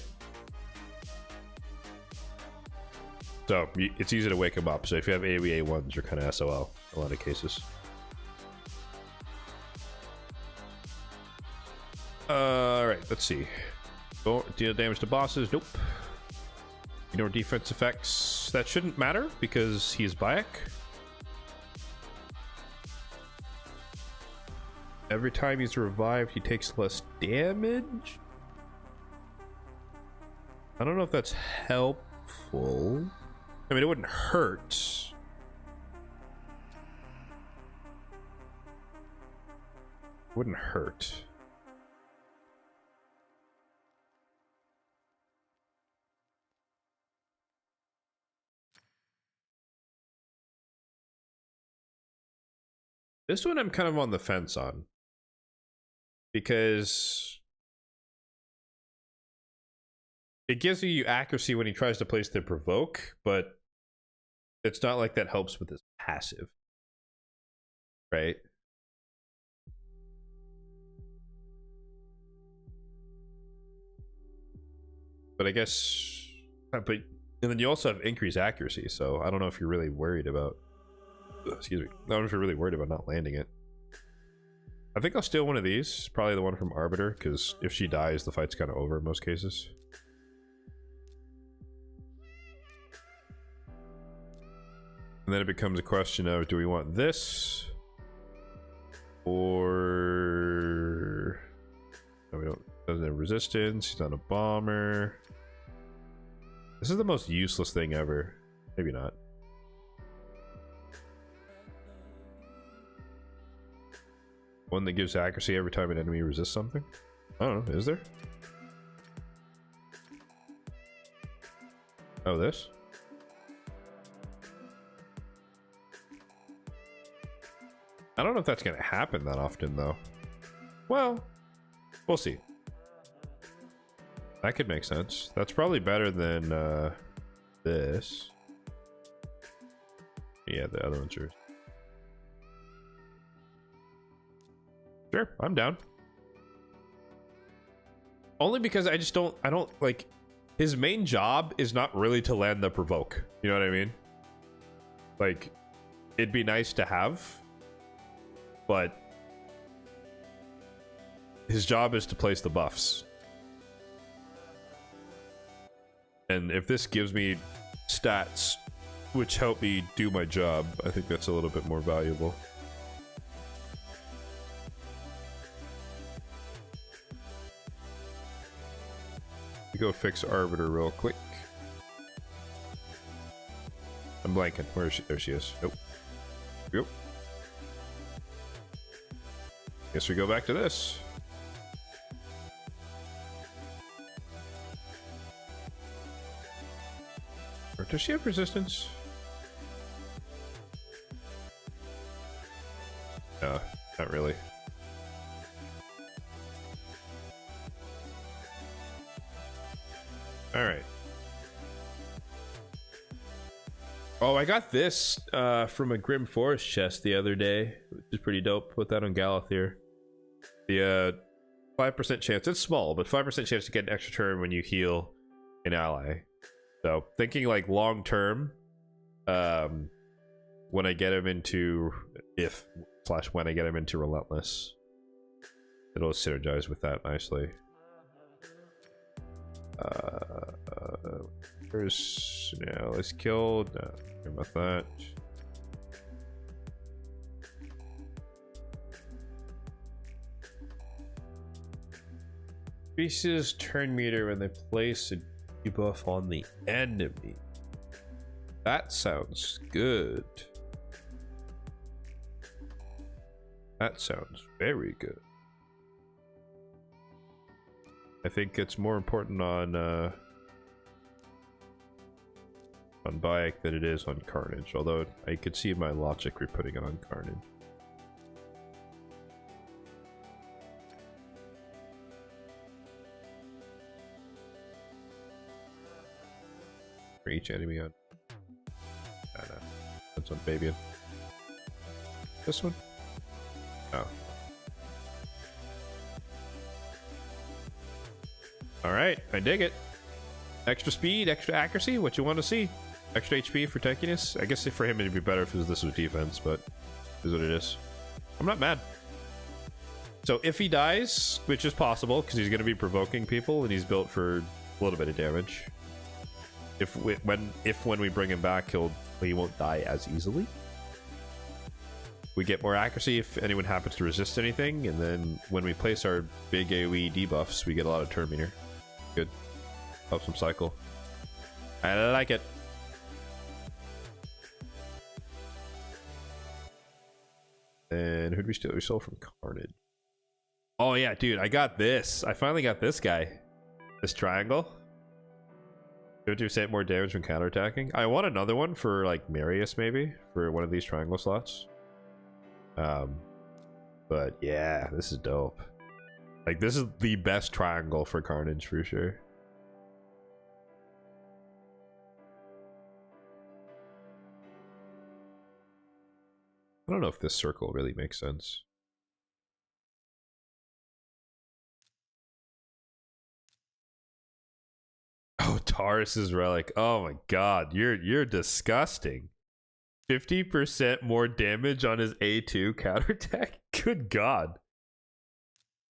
So it's easy to wake them up. So if you have AoE A1s, you're kind of SOL in a lot of cases. Alright, let's see. Don't deal damage to bosses. Nope. Ignore defense effects. That shouldn't matter because he's Bayek. Every time he's revived, he takes less damage. I don't know if that's helpful. I mean, it wouldn't hurt. It wouldn't hurt. This one I'm kind of on the fence on. Because it gives you accuracy when he tries to place the provoke, but it's not like that helps with his passive. Right? But I guess... But, and then you also have increased accuracy, so I don't know if you're really worried about... Excuse me. I don't know if you're really worried about not landing it. I think I'll steal one of these. Probably the one from Arbiter, because if she dies, the fight's kind of over in most cases. And then it becomes a question of, do we want this? Or... No, we don't. Doesn't have resistance. He's not a bomber. This is the most useless thing ever. Maybe not. One that gives accuracy every time an enemy resists something? I don't know, is there? Oh, this? I don't know if that's gonna happen that often, though. Well, we'll see. That could make sense. That's probably better than this. Yeah, the other one's yours. Sure, I'm down. Only because I don't like, his main job is not really to land the provoke. You know what I mean? Like, it'd be nice to have, but his job is to place the buffs. And if this gives me stats which help me do my job, I think that's a little bit more valuable. Go fix Arbiter real quick. I'm blanking. Where is she? There she is. Nope. Yep. Guess we go back to this. Or does she have resistance? No, not really. All right. Oh, I got this from a Grim Forest chest the other day, which is pretty dope. Put that on Galathir. The 5% chance, it's small, but 5% chance to get an extra turn when you heal an ally. So thinking like long term, when I get him into, when I get him into Relentless, it'll synergize with that nicely. There's, yeah, let's kill, no, care about that. Increases turn meter when they place a debuff on the enemy. That sounds good. That sounds very good. I think it's more important on Bayek than it is on Carnage, although I could see my logic for putting it on Carnage. For each enemy on... No, that's on Fabian. This one? Oh. Alright, I dig it. Extra speed, extra accuracy, what you want to see. Extra HP for tankiness. I guess for him it'd be better if this was defense, but it is what it is. I'm not mad. So if he dies, which is possible, because he's going to be provoking people, and he's built for a little bit of damage. When we bring him back, he won't die as easily. We get more accuracy if anyone happens to resist anything, and then when we place our big AoE debuffs, we get a lot of turn meter. Good. Helps him cycle. I like it. And who'd we steal? We stole from Carnage. Oh yeah, dude, I got this. I finally got this guy. This triangle. 50% more damage when counterattacking. I want another one for like Marius maybe for one of these triangle slots. But yeah, this is dope. Like this is the best triangle for Carnage for sure. I don't know if this circle really makes sense. Oh, Taurus's relic. Oh my god, you're disgusting. 50% more damage on his A2 counterattack? Good god.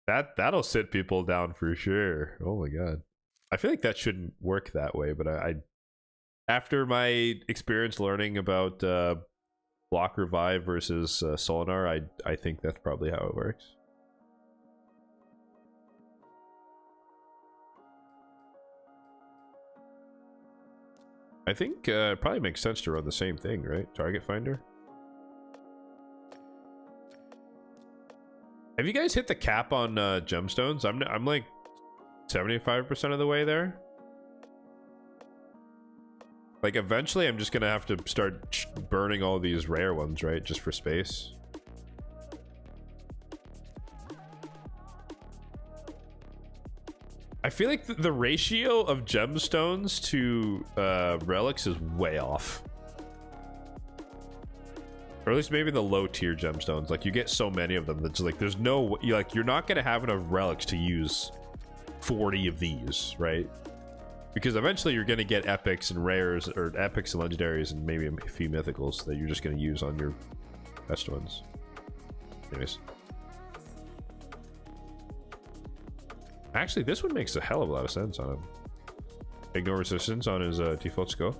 That'll sit people down for sure. Oh my god. I feel like that shouldn't work that way, but I after my experience learning about block revive versus Solinar, I think that's probably how it works. I think it probably makes sense to run the same thing, right? Target finder. Have you guys hit the cap on gemstones? I'm like 75% of the way there. Like eventually I'm just gonna have to start burning all these rare ones, right? Just for space. I feel like the ratio of gemstones to relics is way off. Or at least maybe the low tier gemstones. Like you get so many of them that's like there's no you're not gonna have enough relics to use 40 of these, right? Because eventually you're gonna get epics and rares, or epics and legendaries, and maybe a few mythicals that you're just gonna use on your best ones. Anyways. Actually, this one makes a hell of a lot of sense on him. Ignore resistance on his default skill.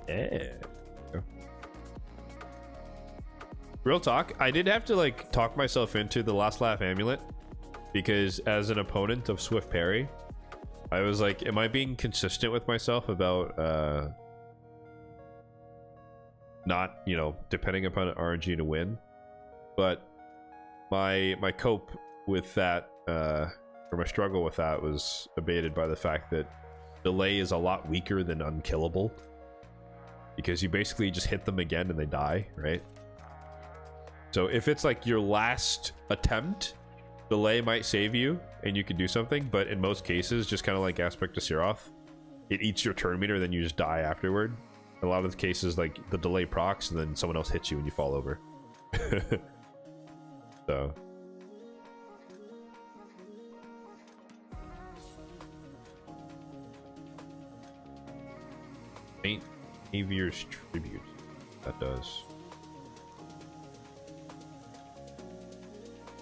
Yeah. Real talk, I did have to like talk myself into the Last Laugh Amulet, because as an opponent of Swift Parry, I was like, am I being consistent with myself about not, you know, depending upon RNG to win? But my cope with that, or my struggle with that, was abated by the fact that delay is a lot weaker than unkillable, because you basically just hit them again and they die, right? So if it's like your last attempt, delay might save you and you can do something, but in most cases, just kind of like Aspect to Siroth, it eats your turn meter, then you just die afterward. A lot of the cases, like the delay procs and then someone else hits you and you fall over. So Saint Avier's Tribute. That does.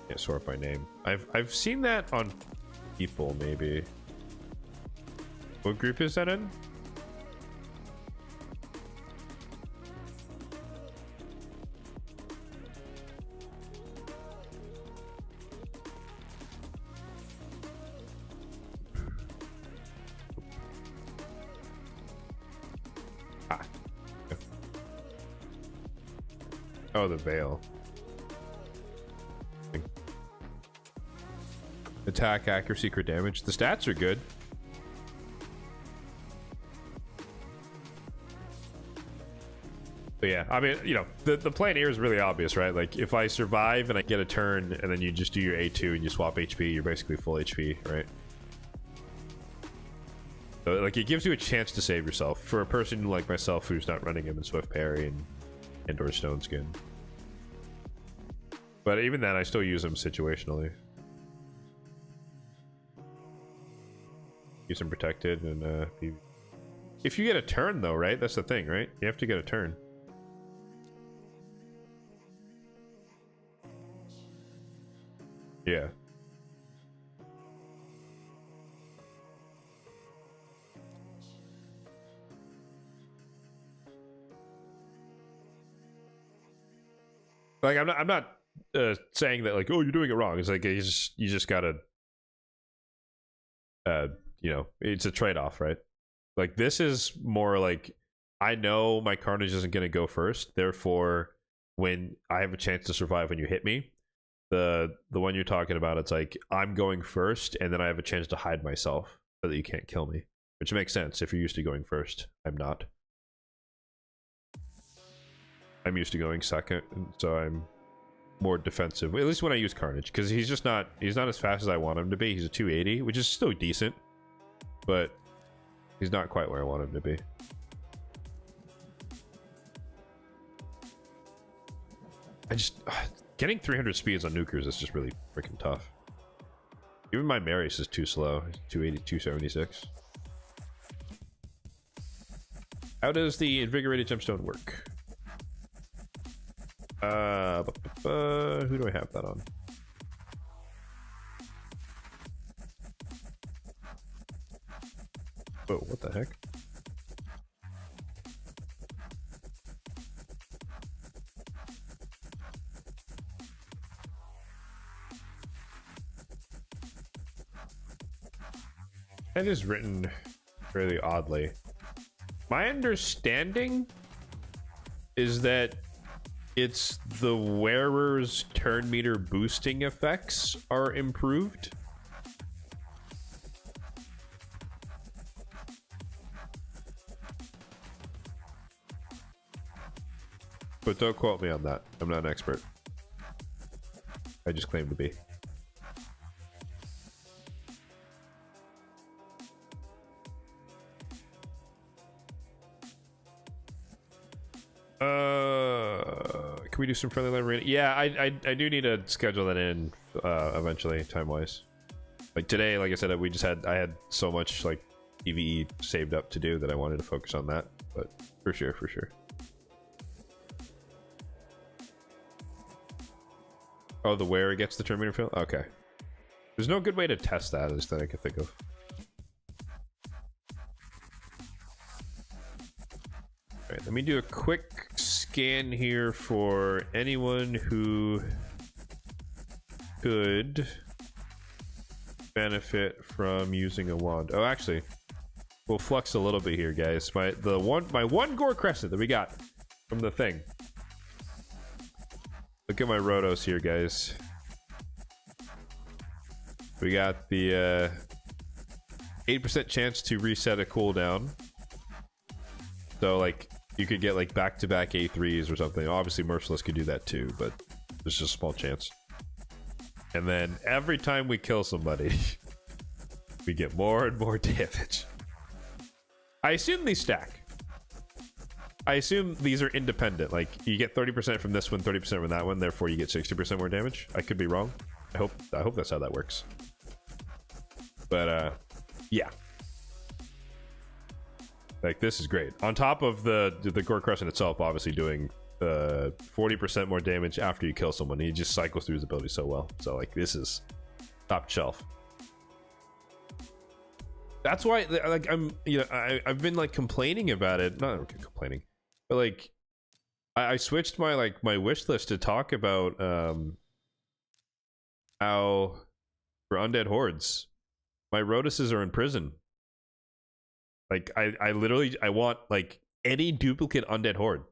Yeah, sort by name. I've seen that on people, maybe. What group is that in? Ah. Oh, the veil. Attack, accuracy, crit damage. The stats are good. But yeah, I mean, you know, the plan here is really obvious, right? Like, if I survive and I get a turn, and then you just do your A2 and you swap HP, you're basically full HP, right? So, like, it gives you a chance to save yourself for a person like myself who's not running him in Swift Parry and or Stone Skin. But even then, I still use them situationally. Use them protected and if you get a turn though, right? That's the thing, right? You have to get a turn. Yeah. Like I'm not saying that like, oh, you're doing it wrong. It's like you just gotta you know, it's a trade-off, right? Like this is more like, I know my Carnage isn't going to go first, therefore when I have a chance to survive when you hit me. The one you're talking about, it's like I'm going first, and then I have a chance to hide myself so that you can't kill me, which makes sense if you're used to going first. I'm not. I'm used to going second, so I'm more defensive. At least when I use Carnage, because he's not as fast as I want him to be. He's a 280, which is still decent, but he's not quite where I want him to be. Getting 300 speeds on nukers is just really freaking tough. Even my Marius is too slow. 280, 276. How does the invigorated gemstone work? Who do I have that on? Oh, what the heck? That is written fairly oddly. My understanding is that it's the wearer's turn meter boosting effects are improved. But don't quote me on that. I'm not an expert. I just claim to be. Can we do some friendly arena? Yeah, I do need to schedule that in eventually, time-wise. Like today, like I said, I had so much like PvE saved up to do that I wanted to focus on that. But for sure. Oh, the wearer gets the turn meter fill? Okay. There's no good way to test that, at least that I can think of. Alright, let me do a quick scan here for anyone who could benefit from using a wand. Oh, actually, we'll flux a little bit here, guys. My one gore crescent that we got from the thing. Look at my rotos here, guys. We got the 8% chance to reset a cooldown. So, like, you could get, like, back-to-back A3s or something. Obviously, Merciless could do that, too, but there's just a small chance. And then, every time we kill somebody, we get more and more damage. I assume these stack. I assume these are independent. Like, you get 30% from this one, 30% from that one, therefore you get 60% more damage. I could be wrong. I hope that's how that works. But, yeah. Like, this is great. On top of the Gore Crescent itself, obviously doing 40% more damage after you kill someone. He just cycles through his ability so well. So, like, this is top shelf. That's why, like, I've been, like, complaining about it. Not complaining. But, like, I switched my wish list to talk about how for undead hordes, my Rotuses are in prison. Like, I literally want, like, any duplicate undead horde.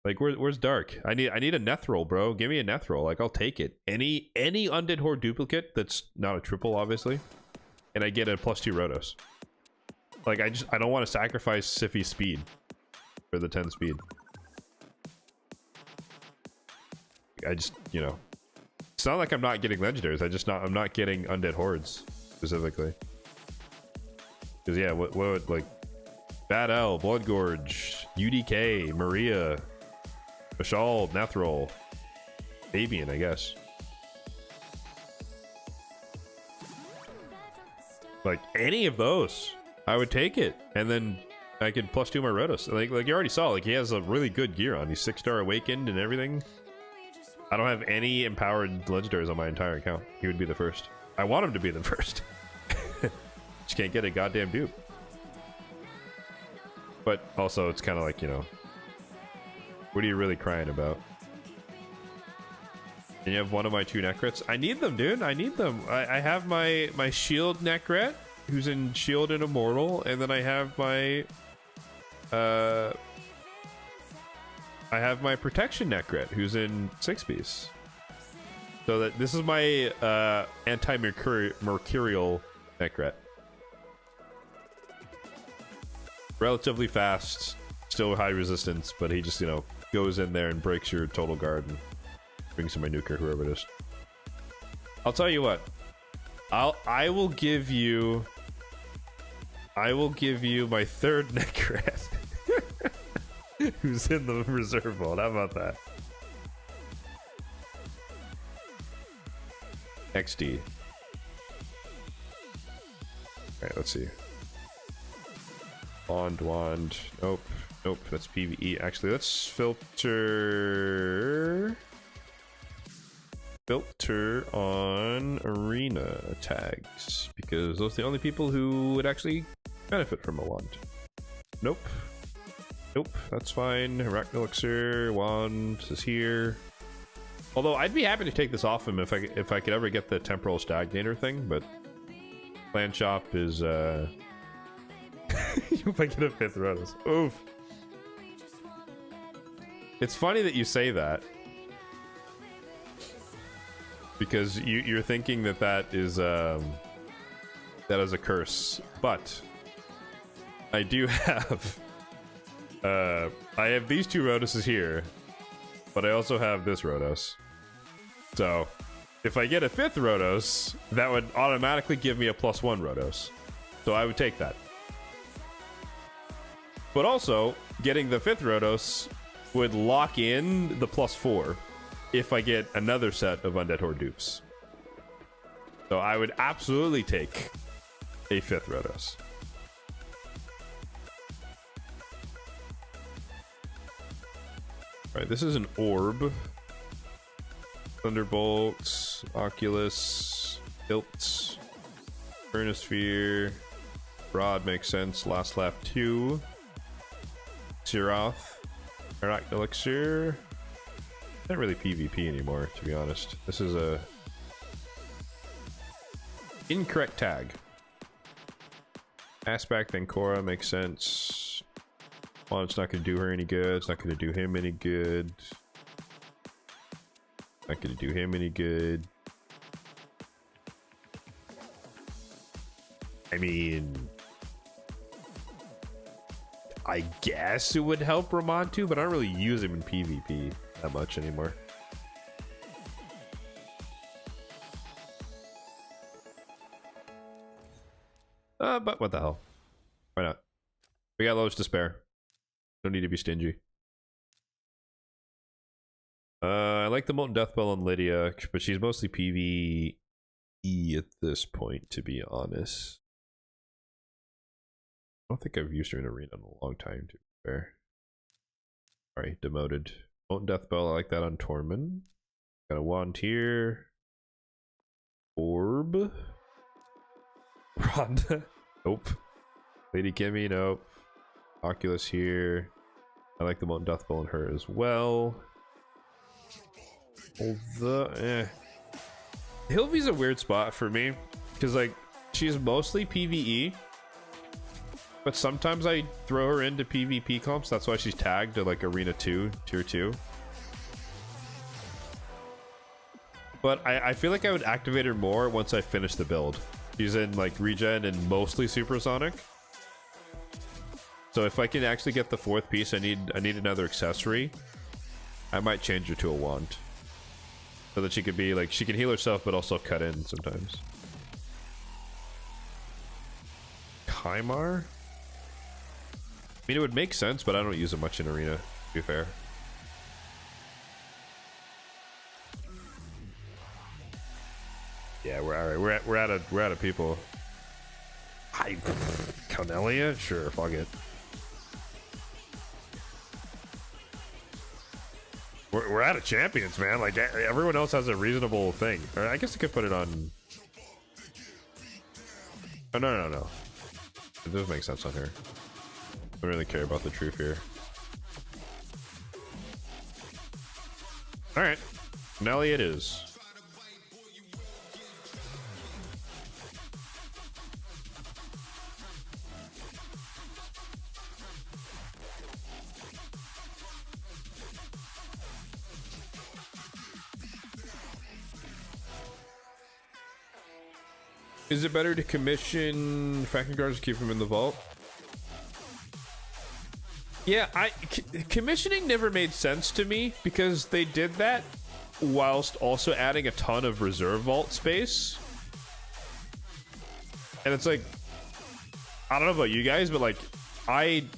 Like, where's Dark? I need a Nethrol, bro. Give me a Nethrol. Like, I'll take it. Any undead horde duplicate that's not a triple, obviously, and I get a +2 Rotos. Like, I don't want to sacrifice Siffy's speed for the 10 speed. I just, you know, it's not like I'm not getting legendaries. I'm not getting undead hordes specifically. Because yeah, what would, like, Bad L, Blood Gorge, UDK, Maria, Mashal, Nethrol, Fabian, I guess. Like, any of those, I would take it, and then I could +2 my Rotos. Like you already saw, like, he has a really good gear on. He's 6-star awakened and everything. I don't have any empowered legendaries on my entire account. He would be the first. I want him to be the first. Just can't get a goddamn dupe. But also, it's kind of like, you know, what are you really crying about? And you have one of my 2 Necrets. I need them, dude. I need them. I have my shield Necret, who's in shield and immortal, and then I have my I have my protection Necret, who's in 6-piece. So that this is my anti-mercurial Necret. Relatively fast, still high resistance, but he just, you know, goes in there and breaks your total guard and brings in my nuker, whoever it is. I'll tell you what. I will give you my third Necret. Who's in the reserve mode. How about that? XD. Alright, let's see. Wand. Nope. That's PvE. Actually, let's filter on arena tags, because those are the only people who would actually benefit from a wand. Nope, that's fine. Arachnid Elixir, wand is here. Although I'd be happy to take this off him if I could ever get the temporal stagnator thing, but clan shop is if I get a 5th Rotos. Oof. It's funny that you say that, because you're thinking that is a curse, but I do have I have these 2 Rotoses here, but I also have this Rotos. So if I get a 5th Rotos, that would automatically give me a +1 Rotos. So I would take that. But also, getting the 5th Rotos would lock in the +4 if I get another set of Undead Horde dupes. So I would absolutely take a 5th Rotos. Alright, this is an orb. Thunderbolts, Oculus, Hilt, Burnisphere, Rod makes sense. Last left 2. Siroth, Arachnid Elixir. Not really PvP anymore, to be honest. This is a incorrect tag. Aspect Ancora makes sense. Well, it's not going to do her any good. It's not going to do him any good. Not going to do him any good. I mean, I guess it would help Ramontu, but I don't really use him in PvP that much anymore. But what the hell? Why not? We got loads to spare. Don't need to be stingy. I like the Molten Death Bell on Lydia, but she's mostly PvE at this point, to be honest. I don't think I've used her in arena in a long time, to be fair. Alright, demoted. Molten Death Bell, I like that on Tormund. Got a wand here. Orb. Rhonda. Nope. Lady Kimmy, nope. Oculus here. I like the Molten Death Bell on her as well. Although, Hilvy's a weird spot for me, because like she's mostly PvE, but sometimes I throw her into PvP comps. That's why she's tagged to like Arena 2, Tier 2. But I feel like I would activate her more once I finish the build. She's in like regen and mostly supersonic. So if I can actually get the 4th piece, I need another accessory. I might change her to a wand, so that she could be like, she can heal herself but also cut in sometimes. Kymar? I mean, it would make sense, but I don't use it much in arena, to be fair. Yeah, we're alright. We're out of people. Cornelia? Sure, fuck it. We're out of champions, man. Like, everyone else has a reasonable thing. Or I guess I could put it on... Oh, no. It does make sense on her. I don't really care about the truth here. Alright. Nelly it is. Is it better to commission faction guards to keep them in the vault? Yeah, commissioning never made sense to me because they did that whilst also adding a ton of reserve vault space. And it's like, I don't know about you guys, but like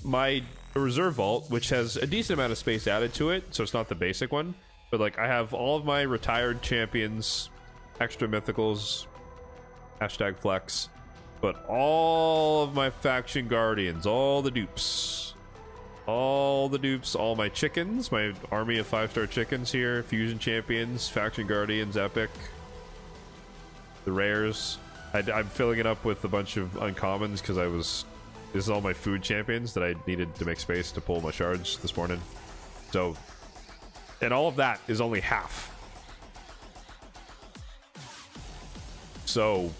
my reserve vault, which has a decent amount of space added to it, so it's not the basic one, but like I have all of my retired champions, extra mythicals, hashtag flex, but all of my faction guardians, all the dupes, all my chickens, my army of 5-star chickens here, fusion champions, faction guardians, epic, the rares. I'm filling it up with a bunch of uncommons because this is all my food champions that I needed to make space to pull my shards this morning. So, and all of that is only half. So,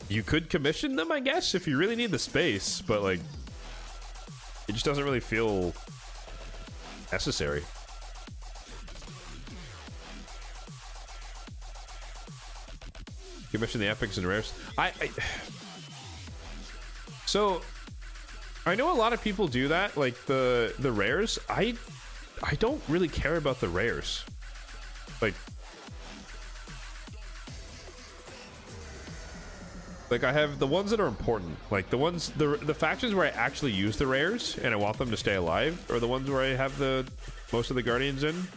you could commission them, I guess, if you really need the space, but like, it just doesn't really feel necessary. Commission the epics and rares. So I know a lot of people do that, like the rares. I don't really care about the rares. Like I have the ones that are important, like the ones the factions where I actually use the rares and I want them to stay alive, or the ones where I have the most of the guardians in.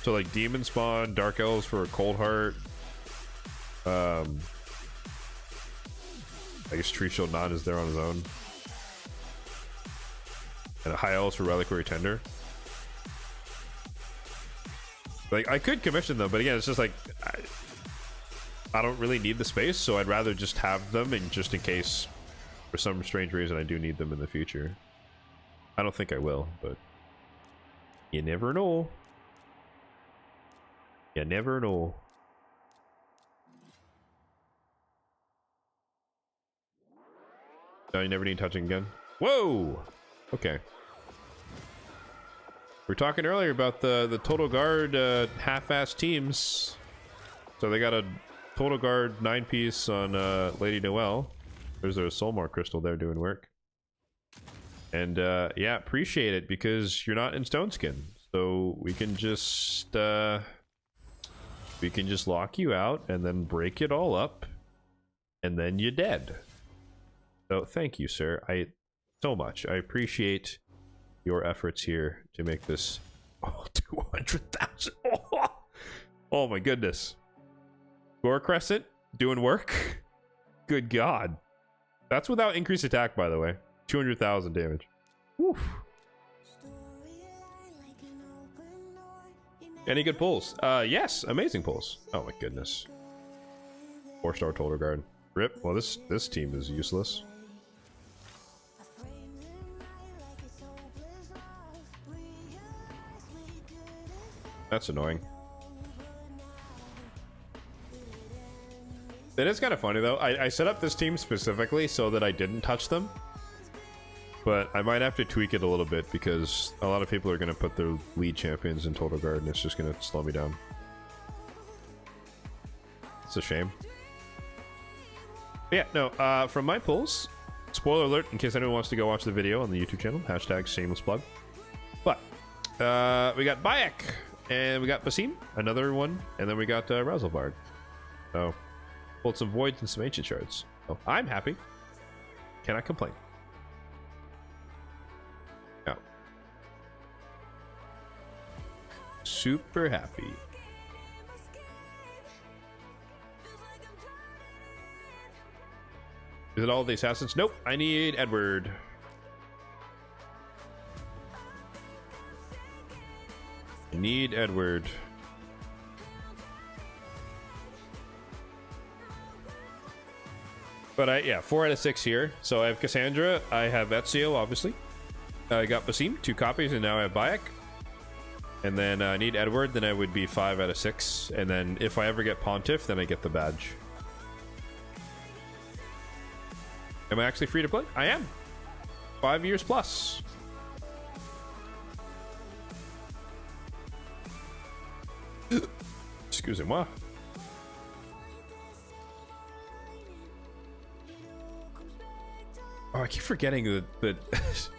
So like demon spawn, dark elves for a cold heart. I guess Tree Shield Nod is there on his own. And a high elves for Reliquary Tender. Like, I could commission them, but again, it's just like... I don't really need the space, so I'd rather just have them, and just in case, for some strange reason, I do need them in the future. I don't think I will, but... You never know. You never know. No, you never need touching again. Whoa! Okay. We were talking earlier about the Total Guard half-ass teams. So they got a Total Guard 9-piece on Lady Noelle. There's a Soulmark Crystal there doing work. And yeah, appreciate it because you're not in Stone Skin. So we can just lock you out and then break it all up. And then you're dead. So thank you, sir. So much. I appreciate your efforts here to make this 200,000. Oh my goodness. Gore Crescent doing work. Good God. That's without increased attack, by the way. 200,000 damage. Woof. Any good pulls? Yes, amazing pulls. Oh my goodness. 4-star Total Guard. Rip. Well, this team is useless. That's annoying. It is kind of funny though. I set up this team specifically so that I didn't touch them. But I might have to tweak it a little bit because a lot of people are going to put their lead champions in Total Guard and it's just going to slow me down. It's a shame. But yeah, no, from my pulls, spoiler alert in case anyone wants to go watch the video on the YouTube channel, hashtag shameless plug. But we got Bayek. And we got Basim, another one, and then we got Razelbard. So, pulled some voids and some ancient shards. So, I'm happy. Cannot complain. Yeah. Super happy. Is it all the assassins? Nope, I need Edward. Need Edward. But yeah, 4 out of 6 here. So I have Cassandra, I have Ezio, obviously. I got Basim, 2 copies, and now I have Bayek. And then I need Edward, then I would be 5 out of 6. And then if I ever get Pontiff, then I get the badge. Am I actually free to play? I am. 5 years plus. Excusez-moi. Oh, I keep forgetting that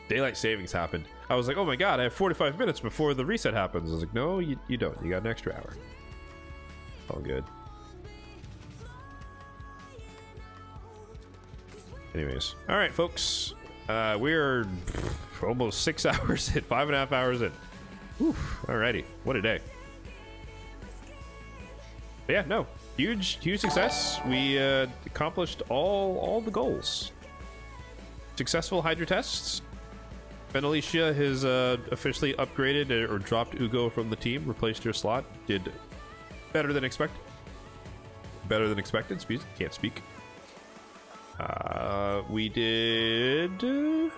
daylight savings happened. I was like, oh my god, I have 45 minutes before the reset happens. I was like, no, you don't. You got an extra hour. All good. Anyways, all right, folks. We're almost 6 hours in, 5.5 hours in. Whew, alrighty, what a day. But yeah, no, huge success. We accomplished all the goals. Successful Hydra tests. Benalicia has officially upgraded or dropped Ugo from the team, replaced her slot. Did better than expected. Better than expected. Can't speak. We did a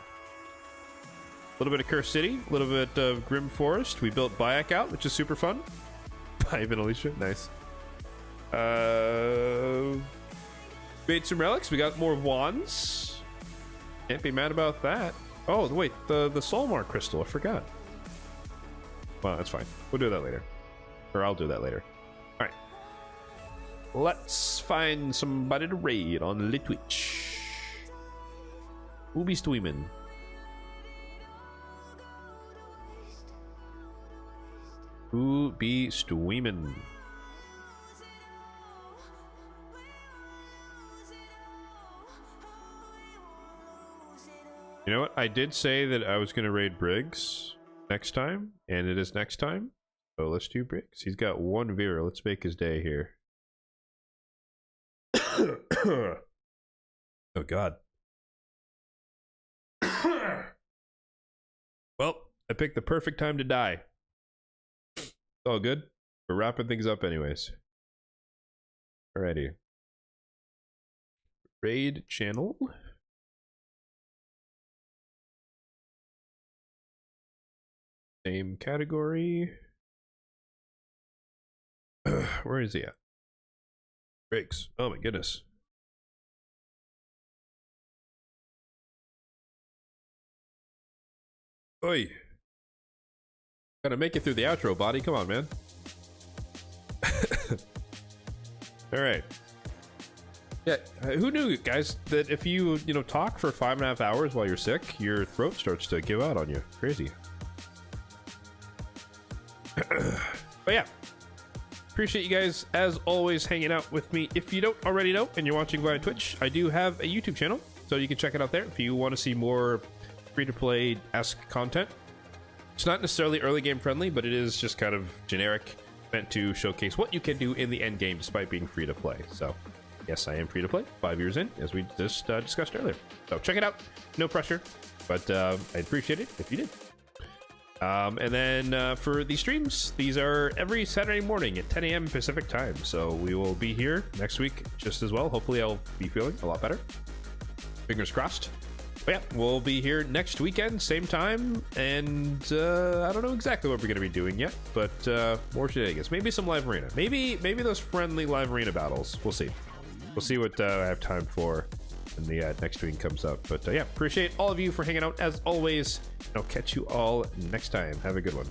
little bit of Curse City, a little bit of Grim Forest. We built Bayak out, which is super fun. Bye, Benalicia. Nice. Made some relics. We got more wands. Can't be mad about that. Oh, wait, the Soulmark crystal. I forgot. Well, that's fine. We'll do that later. Or I'll do that later. All right. Let's find somebody to raid on the Twitch. Who be streaming? Who be streaming? You know what? I did say that I was going to raid Briggs next time, and it is next time. So let's do Briggs. He's got one Vera. Let's make his day here. Oh, God. Well, I picked the perfect time to die. It's all good. We're wrapping things up anyways. Alrighty. Raid channel. Same category. Where is he at? Briggs. Oh my goodness. Oi. Gotta make it through the outro, body. Come on, man. Alright. Yeah, who knew, guys, that if you talk for 5.5 hours while you're sick, your throat starts to give out on you. Crazy. But yeah, appreciate you guys as always hanging out with me. If you don't already know and you're watching via Twitch, I do have a YouTube channel, so you can check it out there if you want to see more free-to-play-esque content. It's not necessarily early game friendly, but it is just kind of generic, meant to showcase what you can do in the end game despite being free to play. So yes, I am free to play, 5 years in, as we just discussed earlier. So check it out, no pressure, but I'd appreciate it if you did. And then for the streams, these are every Saturday morning at 10 a.m. Pacific time. So we will be here next week just as well. Hopefully I'll be feeling a lot better. Fingers crossed. But yeah, we'll be here next weekend, same time. And I don't know exactly what we're going to be doing yet, but more shenanigans. Maybe some live arena. Maybe those friendly live arena battles. We'll see. We'll see what I have time for when the next stream comes up. But yeah, appreciate all of you for hanging out as always. I'll catch you all next time. Have a good one.